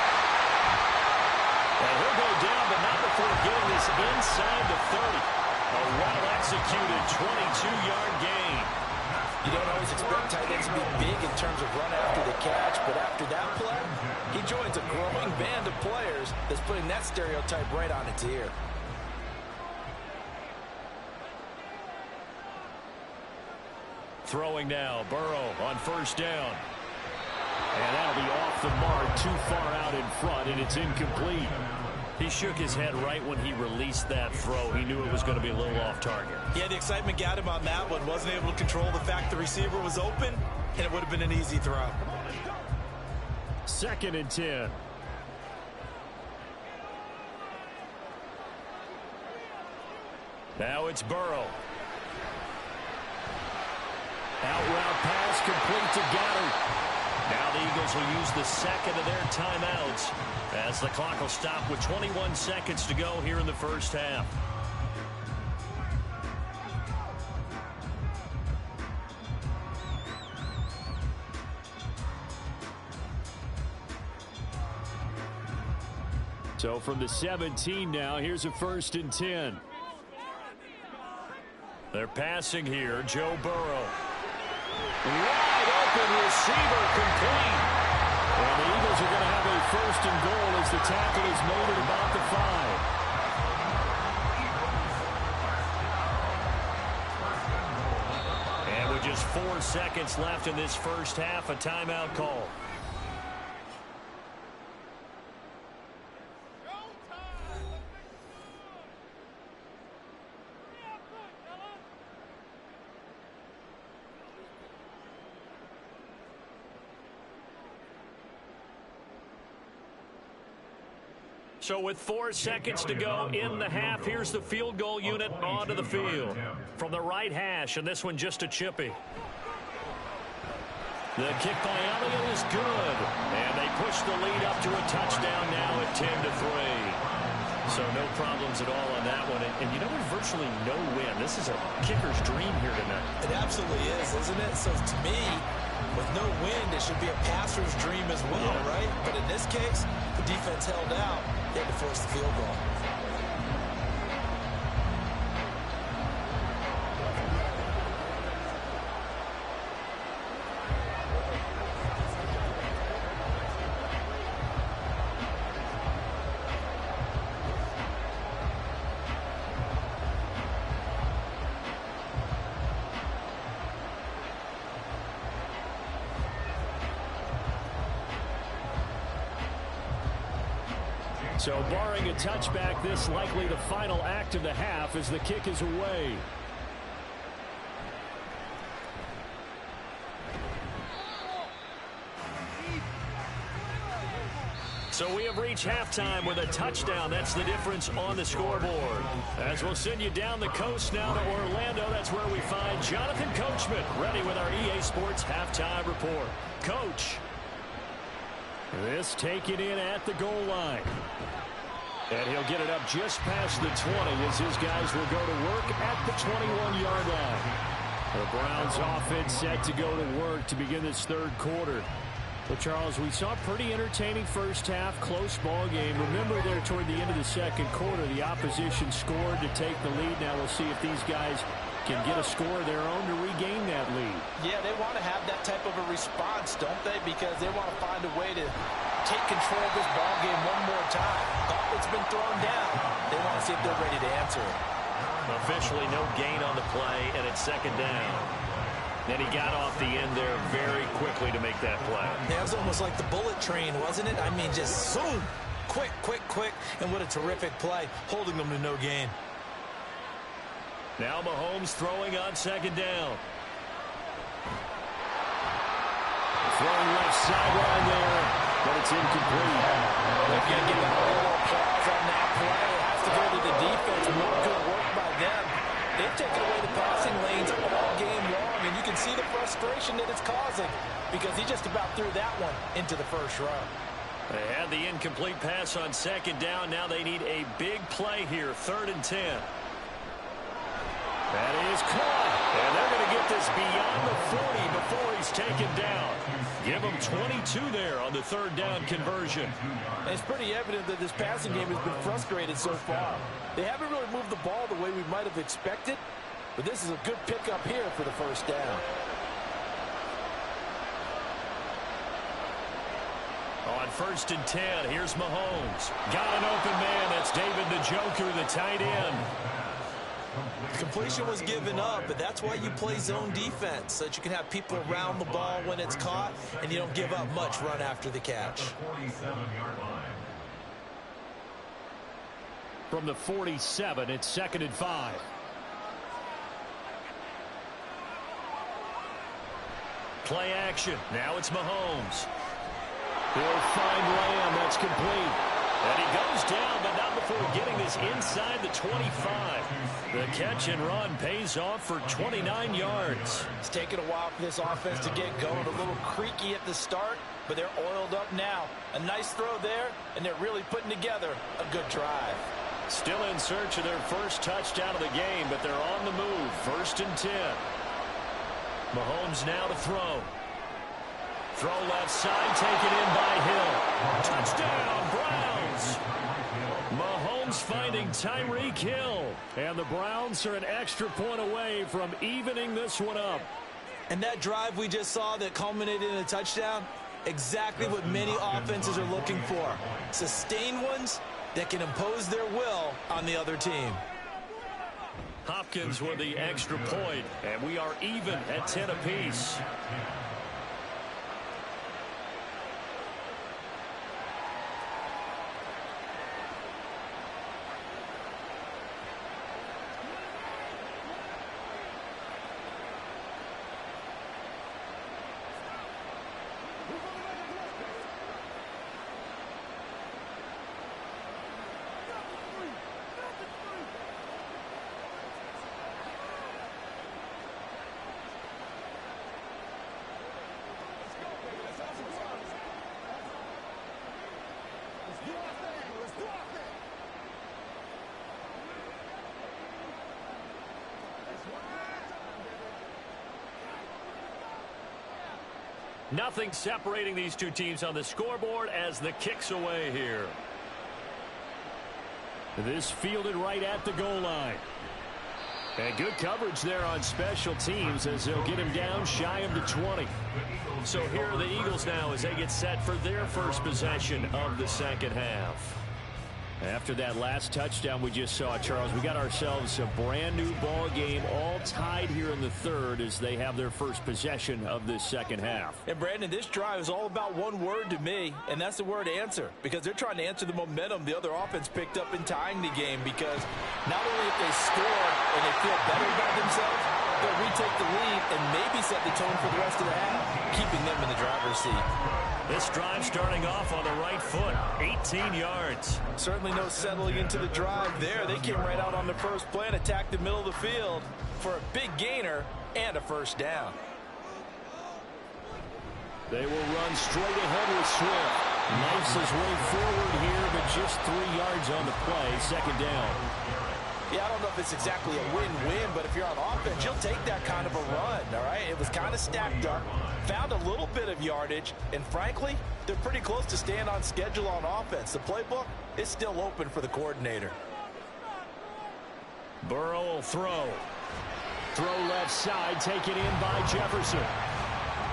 [SPEAKER 5] And he'll go down, but not before getting this inside the 30. A well-executed 22-yard gain.
[SPEAKER 2] You don't always expect tight ends to be big in terms of run after the catch, but after that play, he joins a growing band of players that's putting that stereotype right on its ear.
[SPEAKER 5] Throwing now, Burrow on 1st down. And that'll be off the mark, too far out in front, and it's incomplete. He shook his head right when he released that throw. He knew it was going to be a little off target.
[SPEAKER 6] Yeah, the excitement got him on that one. Wasn't able to control the fact the receiver was open, and it would have been an easy throw.
[SPEAKER 5] 2nd and 10.
[SPEAKER 1] Now it's Burrow. Out route pass complete to Goddard. Now the Eagles will use the second of their timeouts as the clock will stop with 21 seconds to go here in the first half. So from the 17 now, here's a 1st and 10. They're passing here, Joe Burrow. Wide open receiver complete. And the Eagles are going to have a 1st and goal as the tackle is made at about the 5. And with just 4 seconds left in this first half, a timeout call. So with 4 seconds to go in the half, here's the field goal unit onto the field. From the right hash, and this one just a chippy. The kick by Elliott is good. And they push the lead up to a touchdown now at 10-3. So no problems at all on that one. And you know, there's virtually no win. This is a kicker's dream here tonight.
[SPEAKER 6] It absolutely is, isn't it? So to me, with no wind, it should be a passer's dream as well, right? But in this case, the defense held out. They had to force the field goal.
[SPEAKER 1] So barring a touchback, this likely the final act of the half as the kick is away. So we have reached halftime with a touchdown. That's the difference on the scoreboard. As we'll send you down the coast now to Orlando, that's where we find Jonathan Coachman ready with our EA Sports halftime report. Coach. This taken in at the goal line. And he'll get it up just past the 20 as his guys will go to work at the 21-yard line. The Browns offense set to go to work to begin this third quarter. Well, Charles, we saw a pretty entertaining first half, close ball game. Remember there toward the end of the second quarter, the opposition scored to take the lead. Now we'll see if these guys can get a score of their own to regain that lead.
[SPEAKER 2] Yeah, they want to have that type of a response, don't they? Because they want to find a way to take control of this ball game one more time. It's been thrown down. They want to see if they're ready to answer it.
[SPEAKER 1] Officially no gain on the play, and it's second down. Then he got off the end there very quickly to make that play.
[SPEAKER 6] Yeah, it was almost like the bullet train, wasn't it? I mean, just zoom, quick, quick, quick, and what a terrific play, holding them to no gain.
[SPEAKER 1] Now Mahomes throwing on second down. Throwing left sideline there, but it's incomplete.
[SPEAKER 2] They're going to give out a little applause on that play. It has to go to the defense. More good work by them. They've taken away the passing lanes all game long, and you can see the frustration that it's causing because he just about threw that one into the first row.
[SPEAKER 1] They had the incomplete pass on second down. Now they need a big play here, 3rd and 10. That is caught, and they're going to get this beyond the 40 before he's taken down. Give him 22 there on the 3rd down conversion.
[SPEAKER 2] And it's pretty evident that this passing game has been frustrated so far. They haven't really moved the ball the way we might have expected, but this is a good pickup here for the 1st down.
[SPEAKER 1] On 1st and 10, here's Mahomes. Got an open man. That's David the Joker, the tight end.
[SPEAKER 6] Completion was given up, but that's why you play zone defense, so that you can have people around the ball when it's caught, and you don't give up much run after the catch.
[SPEAKER 1] From the 47, it's 2nd and 5. Play action. Now it's Mahomes. He'll find Lamb. That's complete. And he goes down, but not down before getting this inside the 25. The catch and run pays off for 29 yards.
[SPEAKER 2] It's taken a while for this offense to get going. A little creaky at the start, but they're oiled up now. A nice throw there, and they're really putting together a good drive.
[SPEAKER 1] Still in search of their first touchdown of the game, but they're on the move. 1st and 10. Mahomes now to throw. Throw left side, taken in by Hill. Touchdown, Browns. Mahomes finding Tyreek Hill. And the Browns are an extra point away from evening this one up.
[SPEAKER 6] And that drive we just saw that culminated in a touchdown, exactly what many offenses are looking for. Sustained ones that can impose their will on the other team.
[SPEAKER 1] Hopkins with the extra point, and we are even at 10 apiece. Nothing separating these two teams on the scoreboard as the kick's away here. This fielded right at the goal line. And good coverage there on special teams as they'll get him down shy of the 20. So here are the Eagles now as they get set for their first possession of the second half. After that last touchdown we just saw, Charles, we got ourselves a brand new ball game, all tied here in the third as they have their first possession of this second half.
[SPEAKER 2] And Brandon, this drive is all about one word to me, and that's the word answer, because they're trying to answer the momentum the other offense picked up in tying the game, because not only if they score and they feel better about themselves, they'll retake the lead and maybe set the tone for the rest of the half, keeping them in the driver's seat.
[SPEAKER 1] This drive starting off on the right foot, 18 yards.
[SPEAKER 2] Certainly no settling into the drive there. They came right out on the first play and attacked the middle of the field for a big gainer and a first down.
[SPEAKER 1] They will run straight ahead with Swift. Knifes his way forward here, but just 3 yards on the play, second down.
[SPEAKER 2] Yeah, I don't know if it's exactly a win-win, but if you're on offense, you'll take that kind of a run, all right? It was kind of stacked up, found a little bit of yardage, and frankly, they're pretty close to staying on schedule on offense. The playbook is still open for the coordinator.
[SPEAKER 1] Burrow will throw. Throw left side, taken in by Jefferson.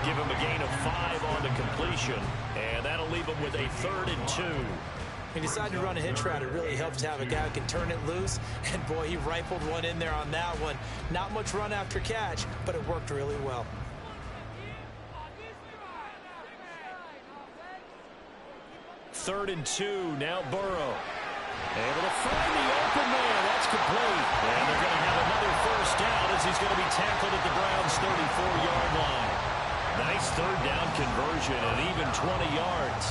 [SPEAKER 1] Give him a gain of 5 on the completion, and that'll leave him with a 3rd and 2.
[SPEAKER 6] He decided to run a hitch route. It really helps to have a guy who can turn it loose. And, boy, he rifled one in there on that one. Not much run after catch, but it worked really well.
[SPEAKER 1] Third and 2, now Burrow. Able to find the open man. That's complete. And they're going to have another first down as he's going to be tackled at the Browns' 34-yard line. Nice third down conversion and even 20 yards.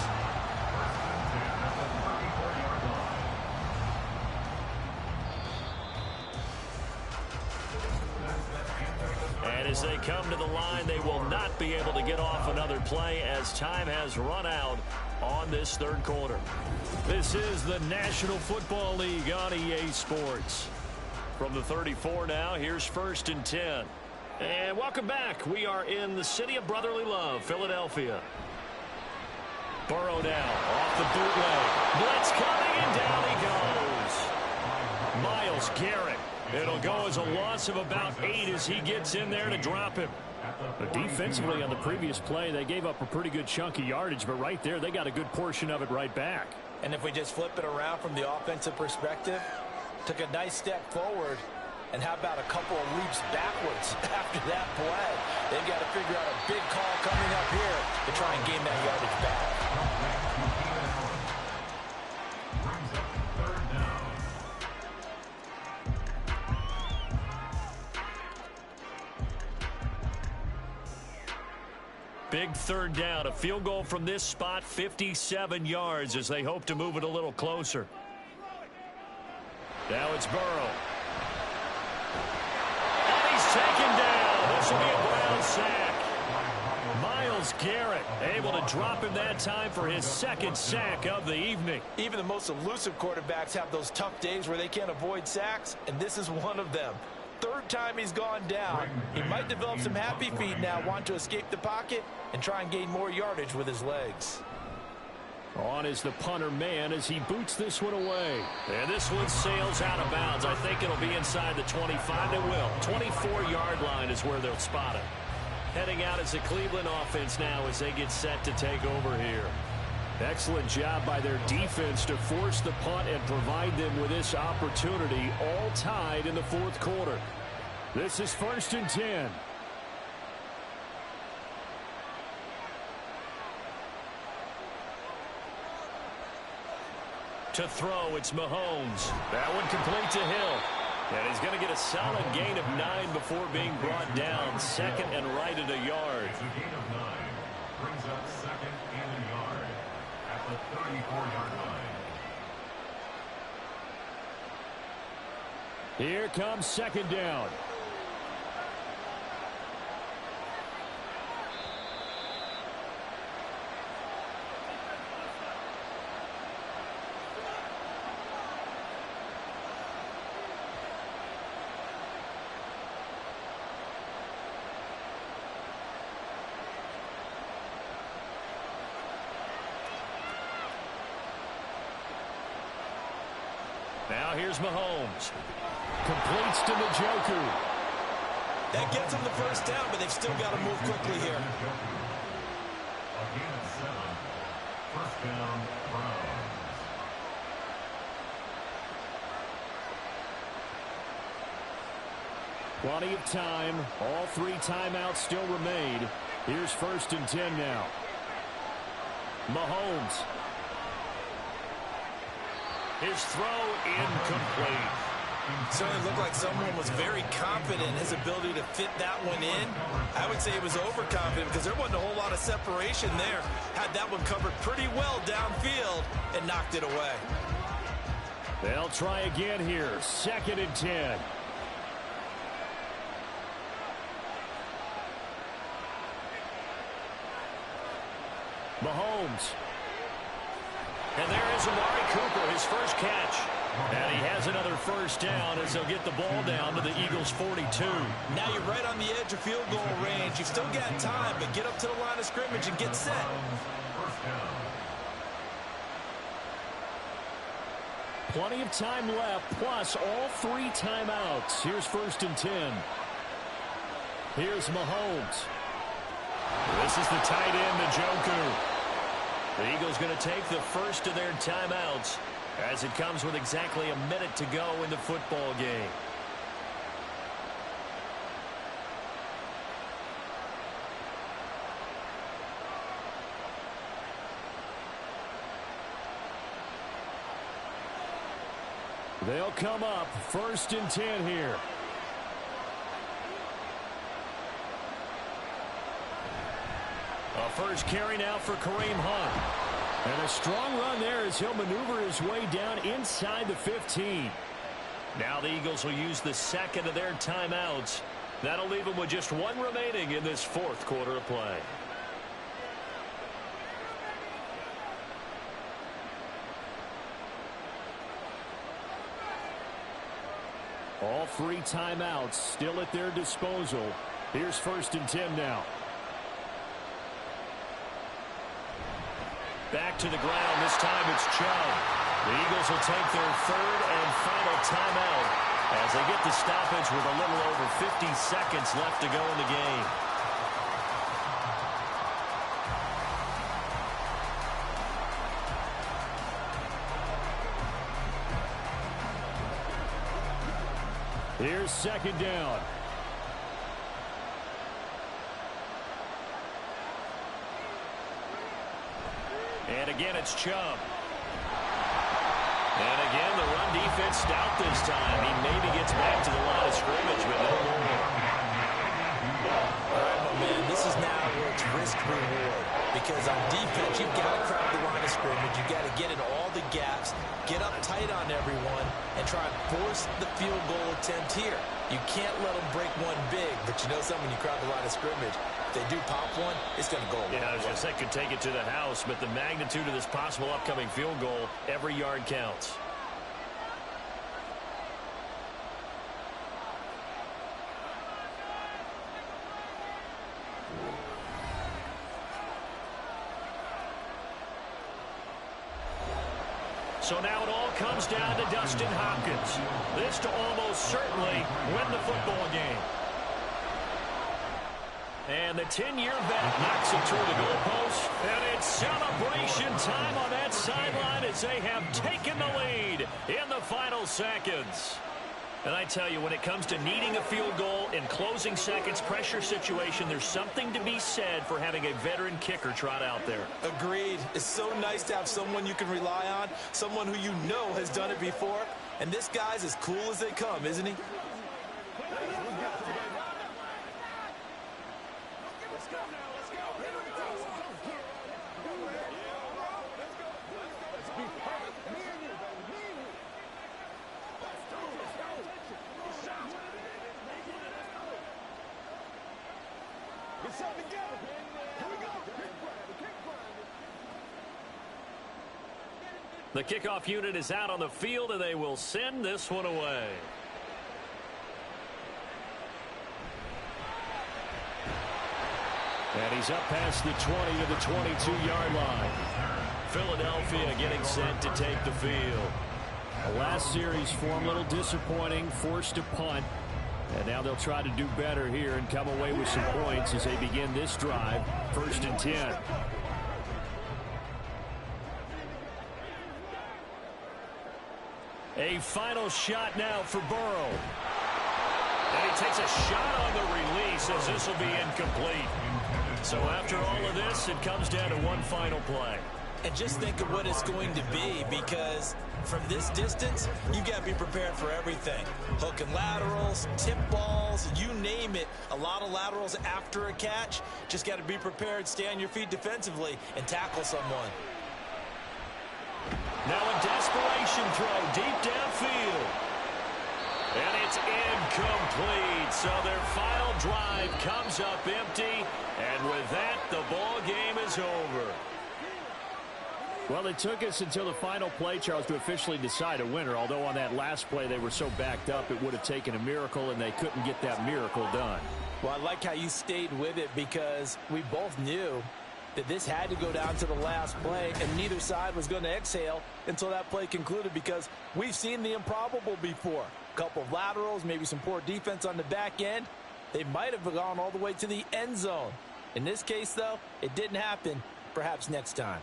[SPEAKER 1] And as they come to the line, they will not be able to get off another play as time has run out on this third quarter. This is the National Football League on EA Sports. From the 34 now, here's 1st and 10. And welcome back. We are in the city of brotherly love, Philadelphia. Burrow now, off the bootleg. Blitz coming, and down he goes. Myles Garrett. It'll go as a loss of about 8 as he gets in there to drop him. But defensively on the previous play, they gave up a pretty good chunk of yardage, but right there, they got a good portion of it right back.
[SPEAKER 2] And if we just flip it around from the offensive perspective, took a nice step forward, and how about a couple of leaps backwards after that play? They've got to figure out a big call coming up here to try and gain that yardage back. Big third down, a field goal from this spot, 57 yards as they hope to move it a little closer.
[SPEAKER 5] Now it's Burrow. And he's taken down. This will be a Brown sack. Myles Garrett able to drop him that time for his second sack of the evening.
[SPEAKER 2] Even the most elusive quarterbacks have those tough days where they can't avoid sacks, and this is one of them. Third time he's gone down. He might develop some happy feet now, want to escape the pocket and try and gain more yardage with his legs.
[SPEAKER 5] On is the punter man as he boots this one away. And this one sails out of bounds. I think it'll be inside the 25. It will. 24-yard line is where they'll spot it. Heading out as the Cleveland offense now as they get set to take over here. Excellent job by their defense to force the punt and provide them with this opportunity, all tied in the fourth quarter. This is 1st and 10. To throw, it's Mahomes. That one complete to Hill. And he's going to get a solid gain of 9 before being brought down. Second and right at a yard.
[SPEAKER 3] It's a gain of 9. Brings up second and a yard at the 34-yard line.
[SPEAKER 5] Here comes second down. Now here's Mahomes. Completes to Njoku.
[SPEAKER 6] That gets them the first down, but they've still got to move quickly here.
[SPEAKER 3] A gain of 7. First down, Browns.
[SPEAKER 5] Plenty of time. All 3 timeouts still remain. Here's 1st and 10 now. Mahomes. His throw incomplete.
[SPEAKER 6] Certainly looked like someone was very confident in his ability to fit that one in. I would say he was overconfident because there wasn't a whole lot of separation there. Had that one covered pretty well downfield and knocked it away.
[SPEAKER 5] They'll try again here. 2nd and 10. Mahomes. And there is Amari Cooper, his first catch. And he has another first down as they'll get the ball down to the Eagles' 42.
[SPEAKER 6] Now you're right on the edge of field goal range. You've still got time, but get up to the line of scrimmage and get set.
[SPEAKER 3] First down.
[SPEAKER 5] Plenty of time left, plus all 3 timeouts. Here's 1st and 10. Here's Mahomes. This is the tight end, Njoku. The Eagles going to take the first of their timeouts as it comes with exactly a minute to go in the football game. They'll come up 1st and 10 here. A first carry now for Kareem Hunt. And a strong run there as he'll maneuver his way down inside the 15. Now the Eagles will use the second of their timeouts. That'll leave them with just 1 remaining in this fourth quarter of play. All 3 timeouts still at their disposal. Here's 1st and 10 now. Back to the ground. This time it's Chubb. The Eagles will take their 3rd and final timeout as they get the stoppage with a little over 50 seconds left to go in the game. Here's 2nd down. And again, it's Chubb. And again, the run defense stout this time. He maybe gets back to the line of scrimmage, but no more.
[SPEAKER 6] All right, my man, this is now where it's risk-reward. Because on defense, you've got to crowd the line of scrimmage. You've got to get in all the gaps, get up tight on everyone, and try and force field goal attempt here. You can't let them break one big, but you know something, when you crowd the line of scrimmage, if they do pop one, it's going to go away.
[SPEAKER 1] Yeah, I was going to say could take it to the house, but the magnitude of this possible upcoming field goal, every yard counts. So now it all comes down to Dustin Hopkins. This to almost certainly win the football game. And the 10-year vet knocks it toward the goalpost. And it's celebration time on that sideline as they have taken the lead in the final seconds. And I tell you, when it comes to needing a field goal in closing seconds, pressure situation, there's something to be said for having a veteran kicker trot out there.
[SPEAKER 6] Agreed. It's so nice to have someone you can rely on, someone who you know has done it before. And this guy's as cool as they come, isn't he?
[SPEAKER 1] The kickoff unit is out on the field, and they will send this one away. And he's up past the 20 to the 22-yard line. Philadelphia getting set to take the field. The last series for him, a little disappointing, forced to punt. And now they'll try to do better here and come away with some points as they begin this drive. 1st and 10. A final shot now for Burrow. And he takes a shot on the release as this will be incomplete. So after all of this, it comes down to one final play.
[SPEAKER 6] And just think of what it's going to be, because from this distance, you've got to be prepared for everything. Hook and laterals, tip balls, you name it. A lot of laterals after a catch. Just got to be prepared, stay on your feet defensively, and tackle someone.
[SPEAKER 1] Now a desperation throw deep downfield. And it's incomplete. So their final drive comes up empty. And with that, the ball game is over.
[SPEAKER 5] Well, it took us until the final play, Charles, to officially decide a winner. Although on that last play they were so backed up, it would have taken a miracle, and they couldn't get that miracle done.
[SPEAKER 6] Well, I like how you stayed with it, because we both knew that this had to go down to the last play, and neither side was going to exhale until that play concluded, because we've seen the improbable before. A couple of laterals, maybe some poor defense on the back end. They might have gone all the way to the end zone. In this case, though, it didn't happen. Perhaps next time.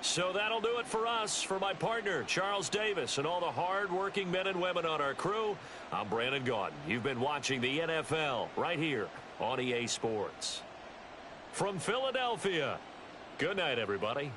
[SPEAKER 1] So that'll do it for us. For my partner, Charles Davis, and all the hard-working men and women on our crew, I'm Brandon Gaudin. You've been watching the NFL right here on EA Sports. From Philadelphia, good night, everybody.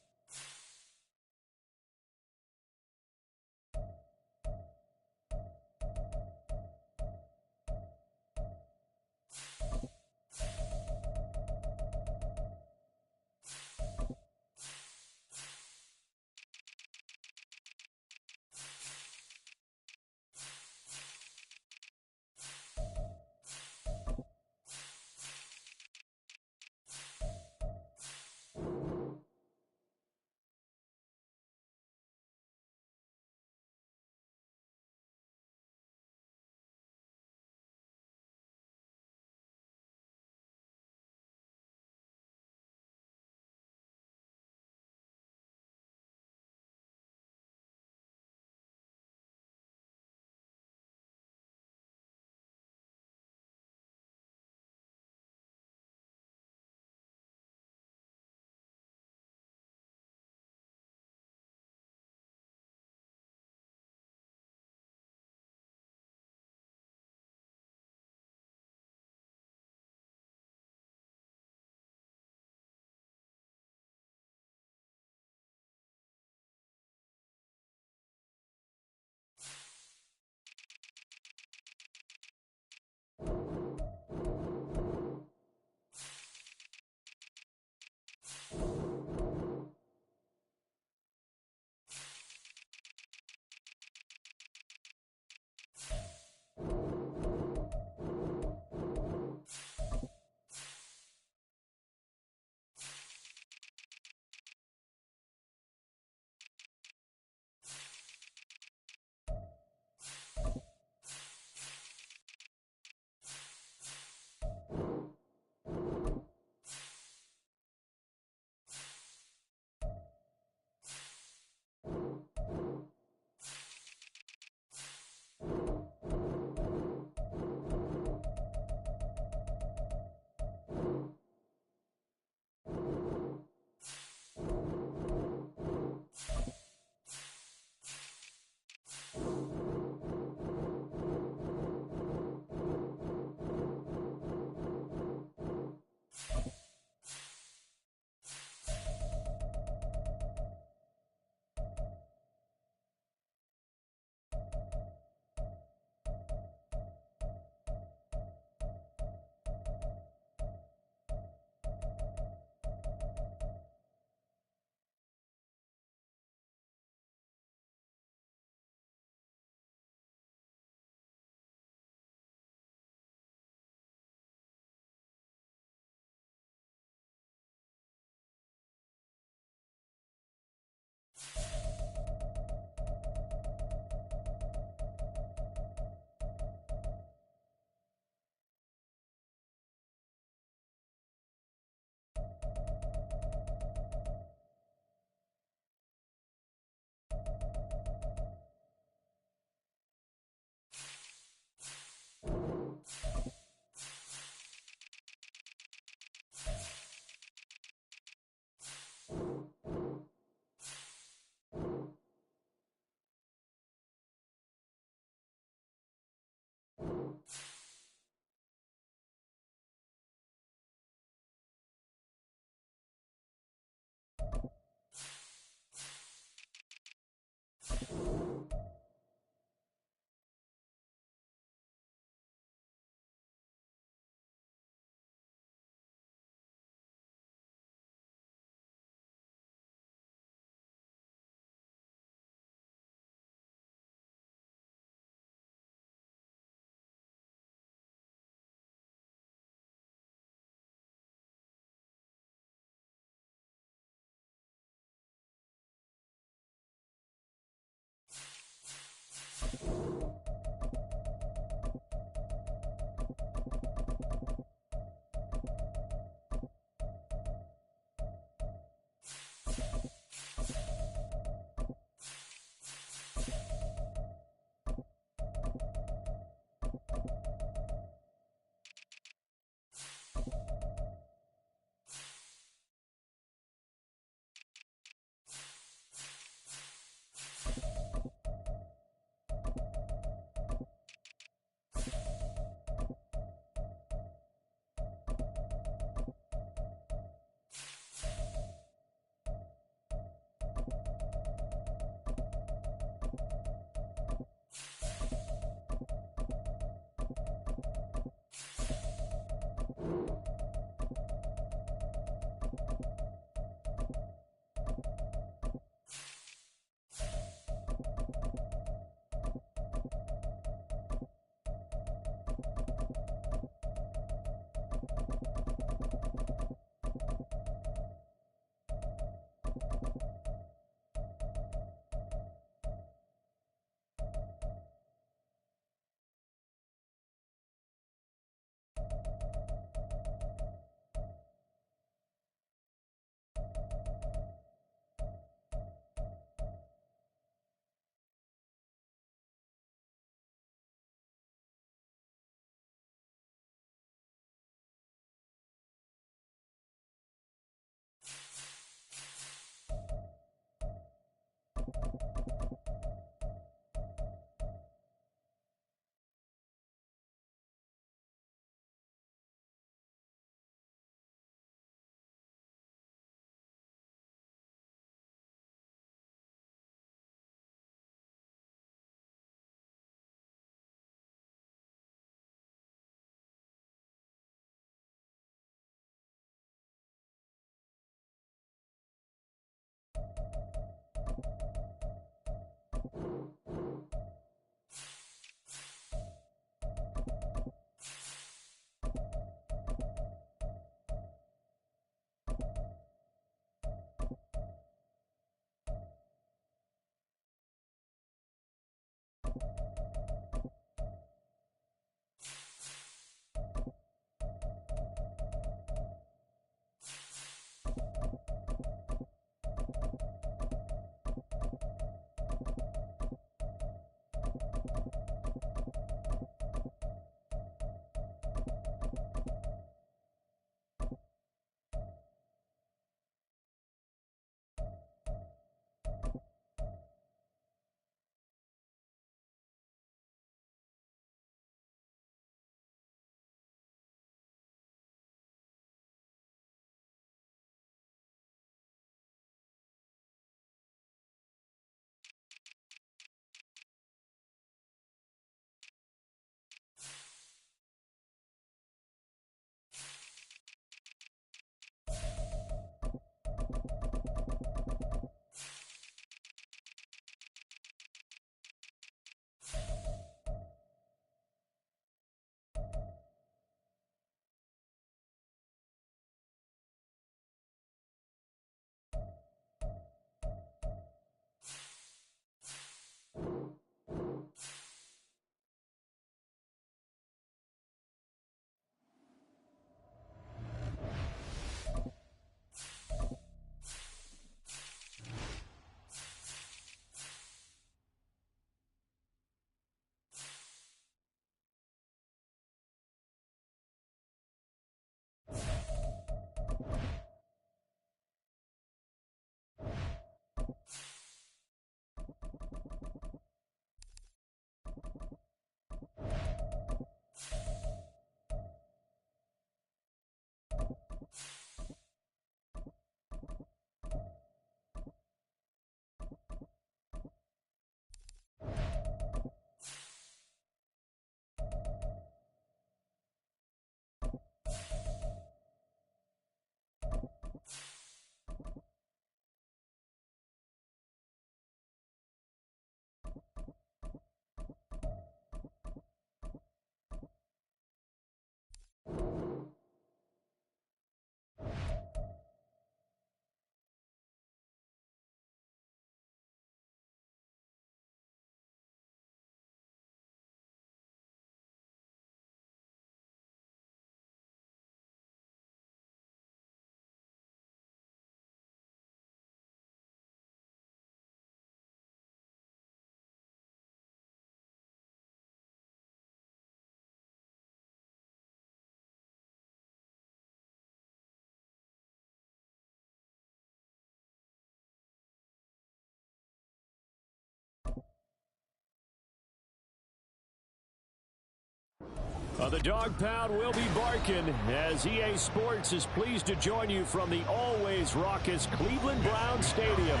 [SPEAKER 5] The dog pound will be barking as EA Sports is pleased to join you from the always raucous Cleveland Browns Stadium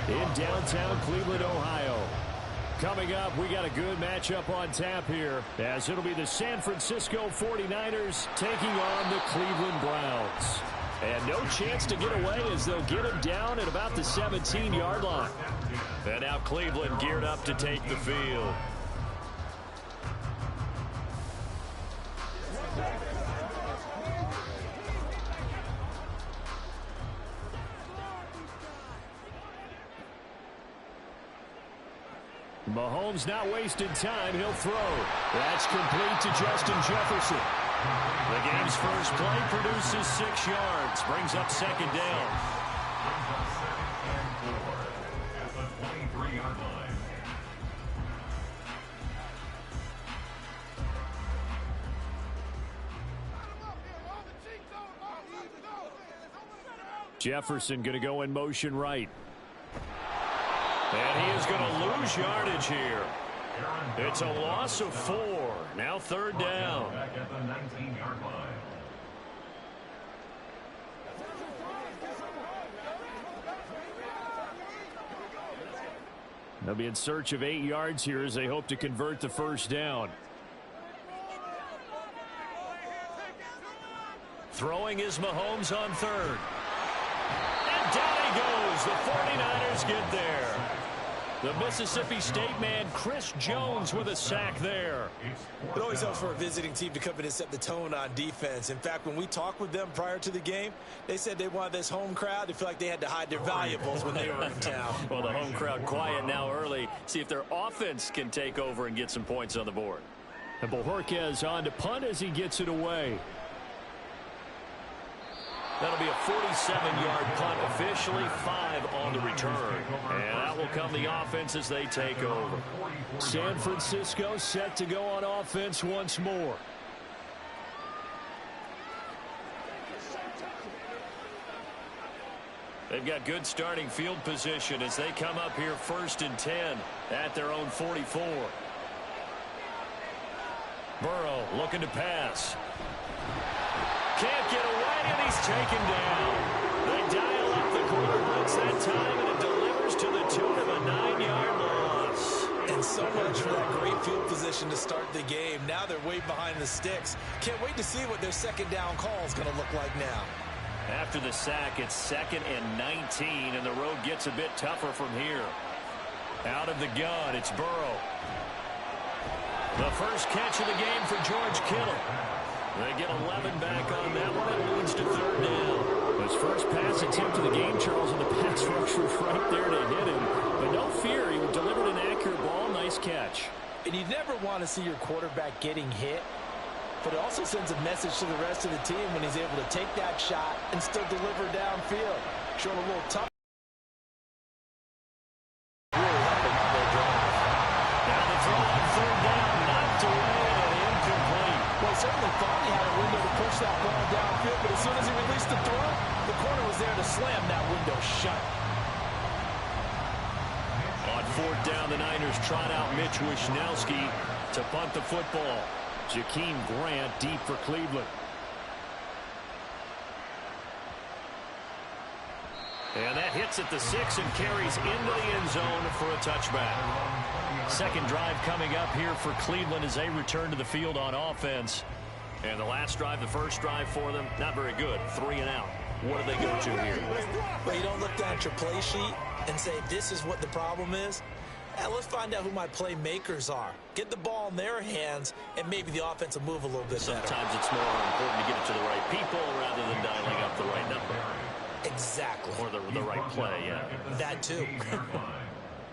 [SPEAKER 5] in downtown Cleveland, Ohio. Coming up, we got a good matchup on tap here as it'll be the San Francisco 49ers taking on the Cleveland Browns. And no chance to get away as they'll get him down at about the 17-yard line. And now Cleveland geared up to take the field. Mahomes not wasting time. He'll throw. That's complete to Justin Jefferson. The game's first play produces 6 yards. Brings up second down.
[SPEAKER 3] At the 23-yard line.
[SPEAKER 5] Jefferson going to go in motion right. And he is going to lose yardage here. It's a loss of 4. Now third down.
[SPEAKER 3] Back at the 19-yard line.
[SPEAKER 5] They'll be in search of 8 yards here as they hope to convert the first down. Throwing is Mahomes on third. And down he goes. The 49ers get there. The Mississippi State man, Chris Jones, with a sack there.
[SPEAKER 6] It always helps for a visiting team to come in and set the tone on defense. In fact, when we talked with them prior to the game, they said they wanted this home crowd to feel like they had to hide their valuables when they were in town.
[SPEAKER 1] Well, the home crowd quiet now early. See if their offense can take over and get some points on the board.
[SPEAKER 5] And Bojorquez on to punt as he gets it away.
[SPEAKER 1] That'll be a 47-yard punt, officially 5 on the return. And that will come the offense as they take over.
[SPEAKER 5] San Francisco set to go on offense once more.
[SPEAKER 1] They've got good starting field position as they come up here 1st and 10 at their own 44. Burrow looking to pass. Can't get away, and he's taken down. They dial up the quarter blitz that time, and it delivers to the tune of a 9-yard loss.
[SPEAKER 6] And so much for that great field position to start the game. Now they're way behind the sticks. Can't wait to see what their second down call is going to look like now.
[SPEAKER 1] After the sack, it's 2nd and 19, and the road gets a bit tougher from here. Out of the gun, it's Burrow. The first catch of the game for George Kittle. They get 11 back on that one. It leads to third down.
[SPEAKER 5] His first pass attempt of the game, Charles, and the pass rush was right there to hit him. But no fear, he delivered an accurate ball. Nice catch.
[SPEAKER 6] And you never want to see your quarterback getting hit, but it also sends a message to the rest of the team when he's able to take that shot and still deliver downfield. Showing a little tough.
[SPEAKER 1] Now the throw on third down, knocked away and incomplete.
[SPEAKER 6] Well, certainly thought he had a window to push that ball downfield, but as soon as he released the throw, the corner was there to slam that window shut.
[SPEAKER 1] On fourth down, the Niners trot out Mitch Wishnowsky to punt the football.
[SPEAKER 5] Jakeem Grant deep for Cleveland.
[SPEAKER 1] And that hits at the 6 and carries into the end zone for a touchback. Second drive coming up here for Cleveland as they return to the field on offense. And the last drive, the first drive for them, not very good. 3 and out. What do they go to here?
[SPEAKER 6] Well, you don't look down at your play sheet and say, this is what the problem is. Let's find out who my playmakers are. Get the ball in their hands, and maybe the offense will move a little bit better.
[SPEAKER 1] Sometimes it's more important to get it to the right people rather than dialing up the right number.
[SPEAKER 6] Exactly.
[SPEAKER 1] Or the right play, yeah.
[SPEAKER 6] That too.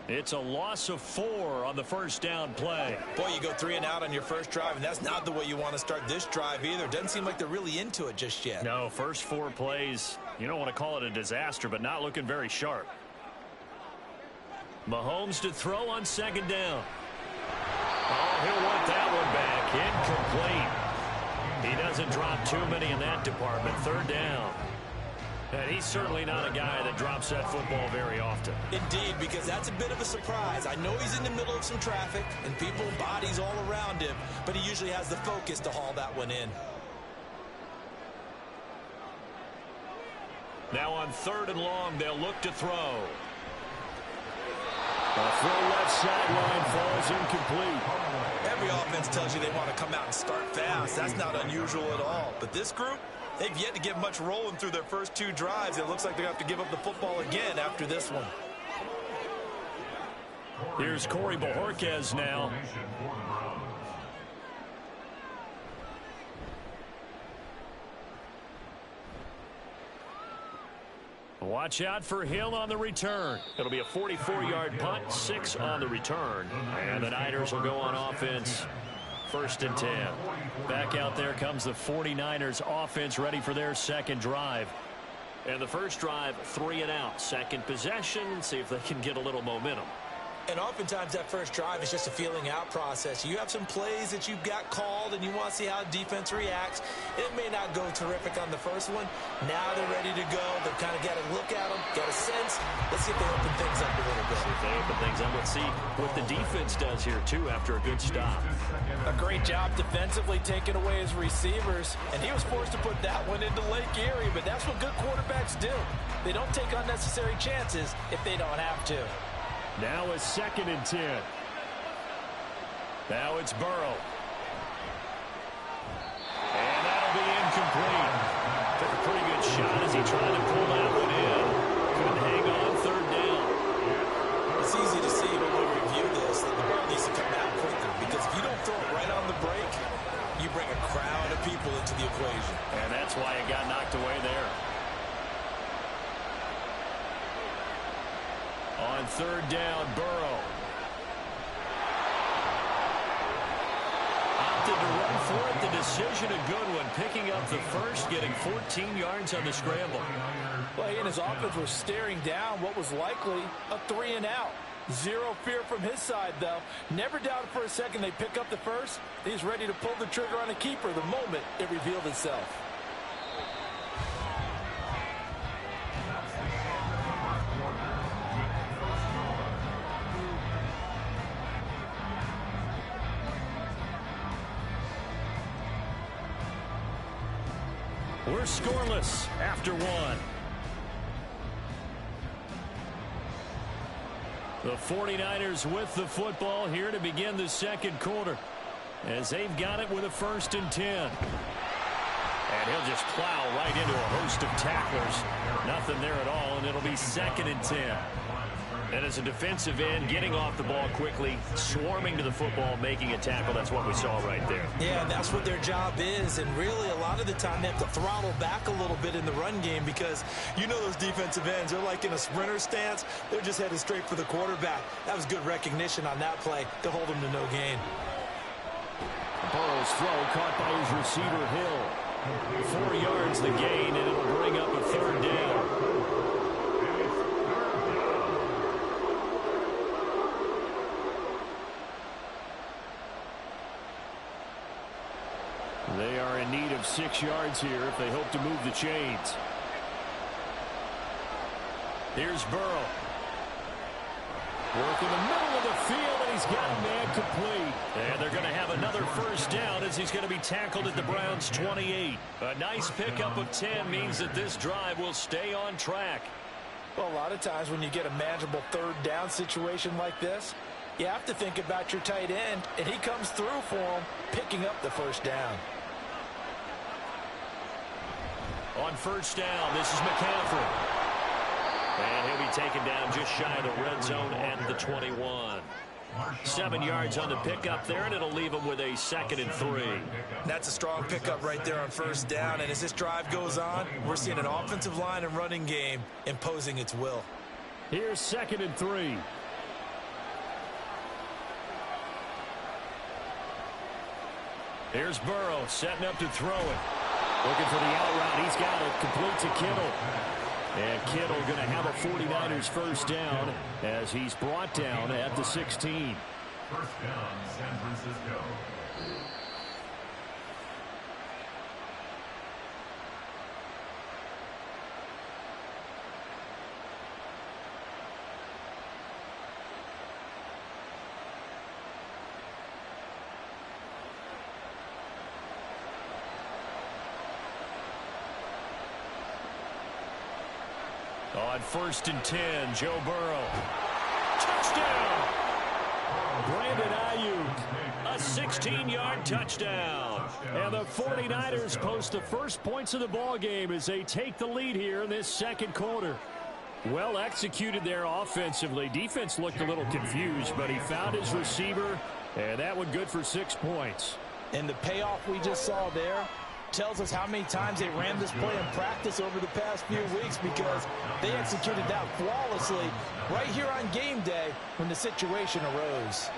[SPEAKER 1] It's a loss of 4 on the first down play.
[SPEAKER 6] Boy, you go 3 and out on your first drive, and that's not the way you want to start this drive either. Doesn't seem like they're really into it just yet.
[SPEAKER 1] No, first 4 plays, you don't want to call it a disaster, but not looking very sharp. Mahomes to throw on second down. Oh, he'll want that one back. Incomplete. He doesn't drop too many in that department. Third down. And he's certainly not a guy that drops that football very often.
[SPEAKER 6] Indeed, because that's a bit of a surprise. I know he's in the middle of some traffic and people, bodies all around him, but he usually has the focus to haul that one in.
[SPEAKER 1] Now on 3rd and long, they'll look to throw. The throw left sideline falls incomplete.
[SPEAKER 6] Every offense tells you they want to come out and start fast. That's not unusual at all. But this group, they've yet to get much rolling through their first 2 drives. It looks like they're going to have to give up the football again after this one.
[SPEAKER 1] Here's Corey Bojorquez now. Watch out for Hill on the return. It'll be a 44-yard punt, 6 on the return. And the Niners will go on offense. 1st and 10. Back out there comes the 49ers offense ready for their second drive. And the first drive, 3 and out. Second possession, see if they can get a little momentum.
[SPEAKER 6] And oftentimes that first drive is just a feeling out process. You have some plays that you've got called and you want to see how defense reacts. It may not go terrific on the first one. Now they're ready to go. They've kind of got to look at them, got a sense. Let's see if they open things up a little bit.
[SPEAKER 1] See if they open things up. Let's see what the defense does here, too, after a good stop.
[SPEAKER 2] A great job defensively taking away his receivers, and he was forced to put that one into Lake Erie, but that's what good quarterbacks do. They don't take unnecessary chances if they don't have to.
[SPEAKER 1] Now a 2nd and 10. Now it's Burrow. And that'll be incomplete. Took a pretty good shot as he tried to pull that one in. Couldn't hang on 3rd down.
[SPEAKER 6] It's easy to see when we review this that the ball needs to come out quicker, because if you don't throw it right on the break, you bring a crowd of people into the equation.
[SPEAKER 1] And that's why it got knocked away there. On 3rd down, Burrow. Opted to run for it. The decision a good one. Picking up the first, getting 14 yards on the scramble.
[SPEAKER 2] Well, he and his offense were staring down what was likely a 3 and out. Zero fear from his side, though. Never doubted for a second they pick up the first. He's ready to pull the trigger on a keeper the moment it revealed itself.
[SPEAKER 1] We're scoreless after 1. The 49ers with the football here to begin the second quarter, as they've got it with a 1st and 10. And he'll just plow right into a host of tacklers. Nothing there at all, and it'll be 2nd and 10. And as a defensive end, getting off the ball quickly, swarming to the football, making a tackle, that's what we saw right there.
[SPEAKER 6] Yeah, that's what their job is, and really a lot of the time they have to throttle back a little bit in the run game, because you know those defensive ends, they're like in a sprinter stance. They're just headed straight for the quarterback. That was good recognition on that play to hold him to no gain.
[SPEAKER 1] Burrow's throw caught by his receiver, Hill. 4 yards the gain, and it'll bring up a 3rd down. They are in need of 6 yards here if they hope to move the chains. Here's Burrow. Work in the middle of the field, and he's got a man complete. And they're going to have another 1st down as he's going to be tackled at the Browns' 28. A nice pickup of 10 means that this drive will stay on track.
[SPEAKER 2] Well, a lot of times when you get a manageable 3rd down situation like this, you have to think about your tight end, and he comes through for him, picking up the 1st down.
[SPEAKER 1] On 1st down, this is McCaffrey. And he'll be taken down just shy of the red zone at the 21. 7 yards on the pickup there, and it'll leave him with a 2nd and 3.
[SPEAKER 6] That's a strong pickup right there on 1st down, and as this drive goes on, we're seeing an offensive line and running game imposing its will.
[SPEAKER 1] Here's 2nd and 3. Here's Burrow setting up to throw it. Looking for the out route. He's got it. Complete to Kittle. And Kittle going to have a 49ers 1st down as he's brought down at the 16.
[SPEAKER 3] 1st down, San Francisco.
[SPEAKER 1] On 1st and 10, Joe Burrow. Touchdown! Brandon Ayuk, a 16-yard touchdown. And the 49ers post the first points of the ball game as they take the lead here in this second quarter. Well executed there offensively. Defense looked a little confused, but he found his receiver, and that one good for 6 points.
[SPEAKER 2] And the payoff we just saw there tells us how many times they ran this play in practice over the past few weeks, because they executed that flawlessly right here on game day when the situation arose.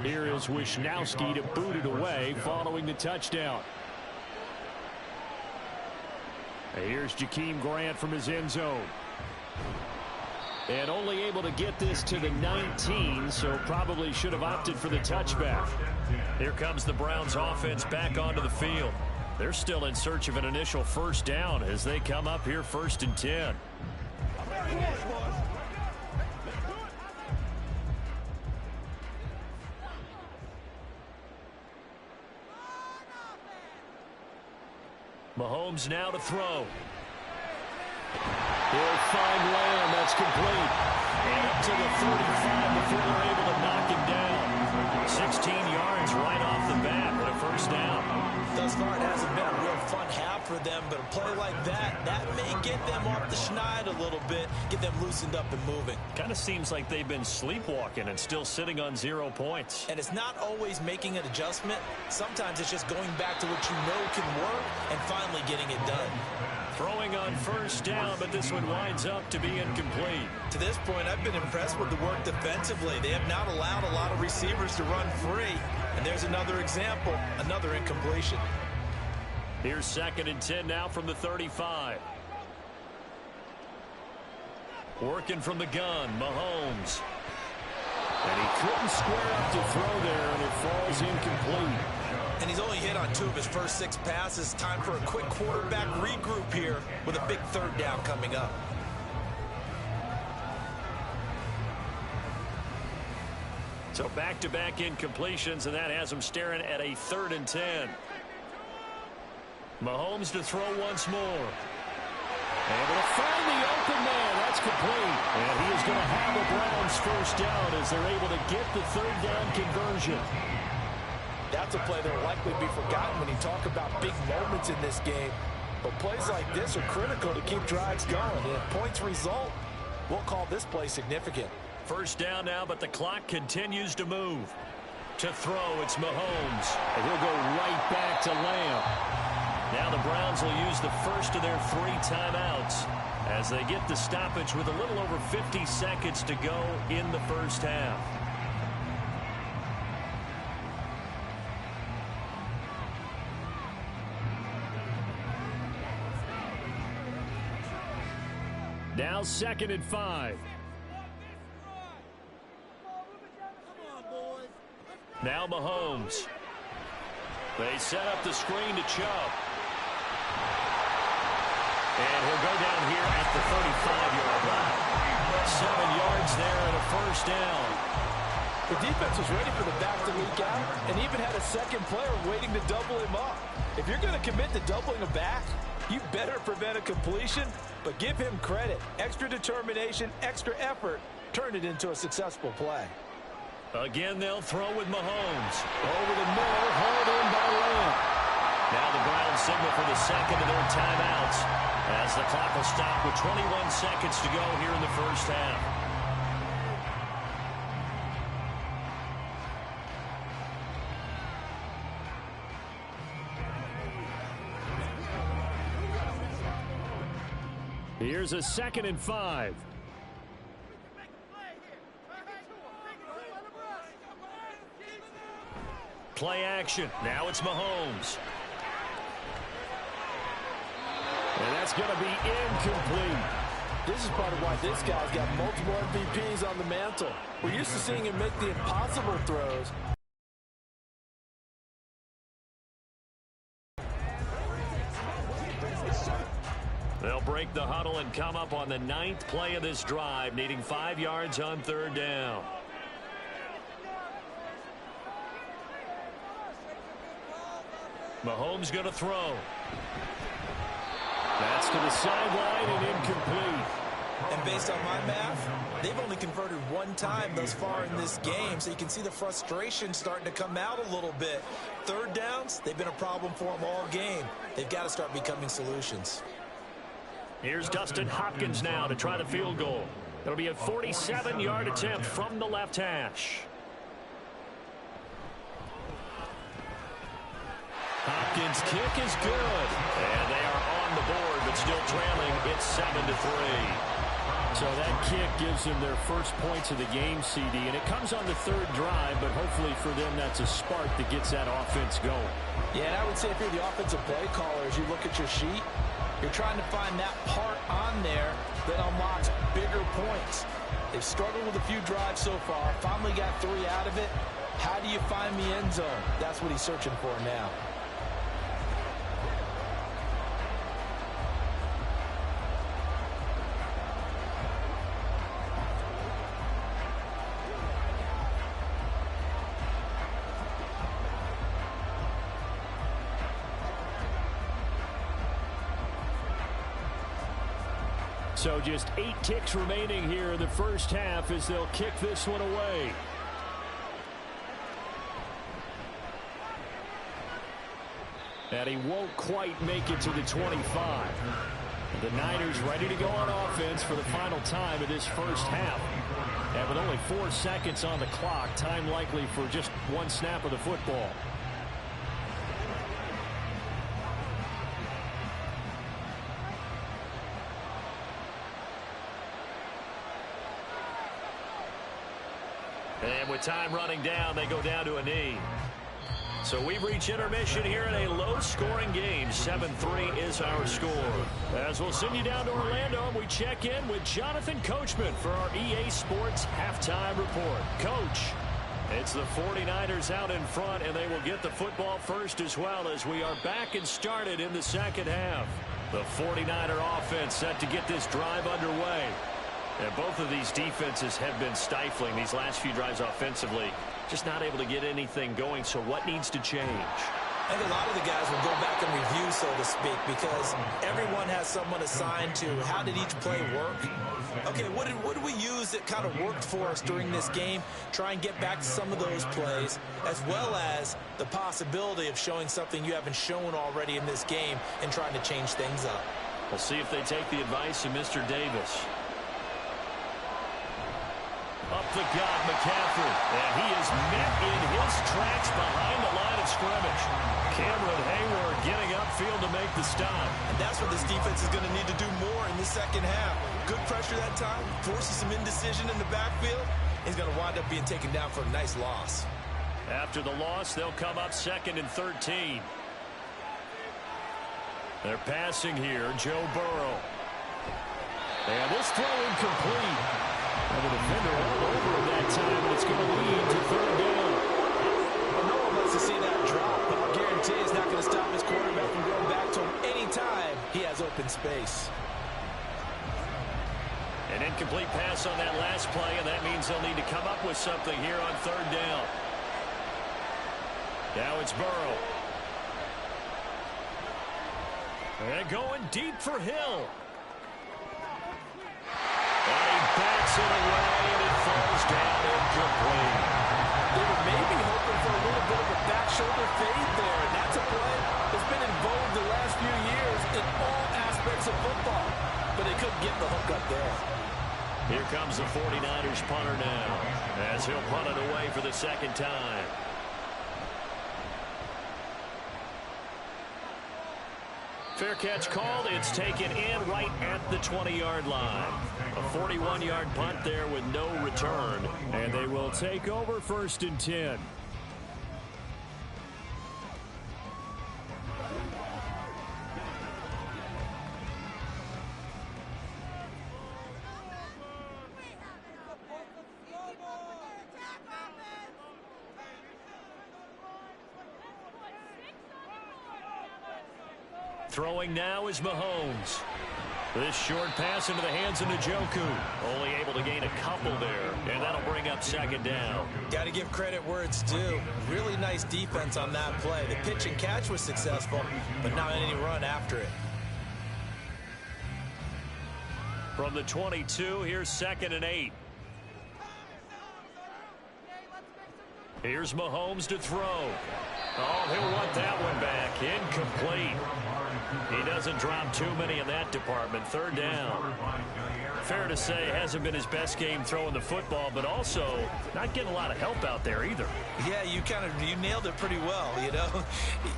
[SPEAKER 1] Here is Wisnowski to boot it away following the touchdown. And here's Jakeem Grant from his end zone. And only able to get this to the 19, so probably should have opted for the touchback. Here comes the Browns offense back onto the field. They're still in search of an initial first down as they come up here 1st and 10. Mahomes now to throw. He'll find Lamb. That's complete. And up to the 35 before they're able to knock him down. 16 yards right off the bat with a first down.
[SPEAKER 2] Thus far, it hasn't been a real fun half for them, but a play like that may get them off the schneid a little bit, get them loosened up and moving.
[SPEAKER 1] Kind of seems like they've been sleepwalking and still sitting on 0 points.
[SPEAKER 2] And it's not always making an adjustment. Sometimes it's just going back to what you know can work and finally getting it done.
[SPEAKER 1] Throwing on first down, but this one winds up to be incomplete.
[SPEAKER 2] To this point, I've been impressed with the work defensively. They have not allowed a lot of receivers to run free. And there's another example, another incompletion.
[SPEAKER 1] Here's 2nd and 10 now from the 35. Working from the gun, Mahomes. And he couldn't square up to throw there, and it falls incomplete.
[SPEAKER 2] And he's only hit on 2 of his first 6 passes. Time for a quick quarterback regroup here with a big 3rd down coming up.
[SPEAKER 1] So back-to-back incompletions, and that has him staring at a 3rd and 10. Mahomes to throw once more. Able to find the open man. That's complete. And he is going to have the Browns first down as they're able to get the 3rd down conversion.
[SPEAKER 2] That's a play that will likely be forgotten when you talk about big moments in this game. But plays like this are critical to keep drives going. And if points result, we'll call this play significant.
[SPEAKER 1] First down now, but the clock continues to move. To throw, it's Mahomes. And he'll go right back to Lamb. Now the Browns will use the first of their 3 timeouts as they get the stoppage with a little over 50 seconds to go in the first half. Now 2nd and 5. Now Mahomes. They set up the screen to Chubb. And he'll go down here at the 35-yard line. 7 yards there and a first down.
[SPEAKER 2] The defense was ready for the back to leak out and even had a second player waiting to double him up. If you're going to commit to doubling a back, you better prevent a completion, but give him credit. Extra determination, extra effort, turn it into a successful play.
[SPEAKER 1] Again, they'll throw with Mahomes. Over the middle, hauled in by Lamb. Now the Browns signal for the second of their timeouts as the clock will stop with 21 seconds to go here in the first half. Here's a 2nd and 5. play action. Now it's Mahomes. And that's going to be incomplete.
[SPEAKER 2] This is part of why this guy's got multiple MVPs on the mantle. We're used to seeing him make the impossible throws.
[SPEAKER 1] They'll break the huddle and come up on the 9th play of this drive, needing 5 yards on 3rd down. Mahomes going to throw. That's to the sideline and incomplete.
[SPEAKER 6] And based on my math, they've only converted 1 time thus far in this game, so you can see the frustration starting to come out a little bit. 3rd downs, they've been a problem for them all game. They've got to start becoming solutions.
[SPEAKER 1] Here's Dustin Hopkins now to try the field goal. It'll be a 47-yard attempt from the left hash. Hopkins' kick is good. And they are on the board, but still trailing. It's 7-3.
[SPEAKER 5] So that kick gives them their first points of the game, CD, and it comes on the 3rd drive, but hopefully for them that's a spark that gets that offense going.
[SPEAKER 2] Yeah, and I would say if you're the offensive play caller, as you look at your sheet, you're trying to find that part on there that unlocks bigger points. They've struggled with a few drives so far, finally got 3 out of it. How do you find the end zone? That's what he's searching for now.
[SPEAKER 5] So just 8 ticks remaining here in the first half as they'll kick this one away. And he won't quite make it to the 25. The Niners ready to go on offense for the final time of this first half. And with only 4 seconds on the clock, time likely for just 1 snap of the football.
[SPEAKER 1] And with time running down, they go down to a knee. So we've reached intermission here in a low-scoring game. 7-3 is our score. As we'll send you down to Orlando, we check in with Jonathan Coachman for our EA Sports Halftime Report. Coach, it's the 49ers out in front, and they will get the football first as well as we are back and started in the second half. The 49er offense set to get this drive underway. And both of these defenses have been stifling these last few drives offensively. Just not able to get anything going, so what needs to change?
[SPEAKER 6] I think a lot of the guys will go back and review, so to speak, because everyone has someone assigned to how did each play work. Okay, what did we use that kind of worked for us during this game? Try and get back to some of those plays, as well as the possibility of showing something you haven't shown already in this game and trying to change things up.
[SPEAKER 1] We'll see if they take the advice of Mr. Davis. Up the gut, McCaffrey. And he is met in his tracks behind the line of scrimmage. Cameron Hayward getting upfield to make the stop.
[SPEAKER 6] And that's what this defense is going to need to do more in the second half. Good pressure that time, forces some indecision in the backfield. He's going to wind up being taken down for a nice loss.
[SPEAKER 1] After the loss, they'll come up 2nd and 13. They're passing here, Joe Burrow. And this throw incomplete. And the defender all over him that time, and it's going to lead to 3rd down.
[SPEAKER 6] Well, no one wants to see that drop, but I'll guarantee it's not going to stop his quarterback from going back to him anytime he has open space.
[SPEAKER 1] An incomplete pass on that last play, and that means they'll need to come up with something here on 3rd down. Now it's Burrow. And going deep for Hill. Backs it away, and it falls down incomplete.
[SPEAKER 2] They were maybe hoping for a little bit of a back shoulder fade there, and that's a play that's been in vogue the last few years in all aspects of football. But they couldn't get the hook up there.
[SPEAKER 1] Here comes the 49ers punter now, as he'll punt it away for the 2nd time. Fair catch called. It's taken in right at the 20-yard line. A 41-yard punt there with no return.
[SPEAKER 5] And they will take over 1st and 10.
[SPEAKER 1] Throwing now is Mahomes. This short pass into the hands of Njoku. Only able to gain a couple there, and that'll bring up second down.
[SPEAKER 6] Got to give credit where it's due. Really nice defense on that play. The pitch and catch was successful, but not any run after it.
[SPEAKER 1] From the 22, here's 2nd and 8. Here's Mahomes to throw. Oh, he'll want that one back. Incomplete. He doesn't drop too many in that department. 3rd down. Fair to say, hasn't been his best game throwing the football, but also not getting a lot of help out there either.
[SPEAKER 6] Yeah, you nailed it pretty well, you know.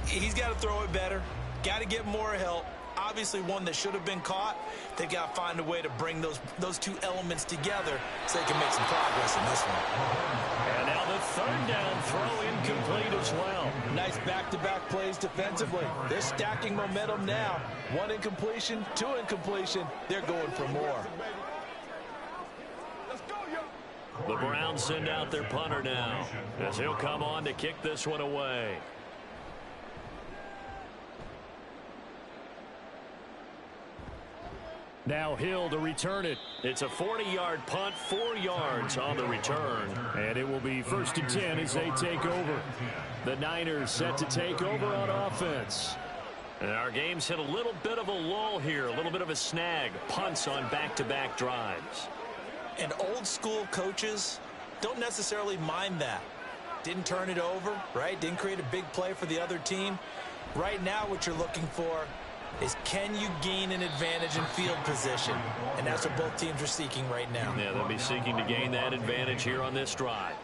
[SPEAKER 6] He's got to throw it better. Got to get more help. Obviously one that should have been caught. They've got to find a way to bring those two elements together so they can make some progress in this one.
[SPEAKER 1] And now the 3rd down throw incomplete as well.
[SPEAKER 2] Nice back-to-back plays defensively. They're stacking momentum now. 1 incompletion, 2 incompletion. They're going for more.
[SPEAKER 1] The Browns send out their punter now as he'll come on to kick this one away. Now Hill to return it. It's a 40-yard punt, 4 yards on the return. And it will be 1st and 10 as they take over. The Niners set to take over on offense. And our game's hit a little bit of a lull here, a little bit of a snag. Punts on back-to-back drives.
[SPEAKER 6] And old-school coaches don't necessarily mind that. Didn't turn it over, right? Didn't create a big play for the other team. Right now what you're looking for is can you gain an advantage in field position? And that's what both teams are seeking right now.
[SPEAKER 1] Yeah, they'll be seeking to gain that advantage here on this drive.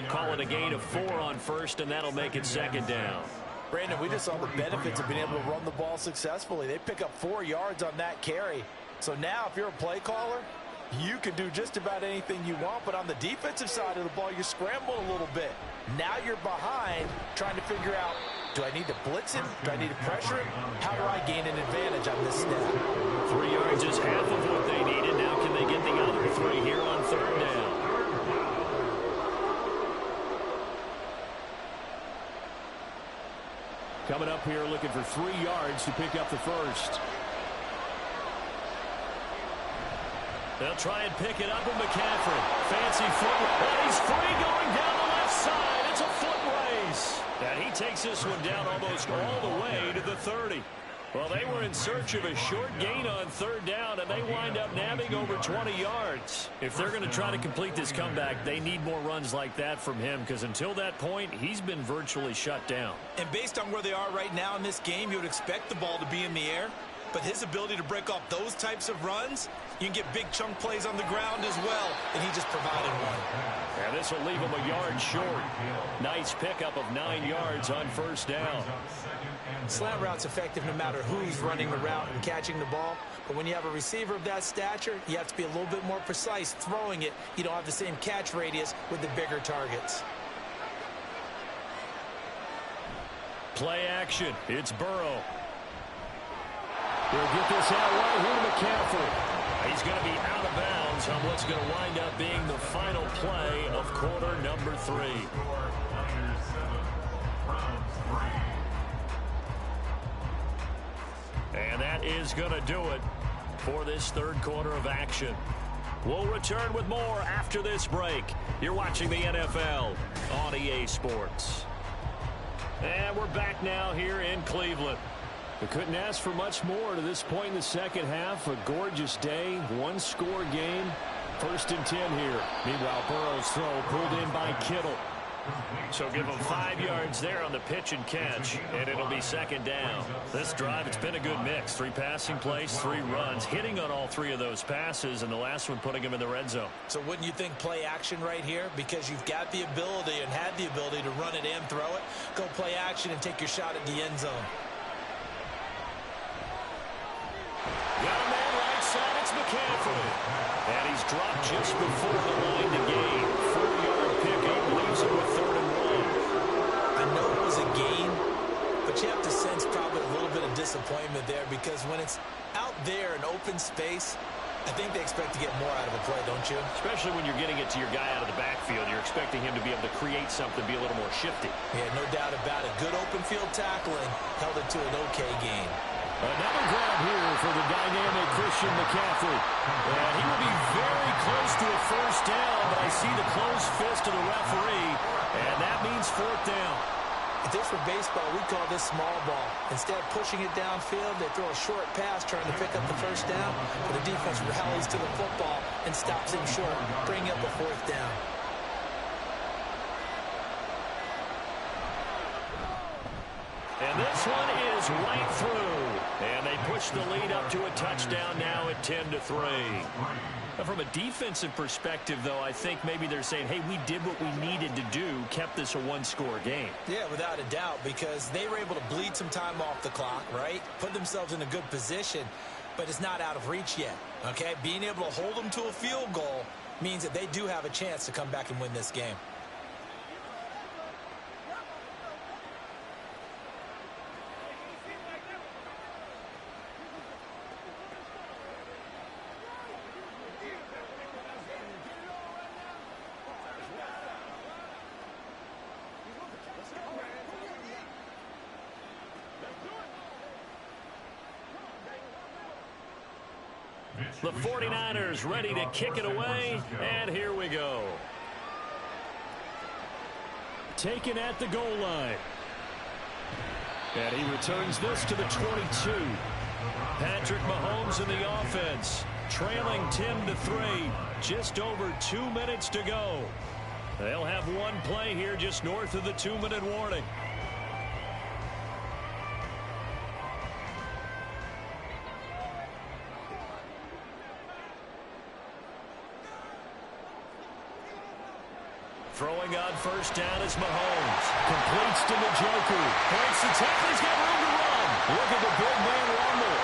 [SPEAKER 1] Call it a gain of 4 on 1st, and that'll make it 2nd down.
[SPEAKER 2] Brandon, we just saw the benefits of being able to run the ball successfully. They pick up 4 yards on that carry. So now if you're a play caller, you can do just about anything you want. But on the defensive side of the ball, you scramble a little bit. Now you're behind trying to figure out, do I need to blitz him? Do I need to pressure him? How do I gain an advantage on this snap?
[SPEAKER 1] 3 yards is half of what they needed. Now can they get the other 3 here on 3rd down? Coming up here looking for 3 yards to pick up the first. They'll try and pick it up with McCaffrey. Fancy foot. And he's free going down the left side. It's a foot race. And he takes this one down almost all the way to the 30. Well, they were in search of a short gain on 3rd down, and they wind up nabbing over 20 yards. If they're going to try to complete this comeback, they need more runs like that from him, because until that point, he's been virtually shut down.
[SPEAKER 6] And based on where they are right now in this game, you would expect the ball to be in the air. But his ability to break off those types of runs, you can get big chunk plays on the ground as well, and he just provided one.
[SPEAKER 1] And this will leave him a yard short. Nice pickup of 9 yards on 1st down.
[SPEAKER 6] Slant route's effective no matter who's running the route and catching the ball. But when you have a receiver of that stature, you have to be a little bit more precise throwing it. You don't have the same catch radius with the bigger targets.
[SPEAKER 1] Play action. It's Burrow. He'll get this out right here to McCaffrey. He's going to be out of bounds on what's going to wind up being the final play of quarter number 3. And that is going to do it for this 3rd quarter of action. We'll return with more after this break. You're watching the NFL on EA Sports. And we're back now here in Cleveland. We couldn't ask for much more to this point in the second half. A gorgeous day, 1-score game. 1st and 10 here. Meanwhile, Burrow's throw pulled in by Kittle. So give him 5 yards there on the pitch and catch, and it'll be 2nd down. This drive, it's been a good mix. 3 passing plays, 3 runs, hitting on all 3 of those passes, and the last one putting him in the red zone.
[SPEAKER 6] So wouldn't you think play action right here? Because you've got the ability and had the ability to run it and throw it. Go play action and take your shot at the end zone.
[SPEAKER 1] Got a man right side, it's McCaffrey. And he's dropped just before the line to gain. 4-yard pickup leaves him with 3rd and 1.
[SPEAKER 6] I know it was a gain, but you have to sense probably a little bit of disappointment there, because when it's out there in open space, I think they expect to get more out of a play, don't you?
[SPEAKER 1] Especially when you're getting it to your guy out of the backfield. You're expecting him to be able to create something, be a little more shifty.
[SPEAKER 6] Yeah, no doubt about it. Good open field tackling held it to an okay gain.
[SPEAKER 5] Another grab here for the dynamic Christian McCaffrey. And he will be very close to a first down, but I see the closed fist of the referee, and that means fourth down.
[SPEAKER 6] If this were baseball, we'd call this small ball. Instead of pushing it downfield, they throw a short pass trying to pick up the first down, but the defense rallies to the football and stops him short, bringing up a fourth down.
[SPEAKER 5] And this one is right through. And they push the lead up to a touchdown now at 10-3. From a defensive perspective, though, I think maybe they're saying, hey, we did what we needed to do, kept this a one-score game.
[SPEAKER 6] Yeah, without a doubt, because they were able to bleed some time off the clock, right? Put themselves in a good position, but it's not out of reach yet, okay? Being able to hold them to a field goal means that they do have a chance to come back and win this game.
[SPEAKER 5] The 49ers ready to kick it away, and here we go. Taken at the goal line. And he returns this to the 22. Patrick Mahomes in the offense, trailing 10-3, just over 2 minutes to go. They'll have one play here just north of the 2-minute warning. Throwing on first down is Mahomes. Completes to Njoku. Breaks the tackle. He's got room to run. Look at the big man rumble.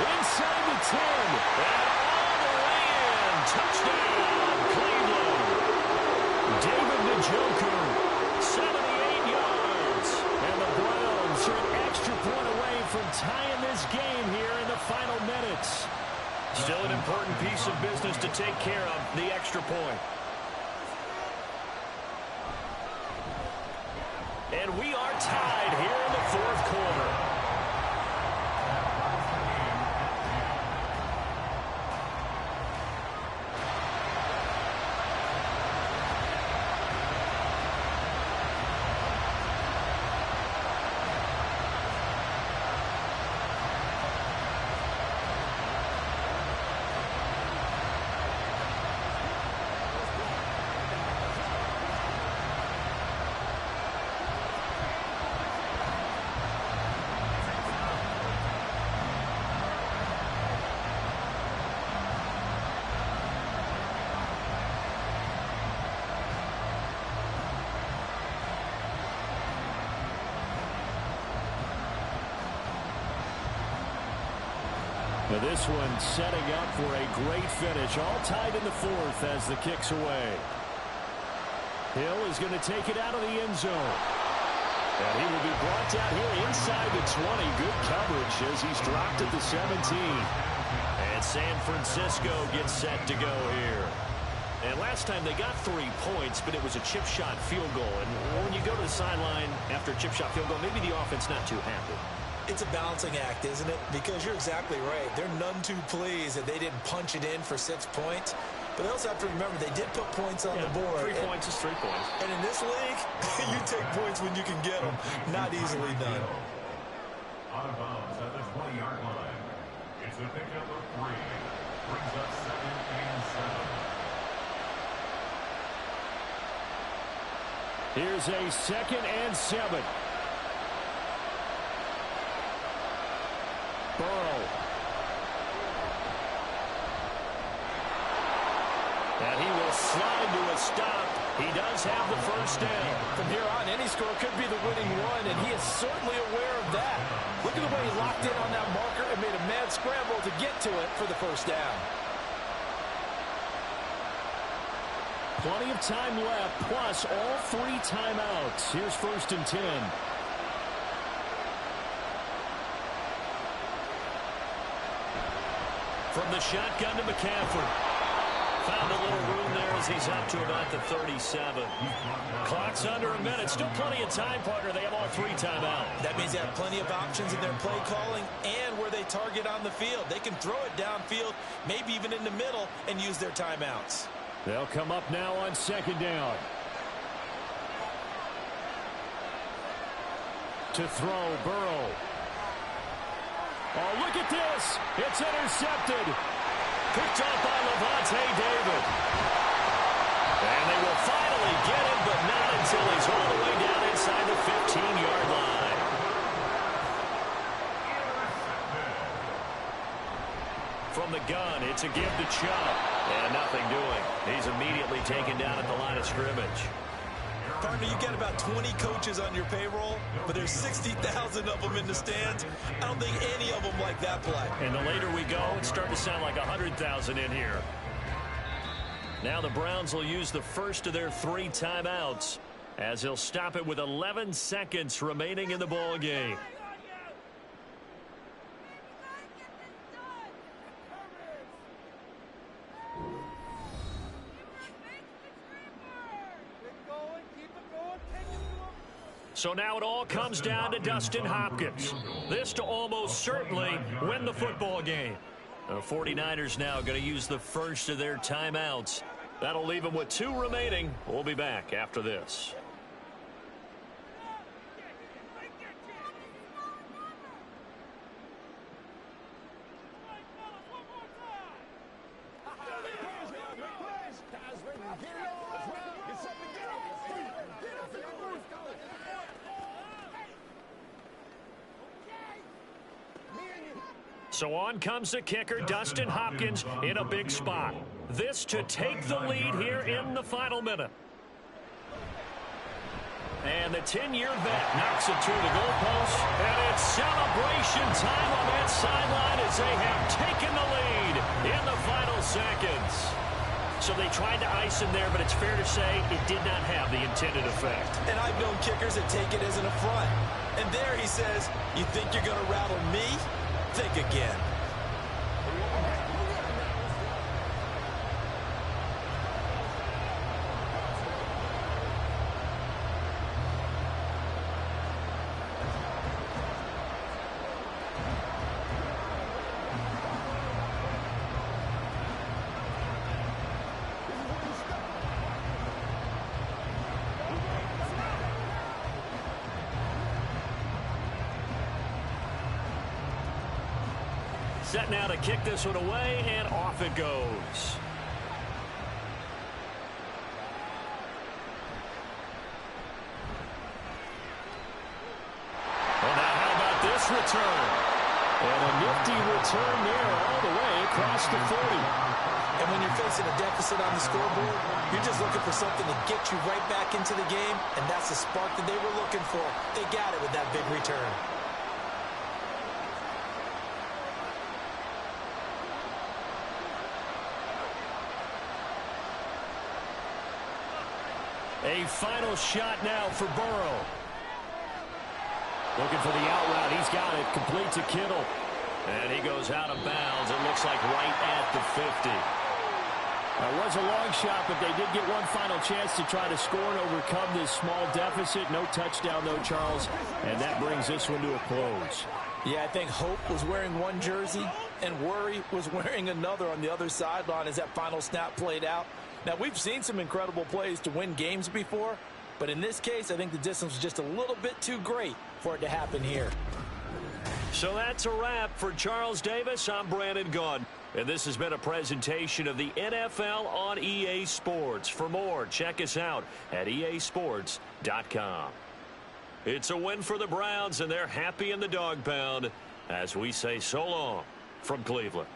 [SPEAKER 5] Inside the 10. And all the way in. Touchdown, Cleveland. David Njoku, 78 yards. And the Browns are an extra point away from tying this game here in the final minutes. Still an important piece of business to take care of, the extra point. And we are tied here in the fourth quarter. Now this one setting up for a great finish. All tied in the fourth as the kick's away. Hill is going to take it out of the end zone. And he will be brought down here inside the 20. Good coverage as he's dropped at the 17. And San Francisco gets set to go here. And last time they got 3 points, but it was a chip shot field goal. And when you go to the sideline after a chip shot field goal, maybe the offense not too happy.
[SPEAKER 6] It's a balancing act, isn't it? Because you're exactly right. They're none too pleased that they didn't punch it in for 6 points. But they also have to remember they did put points on the board.
[SPEAKER 5] 3 points is 3 points.
[SPEAKER 6] And in this league, you take points when you can get them. Not easily done.
[SPEAKER 3] Out of bounds at the 20-yard line. It's a pickup of 3. Brings up 2nd and 7.
[SPEAKER 5] Here's a 2nd and 7. Burrow. And he will slide to a stop. He does have the first down.
[SPEAKER 2] From here on, any score could be the winning one, and he is certainly aware of that. Look at the way he locked in on that marker and made a mad scramble to get to it for the first down.
[SPEAKER 5] Plenty of time left, plus all 3 timeouts. Here's 1st and 10. From the shotgun to McCaffrey.
[SPEAKER 1] Found a little room there as he's up to about the 37. Clock's under a minute. Still plenty of time, partner. They have all 3 timeouts.
[SPEAKER 6] That means they have plenty of options in their play calling and where they target on the field. They can throw it downfield, maybe even in the middle, and use their timeouts.
[SPEAKER 5] They'll come up now on 2nd down. To throw, Burrow. Oh, look at this. It's intercepted. Picked off by Lavonte David. And they will finally get him, but not until he's all the way down inside the 15-yard line. From the gun, it's a give to Chubb. And nothing doing. He's immediately taken down at the line of scrimmage.
[SPEAKER 6] Partner, you get about 20 coaches on your payroll, but there's 60,000 of them in the stands. I don't think any of them like that play.
[SPEAKER 1] And the later we go, it's starting to sound like 100,000 in here. Now the Browns will use the first of their 3 timeouts as they'll stop it with 11 seconds remaining in the ball game. So now it all comes down to Dustin Hopkins. This to almost certainly win the football game. The 49ers now going to use the first of their timeouts. That'll leave them with 2 remaining. We'll be back after this. So on comes the kicker, Dustin Hopkins, in a big spot. This to take the lead here in the final minute. And the 10-year vet knocks it through the goalpost. And it's celebration time on that sideline as they have taken the lead in the final seconds. So they tried to ice him there, but it's fair to say it did not have the intended effect.
[SPEAKER 6] And I've known kickers that take it as an affront. And there he says, you think you're going to rattle me? Think again.
[SPEAKER 1] Set now to kick this one away, and off it goes. Well, now how about this return? And a nifty return there all the way across the 40.
[SPEAKER 6] And when you're facing a deficit on the scoreboard, you're just looking for something to get you right back into the game, and that's the spark that they were looking for. They got it with that big return.
[SPEAKER 1] A final shot now for Burrow. Looking for the out route. He's got it. Complete to Kittle. And he goes out of bounds. It looks like right at the 50.
[SPEAKER 5] It was a long shot, but they did get one final chance to try to score and overcome this small deficit. No touchdown, though, Charles. And that brings this one to a close.
[SPEAKER 6] Yeah, I think Hope was wearing one jersey and Worry was wearing another on the other sideline as that final snap played out. Now, we've seen some incredible plays to win games before, but in this case, I think the distance was just a little bit too great for it to happen here.
[SPEAKER 1] So that's a wrap for Charles Davis. I'm Brandon Gaudin, and this has been a presentation of the NFL on EA Sports. For more, check us out at easports.com. It's a win for the Browns, and they're happy in the dog pound as we say so long from Cleveland.